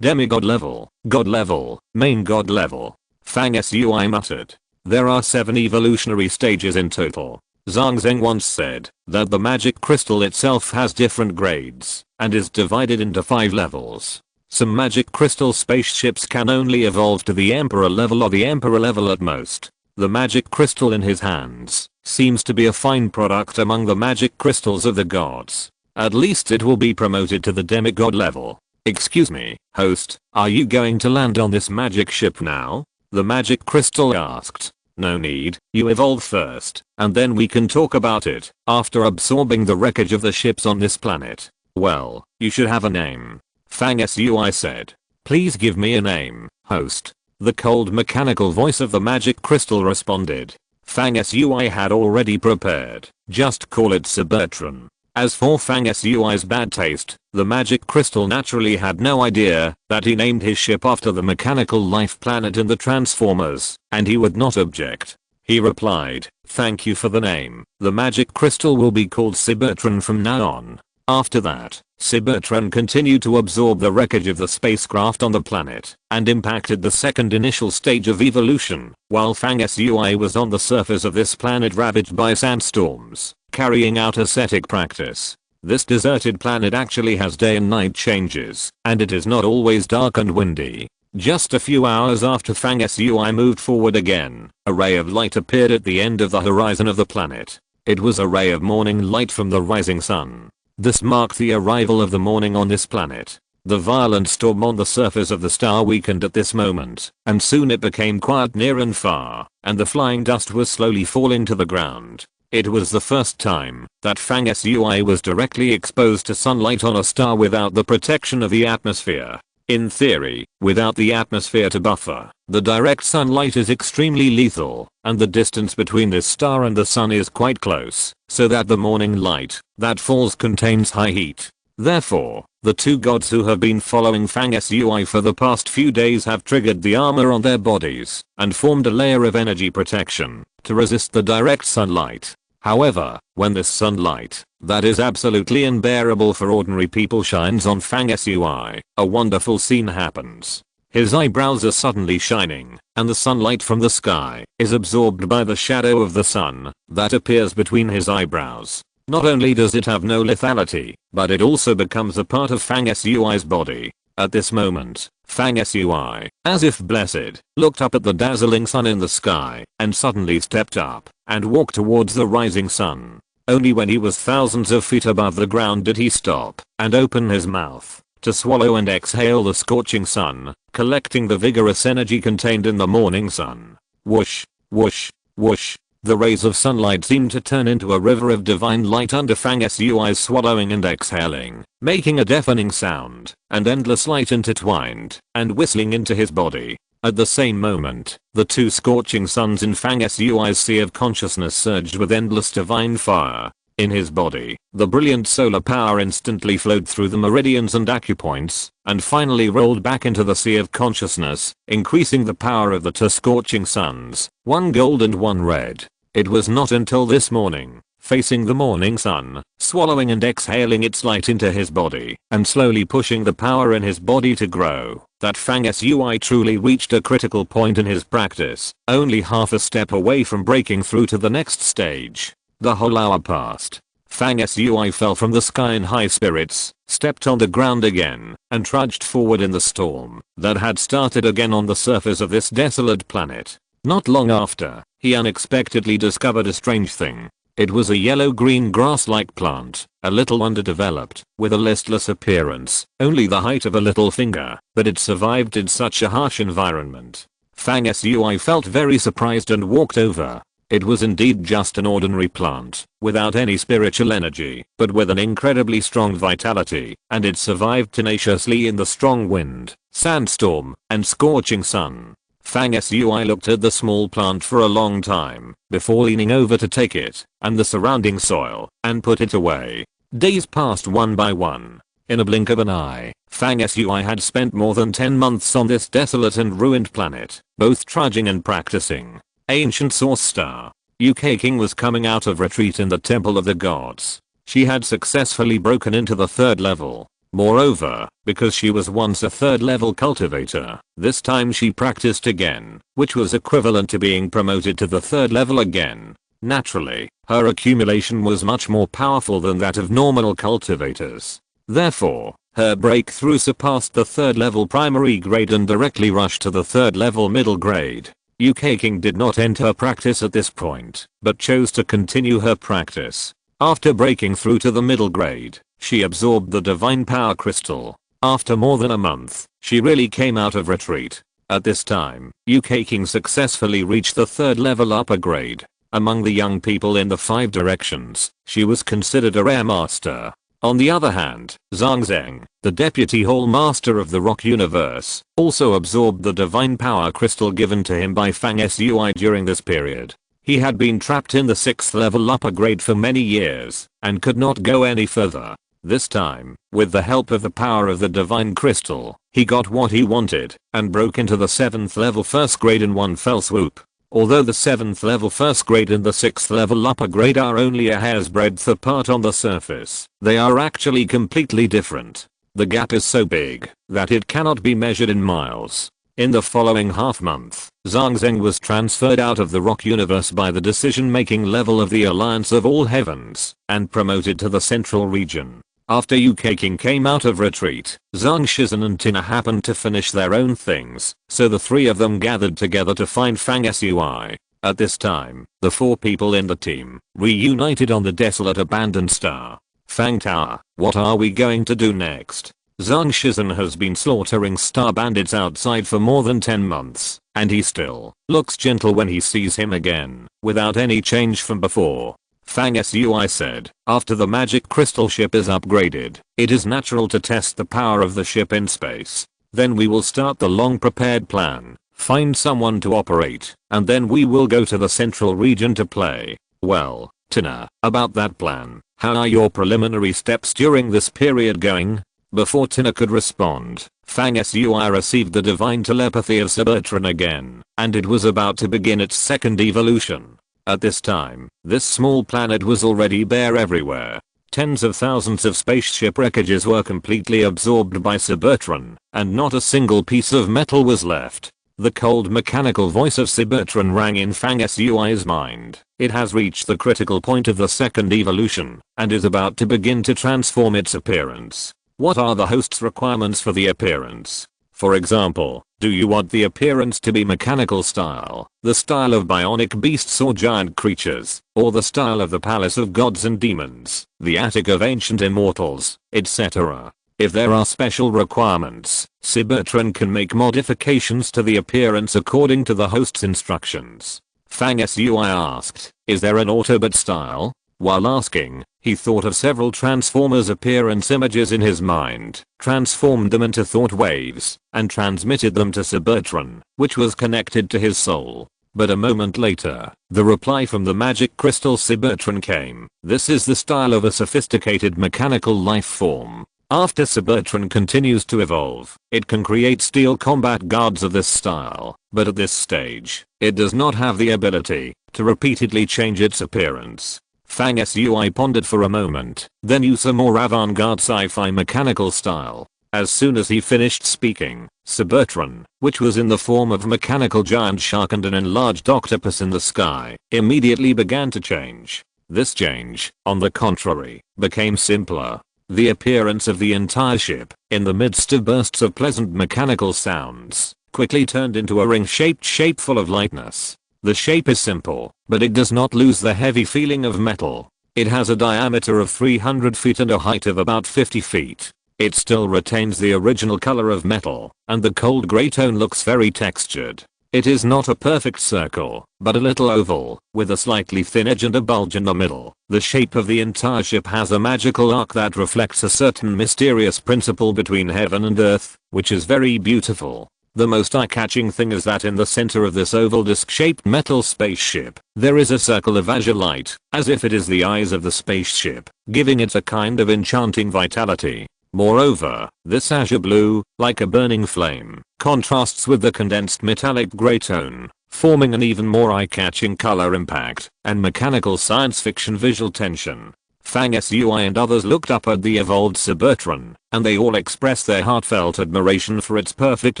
demigod level, god level, main god level." Fang Sui muttered. There are 7 evolutionary stages in total. Zhang Zheng once said that the magic crystal itself has different grades and is divided into 5 levels. Some magic crystal spaceships can only evolve to the emperor level or the emperor level at most. The magic crystal in his hands seems to be a fine product among the magic crystals of the gods. At least it will be promoted to the demigod level. "Excuse me, host, are you going to land on this magic ship now?" the magic crystal asked. "No need, you evolve first, and then we can talk about it after absorbing the wreckage of the ships on this planet." "Well, you should have a name," Fang Sui said. "Please give me a name, host." The cold mechanical voice of the magic crystal responded. Fang Sui had already prepared. "Just call it Cybertron." As for Fang Sui's bad taste, the magic crystal naturally had no idea that he named his ship after the mechanical life planet in the Transformers, and he would not object. He replied, "Thank you for the name. The magic crystal will be called Cybertron from now on." After that, Cybertron continued to absorb the wreckage of the spacecraft on the planet and impacted the second initial stage of evolution, while Fang Sui was on the surface of this planet ravaged by sandstorms, carrying out ascetic practice. This deserted planet actually has day and night changes, and it is not always dark and windy. Just a few hours after Fang Sui moved forward again, a ray of light appeared at the end of the horizon of the planet. It was a ray of morning light from the rising sun. This marked the arrival of the morning on this planet. The violent storm on the surface of the star weakened at this moment, and soon it became quiet near and far, and the flying dust was slowly falling to the ground. It was the first time that Fang Sui was directly exposed to sunlight on a star without the protection of the atmosphere. In theory, without the atmosphere to buffer, the direct sunlight is extremely lethal, and the distance between this star and the sun is quite close, so that the morning light that falls contains high heat. Therefore, the two gods who have been following Fang Sui for the past few days have triggered the armor on their bodies and formed a layer of energy protection to resist the direct sunlight. However, when this sunlight, that is absolutely unbearable for ordinary people, shines on Fang Sui, a wonderful scene happens. His eyebrows are suddenly shining, and the sunlight from the sky is absorbed by the shadow of the sun that appears between his eyebrows. Not only does it have no lethality, but it also becomes a part of Fang Sui's body. At this moment, Fang Sui, as if blessed, looked up at the dazzling sun in the sky and suddenly stepped up and walked towards the rising sun. Only when he was thousands of feet above the ground did he stop and open his mouth to swallow and exhale the scorching sun, collecting the vigorous energy contained in the morning sun. Whoosh, whoosh, whoosh. The rays of sunlight seemed to turn into a river of divine light under Fang Sui's swallowing and exhaling, making a deafening sound, and endless light intertwined and whistling into his body. At the same moment, the two scorching suns in Fang Sui's sea of consciousness surged with endless divine fire. In his body, the brilliant solar power instantly flowed through the meridians and acupoints, and finally rolled back into the sea of consciousness, increasing the power of the two scorching suns, one gold and one red. It was not until this morning, facing the morning sun, swallowing and exhaling its light into his body, and slowly pushing the power in his body to grow, that Fang Sui truly reached a critical point in his practice, only half a step away from breaking through to the next stage. The whole hour passed. Fang Sui fell from the sky in high spirits, stepped on the ground again, and trudged forward in the storm that had started again on the surface of this desolate planet. Not long after, he unexpectedly discovered a strange thing. It was a yellow-green grass-like plant, a little underdeveloped, with a listless appearance, only the height of a little finger, but it survived in such a harsh environment. Fang Sui felt very surprised and walked over. It was indeed just an ordinary plant, without any spiritual energy, but with an incredibly strong vitality, and it survived tenaciously in the strong wind, sandstorm, and scorching sun. Fang Sui looked at the small plant for a long time, before leaning over to take it, and the surrounding soil, and put it away. Days passed one by one. In a blink of an eye, Fang Sui had spent more than 10 months on this desolate and ruined planet, both trudging and practicing. Ancient Source Star. UK King was coming out of retreat in the Temple of the Gods. She had successfully broken into the 3rd level. Moreover, because she was once a 3rd level cultivator, this time she practiced again, which was equivalent to being promoted to the 3rd level again. Naturally, her accumulation was much more powerful than that of normal cultivators. Therefore, her breakthrough surpassed the 3rd level primary grade and directly rushed to the 3rd level middle grade. UK King did not end her practice at this point, but chose to continue her practice. After breaking through to the middle grade, she absorbed the divine power crystal. After more than a month, she really came out of retreat. At this time, UK King successfully reached the 3rd level upper grade. Among the young people in the 5 directions, she was considered a rare master. On the other hand, Zhang Zheng, the deputy hall master of the rock universe, also absorbed the divine power crystal given to him by Fang Sui during this period. He had been trapped in the 6th level upper grade for many years, and could not go any further. This time, with the help of the power of the divine crystal, he got what he wanted, and broke into the 7th level first grade in one fell swoop. Although the 7th level first grade and the 6th level upper grade are only a hair's breadth apart on the surface, they are actually completely different. The gap is so big that it cannot be measured in miles. In the following half month, Zhang Zheng was transferred out of the rock universe by the decision-making level of the Alliance of All Heavens, and promoted to the central region. After UK King came out of retreat, Zhang Shizhen and Tina happened to finish their own things, so the 3 of them gathered together to find Fang Sui. At this time, the 4 people in the team reunited on the desolate abandoned star. Fang Tower, what are we going to do next? Zhang Shizhen has been slaughtering star bandits outside for more than 10 months, and he still looks gentle when he sees him again, without any change from before. Fang Sui said, after the magic crystal ship is upgraded, it is natural to test the power of the ship in space. Then we will start the long prepared plan, find someone to operate, and then we will go to the central region to play. Well, Tina, about that plan, how are your preliminary steps during this period going? Before Tina could respond, Fang Sui received the divine telepathy of Cybertron again, and it was about to begin its second evolution. At this time, this small planet was already bare everywhere. Tens of thousands of spaceship wreckages were completely absorbed by Cybertron, and not a single piece of metal was left. The cold mechanical voice of Cybertron rang in Fang Sui's mind. It has reached the critical point of the second evolution, and is about to begin to transform its appearance. What are the host's requirements for the appearance? For example, do you want the appearance to be mechanical style, the style of bionic beasts or giant creatures, or the style of the palace of gods and demons, the attic of ancient immortals, etc.? If there are special requirements, Cybertron can make modifications to the appearance according to the host's instructions. Fang Sui asked, is there an Autobot style? While asking, he thought of several Transformers appearance images in his mind, transformed them into thought waves, and transmitted them to Cybertron, which was connected to his soul. But a moment later, the reply from the magic crystal Cybertron came. This is the style of a sophisticated mechanical life form. After Cybertron continues to evolve, it can create steel combat guards of this style, but at this stage, it does not have the ability to repeatedly change its appearance. Fang Sui pondered for a moment, then used a more avant-garde sci-fi mechanical style. As soon as he finished speaking, Cybertron, which was in the form of a mechanical giant shark and an enlarged octopus in the sky, immediately began to change. This change, on the contrary, became simpler. The appearance of the entire ship, in the midst of bursts of pleasant mechanical sounds, quickly turned into a ring-shaped shape full of lightness. The shape is simple, but it does not lose the heavy feeling of metal. It has a diameter of 300 feet and a height of about 50 feet. It still retains the original color of metal, and the cold gray tone looks very textured. It is not a perfect circle, but a little oval, with a slightly thin edge and a bulge in the middle. The shape of the entire ship has a magical arc that reflects a certain mysterious principle between heaven and earth, which is very beautiful. The most eye-catching thing is that in the center of this oval disc-shaped metal spaceship, there is a circle of azure light, as if it is the eyes of the spaceship, giving it a kind of enchanting vitality. Moreover, this azure blue, like a burning flame, contrasts with the condensed metallic gray tone, forming an even more eye-catching color impact and mechanical science fiction visual tension. Fang Sui and others looked up at the evolved Cybertron, and they all expressed their heartfelt admiration for its perfect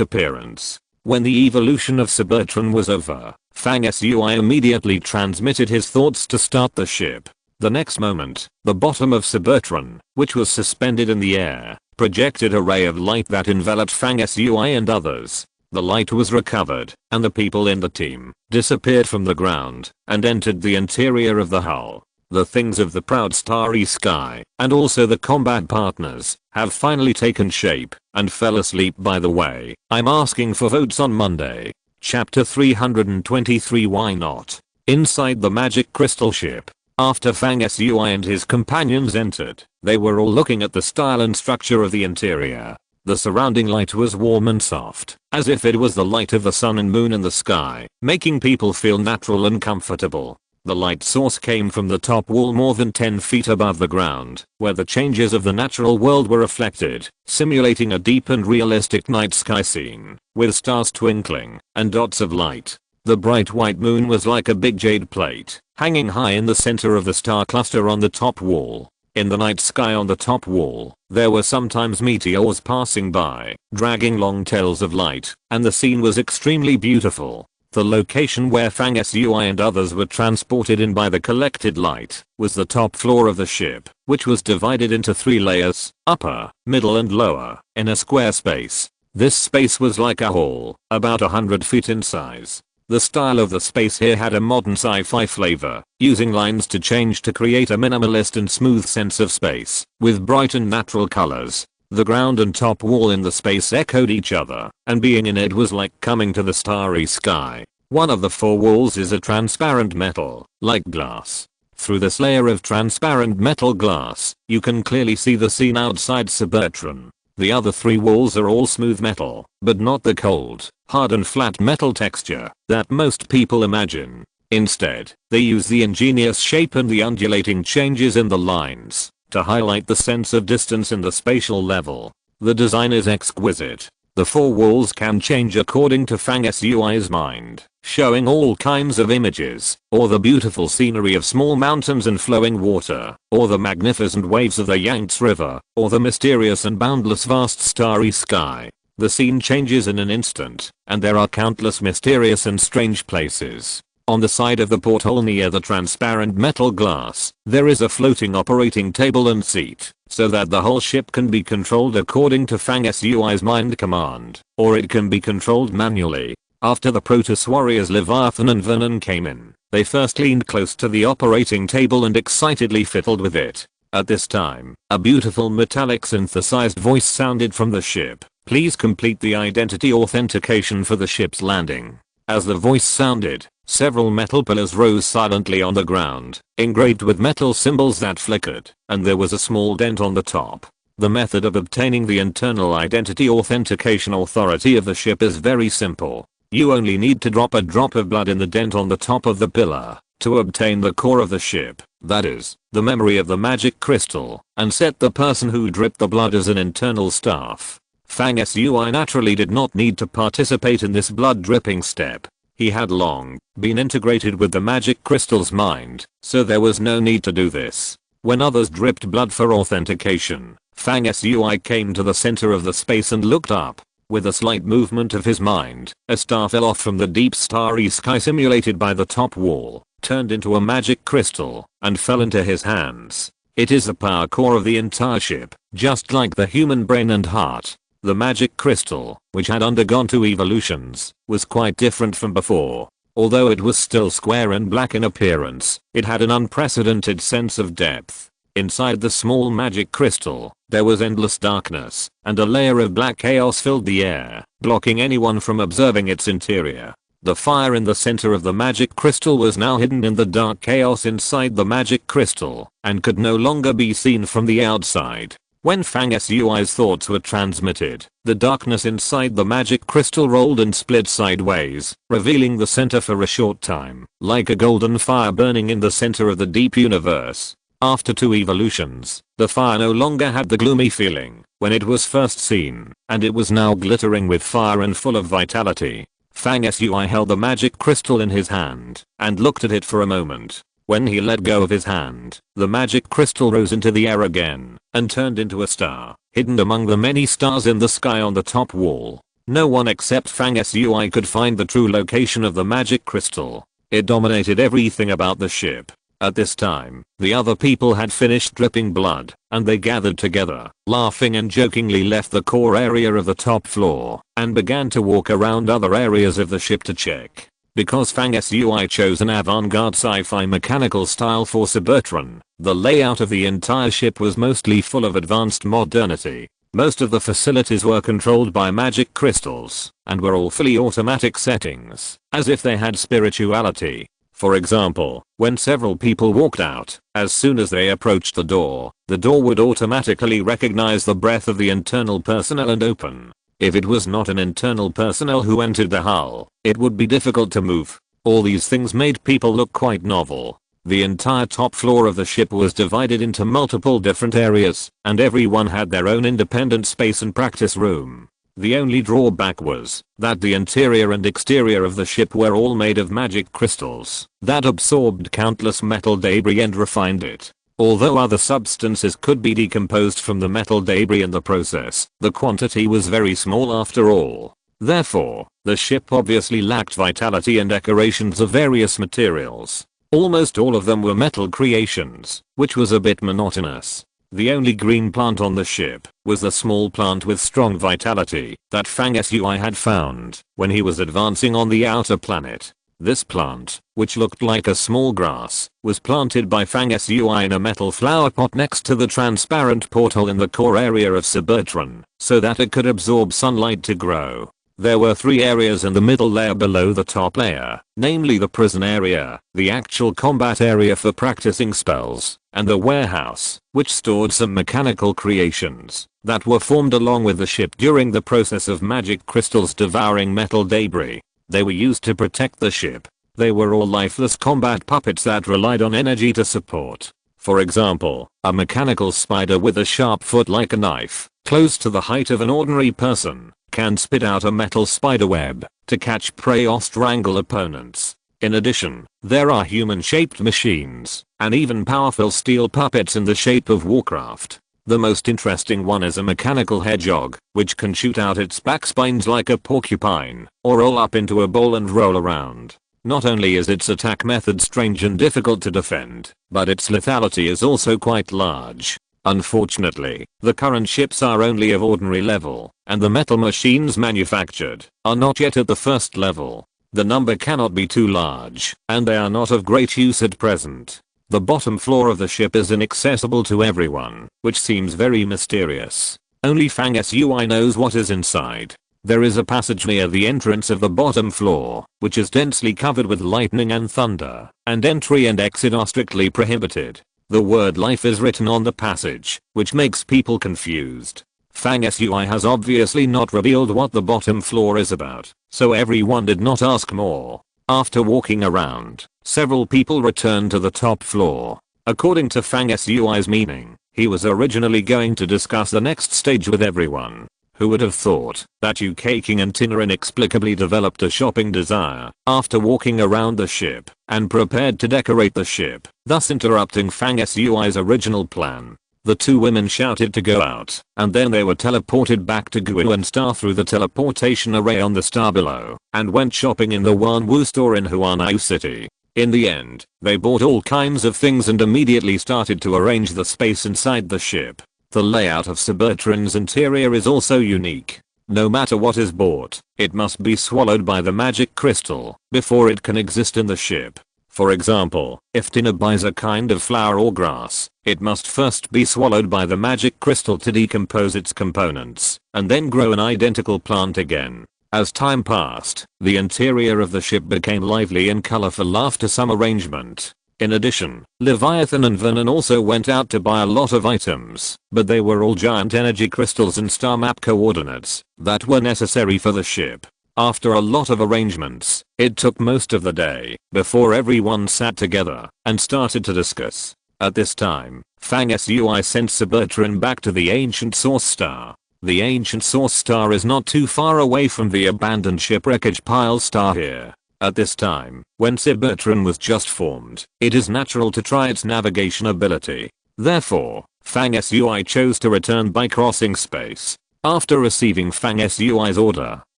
appearance. When the evolution of Cybertron was over, Fang Sui immediately transmitted his thoughts to start the ship. The next moment, the bottom of Cybertron, which was suspended in the air, projected a ray of light that enveloped Fang Sui and others. The light was recovered, and the people in the team disappeared from the ground and entered the interior of the hull. The things of the proud starry sky, and also the combat partners, have finally taken shape, and fell asleep by the way. I'm asking for votes on Monday. Chapter 323 Why not? Inside the magic crystal ship. After Fang Sui and his companions entered, they were all looking at the style and structure of the interior. The surrounding light was warm and soft, as if it was the light of the sun and moon in the sky, making people feel natural and comfortable. The light source came from the top wall more than 10 feet above the ground, where the changes of the natural world were reflected, simulating a deep and realistic night sky scene, with stars twinkling, and dots of light. The bright white moon was like a big jade plate, hanging high in the center of the star cluster on the top wall. In the night sky on the top wall, there were sometimes meteors passing by, dragging long tails of light, and the scene was extremely beautiful. The location where Fang Sui and others were transported in by the collected light was the top floor of the ship, which was divided into 3 layers, upper, middle and lower, in a square space. This space was like a hall, about 100 feet in size. The style of the space here had a modern sci-fi flavor, using lines to change to create a minimalist and smooth sense of space, with bright and natural colors. The ground and top wall in the space echoed each other, and being in it was like coming to the starry sky. One of the 4 walls is a transparent metal, like glass. Through this layer of transparent metal glass, you can clearly see the scene outside Cybertron. The other 3 walls are all smooth metal, but not the cold, hard and flat metal texture that most people imagine. Instead, they use the ingenious shape and the undulating changes in the lines to highlight the sense of distance in the spatial level. The design is exquisite. The 4 walls can change according to Fang Sui's mind, showing all kinds of images, or the beautiful scenery of small mountains and flowing water, or the magnificent waves of the Yangtze River, or the mysterious and boundless vast starry sky. The scene changes in an instant, and there are countless mysterious and strange places. On the side of the porthole near the transparent metal glass, there is a floating operating table and seat, so that the whole ship can be controlled according to Fang Sui's mind command, or it can be controlled manually. After the Protoss warriors Leviathan and Vernon came in, they first leaned close to the operating table and excitedly fiddled with it. At this time, a beautiful metallic synthesized voice sounded from the ship. Please complete the identity authentication for the ship's landing. As the voice sounded, several metal pillars rose silently on the ground, engraved with metal symbols that flickered, and there was a small dent on the top. The method of obtaining the internal identity authentication authority of the ship is very simple. You only need to drop a drop of blood in the dent on the top of the pillar to obtain the core of the ship, that is, the memory of the magic crystal, and set the person who dripped the blood as an internal staff. Fang Sui naturally did not need to participate in this blood dripping step. He had long been integrated with the magic crystal's mind, so there was no need to do this. When others dripped blood for authentication, Fang Sui came to the center of the space and looked up. With a slight movement of his mind, a star fell off from the deep starry sky simulated by the top wall, turned into a magic crystal, and fell into his hands. It is the power core of the entire ship, just like the human brain and heart. The magic crystal, which had undergone 2 evolutions, was quite different from before. Although it was still square and black in appearance, it had an unprecedented sense of depth. Inside the small magic crystal, there was endless darkness, and a layer of black chaos filled the air, blocking anyone from observing its interior. The fire in the center of the magic crystal was now hidden in the dark chaos inside the magic crystal, and could no longer be seen from the outside. When Fang Sui's thoughts were transmitted, the darkness inside the magic crystal rolled and split sideways, revealing the center for a short time, like a golden fire burning in the center of the deep universe. After 2 evolutions, the fire no longer had the gloomy feeling when it was first seen, and it was now glittering with fire and full of vitality. Fang Sui held the magic crystal in his hand, and looked at it for a moment. When he let go of his hand, the magic crystal rose into the air again, and turned into a star, hidden among the many stars in the sky on the top wall. No one except Fang Sui could find the true location of the magic crystal. It dominated everything about the ship. At this time, the other people had finished dripping blood, and they gathered together, laughing and jokingly left the core area of the top floor, and began to walk around other areas of the ship to check. Because Fang Sui chose an avant-garde sci-fi mechanical style for Cybertron, the layout of the entire ship was mostly full of advanced modernity. Most of the facilities were controlled by magic crystals, and were all fully automatic settings, as if they had spirituality. For example, when several people walked out, as soon as they approached the door would automatically recognize the breath of the internal personnel and open. If it was not an internal personnel who entered the hull, it would be difficult to move. All these things made people look quite novel. The entire top floor of the ship was divided into multiple different areas, and everyone had their own independent space and practice room. The only drawback was that the interior and exterior of the ship were all made of magic crystals that absorbed countless metal debris and refined it. Although other substances could be decomposed from the metal debris in the process, the quantity was very small after all. Therefore, the ship obviously lacked vitality and decorations of various materials. Almost all of them were metal creations, which was a bit monotonous. The only green plant on the ship was the small plant with strong vitality that Fang Sui had found when he was advancing on the outer planet. This plant, which looked like a small grass, was planted by Fang Sui in a metal flower pot next to the transparent portal in the core area of Cybertron, so that it could absorb sunlight to grow. There were 3 areas in the middle layer below the top layer, namely the prison area, the actual combat area for practicing spells, and the warehouse, which stored some mechanical creations that were formed along with the ship during the process of magic crystals devouring metal debris. They were used to protect the ship. They were all lifeless combat puppets that relied on energy to support. For example, a mechanical spider with a sharp foot like a knife, close to the height of an ordinary person, can spit out a metal spiderweb to catch prey or strangle opponents. In addition, there are human-shaped machines, and even powerful steel puppets in the shape of Warcraft. The most interesting one is a mechanical hedgehog, which can shoot out its back spines like a porcupine, or roll up into a ball and roll around. Not only is its attack method strange and difficult to defend, but its lethality is also quite large. Unfortunately, the current ships are only of ordinary level, and the metal machines manufactured are not yet at the first level. The number cannot be too large, and they are not of great use at present. The bottom floor of the ship is inaccessible to everyone, which seems very mysterious. Only Fang Sui knows what is inside. There is a passage near the entrance of the bottom floor, which is densely covered with lightning and thunder, and entry and exit are strictly prohibited. The word life is written on the passage, which makes people confused. Fang Sui has obviously not revealed what the bottom floor is about, so everyone did not ask more. After walking around, several people returned to the top floor. According to Fang Sui's meaning, he was originally going to discuss the next stage with everyone. Who would have thought that UK King and Tina inexplicably developed a shopping desire after walking around the ship and prepared to decorate the ship, thus interrupting Fang Sui's original plan. The two women shouted to go out, and then they were teleported back to Guiuan Star through the teleportation array on the star below, and went shopping in the Wanwu store in Huanau City. In the end, they bought all kinds of things and immediately started to arrange the space inside the ship. The layout of Cybertron's interior is also unique. No matter what is bought, it must be swallowed by the magic crystal before it can exist in the ship. For example, if Tina buys a kind of flower or grass, it must first be swallowed by the magic crystal to decompose its components, and then grow an identical plant again. As time passed, the interior of the ship became lively and colorful after some arrangement. In addition, Leviathan and Vernon also went out to buy a lot of items, but they were all giant energy crystals and star map coordinates that were necessary for the ship. After a lot of arrangements, it took most of the day before everyone sat together and started to discuss. At this time, Fang Sui sent Cybertron back to the ancient source star. The ancient source star is not too far away from the abandoned ship wreckage pile star here. At this time, when Cybertron was just formed, it is natural to try its navigation ability. Therefore, Fang Sui chose to return by crossing space. After receiving Fang Sui's order,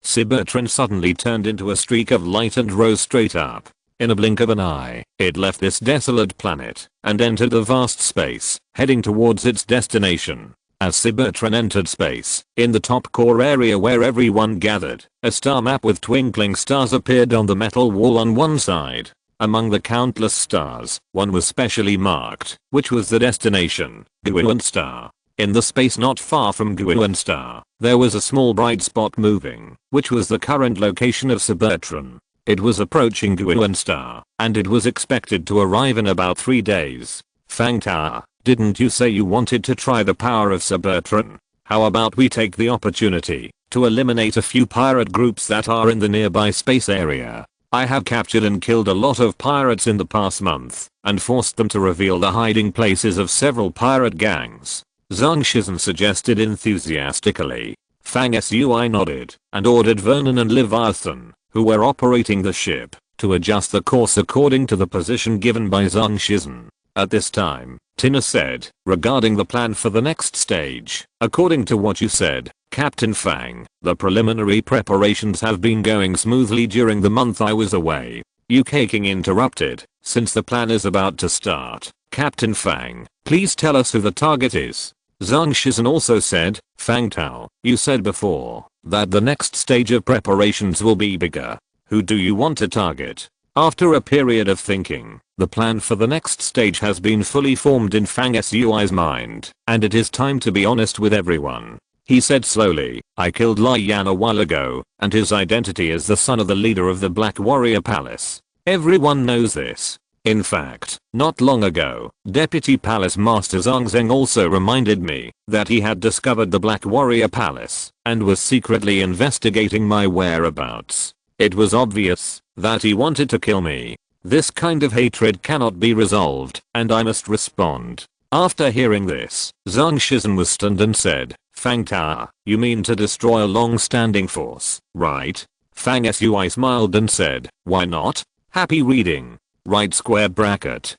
Cybertron suddenly turned into a streak of light and rose straight up. In a blink of an eye, it left this desolate planet and entered the vast space, heading towards its destination. As Cybertron entered space, in the top core area where everyone gathered, a star map with twinkling stars appeared on the metal wall on one side. Among the countless stars, one was specially marked, which was the destination, Guiuan Star. In the space not far from Guiuan Star, there was a small bright spot moving, which was the current location of Cybertron. It was approaching Guiuan Star, and it was expected to arrive in about 3 days. Fang Tao, didn't you say you wanted to try the power of Cybertron? How about we take the opportunity to eliminate a few pirate groups that are in the nearby space area? I have captured and killed a lot of pirates in the past month, and forced them to reveal the hiding places of several pirate gangs. Zhang Shizhen suggested enthusiastically. Fang Sui nodded and ordered Vernon and Leviathan, who were operating the ship, to adjust the course according to the position given by Zhang Shizhen. At this time, Tina said, regarding the plan for the next stage, according to what you said, Captain Fang, the preliminary preparations have been going smoothly during the month I was away. UK King interrupted, since the plan is about to start, Captain Fang, please tell us who the target is. Zhang Shizhen also said, Fang Tao, you said before that the next stage of preparations will be bigger. Who do you want to target? After a period of thinking, the plan for the next stage has been fully formed in Fang Sui's mind, and it is time to be honest with everyone. He said slowly, I killed Lai Yan a while ago, and his identity is the son of the leader of the Black Warrior Palace. Everyone knows this. In fact, not long ago, Deputy Palace Master Zhang Zheng also reminded me that he had discovered the Black Warrior Palace and was secretly investigating my whereabouts. It was obvious that he wanted to kill me. This kind of hatred cannot be resolved, and I must respond. After hearing this, Zhang Shizhen was stunned and said, Fang Ta, you mean to destroy a long-standing force, right? Fang Sui smiled and said, why not? Happy reading. Right square bracket.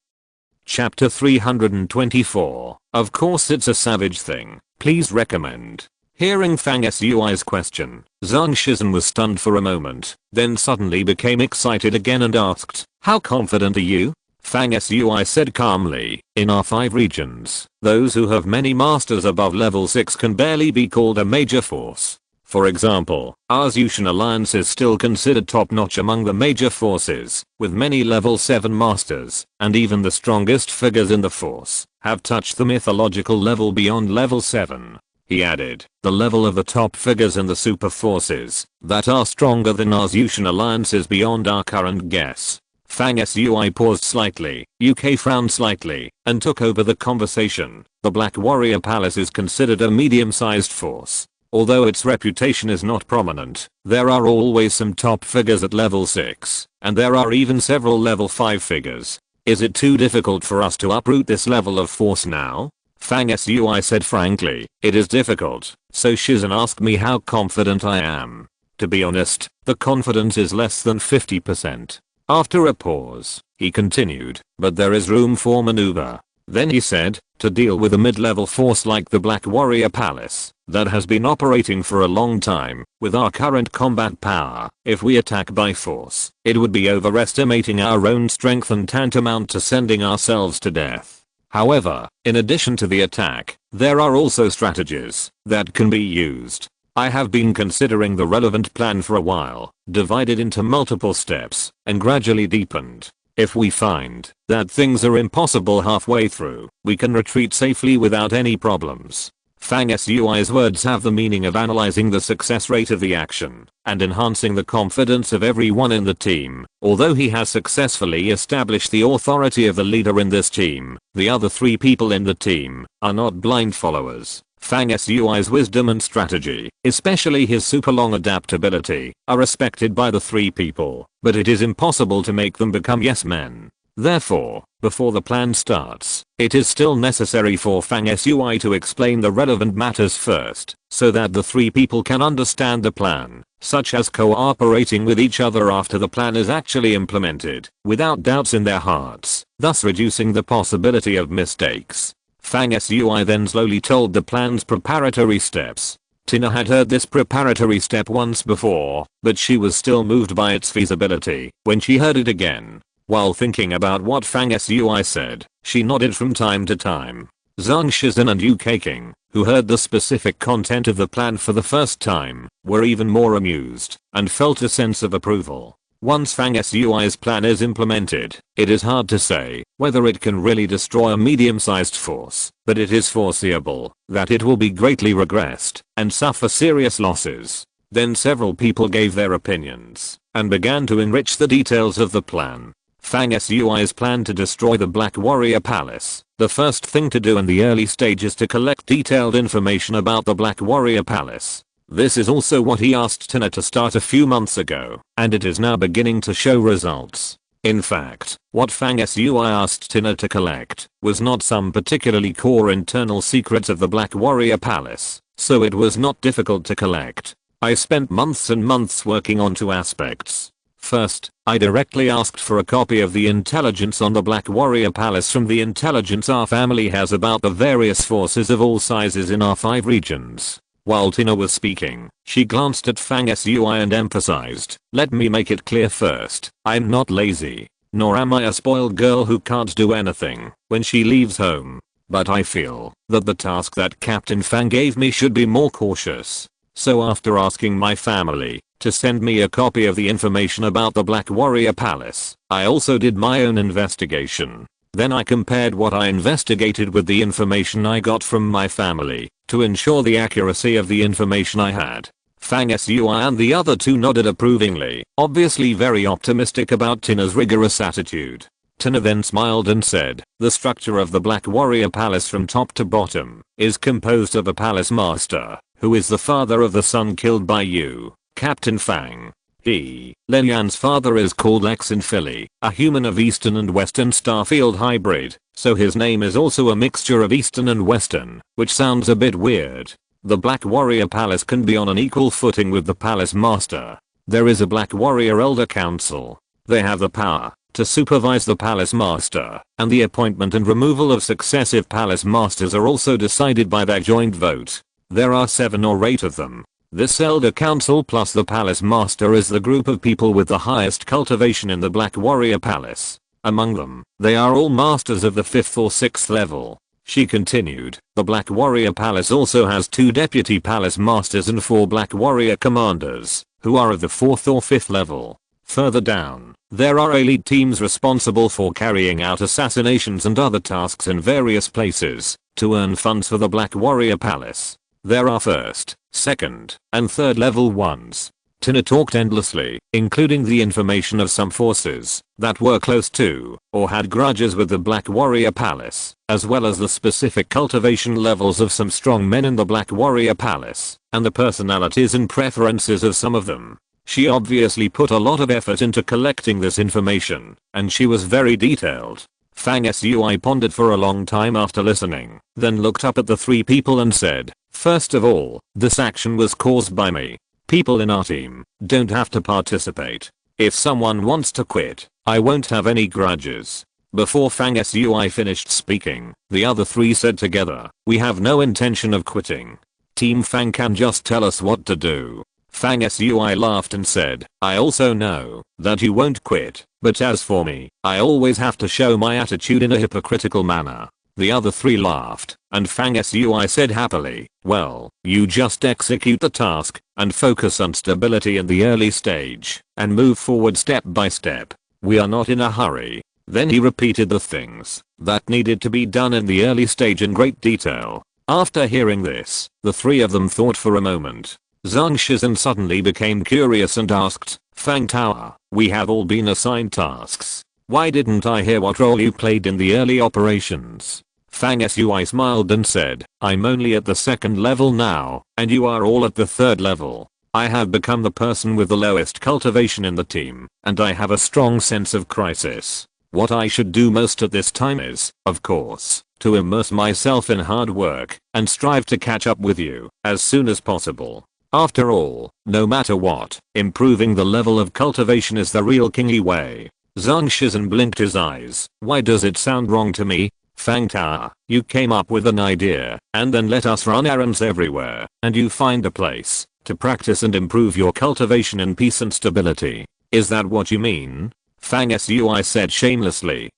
Chapter 324. Of course it's a savage thing. Please recommend. Hearing Fang Sui's question, Zhang Shizhen was stunned for a moment, then suddenly became excited again and asked, how confident are you? Fang Sui said calmly, in our 5 regions, those who have many masters above level 6 can barely be called a major force. For example, our Zhuxian alliance is still considered top-notch among the major forces, with many level 7 masters, and even the strongest figures in the force have touched the mythological level beyond level 7. He added, the level of the top figures in the super forces that are stronger than our Zhuxian alliance is beyond our current guess. Fang Sui paused slightly, UK frowned slightly, and took over the conversation. The Black Warrior Palace is considered a medium-sized force. Although its reputation is not prominent, there are always some top figures at level 6, and there are even several level 5 figures. Is it too difficult for us to uproot this level of force now? Fang Sui said frankly, it is difficult, so Shizhen asked me how confident I am. To be honest, the confidence is less than 50%. After a pause, he continued, but there is room for maneuver. Then he said, to deal with a mid-level force like the Black Warrior Palace, that has been operating for a long time, with our current combat power, if we attack by force, it would be overestimating our own strength and tantamount to sending ourselves to death. However, in addition to the attack, there are also strategies that can be used. I have been considering the relevant plan for a while, divided into multiple steps, and gradually deepened. If we find that things are impossible halfway through, we can retreat safely without any problems. Fang Sui's words have the meaning of analyzing the success rate of the action and enhancing the confidence of everyone in the team. Although he has successfully established the authority of the leader in this team, the other 3 people in the team are not blind followers. Fang Sui's wisdom and strategy, especially his super long adaptability, are respected by the 3 people, but it is impossible to make them become yes men. Therefore, before the plan starts, it is still necessary for Fang Sui to explain the relevant matters first, so that the 3 people can understand the plan, such as cooperating with each other after the plan is actually implemented, without doubts in their hearts, thus reducing the possibility of mistakes. Fang Sui then slowly told the plan's preparatory steps. Tina had heard this preparatory step once before, but she was still moved by its feasibility when she heard it again. While thinking about what Fang Sui said, she nodded from time to time. Zhang Shizhen and Yu Keiking, who heard the specific content of the plan for the first time, were even more amused and felt a sense of approval. Once Fang Sui's plan is implemented, it is hard to say whether it can really destroy a medium-sized force, but it is foreseeable that it will be greatly regressed and suffer serious losses. Then several people gave their opinions and began to enrich the details of the plan. Fang Sui's plan to destroy the Black Warrior Palace. The first thing to do in the early stage is to collect detailed information about the Black Warrior Palace. This is also what he asked Tina to start a few months ago, and it is now beginning to show results. In fact, what Fang Sui asked Tina to collect was not some particularly core internal secrets of the Black Warrior Palace, so it was not difficult to collect. I spent months and months working on 2 aspects. First, I directly asked for a copy of the intelligence on the Black Warrior Palace from the intelligence our family has about the various forces of all sizes in our 5 regions. While Tina was speaking, she glanced at Fang Sui and emphasized, let me make it clear first, I'm not lazy, nor am I a spoiled girl who can't do anything when she leaves home. But I feel that the task that Captain Fang gave me should be more cautious. So after asking my family to send me a copy of the information about the Black Warrior Palace, I also did my own investigation. Then I compared what I investigated with the information I got from my family to ensure the accuracy of the information I had. Fang Sui and the other 2 nodded approvingly, obviously very optimistic about Tina's rigorous attitude. Tina then smiled and said, the structure of the Black Warrior Palace from top to bottom is composed of a palace master, who is the father of the son killed by you, Captain Fang. Lin Yan's father is called Lexin Philly, a human of Eastern and Western Starfield hybrid, so his name is also a mixture of Eastern and Western, which sounds a bit weird. The Black Warrior Palace can be on an equal footing with the Palace Master. There is a Black Warrior Elder Council. They have the power to supervise the Palace Master, and the appointment and removal of successive Palace Masters are also decided by their joint vote. There are 7 or 8 of them. This Elder Council plus the Palace Master is the group of people with the highest cultivation in the Black Warrior Palace. Among them, they are all masters of the 5th or 6th level. She continued, the Black Warrior Palace also has 2 deputy Palace Masters and 4 Black Warrior Commanders, who are of the 4th or 5th level. Further down, there are elite teams responsible for carrying out assassinations and other tasks in various places to earn funds for the Black Warrior Palace. There are 1st, 2nd, and 3rd level ones. Tina talked endlessly, including the information of some forces that were close to or had grudges with the Black Warrior Palace, as well as the specific cultivation levels of some strong men in the Black Warrior Palace, and the personalities and preferences of some of them. She obviously put a lot of effort into collecting this information, and she was very detailed. Fang Sui pondered for a long time after listening, then looked up at the 3 people and said, first of all, this action was caused by me. People in our team don't have to participate. If someone wants to quit, I won't have any grudges. Before Fang Sui finished speaking, the other 3 said together, we have no intention of quitting. Team Fang can just tell us what to do. Fang Sui laughed and said, I also know that you won't quit, but as for me, I always have to show my attitude in a hypocritical manner. The other 3 laughed, and Fang Sui said happily, well, you just execute the task, and focus on stability in the early stage, and move forward step by step. We are not in a hurry. Then he repeated the things that needed to be done in the early stage in great detail. After hearing this, the 3 of them thought for a moment. Zhang Shizhen suddenly became curious and asked, Fang Tower, we have all been assigned tasks. Why didn't I hear what role you played in the early operations? Fang Sui smiled and said, I'm only at the 2nd level now, and you are all at the 3rd level. I have become the person with the lowest cultivation in the team, and I have a strong sense of crisis. What I should do most at this time is, of course, to immerse myself in hard work, and strive to catch up with you, as soon as possible. After all, no matter what, improving the level of cultivation is the real kingy way. Zhang Shizhen blinked his eyes. Why does it sound wrong to me? Fang Tower, you came up with an idea, and then let us run errands everywhere, and you find a place to practice and improve your cultivation in peace and stability. Is that what you mean? Fang Sui said shamelessly,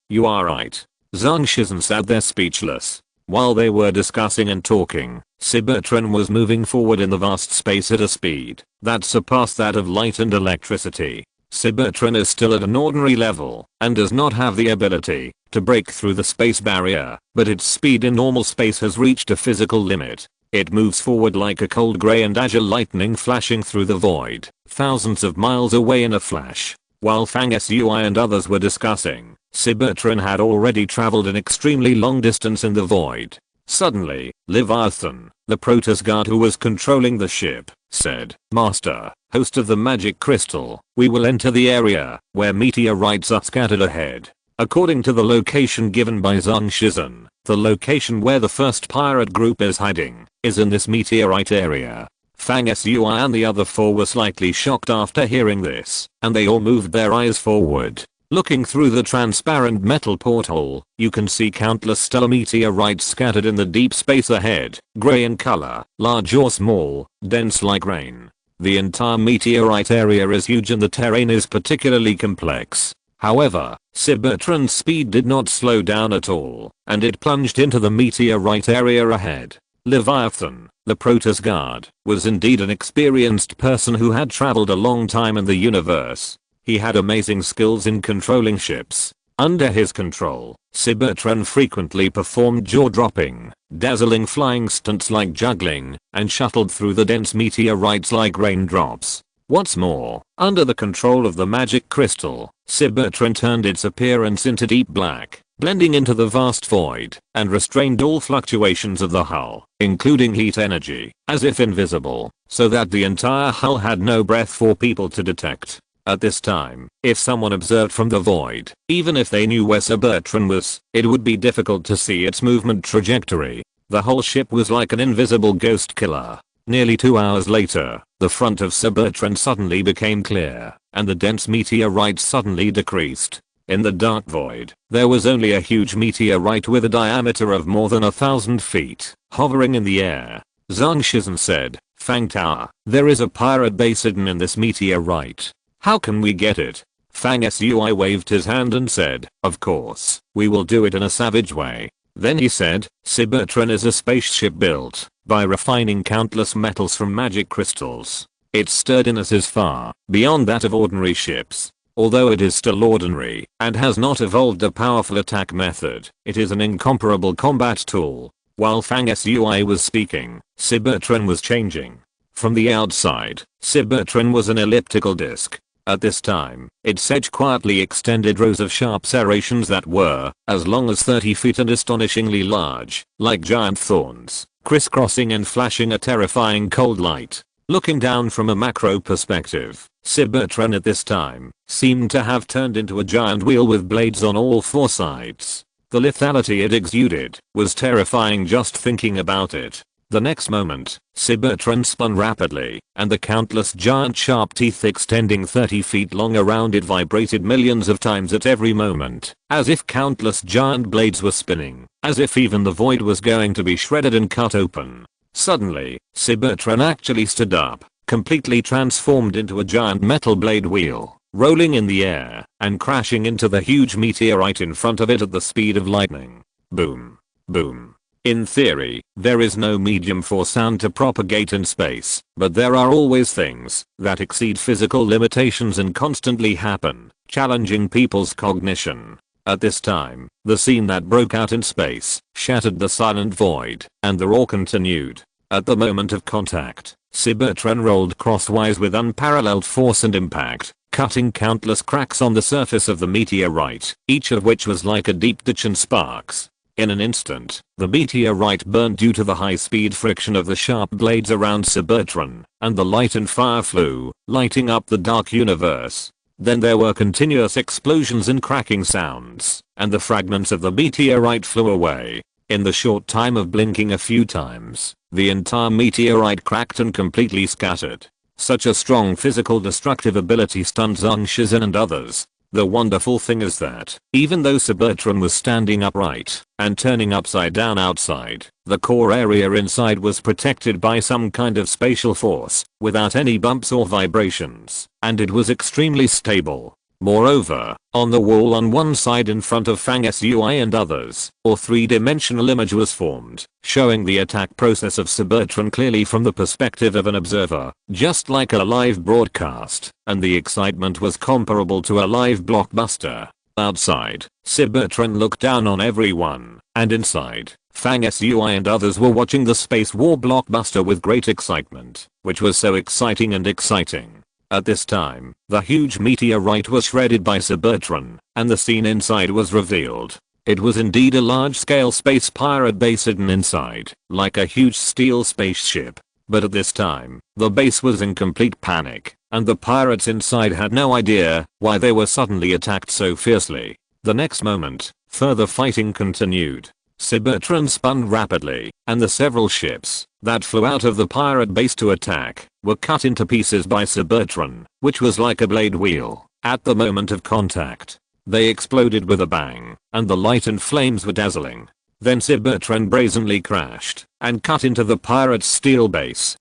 you are right. Zhang Shizhen sat there speechless. While they were discussing and talking, Cybertron was moving forward in the vast space at a speed that surpassed that of light and electricity. Cybertron is still at an ordinary level and does not have the ability to break through the space barrier, but its speed in normal space has reached a physical limit. It moves forward like a cold grey and agile lightning flashing through the void, thousands of miles away in a flash. While Fang Sui and others were discussing, Cybertron had already traveled an extremely long distance in the void. Suddenly, Leviathan, the Protoss guard who was controlling the ship, said, Master, host of the magic crystal, we will enter the area where meteorites are scattered ahead. According to the location given by Zhang Shizhen, the location where the first pirate group is hiding is in this meteorite area. Fang Sui and the other 4 were slightly shocked after hearing this, and they all moved their eyes forward. Looking through the transparent metal porthole, you can see countless stellar meteorites scattered in the deep space ahead, gray in color, large or small, dense like rain. The entire meteorite area is huge and the terrain is particularly complex. However, Cybertron's speed did not slow down at all, and it plunged into the meteorite area ahead. Leviathan, the Protoss guard, was indeed an experienced person who had traveled a long time in the universe. He had amazing skills in controlling ships. Under his control, Cybertron frequently performed jaw-dropping, dazzling flying stunts like juggling, and shuttled through the dense meteorites like raindrops. What's more, under the control of the magic crystal, Cybertron turned its appearance into deep black, blending into the vast void, and restrained all fluctuations of the hull, including heat energy, as if invisible, so that the entire hull had no breath for people to detect. At this time, if someone observed from the void, even if they knew where Cybertron was, it would be difficult to see its movement trajectory. The whole ship was like an invisible ghost killer. Nearly 2 hours later, the front of Cybertron suddenly became clear, and the dense meteorite suddenly decreased. In the dark void, there was only a huge meteorite with a diameter of more than 1,000 feet, hovering in the air. Zhang Shizhen said, Fang Tao, there is a pirate base hidden in this meteorite. How can we get it? Fang Sui waved his hand and said, of course, we will do it in a savage way. Then he said, Cybertron is a spaceship built by refining countless metals from magic crystals. Its sturdiness is far beyond that of ordinary ships. Although it is still ordinary and has not evolved a powerful attack method, it is an incomparable combat tool. While Fang Sui was speaking, Cybertron was changing. From the outside, Cybertron was an elliptical disc. At this time, its edge quietly extended rows of sharp serrations that were as long as 30 feet and astonishingly large, like giant thorns, crisscrossing and flashing a terrifying cold light. Looking down from a macro perspective, Cybertron at this time seemed to have turned into a giant wheel with blades on all 4 sides. The lethality it exuded was terrifying just thinking about it. The next moment, Cybertron spun rapidly, and the countless giant sharp teeth extending 30 feet long around it vibrated millions of times at every moment, as if countless giant blades were spinning, as if even the void was going to be shredded and cut open. Suddenly, Cybertron actually stood up, completely transformed into a giant metal blade wheel, rolling in the air, and crashing into the huge meteorite in front of it at the speed of lightning. Boom. Boom. In theory, there is no medium for sound to propagate in space, but there are always things that exceed physical limitations and constantly happen, challenging people's cognition. At this time, the scene that broke out in space shattered the silent void, and the roar continued. At the moment of contact, Cybertron rolled crosswise with unparalleled force and impact, cutting countless cracks on the surface of the meteorite, each of which was like a deep ditch and sparks. In an instant, the meteorite burned due to the high-speed friction of the sharp blades around Cybertron, and the light and fire flew, lighting up the dark universe. Then there were continuous explosions and cracking sounds, and the fragments of the meteorite flew away. In the short time of blinking a few times, the entire meteorite cracked and completely scattered. Such a strong physical destructive ability stunned Zhang Shizhen and others. The wonderful thing is that, even though Cybertron was standing upright and turning upside down outside, the core area inside was protected by some kind of spatial force, without any bumps or vibrations, and it was extremely stable. Moreover, on the wall on one side in front of Fang Sui and others, a 3-dimensional image was formed, showing the attack process of Cybertron clearly from the perspective of an observer, just like a live broadcast, and the excitement was comparable to a live blockbuster. Outside, Cybertron looked down on everyone, and inside, Fang Sui and others were watching the space war blockbuster with great excitement, which was so exciting and exciting. At this time, the huge meteorite was shredded by Cybertron, and the scene inside was revealed. It was indeed a large-scale space pirate base hidden inside, like a huge steel spaceship. But at this time, the base was in complete panic, and the pirates inside had no idea why they were suddenly attacked so fiercely. The next moment, further fighting continued. Cybertron spun rapidly, and the several ships that flew out of the pirate base to attack were cut into pieces by Cybertron, which was like a blade wheel. At the moment of contact, they exploded with a bang, and the light and flames were dazzling. Then Cybertron brazenly crashed and cut into the pirate's steel base.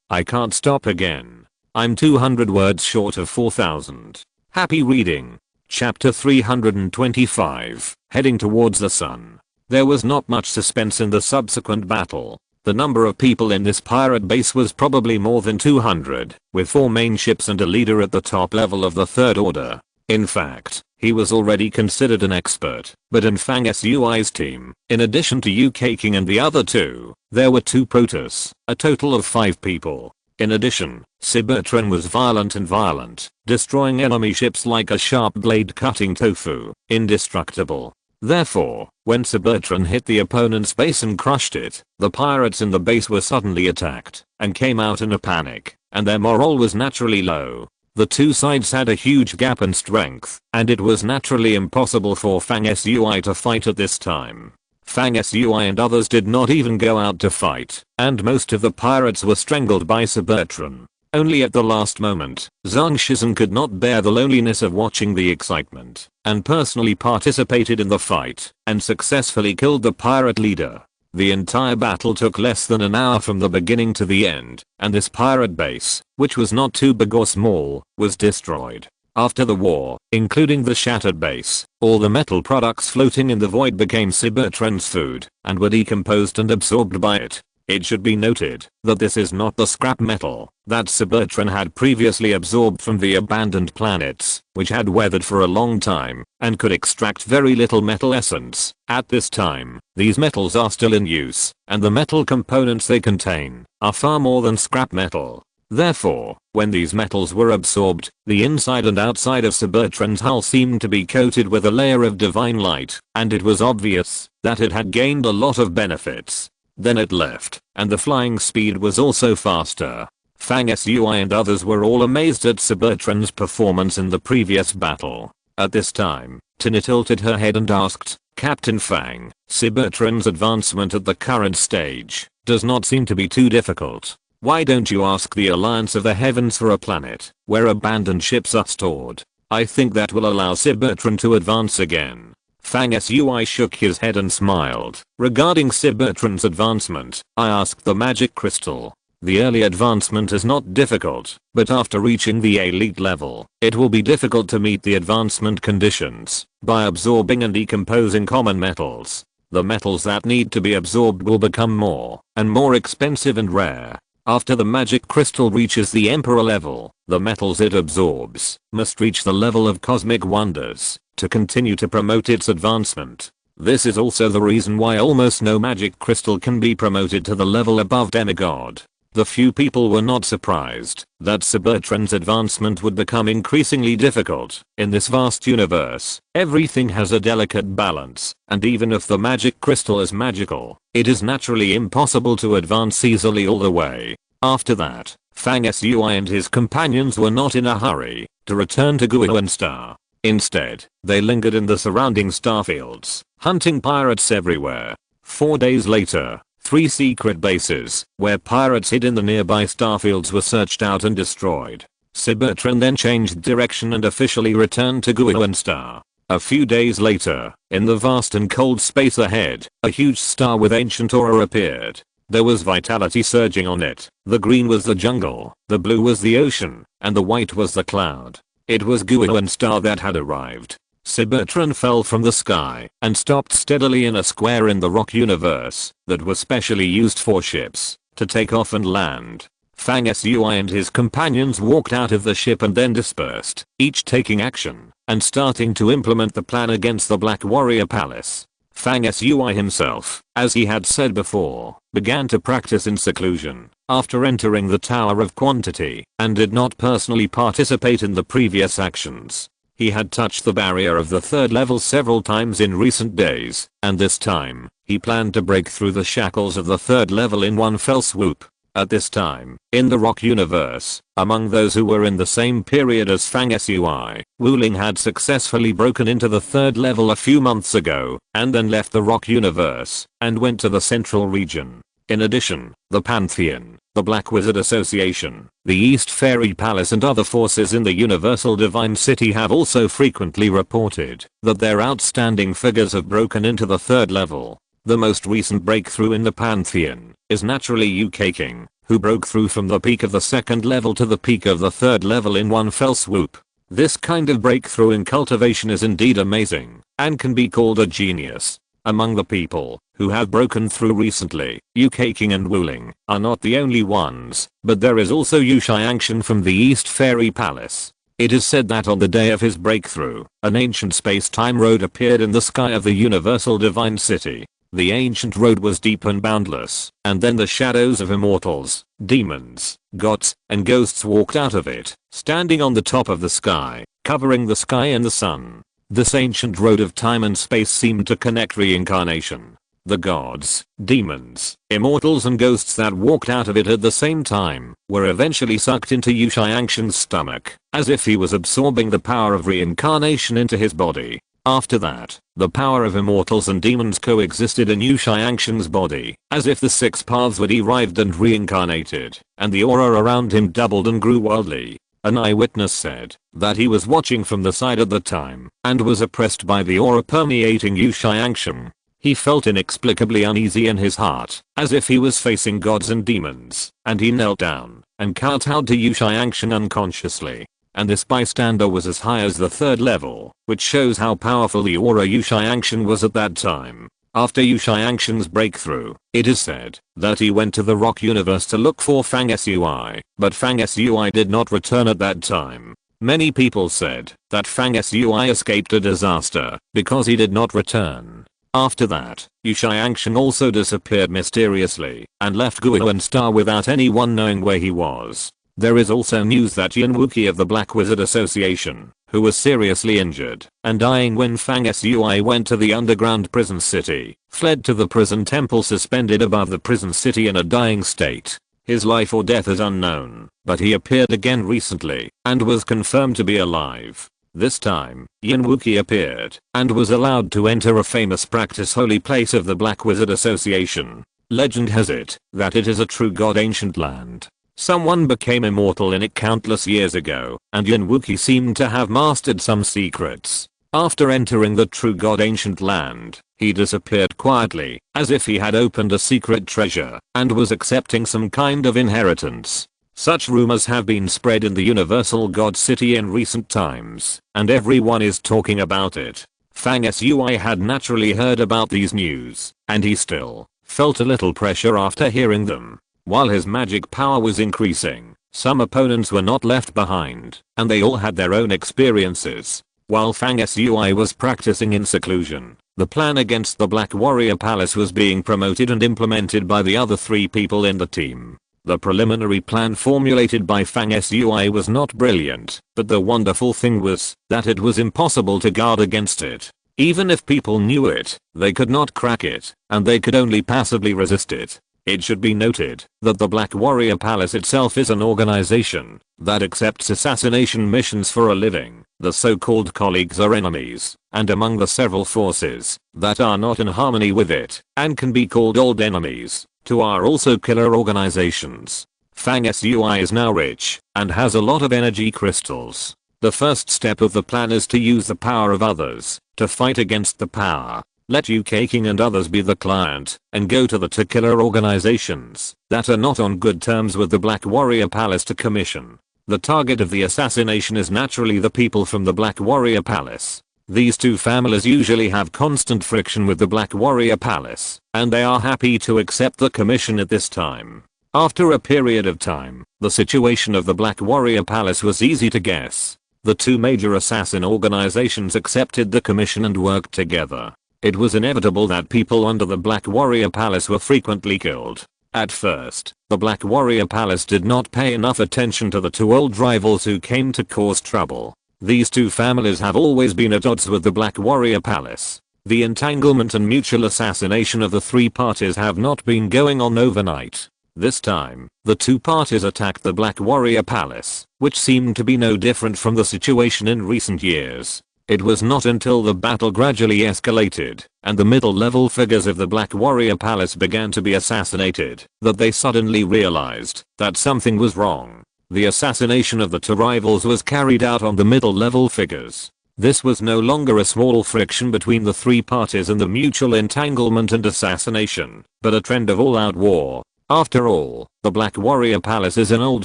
I can't stop again. I'm 200 words short of 4,000. Happy reading. Chapter 325, Heading Towards the Sun. There was not much suspense in the subsequent battle. The number of people in this pirate base was probably more than 200, with 4 main ships and a leader at the top level of the Third Order. In fact, he was already considered an expert, but in Fang Sui's team, in addition to UK King and the other 2, there were 2 Protoss, a total of 5 people. In addition, Cybertron was violent, destroying enemy ships like a sharp blade cutting tofu, indestructible. Therefore, when Cybertron hit the opponent's base and crushed it, the pirates in the base were suddenly attacked and came out in a panic, and their morale was naturally low. The two sides had a huge gap in strength, and it was naturally impossible for Fang Sui to fight at this time. Fang Sui and others did not even go out to fight, and most of the pirates were strangled by Cybertron. Only at the last moment, Zhang Shizhen could not bear the loneliness of watching the excitement, and personally participated in the fight, and successfully killed the pirate leader. The entire battle took less than an hour from the beginning to the end, and this pirate base, which was not too big or small, was destroyed. After the war, including the shattered base, all the metal products floating in the void became Cybertron's food, and were decomposed and absorbed by it. It should be noted that this is not the scrap metal that Cybertron had previously absorbed from the abandoned planets, which had weathered for a long time and could extract very little metal essence. At this time, these metals are still in use, and the metal components they contain are far more than scrap metal. Therefore, when these metals were absorbed, the inside and outside of Cybertron's hull seemed to be coated with a layer of divine light, and it was obvious that it had gained a lot of benefits. Then it left, and the flying speed was also faster. Fang Sui and others were all amazed at Cybertron's performance in the previous battle. At this time, Tina tilted her head and asked, "Captain Fang, Cybertron's advancement at the current stage does not seem to be too difficult. Why don't you ask the Alliance of the Heavens for a planet where abandoned ships are stored? I think that will allow Cybertron to advance again." Fang Sui shook his head and smiled. "Regarding Cybertron's advancement, I asked the magic crystal. The early advancement is not difficult, but after reaching the elite level, it will be difficult to meet the advancement conditions by absorbing and decomposing common metals. The metals that need to be absorbed will become more and more expensive and rare. After the magic crystal reaches the emperor level, the metals it absorbs must reach the level of cosmic wonders to continue to promote its advancement. This is also the reason why almost no magic crystal can be promoted to the level above demigod. The few people were not surprised that Cybertron's advancement would become increasingly difficult. In this vast universe, everything has a delicate balance, and even if the magic crystal is magical, it is naturally impossible to advance easily all the way. After that, Fang Sui and his companions were not in a hurry to return to Guihuan Star. Instead, they lingered in the surrounding starfields, hunting pirates everywhere. 4 days later, 3 secret bases, where pirates hid in the nearby starfields, were searched out and destroyed. Cybertron then changed direction and officially returned to Guihuan Star. A few days later, in the vast and cold space ahead, a huge star with ancient aura appeared. There was vitality surging on it. The green was the jungle, the blue was the ocean, and the white was the cloud. It was Guihuan Star that had arrived. Cybertron fell from the sky and stopped steadily in a square in the rock universe that was specially used for ships to take off and land. Fang Sui and his companions walked out of the ship and then dispersed, each taking action and starting to implement the plan against the Black Warrior Palace. Fang Sui himself, as he had said before, began to practice in seclusion after entering the Tower of Quantity and did not personally participate in the previous actions. He had touched the barrier of the 3rd level several times in recent days, and this time, he planned to break through the shackles of the 3rd level in one fell swoop. At this time, in the rock universe, among those who were in the same period as Fang Sui, Wu Ling had successfully broken into the 3rd level a few months ago, and then left the rock universe, and went to the central region. In addition, the Pantheon, the Black Wizard Association, the East Fairy Palace and other forces in the Universal Divine City have also frequently reported that their outstanding figures have broken into the 3rd level. The most recent breakthrough in the Pantheon is naturally UK King, who broke through from the peak of the 2nd level to the peak of the 3rd level in one fell swoop. This kind of breakthrough in cultivation is indeed amazing, and can be called a genius. Among the people who have broken through recently, UK King and Wu Ling are not the only ones, but there is also Yu Xiangshan from the East Fairy Palace. It is said that on the day of his breakthrough, an ancient space-time road appeared in the sky of the Universal Divine City. The ancient road was deep and boundless, and then the shadows of immortals, demons, gods, and ghosts walked out of it, standing on the top of the sky, covering the sky and the sun. This ancient road of time and space seemed to connect reincarnation. The gods, demons, immortals and ghosts that walked out of it at the same time were eventually sucked into Yu Xiangshen's stomach, as if he was absorbing the power of reincarnation into his body. After that, the power of immortals and demons coexisted in Yu Xiangshen's body, as if the six paths were derived and reincarnated, and the aura around him doubled and grew wildly. An eyewitness said that he was watching from the side at the time and was oppressed by the aura permeating Yu Xiangshen. He felt inexplicably uneasy in his heart, as if he was facing gods and demons, and he knelt down and kowtowed to Yu Xiangshen unconsciously. And this bystander was as high as the 3rd level, which shows how powerful the aura Yu Xiangshen was at that time. After Yu Xiangshen's breakthrough, it is said that he went to the rock universe to look for Fang Sui, but Fang Sui did not return at that time. Many people said that Fang Sui escaped a disaster because he did not return. After that, Yu Xiangshen also disappeared mysteriously and left Guowen Star without anyone knowing where he was. There is also news that Yan Wuki of the Black Wizard Association, who was seriously injured and dying when Fang Sui went to the underground prison city, fled to the prison temple suspended above the prison city in a dying state. His life or death is unknown, but he appeared again recently and was confirmed to be alive. This time, Yan Wuki appeared and was allowed to enter a famous practice holy place of the Black Wizard Association. Legend has it that it is a true god ancient land. Someone became immortal in it countless years ago, and Yan Wuki seemed to have mastered some secrets. After entering the true god ancient land, he disappeared quietly, as if he had opened a secret treasure and was accepting some kind of inheritance. Such rumors have been spread in the Universal God City in recent times, and everyone is talking about it. Fang Sui had naturally heard about these news, and he still felt a little pressure after hearing them. While his magic power was increasing, some opponents were not left behind, and they all had their own experiences. While Fang Sui was practicing in seclusion, the plan against the Black Warrior Palace was being promoted and implemented by the other 3 people in the team. The preliminary plan formulated by Fang Sui was not brilliant, but the wonderful thing was that it was impossible to guard against it. Even if people knew it, they could not crack it, and they could only passively resist it. It should be noted that the Black Warrior Palace itself is an organization that accepts assassination missions for a living. The so-called colleagues are enemies, and among the several forces that are not in harmony with it and can be called old enemies, 2 are also killer organizations. Fang Sui is now rich and has a lot of energy crystals. The first step of the plan is to use the power of others to fight against the power. Let UK King and others be the client and go to the 2 killer organizations that are not on good terms with the Black Warrior Palace to commission. The target of the assassination is naturally the people from the Black Warrior Palace. These 2 families usually have constant friction with the Black Warrior Palace, and they are happy to accept the commission at this time. After a period of time, the situation of the Black Warrior Palace was easy to guess. The 2 major assassin organizations accepted the commission and worked together. It was inevitable that people under the Black Warrior Palace were frequently killed. At first, the Black Warrior Palace did not pay enough attention to the 2 old rivals who came to cause trouble. These 2 families have always been at odds with the Black Warrior Palace. The entanglement and mutual assassination of the 3 parties have not been going on overnight. This time, the 2 parties attacked the Black Warrior Palace, which seemed to be no different from the situation in recent years. It was not until the battle gradually escalated and the middle level figures of the Black Warrior Palace began to be assassinated that they suddenly realized that something was wrong. The assassination of the 2 rivals was carried out on the middle level figures. This was no longer a small friction between the 3 parties and the mutual entanglement and assassination, but a trend of all-out war. After all, the Black Warrior Palace is an old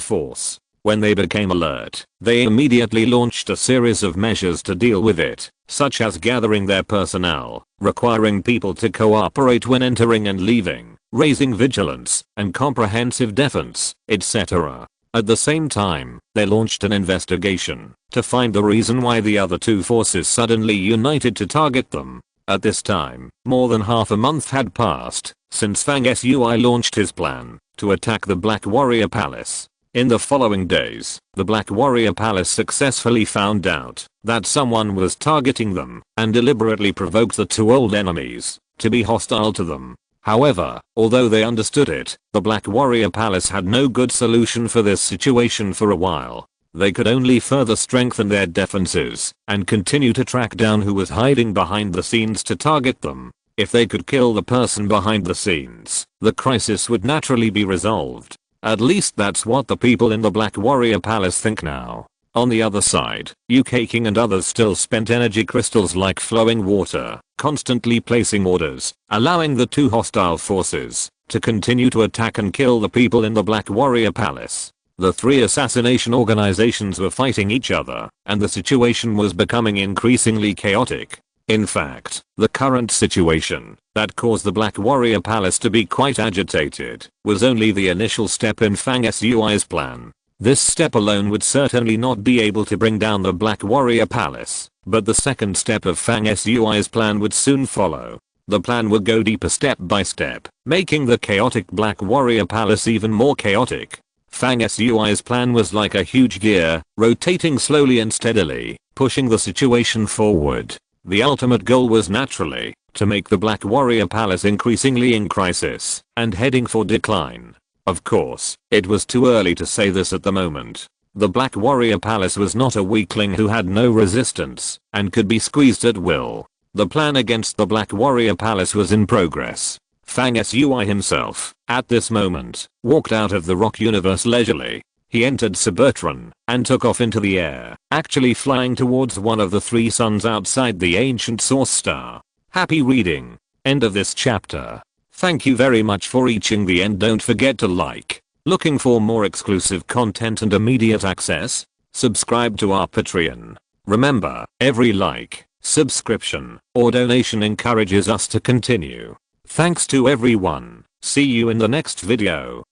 force. When they became alert, they immediately launched a series of measures to deal with it, such as gathering their personnel, requiring people to cooperate when entering and leaving, raising vigilance and comprehensive defense, etc. At the same time, they launched an investigation to find the reason why the other 2 forces suddenly united to target them. At this time, more than half a month had passed since Fang Sui launched his plan to attack the Black Warrior Palace. In the following days, the Black Warrior Palace successfully found out that someone was targeting them and deliberately provoked the two old enemies to be hostile to them. However, although they understood it, the Black Warrior Palace had no good solution for this situation for a while. They could only further strengthen their defenses and continue to track down who was hiding behind the scenes to target them. If they could kill the person behind the scenes, the crisis would naturally be resolved. At least that's what the people in the Black Warrior Palace think now. On the other side, UK King and others still spent energy crystals like flowing water, constantly placing orders, allowing the two hostile forces to continue to attack and kill the people in the Black Warrior Palace. The three assassination organizations were fighting each other, and the situation was becoming increasingly chaotic. In fact, the current situation that caused the Black Warrior Palace to be quite agitated was only the initial step in Fang Sui's plan. This step alone would certainly not be able to bring down the Black Warrior Palace, but the second step of Fang Sui's plan would soon follow. The plan would go deeper step by step, making the chaotic Black Warrior Palace even more chaotic. Fang Sui's plan was like a huge gear, rotating slowly and steadily, pushing the situation forward. The ultimate goal was naturally to make the Black Warrior Palace increasingly in crisis and heading for decline. Of course, it was too early to say this at the moment. The Black Warrior Palace was not a weakling who had no resistance and could be squeezed at will. The plan against the Black Warrior Palace was in progress. Fang Sui himself, at this moment, walked out of the rock universe leisurely. He entered Cybertron and took off into the air, actually flying towards one of the three suns outside the ancient source star. Happy reading. End of this chapter. Thank you very much for reaching the end. Don't forget to like. Looking for more exclusive content and immediate access? Subscribe to our Patreon. Remember, every like, subscription, or donation encourages us to continue. Thanks to everyone. See you in the next video.